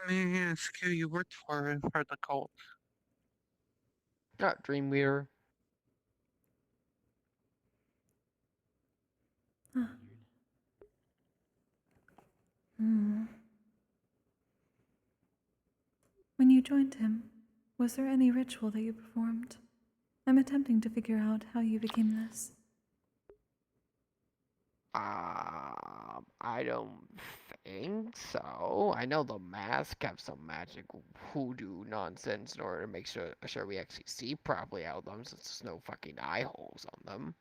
May I ask who you worked for the cult? Dreamweaver. Ah. Hmm. When you joined him, was there any ritual that you performed? I'm attempting to figure out how you became this. I don't think so. I know the mask have some magic hoodoo nonsense in order to make sure we actually see properly out of them, since there's no fucking eye holes on them.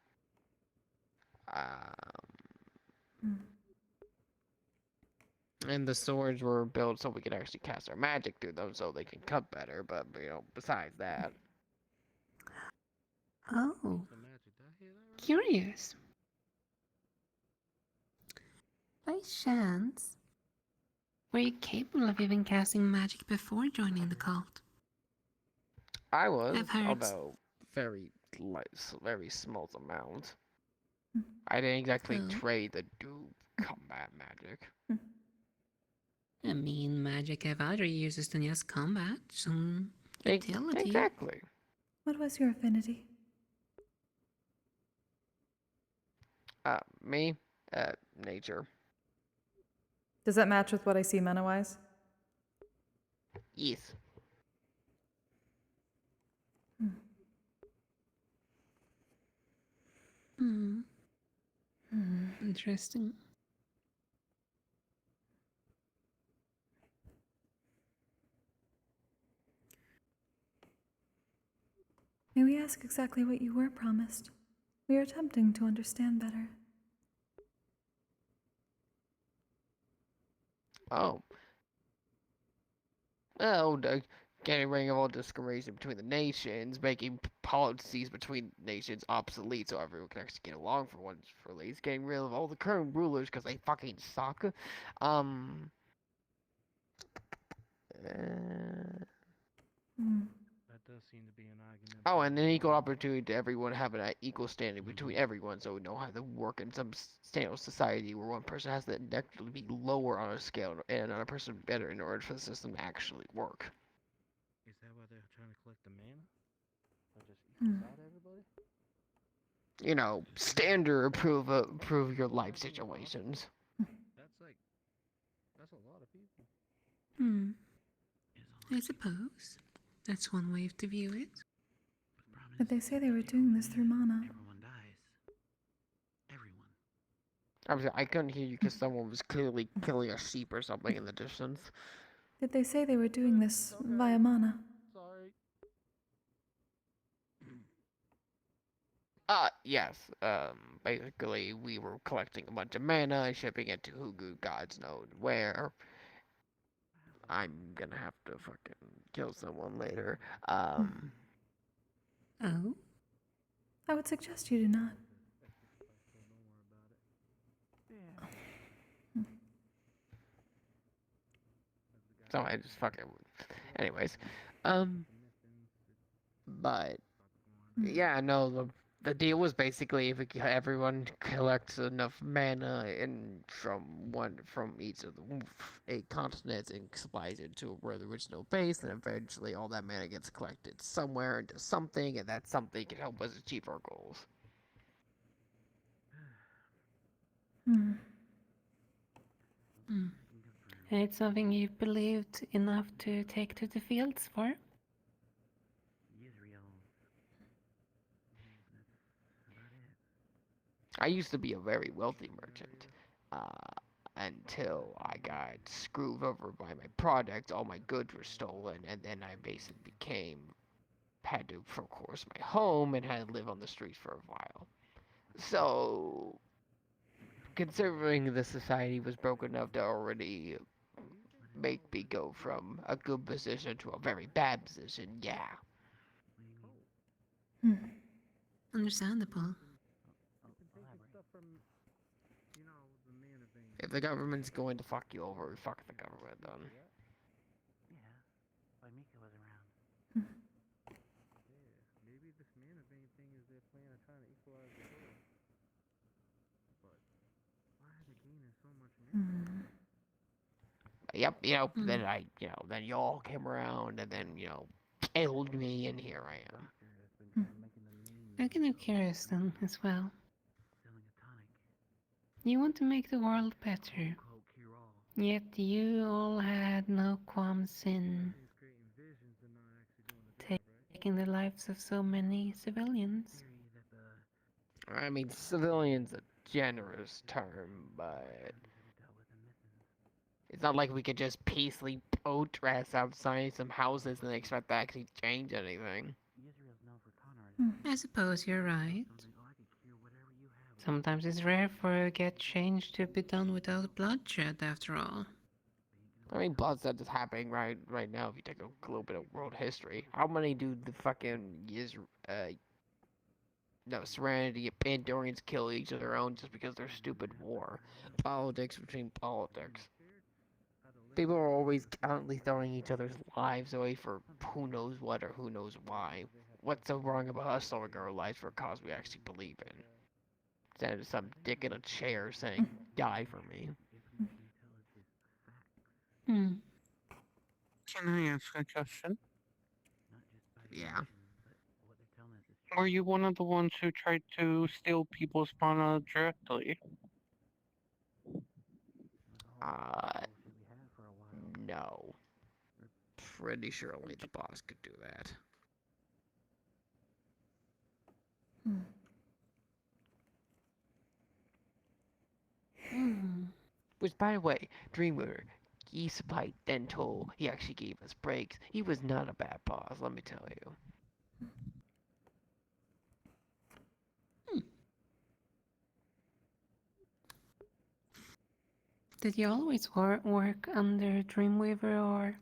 And the swords were built so we could actually cast our magic through them, so they can cut better. But besides that. Oh. Curious. By chance, were you capable of even casting magic before joining the cult? I was, I've heard. although very small amount. I didn't exactly trade the combat magic. I mean, magic have other uses than just combat. Some utility. Exactly. What was your affinity? Me? Nature. Does that match with what I see mana-wise? Yes. Interesting. May we ask exactly what you were promised? We are attempting to understand better. Getting rid of all discrimination between the nations, making policies between nations obsolete so everyone can actually get along for once for at least, getting rid of all the current rulers because they fucking suck. That does seem to be an argument. Oh, and an equal opportunity to everyone having an equal standing between everyone, so we know how to work in some standard society where one person has to naturally be lower on a scale and another person better in order for the system to actually work. Is that why they're trying to collect the mana? Or just equals out everybody? Standard improve your life situations. That's a lot of people. I suppose. That's one way to view it. But they say they were doing this through mana. Everyone dies. Everyone. I couldn't hear you because someone was clearly killing a sheep or something in the distance. Did they say they were doing this via mana? Sorry. Yes. Basically, we were collecting a bunch of mana and shipping it to who gods know where. I'm gonna have to fucking kill someone later. Oh? I would suggest you do not. So I just fucking... Anyways. But... Yeah, no, the deal was basically if everyone collects enough mana from each of the 8 continents and supplies it to where the original base, then eventually all that mana gets collected somewhere into something, and that something can help us achieve our goals. It's something you've believed enough to take to the fields for? I used to be a very wealthy merchant, until I got screwed over by my product. All my goods were stolen, and then I basically had to, of course, my home and had to live on the streets for a while. So, considering the society was broken enough to already make me go from a good position to a very bad position, yeah. Understandable. If the government's going to fuck you over, fuck the government then. Yeah. Why Mika was around. Maybe this mana vein thing is their plan of trying to equalize the world. But why are they gaining so much mana? Yep, then then y'all came around and then, killed me, and here I am. I can have Curiosum as well. You want to make the world better. Yet you all had no qualms in taking the lives of so many civilians. I mean, civilian's a generous term, but it's not like we could just peacefully boat dress outside some houses and expect to actually change anything. I suppose you're right. Sometimes it's rare for get change to be done without bloodshed, after all. I mean, bloodshed is happening right now. If you take a little bit of world history, how many do the fucking Serenity and Pandorians kill each of their own just because they're stupid war? Politics between politics. People are always constantly throwing each other's lives away for who knows what or who knows why. What's so wrong about us throwing our lives for a cause we actually believe in? Instead of some dick in a chair saying, die for me. Can I ask a question? Yeah. Were you one of the ones who tried to steal people's mana directly? No. Pretty sure only the boss could do that. Which, by the way, Dreamweaver, he supplied dental, he actually gave us breaks. He was not a bad boss, let me tell you. Did you always work under Dreamweaver, or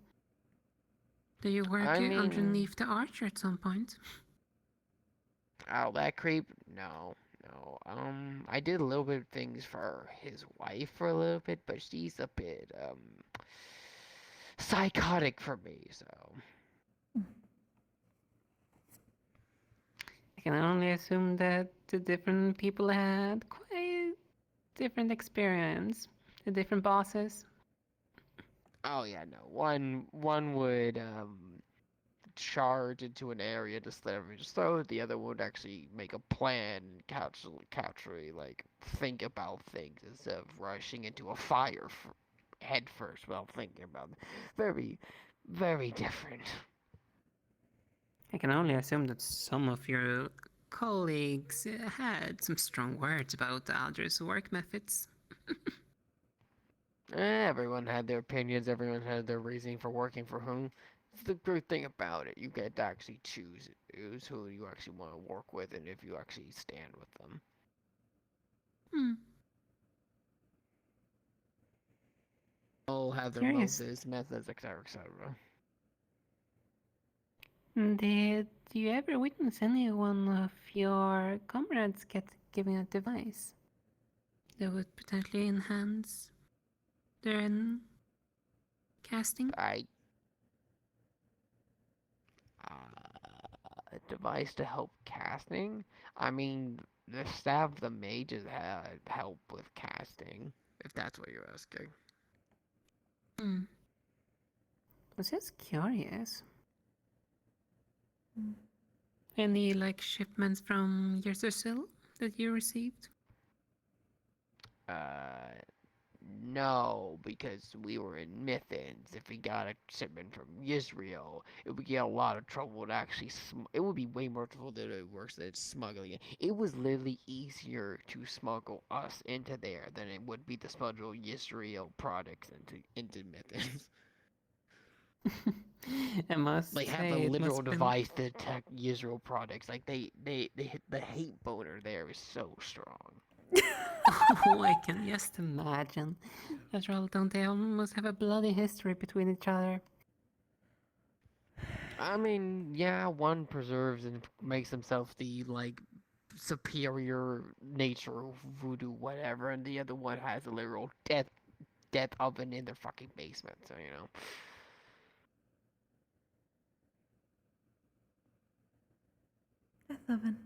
do you work underneath the Archer at some point? Oh, that creep? No. I did a little bit of things for his wife for a little bit, but she's a bit, psychotic for me, so. I can only assume that the different people had quite different experience, the different bosses. Oh yeah, no. One would charge into an area to slit everyone's throat. The other would actually make a plan, actually like think about things instead of rushing into a fire head first while thinking about it. Very, very different. I can only assume that some of your colleagues had some strong words about Aldra's work methods. Everyone had their opinions. Everyone had their reasoning for working for whom. It's the good thing about it. You get to actually choose who you actually want to work with and if you actually stand with them. All have their motives, methods, etc., etc. Did you ever witness any one of your comrades get given a device that would potentially enhance their casting? A device to help casting? I mean, the staff of the mages had help with casting, if that's what you're asking. I was just curious. Any, shipments from Yersersil that you received? No, because we were in Mithens. If we got a shipment from Israel, it would get a lot of trouble to actually. It would be way more trouble than it works than smuggling it. It was literally easier to smuggle us into there than it would be to smuggle Israel products into Mithens. I must They have a literal device to detect Israel products. Like they hit the hate boner there is so strong. Oh, I can just imagine. After all, don't they almost have a bloody history between each other? I mean, yeah, one preserves and makes himself the, superior nature of voodoo, whatever, and the other one has a literal death oven in their fucking basement, so, you know. Death oven.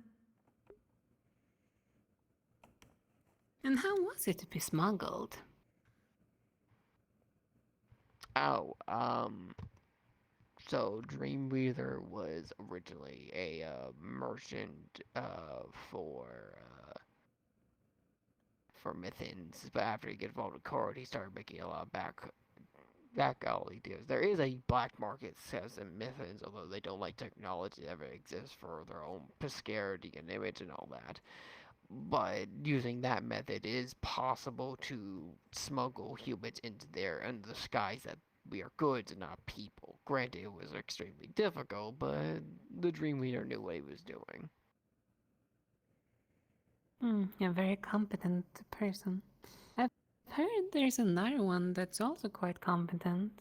And how was it to be smuggled? Oh, so Dreamweaver was originally a merchant for for Mythins, but after he got involved with Cord, he started making a lot of back alley deals. There is a black market sales in Mythins, although they don't like technology that ever exists for their own prosperity and image and all that. But using that method, it is possible to smuggle humans into there under the disguise that we are goods and not people. Granted, it was extremely difficult, but the Dream Leader knew what he was doing. A very competent person. I've heard there's another one that's also quite competent.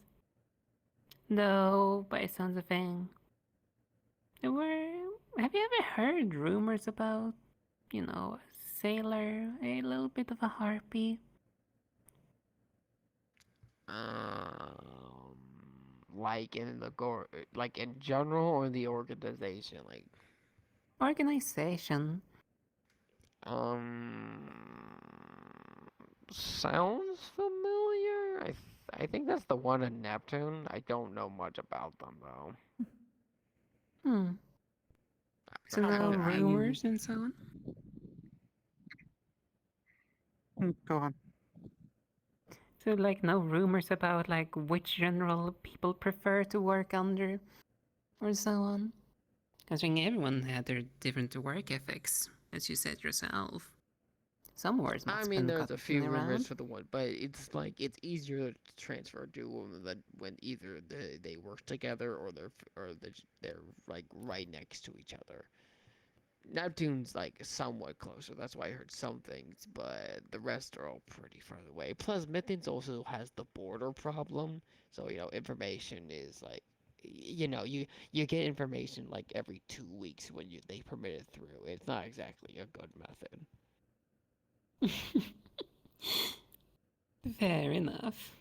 Though, by sounds of things, have you ever heard rumors about, a sailor, a little bit of a harpy? Like in like in general or the organization, like organization. Sounds familiar. I think that's the one in Neptune. I don't know much about them though. So no rumors and so on. Go on. So like no rumors about like which general people prefer to work under, or so on. Considering everyone had their different work ethics, as you said yourself. Some wars must I mean, there's a few around. rumors for the one, but it's easier to transfer to them when either they work together or they're like right next to each other. Neptune's like somewhat closer, that's why I heard some things, but the rest are all pretty far away. Plus, Mythins also has the border problem, so information is like, you get information like every 2 weeks when they permit it through. It's not exactly a good method. Fair enough.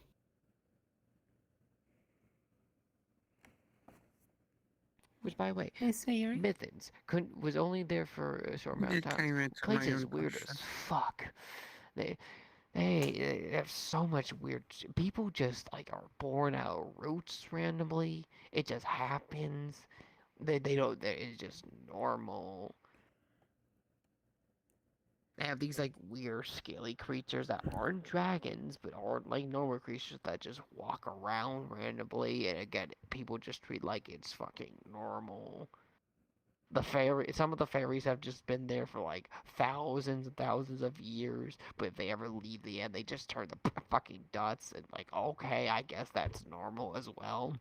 Which, by the way, Mythins was only there for a short amount of time. Place is weird as fuck. They have so much weird. People just like are born out of roots randomly. It just happens. They don't. It's just normal. They have these like weird scaly creatures that aren't dragons, but aren't like normal creatures that just walk around randomly, and again, people just treat like it's fucking normal. Some of the fairies have just been there for like thousands and thousands of years, but if they ever leave the end, they just turn the fucking dots, and like, okay, I guess that's normal as well.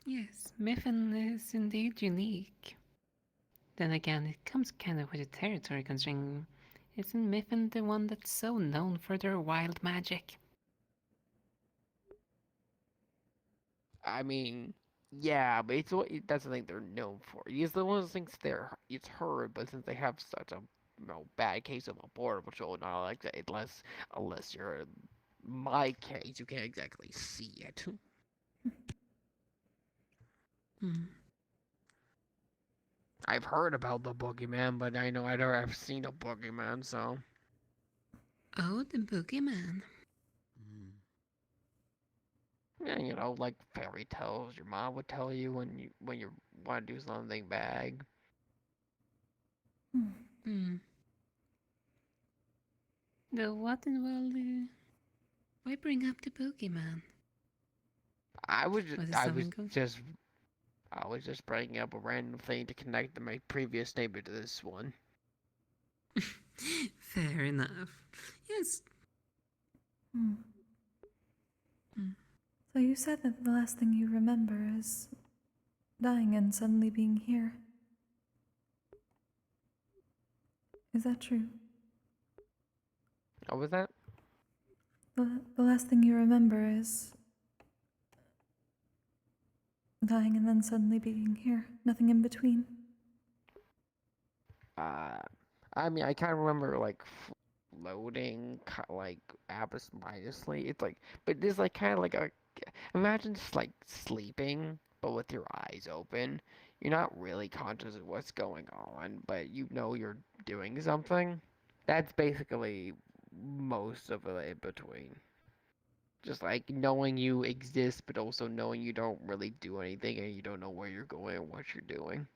Yes, Mythin is indeed unique. Then again, it comes kind of with the territory, considering isn't Mythin the one that's so known for their wild magic? I mean, yeah, but that's the thing they're known for. It's the one of those things it's heard, but since they have such a bad case of a border patrol, not like that, unless you're in my case, you can't exactly see it. I've heard about the boogeyman, but I know I never have seen a boogeyman, so. Oh, the boogeyman. Yeah, like fairy tales your mom would tell you when you want to do something bad. Though what in the world? Why bring up the boogeyman? I was just bringing up a random thing to connect my previous neighbor to this one. Fair enough. Yes. So you said that the last thing you remember is dying and suddenly being here. Is that true? What was that? The last thing you remember is dying and then suddenly being here. Nothing in between. I mean, I kind of remember like floating, like abysminously. It's like, but it's like kind of like imagine just like sleeping, but with your eyes open. you're not really conscious of what's going on, but you know you're doing something. That's basically most of the in between. Just like knowing you exist, but also knowing you don't really do anything and you don't know where you're going or what you're doing.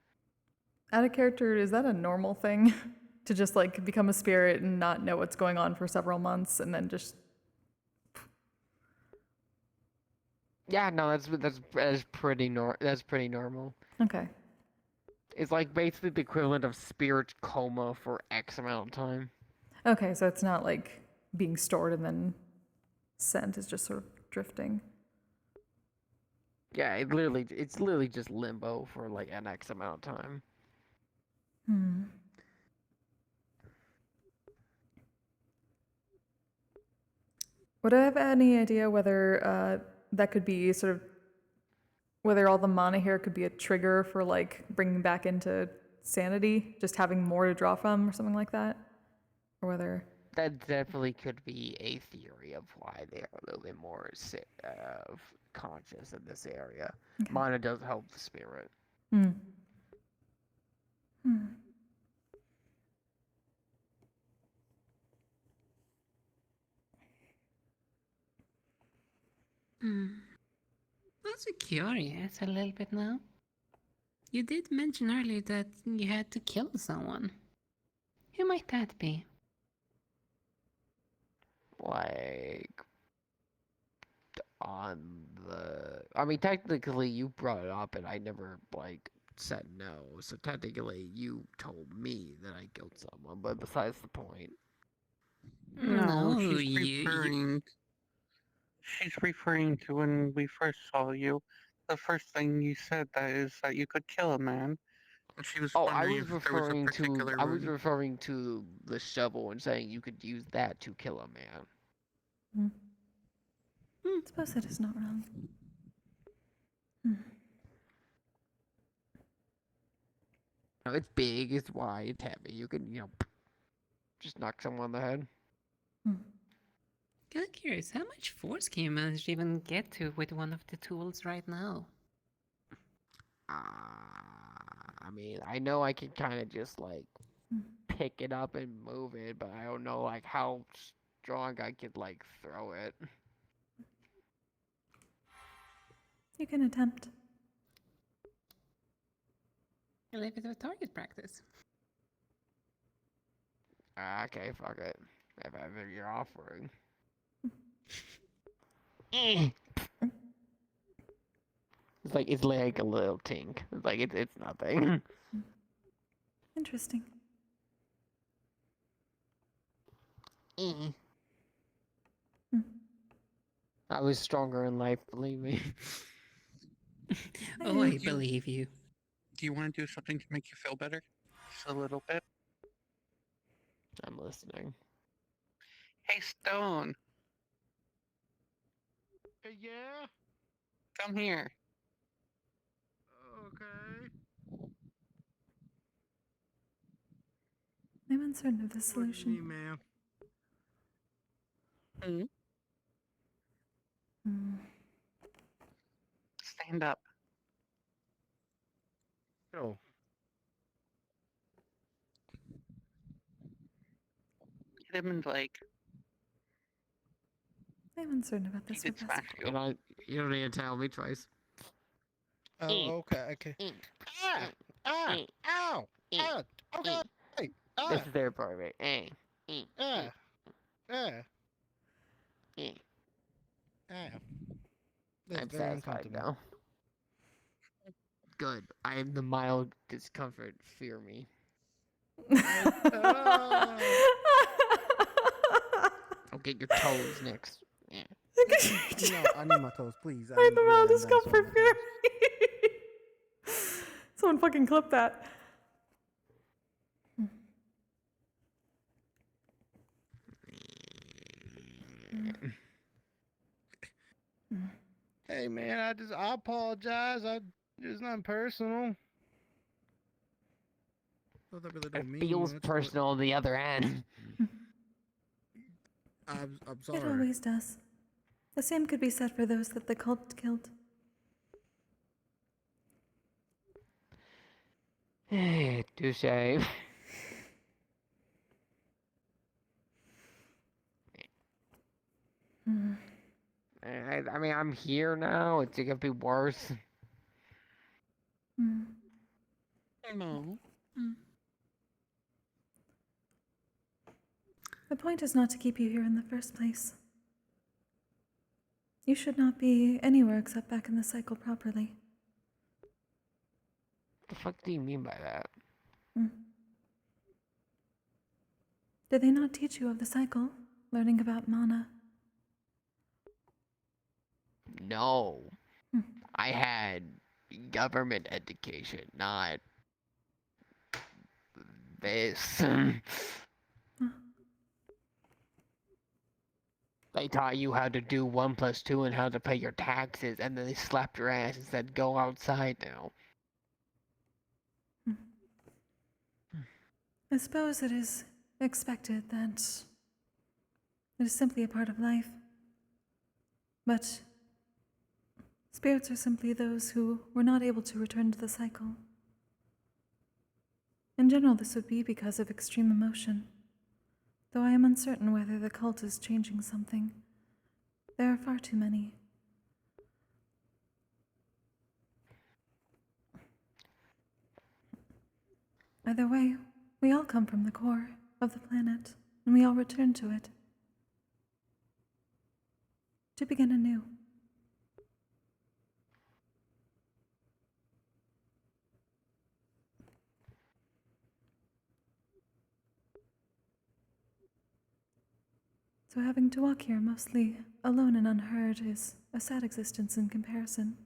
Out of character, is that a normal thing? To just like become a spirit and not know what's going on for several months and then just... Yeah, no, that's pretty normal. Okay. It's like basically the equivalent of spirit coma for X amount of time. Okay, so it's not like being stored and then sent, it's just sort of drifting. Yeah, it's literally just limbo for like an X amount of time. Hmm. Would I have any idea whether that could be sort of, whether all the mana here could be a trigger for like bringing back into sanity, just having more to draw from or something like that? Or whether... That definitely could be a theory of why they are a little bit more conscious in this area. Okay. Mana does help the spirit. Hmm. Hmm. Also curious a little bit now. You did mention earlier that you had to kill someone. Who might that be? Like, I mean, technically you brought it up and I never, like, said no. So technically you told me that I killed someone, but besides the point. No, No, she's you- referring. She's referring to when we first saw you. The first thing you said that is that you could kill a man. And she was Oh, I wondering was if there was a referring to particular referring to the shovel and saying you could use that to kill a man. I suppose that is not wrong. No, it's big, it's wide, it's heavy. You can, just knock someone on the head. Kind of curious, how much force can you manage to even get to with one of the tools right now? I mean, I know I can kind of just like pick it up and move it, but I don't know like how strong I could like throw it. You can attempt. A little bit of target practice. Okay, fuck it. If ever you're offering. It's like a little tink. It's like it's nothing. Interesting. I was stronger in life, believe me. Oh, I believe you. Do you want to do something to make you feel better? Just a little bit? I'm listening. Hey, Stone. Yeah? Come here. Okay. I'm uncertain of the What solution. do you mean, ma'am? Stand up. Go. Hit him in the leg. I'm uncertain about this, He did Professor. smash you. You don't need to tell me twice. Oh, okay. Ah! Ow! Ah! Oh, God! Hey! This is their part, right? Ah! I'm satisfied now. Good. I am the mild discomfort. Fear me. I'll get your toes next. Yeah. No, I need my toes, please. I the mild really am discomfort down fear me. Someone fucking clip that. Hey, man, I apologize. It's nothing personal. Well, that really It don't mean feels much, personal on the other end. I'm It sorry. always does. The same could be said for those that the cult killed. Touche. I mean, I'm here now. It's gonna be worse. No. The point is not to keep you here in the first place. You should not be anywhere except back in the cycle properly. The fuck do you mean by that? Did they not teach you of the cycle, learning about mana? No. I had government education, not this. They taught you how to do 1 + 2 and how to pay your taxes, and then they slapped your ass and said, go outside now. I suppose it is expected that it is simply a part of life. But spirits are simply those who were not able to return to the cycle. In general, this would be because of extreme emotion, though I am uncertain whether the cult is changing something. There are far too many. Either way, we all come from the core of the planet, and we all return to it. To begin anew. So having to walk here mostly alone and unheard is a sad existence in comparison.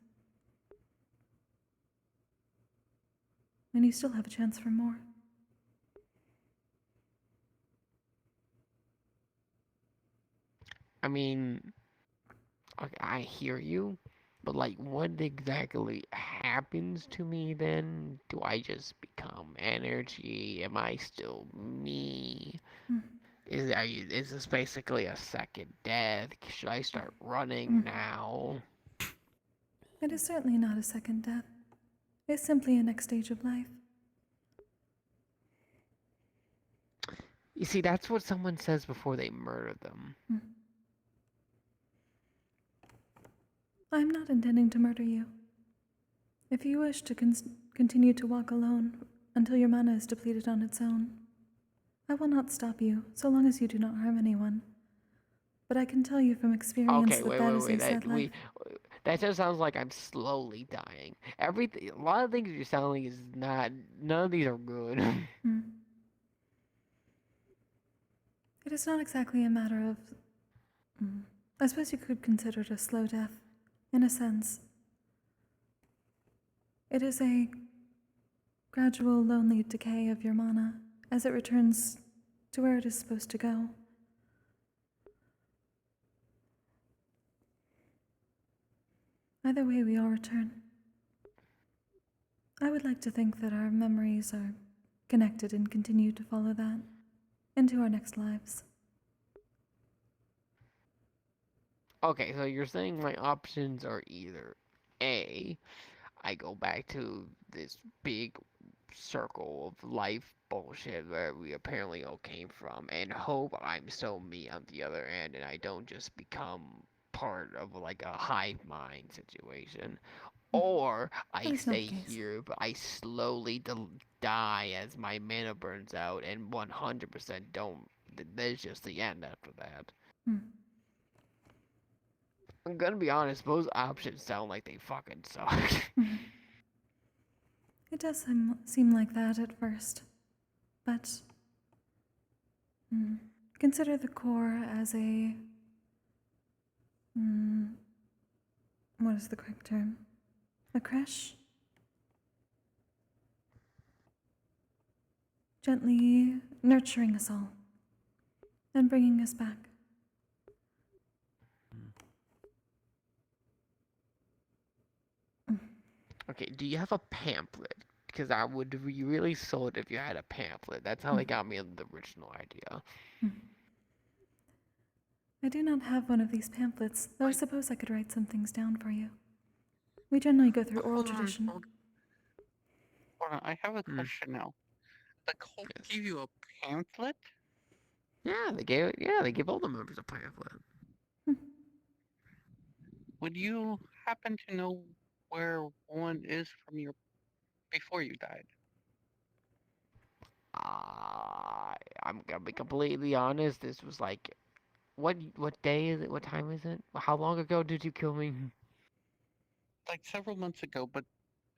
And you still have a chance for more. I mean, okay, I hear you, but like, what exactly happens to me then? Do I just become energy? Am I still me? Is this basically a second death? Should I start running now? It is certainly not a second death. It is simply a next stage of life. You see, that's what someone says before they murder them. I'm not intending to murder you. If you wish to continue to walk alone until your mana is depleted on its own, I will not stop you, so long as you do not harm anyone. But I can tell you from experience Okay, that is a sad life. That just sounds like I'm slowly dying. Everything, a lot of things you're selling is not. None of these are good. It is not exactly a matter of. I suppose you could consider it a slow death, in a sense. It is a gradual, lonely decay of your mana as it returns to where it is supposed to go. Either way, we all return. I would like to think that our memories are connected and continue to follow that into our next lives. Okay, so you're saying my options are either A, I go back to this big circle of life bullshit where we apparently all came from and hope I'm so me on the other end and I don't just become part of like a hive mind situation. Or I stay here, but I slowly die as my mana burns out and 100% don't. There's just the end after that. I'm gonna be honest, both options sound like they fucking suck. It does seem like that at first, but consider the core as a. What is the correct term? A creche? Gently nurturing us all and bringing us back. Okay, do you have a pamphlet? Because I would be really sold if you had a pamphlet. That's how they got me the original idea. I do not have one of these pamphlets, though I suppose I could write some things down for you. We generally go through oral tradition. Hold on, I have a question now. The cult gave you a pamphlet? Yeah, they gave all the members a pamphlet. Would you happen to know where one is from your before you died? I'm gonna be completely honest. This was like, what day is it? What time is it? How long ago did you kill me? Like several months ago, but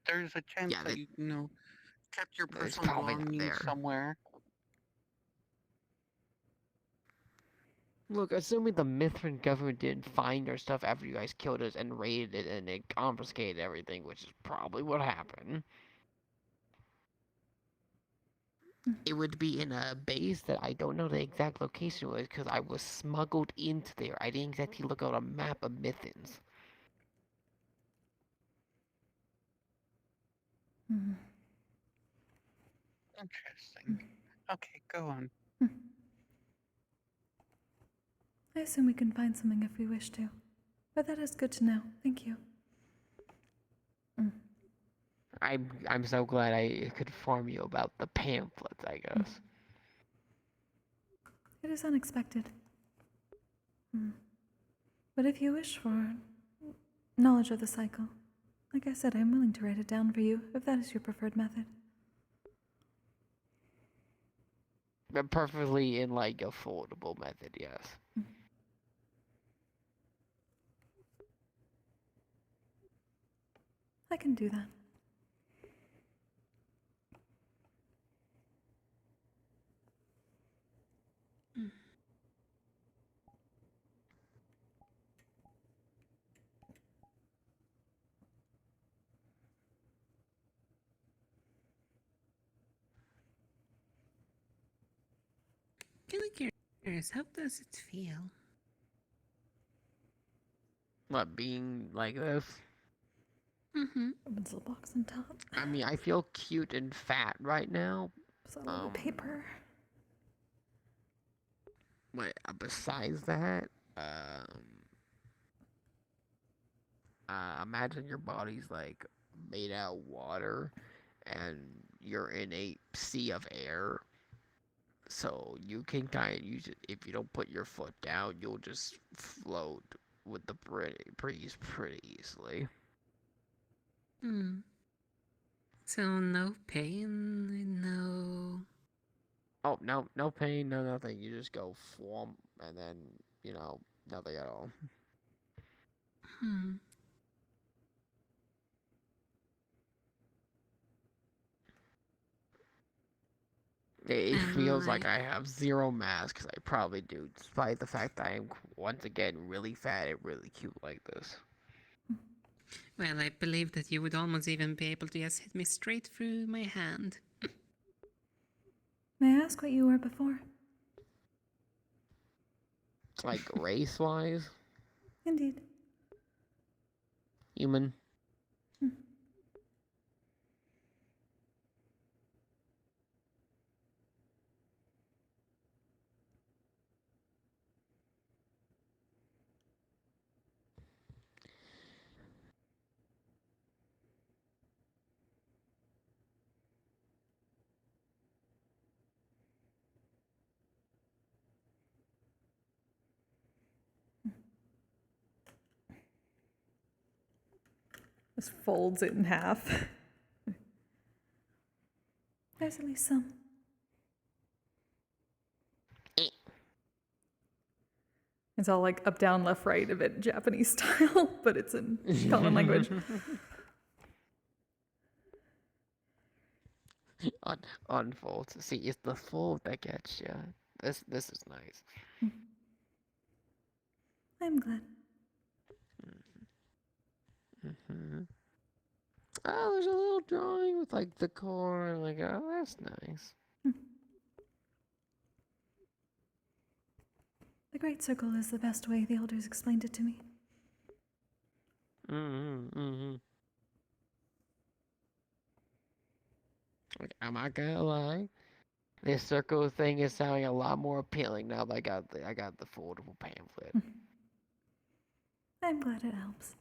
there's a chance Yeah, that you know kept your it's personal probably not belongings there. somewhere. Look, assuming the Mithrin government didn't find our stuff after you guys killed us and raided it and it confiscated everything, which is probably what happened. It would be in a base that I don't know the exact location was because I was smuggled into there. I didn't exactly look at a map of Mithins. Interesting. Okay, go on. I assume we can find something if we wish to. But that is good to know. Thank you. I'm so glad I could inform you about the pamphlets, I guess. It is unexpected. But if you wish for knowledge of the cycle, like I said, I'm willing to write it down for you, if that is your preferred method. But perfectly in like a foldable method, yes. I can do that. Kind of curious, how does it feel? What, being like this? Opens the box on top. I mean, I feel cute and fat right now. It's a little paper. Wait, besides that, imagine your body's like made out of water and you're in a sea of air. So you can kind of use it. If you don't put your foot down, you'll just float with the breeze pretty easily. So no pain, no... Oh, no pain, no nothing. You just go flump and then, nothing at all. It feels like I have zero mass, because I probably do, despite the fact that I am, once again, really fat and really cute like this. Well, I believe that you would almost even be able to just hit me straight through my hand. May I ask what you were before? Like, race-wise? Indeed. Human. Just folds it in half. There's at least some. It's all like up, down, left, right, a bit Japanese style, but it's in common language. Unfolds. See, it's the fold that gets you. This is nice. I'm glad. Oh, there's a little drawing with like the core, like, oh, that's nice. The Great Circle is the best way the elders explained it to me. Like, I'm not gonna lie, this circle thing is sounding a lot more appealing now that I got the foldable pamphlet. I'm glad it helps.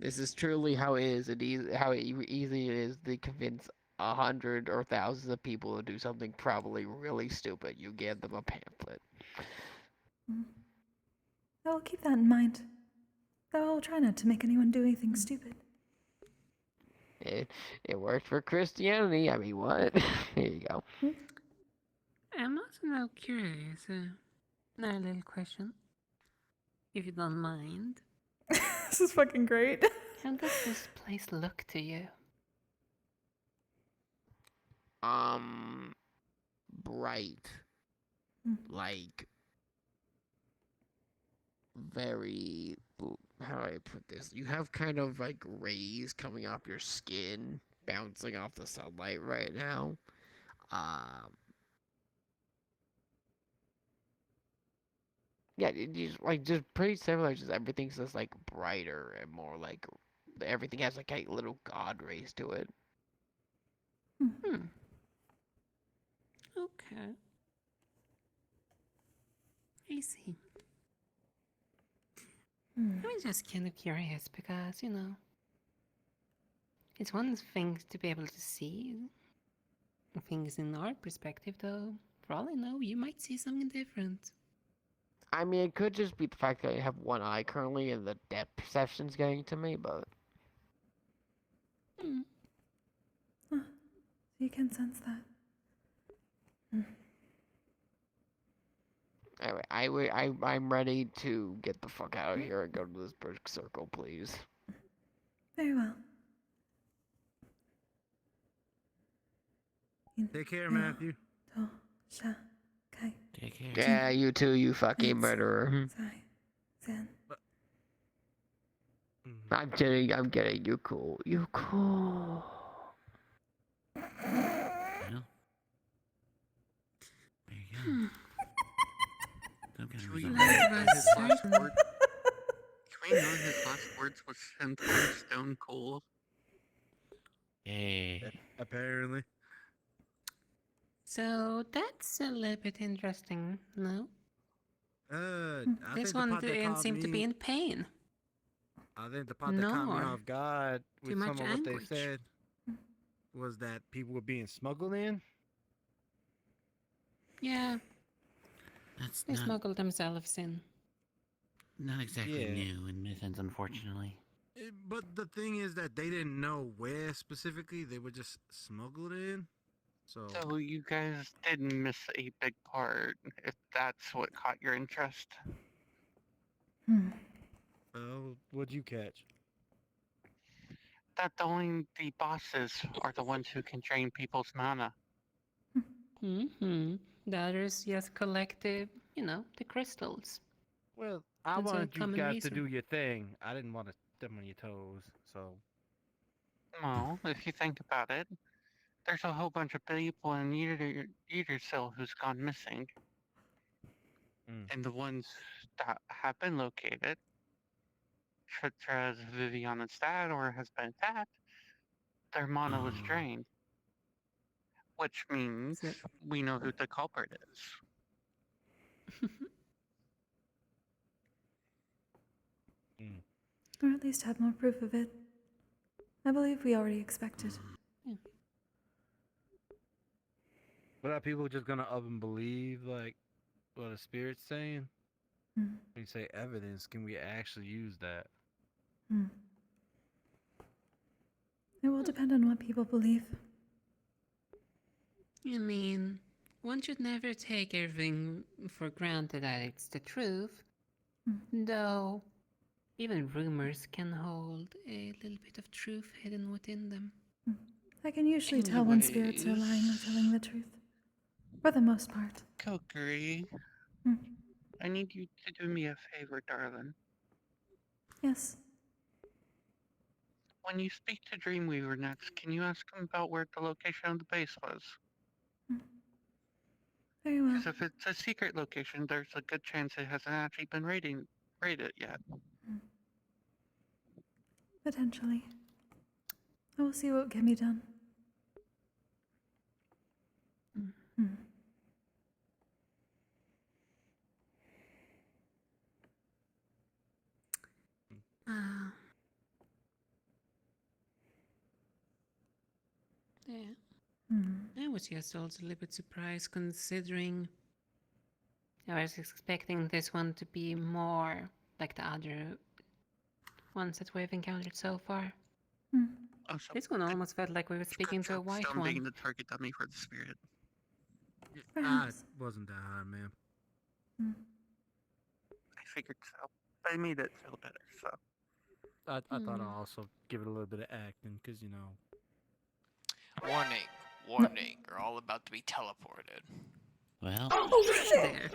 This is truly how it is, and easy it is to convince 100 or thousands of people to do something probably really stupid. You give them a pamphlet. I will keep that in mind. Though I will try not to make anyone do anything stupid. It worked for Christianity. I mean, what? Here you go. I'm also now curious. Another little question, if you don't mind. This is fucking great. How does this place look to you? Bright. Like, very, how do I put this? You have kind of like rays coming off your skin, bouncing off the sunlight right now. Yeah, it just pretty similar. Just everything's just like brighter and more like everything has like a little god rays to it. Okay. I see. I was just kind of curious because, it's one thing to be able to see things in our perspective, though. For all I know, you might see something different. I mean, it could just be the fact that I have one eye currently and the depth perception's getting to me, but You can sense that. anyway, I'm ready to get the fuck out of here and go to this brick circle, please. Very well. Take care, Matthew. Take care. Yeah, you too, you fucking murderer. I'm kidding, you cool. You cool. Well, there you go. Some kind of result. His last word. Can we know his last words was simply stone cold? Hey. Apparently. So that's a little bit interesting, no? I This think the one part that didn't caught seem to me- be in pain. I think the part that caught me Nor off guard too with much some of what they anguish. said was that people were being smuggled in. Yeah. That's They smuggled themselves in. not exactly Yeah. new in Mythens, unfortunately. But the thing is that they didn't know where specifically. They were just smuggled in. So you guys didn't miss a big part, if that's what caught your interest. Well, what'd you catch? That only the bosses are the ones who can drain people's mana. The others just collected, the crystals. Well, I That's a wanted you common guys reason. to do your thing. I didn't want to step on your toes, so. Well, if you think about it, there's a whole bunch of people in Yggdrasil who's gone missing. And the ones that have been located, such as Viviana's dad or has been attacked, their mana was drained. Which means we know who the culprit is. Or at least have more proof of it. I believe we already expected. But are people just gonna up and believe like what a spirit's saying? When you say evidence, can we actually use that? It will depend on what people believe. I mean, one should never take everything for granted that it's the truth. Though, even rumors can hold a little bit of truth hidden within them. I can usually tell when spirits are lying or telling the truth. For the most part. Kokkuri, I need you to do me a favor, darling. Yes. When you speak to Dreamweaver next, can you ask him about where the location of the base was? Very well. Because if it's a secret location, there's a good chance it hasn't actually been raided yet. Potentially. I will see what can be done. Yeah. Hmm. I was just also a little bit surprised considering I was expecting this one to be more like the other ones that we've encountered so far. Also, This one almost felt like we were speaking to a white Stone being one. the target dummy for the spirit. It wasn't that hard, man. I figured so. I made it feel better, so. I thought I'd also give it a little bit of acting, because, you know. Warning, warning, you're all about to be teleported. Well. Oh shit!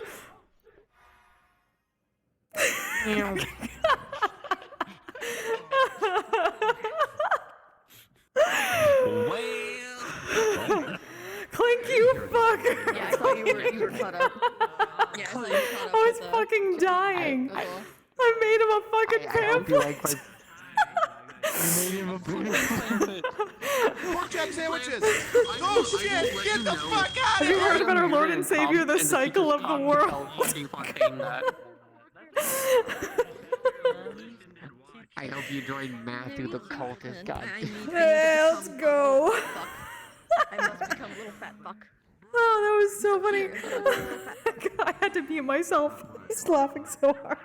Clink, you fucker! Yeah, I thought you were caught up. Yeah, I thought you were caught up. I was fucking dying. I made him a fucking pamphlet. You made him a pamphlet. Pork chop sandwiches! Oh shit! Get the fuck out Have of you here! heard about our Lord and Savior, the cycle of the world? I hope you join Matthew the cultist, god. Hey, let's go. I must become a little fat fuck. Oh, that was so funny. I had to mute myself. I was laughing so hard.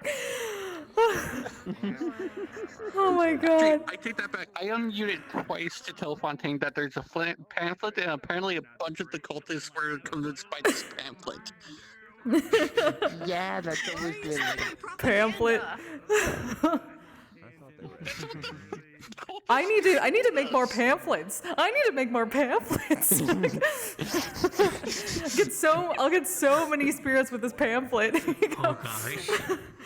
Oh my god. I take that back. I unmuted twice to tell Fontaine that there's a pamphlet, and apparently a bunch of the cultists were convinced by this pamphlet. Yeah, that's always good. Pamphlet. I need to make more pamphlets. I'll get so many spirits with this pamphlet. Oh gosh.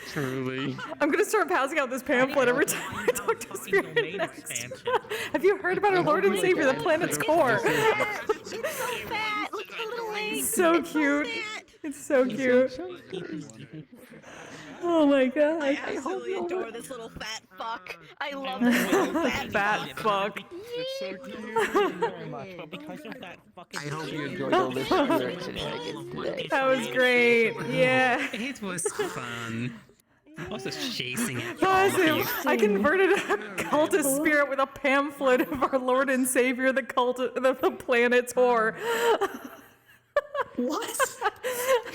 Truly. I'm gonna start passing out this pamphlet every time I talk to a spirit next. Have you heard about our Lord and Savior, the planet's core? It's so fat. Look at the little legs. So cute. It's so cute. Oh my god. I absolutely adore this little fat fuck. I love this little fat fuck. I hope you enjoyed all this spirit shenanigans today. That was great. Yeah. It was fun. I was just chasing it. Awesome. I converted a cultist spirit with a pamphlet of our Lord and Savior, the planet's whore. What?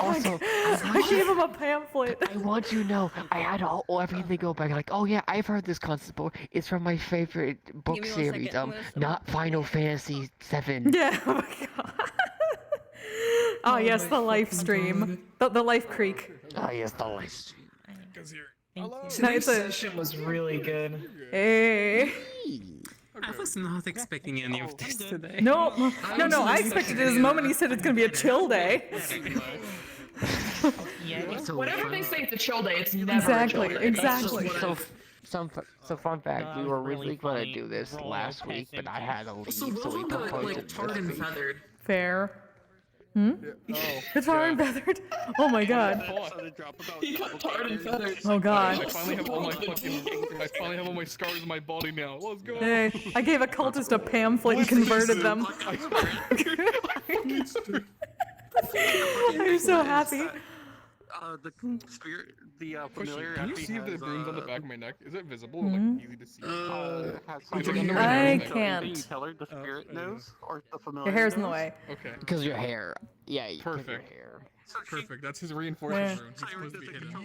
Also, I gave him a pamphlet. I want you to know, I had everything go back. Like, oh yeah, I've heard this concept before. It's from my favorite book Give me 1 series. second, I'm gonna Not Final Fantasy VII. Yeah. Oh my god. Oh yes, the life stream. The life creek. Oh yes, the life stream. Today's session was really good. Hey. I was not expecting any of this today. No, I expected it as the moment he said it's gonna be a chill day. Whenever they say it's a chill day, it's never a chill day. Exactly. So fun fact, we were really going to do this last week, but I had to leave, so we proposed it tarred and this week. feathered. Fair. It's tarred and feathered. Oh my god. He got tarred and feathered. Oh god. I finally have all my scars on my body now. Let's go. Hey, I gave a cultist a pamphlet and converted them. I'm so happy. The spirit, the familiar. Can you see if the runes on the back of my neck? Is it visible? Mhm. Like easy to see? I Can you can't. tell her the spirit knows or the familiar? Your hair's in the knows? way. Okay. Because your hair. Yeah, because your Perfect. hair. Perfect. That's his reinforcement Yeah. rune. He's supposed to be hidden. I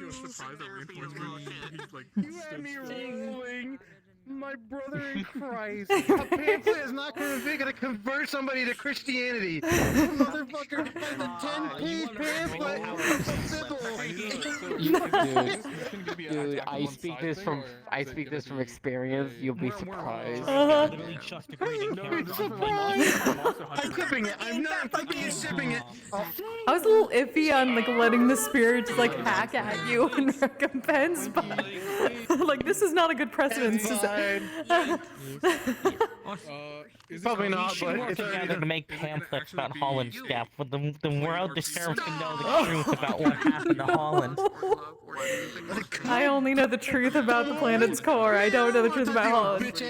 was surprised that reinforcement rune. He's like. You had me rolling. My brother in Christ. A pamphlet is not going to convert somebody to Christianity. Motherfucker has a 10-page pamphlet of Dude, I speak this from experience. You'll be surprised. I'm clipping it. I'm not clipping it, shipping it. I was a little iffy on like letting the spirit just like hack at you in recompense, but like this is not a good precedent to set. Probably not, Should but work it's together to make pamphlets about Holland's death, but the world deserves to know the Oh. truth about what happened to Holland. I only know the truth about the planet's core. I don't know the truth about Holland.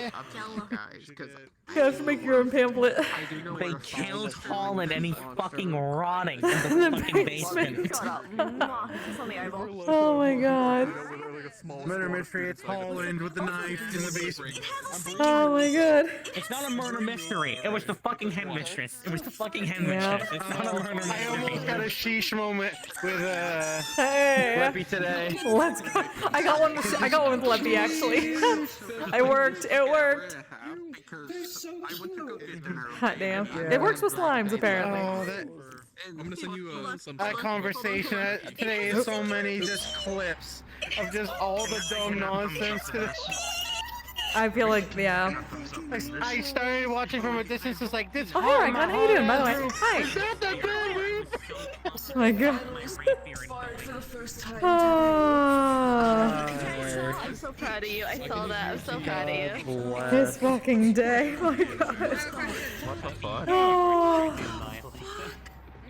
You have to make your own pamphlet. They killed Holland and he's fucking rotting in the fucking basement. Oh my god. Murder mystery. It's Holland with the knife in the basement. Oh my god. It's not a murder mystery. It was the fucking headmistress. It was the fucking headmistress. It's not a murder mystery. I almost got a sheesh moment with Hey. Leppy today. Let's go. I got one with Leppy actually. It worked. It worked. Hot damn. It works with slimes apparently. Oh, I'm gonna send you some. That conversation today is so many just clips of just all the dumb nonsense. I feel like, yeah. I started watching from a distance. It's like this. Oh, hey, Raycon, how you doing, by the way? Hi. Oh my god. I'm so proud of you. I saw that. I'm so proud of you. This fucking day. Oh my god. What the fuck? Oh.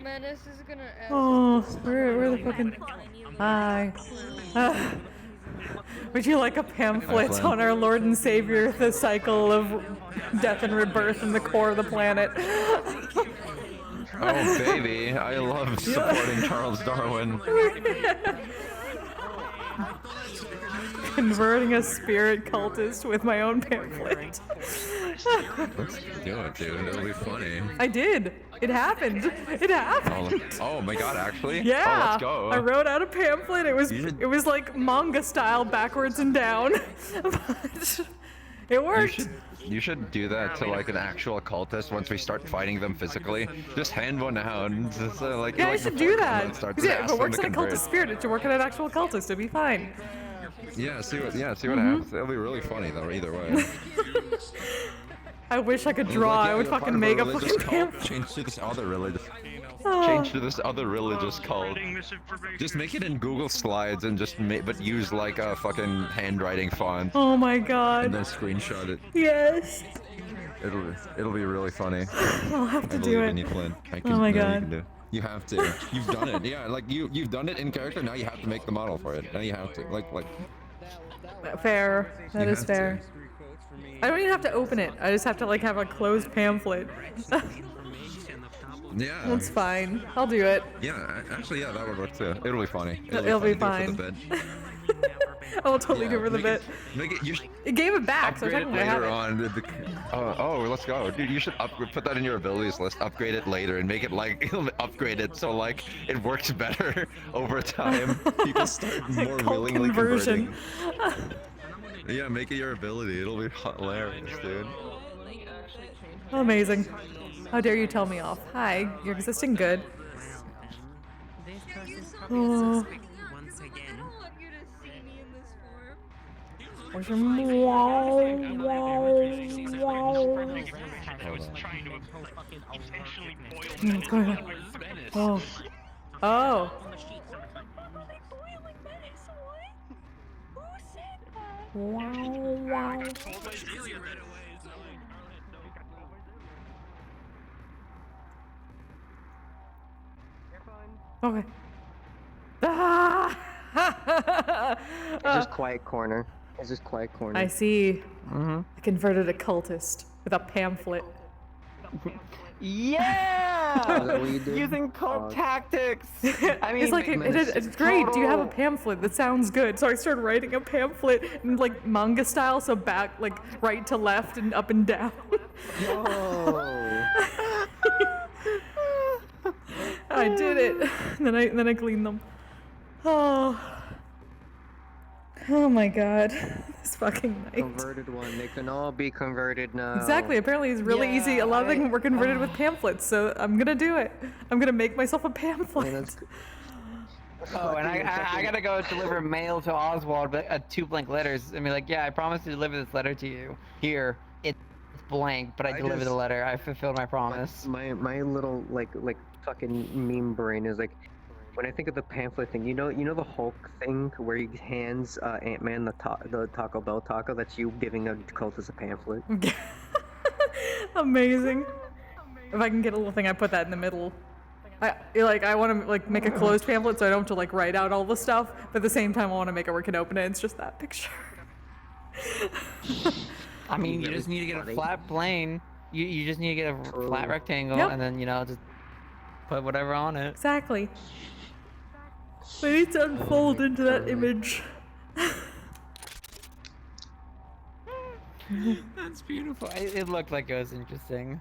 Menace is gonna ask. Oh, where the fucking... Hi. Would you like a pamphlet on our Lord and Savior, the cycle of death and rebirth in the core of the planet? Oh baby, I love supporting Charles Darwin. Converting a spirit cultist with my own pamphlet. Let's do it, dude. It'll be funny. I did. It happened. It happened. Oh my god, actually? Yeah. Oh, let's go. I wrote out a pamphlet. It was like manga style, backwards and down. But it worked. You should do that to like an actual cultist once we start fighting them physically. Just hand one out and just like. Yeah, I should do that. Yeah, if it works in a convert. cultist spirit, it should work in an actual cultist. It'd be fine. Yeah, see what happens. It'll be really funny though, either way. I wish I could draw. I would fucking make a fucking pamphlet. Change to this other religious. Oh. Change to this other religious cult. Just make it in Google Slides and just but use like a fucking handwriting font. Oh my god. And then screenshot it. Yes. It'll be really funny. I'll have to I do believe it. in you, Flynn. Oh my You god. can do. You have to. You've done it. Yeah, like you've done it in character. Now you have to make the model for it. Now you have to. Like. Fair. That You is have fair. I don't even have to open it. I just have to like have a closed pamphlet. Yeah. That's fine. I'll do it. Yeah, actually, yeah, that would work too. It'll be funny. It'll be funny. Do it for fine. the bit. I will totally do it for the bit. Make it. You It gave it back, so upgrade it technically I have later it. on. Oh, let's go, dude. You should put that in your abilities list. Upgrade it later and make it like upgrade it so like it works better over time. People start more Cult willingly conversion. converting. Yeah, make it your ability. It'll be hilarious, dude. Amazing. How dare you tell me off? Hi, you're existing good. Oh. Where's your Oh. Oh. Wow. Okay. It's just quiet corner. It's just quiet corner. I see. I converted a cultist with a pamphlet. Yeah! Is that what you did? Using cult tactics. I mean, It's like it's great. Do you have a pamphlet? That sounds good. So I started writing a pamphlet in like manga style, so back like right to left and up and down. I did it. Then I cleaned them. Oh my god. This fucking night. Converted one. They can all be converted now. Exactly. Apparently it's really easy. A lot of them were converted with pamphlets, so I'm gonna do it. I'm gonna make myself a pamphlet. Oh, and I gotta go deliver mail to Oswald, but 2 blank letters. I mean, like, yeah, I promised to deliver this letter to you. Here, it's blank, but I delivered the letter. I fulfilled my promise. My little like fucking meme brain is like, when I think of the pamphlet thing, you know the Hulk thing where he hands Ant-Man the Taco Bell taco. That's you giving a cultist a pamphlet. Amazing. If I can get a little thing, I put that in the middle. I want to like make a closed pamphlet so I don't have to like write out all the stuff, but at the same time I want to make it where we can open it. It's just that picture. I mean, you just need to get a flat plane. You just need to get a flat rectangle, and then just put whatever on it. Exactly. We need to unfold into that image. That's beautiful. It looked like it was interesting.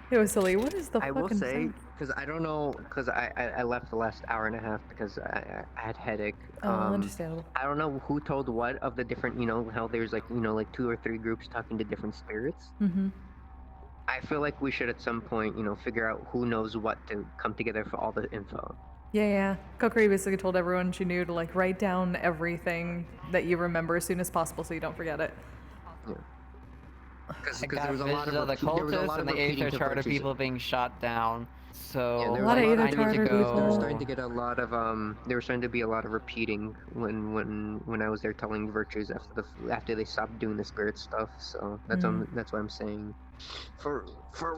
It was silly. What is the I fucking will say, sound? because I don't know, because I left the last hour and a half because I had headache. Oh, understandable. I don't know who told what of the different, how there's like, like 2 or 3 groups talking to different spirits. Mm-hmm. I feel like we should at some point, figure out who knows what to come together for all the info. Yeah. Kokkuri basically told everyone she knew to like write down everything that you remember as soon as possible so you don't forget it. Yeah. Because I there got was a lot visions of of the there was a cultists lot and of the repeating Aether Charter conversations. people being shot down. So Yeah, there A lot of was Aether I need to Charter go. There was people. starting to get a lot of there was starting to be a lot of repeating when I was there telling virtues after they stopped doing the spirit stuff. So that's that's why I'm saying for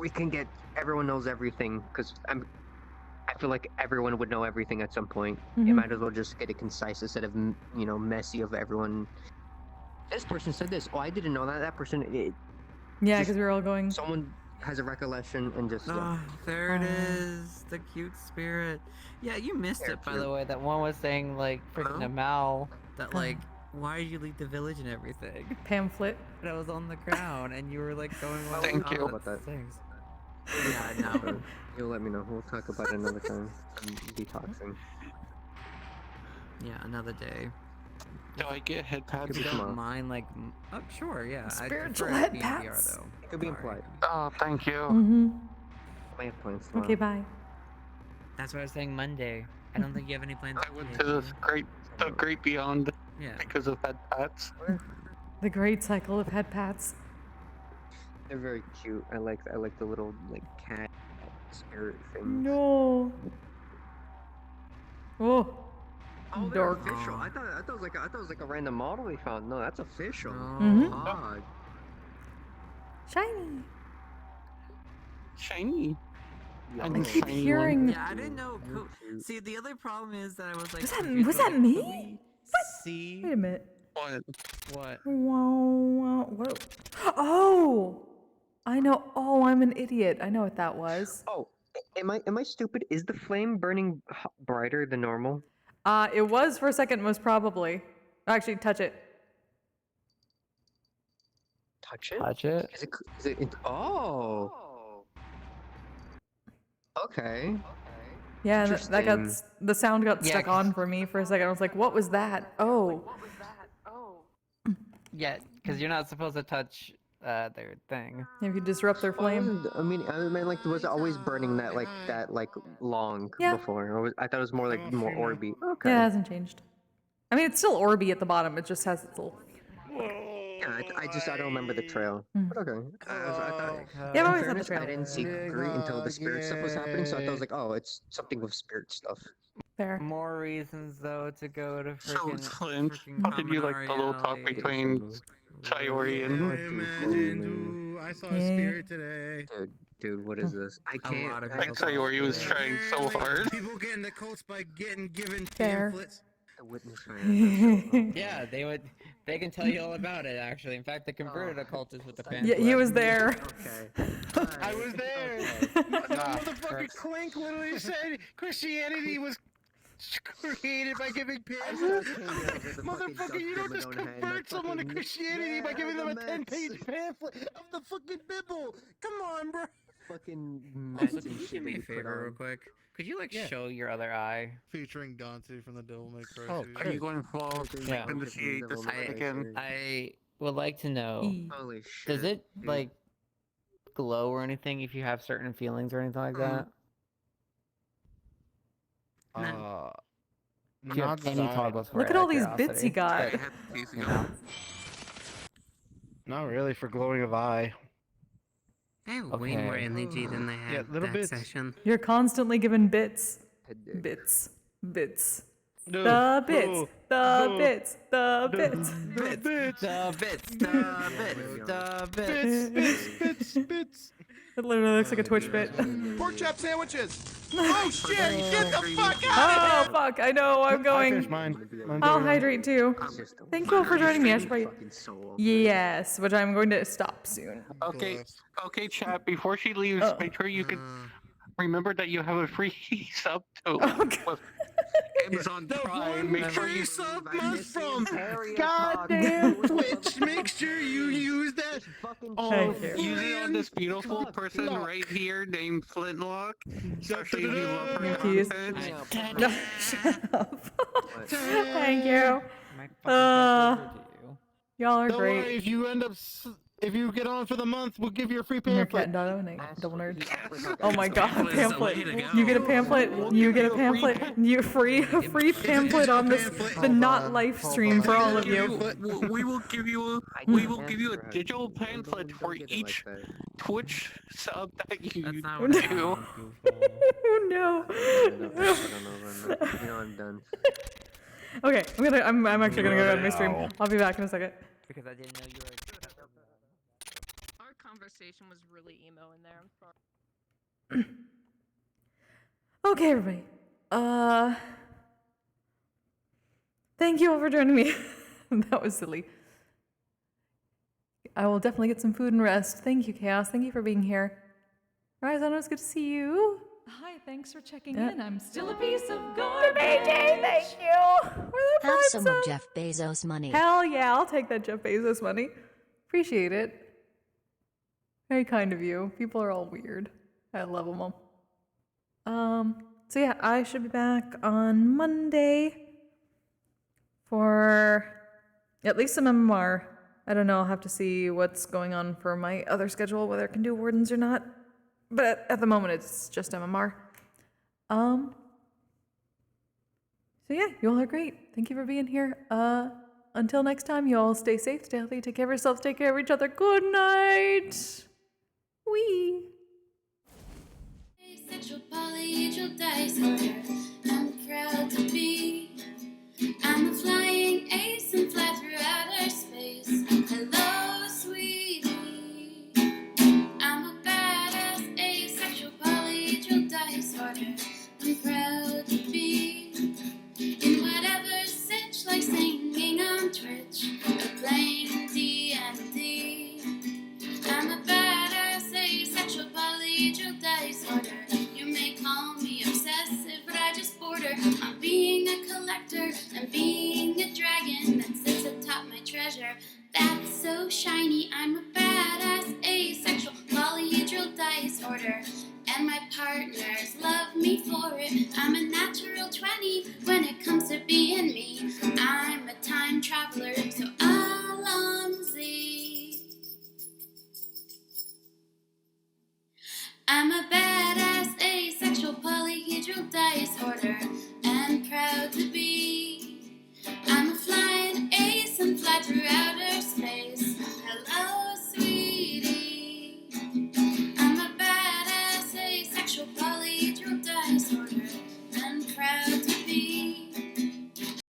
we can get everyone knows everything, because I feel like everyone would know everything at some point. You might as well just get it concise instead of messy of everyone. This person said this. Oh, I didn't know that. That person. Yeah, because we were all going. Someone has a recollection and just. Oh, there it is, the cute spirit. Yeah, you missed They're it, by cute. the way. That one was saying like freaking Amal that like, why did you leave the village and everything? Pamphlet. And I was on the ground, and you were like going. Well, Thank you. About that. Thanks. Yeah, no. You'll let me know. We'll talk about it another time. I'm detoxing. Yeah, another day. Do I get head pads? If you tomorrow. don't mind, like, oh sure, yeah. Spiritual I prefer it head being VR, pats. though. It could be implied. Oh, thank you. Mm-hmm. I have plans tomorrow. Okay, bye. That's why I was saying Monday. I don't think you have any plans. I went to the great beyond Yeah. because of head pads. The great cycle of head pats. They're very cute. I like the little like cat spirit thing. No. Oh. Oh, they're Dark. official. I thought it was like a random model we found. No, that's official. Mhm. Odd. Shiny. Shiny. I keep hearing. Yeah, I didn't know. See, the other problem is that I was like. Was that me? See? Wait a minute. What? What? Whoa. Oh. I know. Oh, I'm an idiot. I know what that was. Oh, am I stupid? Is the flame burning brighter than normal? It was for a second, most probably. Actually, touch it. Touch it? Touch it. Is it oh. Okay. Yeah, that got Interesting. the sound got Yeah, stuck on for me for a second. I was like, "What was that?" Oh. Yeah, because you're not supposed to touch their thing. If you disrupt their flame. I mean, like, was it always burning that long Yeah. before? Or I thought it was more like more orby. Okay. Yeah, it hasn't changed. I mean, it's still orby at the bottom. It just has its little. Yeah, I don't remember the trail. But okay. I thought, Yeah, I've in always had the fairness, trail. I didn't see Kokkuri until the spirit stuff was happening, so I thought it was like, oh, it's something with spirit stuff. Fair. More reasons though to go to So, freaking. Clint, how did you like the little talk between Sayori and... I saw a spirit today. Dude, what is this? I can't. lot of Like Sayori was trying so hard. People get in the cults by given Fair. pamphlets. The witness Yeah, they can tell you all about it. Actually, in fact, they converted a cultist with the Yeah, pamphlet. he was there. Okay. I was there. Motherfucker Clink literally said Christianity was created by giving pamphlets. Motherfucker, you don't just convert someone to Christianity by giving them a 10-page pamphlet of the fucking Bible. Come on, bro. Fucking Also, can you do me a favor real quick? Could you show your other eye? Featuring Dante from the Devil May Cry Oh, series. are you going full initiate this again? I would like to know. Holy shit. Does it like glow or anything if you have certain feelings or anything like that? If you have any toggles for Look it, at all out of these bits he curiosity. got. You know? Not really for glowing of eye. I have way more energy than I had little that bits. session. You're constantly given bits. Bits. Bits. The bits. The bits. The bits. Bits. The bits. The bits. The bits. Bits. It literally looks like a Twitch bit. Pork chop sandwiches! Oh shit! Get the fuck Oh out of here! fuck! I know. I'm going. I'll hydrate too. Thank you all for joining me. I should probably. Yes, which I'm going to stop soon. Okay, chat. Before she leaves, make sure you can remember that you have a free sub to. Amazon Prime. Make sure you sub month from goddamn Twitch. Make sure you use that. Thank you. Use it on this beautiful person right here named Flintlock. Especially if you love her Keys. content. No, shut up. Thank you. Y'all are Don't great. worry, if you end up, if you get on for the month, we'll give you a free Meerkat pamphlet. donate. Double nerd. Oh my god, Pamphlet is the pamphlet. way to go. You get a pamphlet. You get a pamphlet. You free pamphlet on this the not live stream for all of you. We will give you a digital pamphlet for each Twitch sub that you do. Oh no. You know I'm done. Okay, I'm actually gonna go to my stream. I'll be back in a second. Because I didn't know you were. Our conversation was really emo in there. I'm sorry. Okay, everybody. Thank you all for joining me. That was silly. I will definitely get some food and rest. Thank you, Chaos. Thank you for being here. Rise, I know it's good to see you. Hi, thanks for checking Yeah. in. I'm still a piece of garbage. Thank you. Have some of Jeff Bezos' money. Hell yeah, I'll take that Jeff Bezos money. Appreciate it. Very kind of you. People are all weird. I love them all. So yeah, I should be back on Monday for at least some MMR. I don't know, I'll have to see what's going on for my other schedule, whether I can do Wardens or not. But at the moment, it's just MMR. So yeah, you all are great. Thank you for being here. Until next time, you all stay safe, stay healthy, take care of yourselves, take care of each other. Good night. Wee. Asexual polyhedral disorder. I'm proud to be. I'm a flying ace and fly through outer space. Hello, sweetie. I'm a badass asexual polyhedral disorder. I'm proud to be in whatever sitch, like singing on Twitch or playing D&D. I'm a badass asexual polyhedral disorder. You may call me obsessive, but I just border on being a collector and being a dragon that sits atop my treasure. That's so shiny. I'm a badass asexual polyhedral disorder, and my partners love me for it. I'm a natural 20 when it comes to being me. I'm a time traveler, so Alonzi. I'm a badass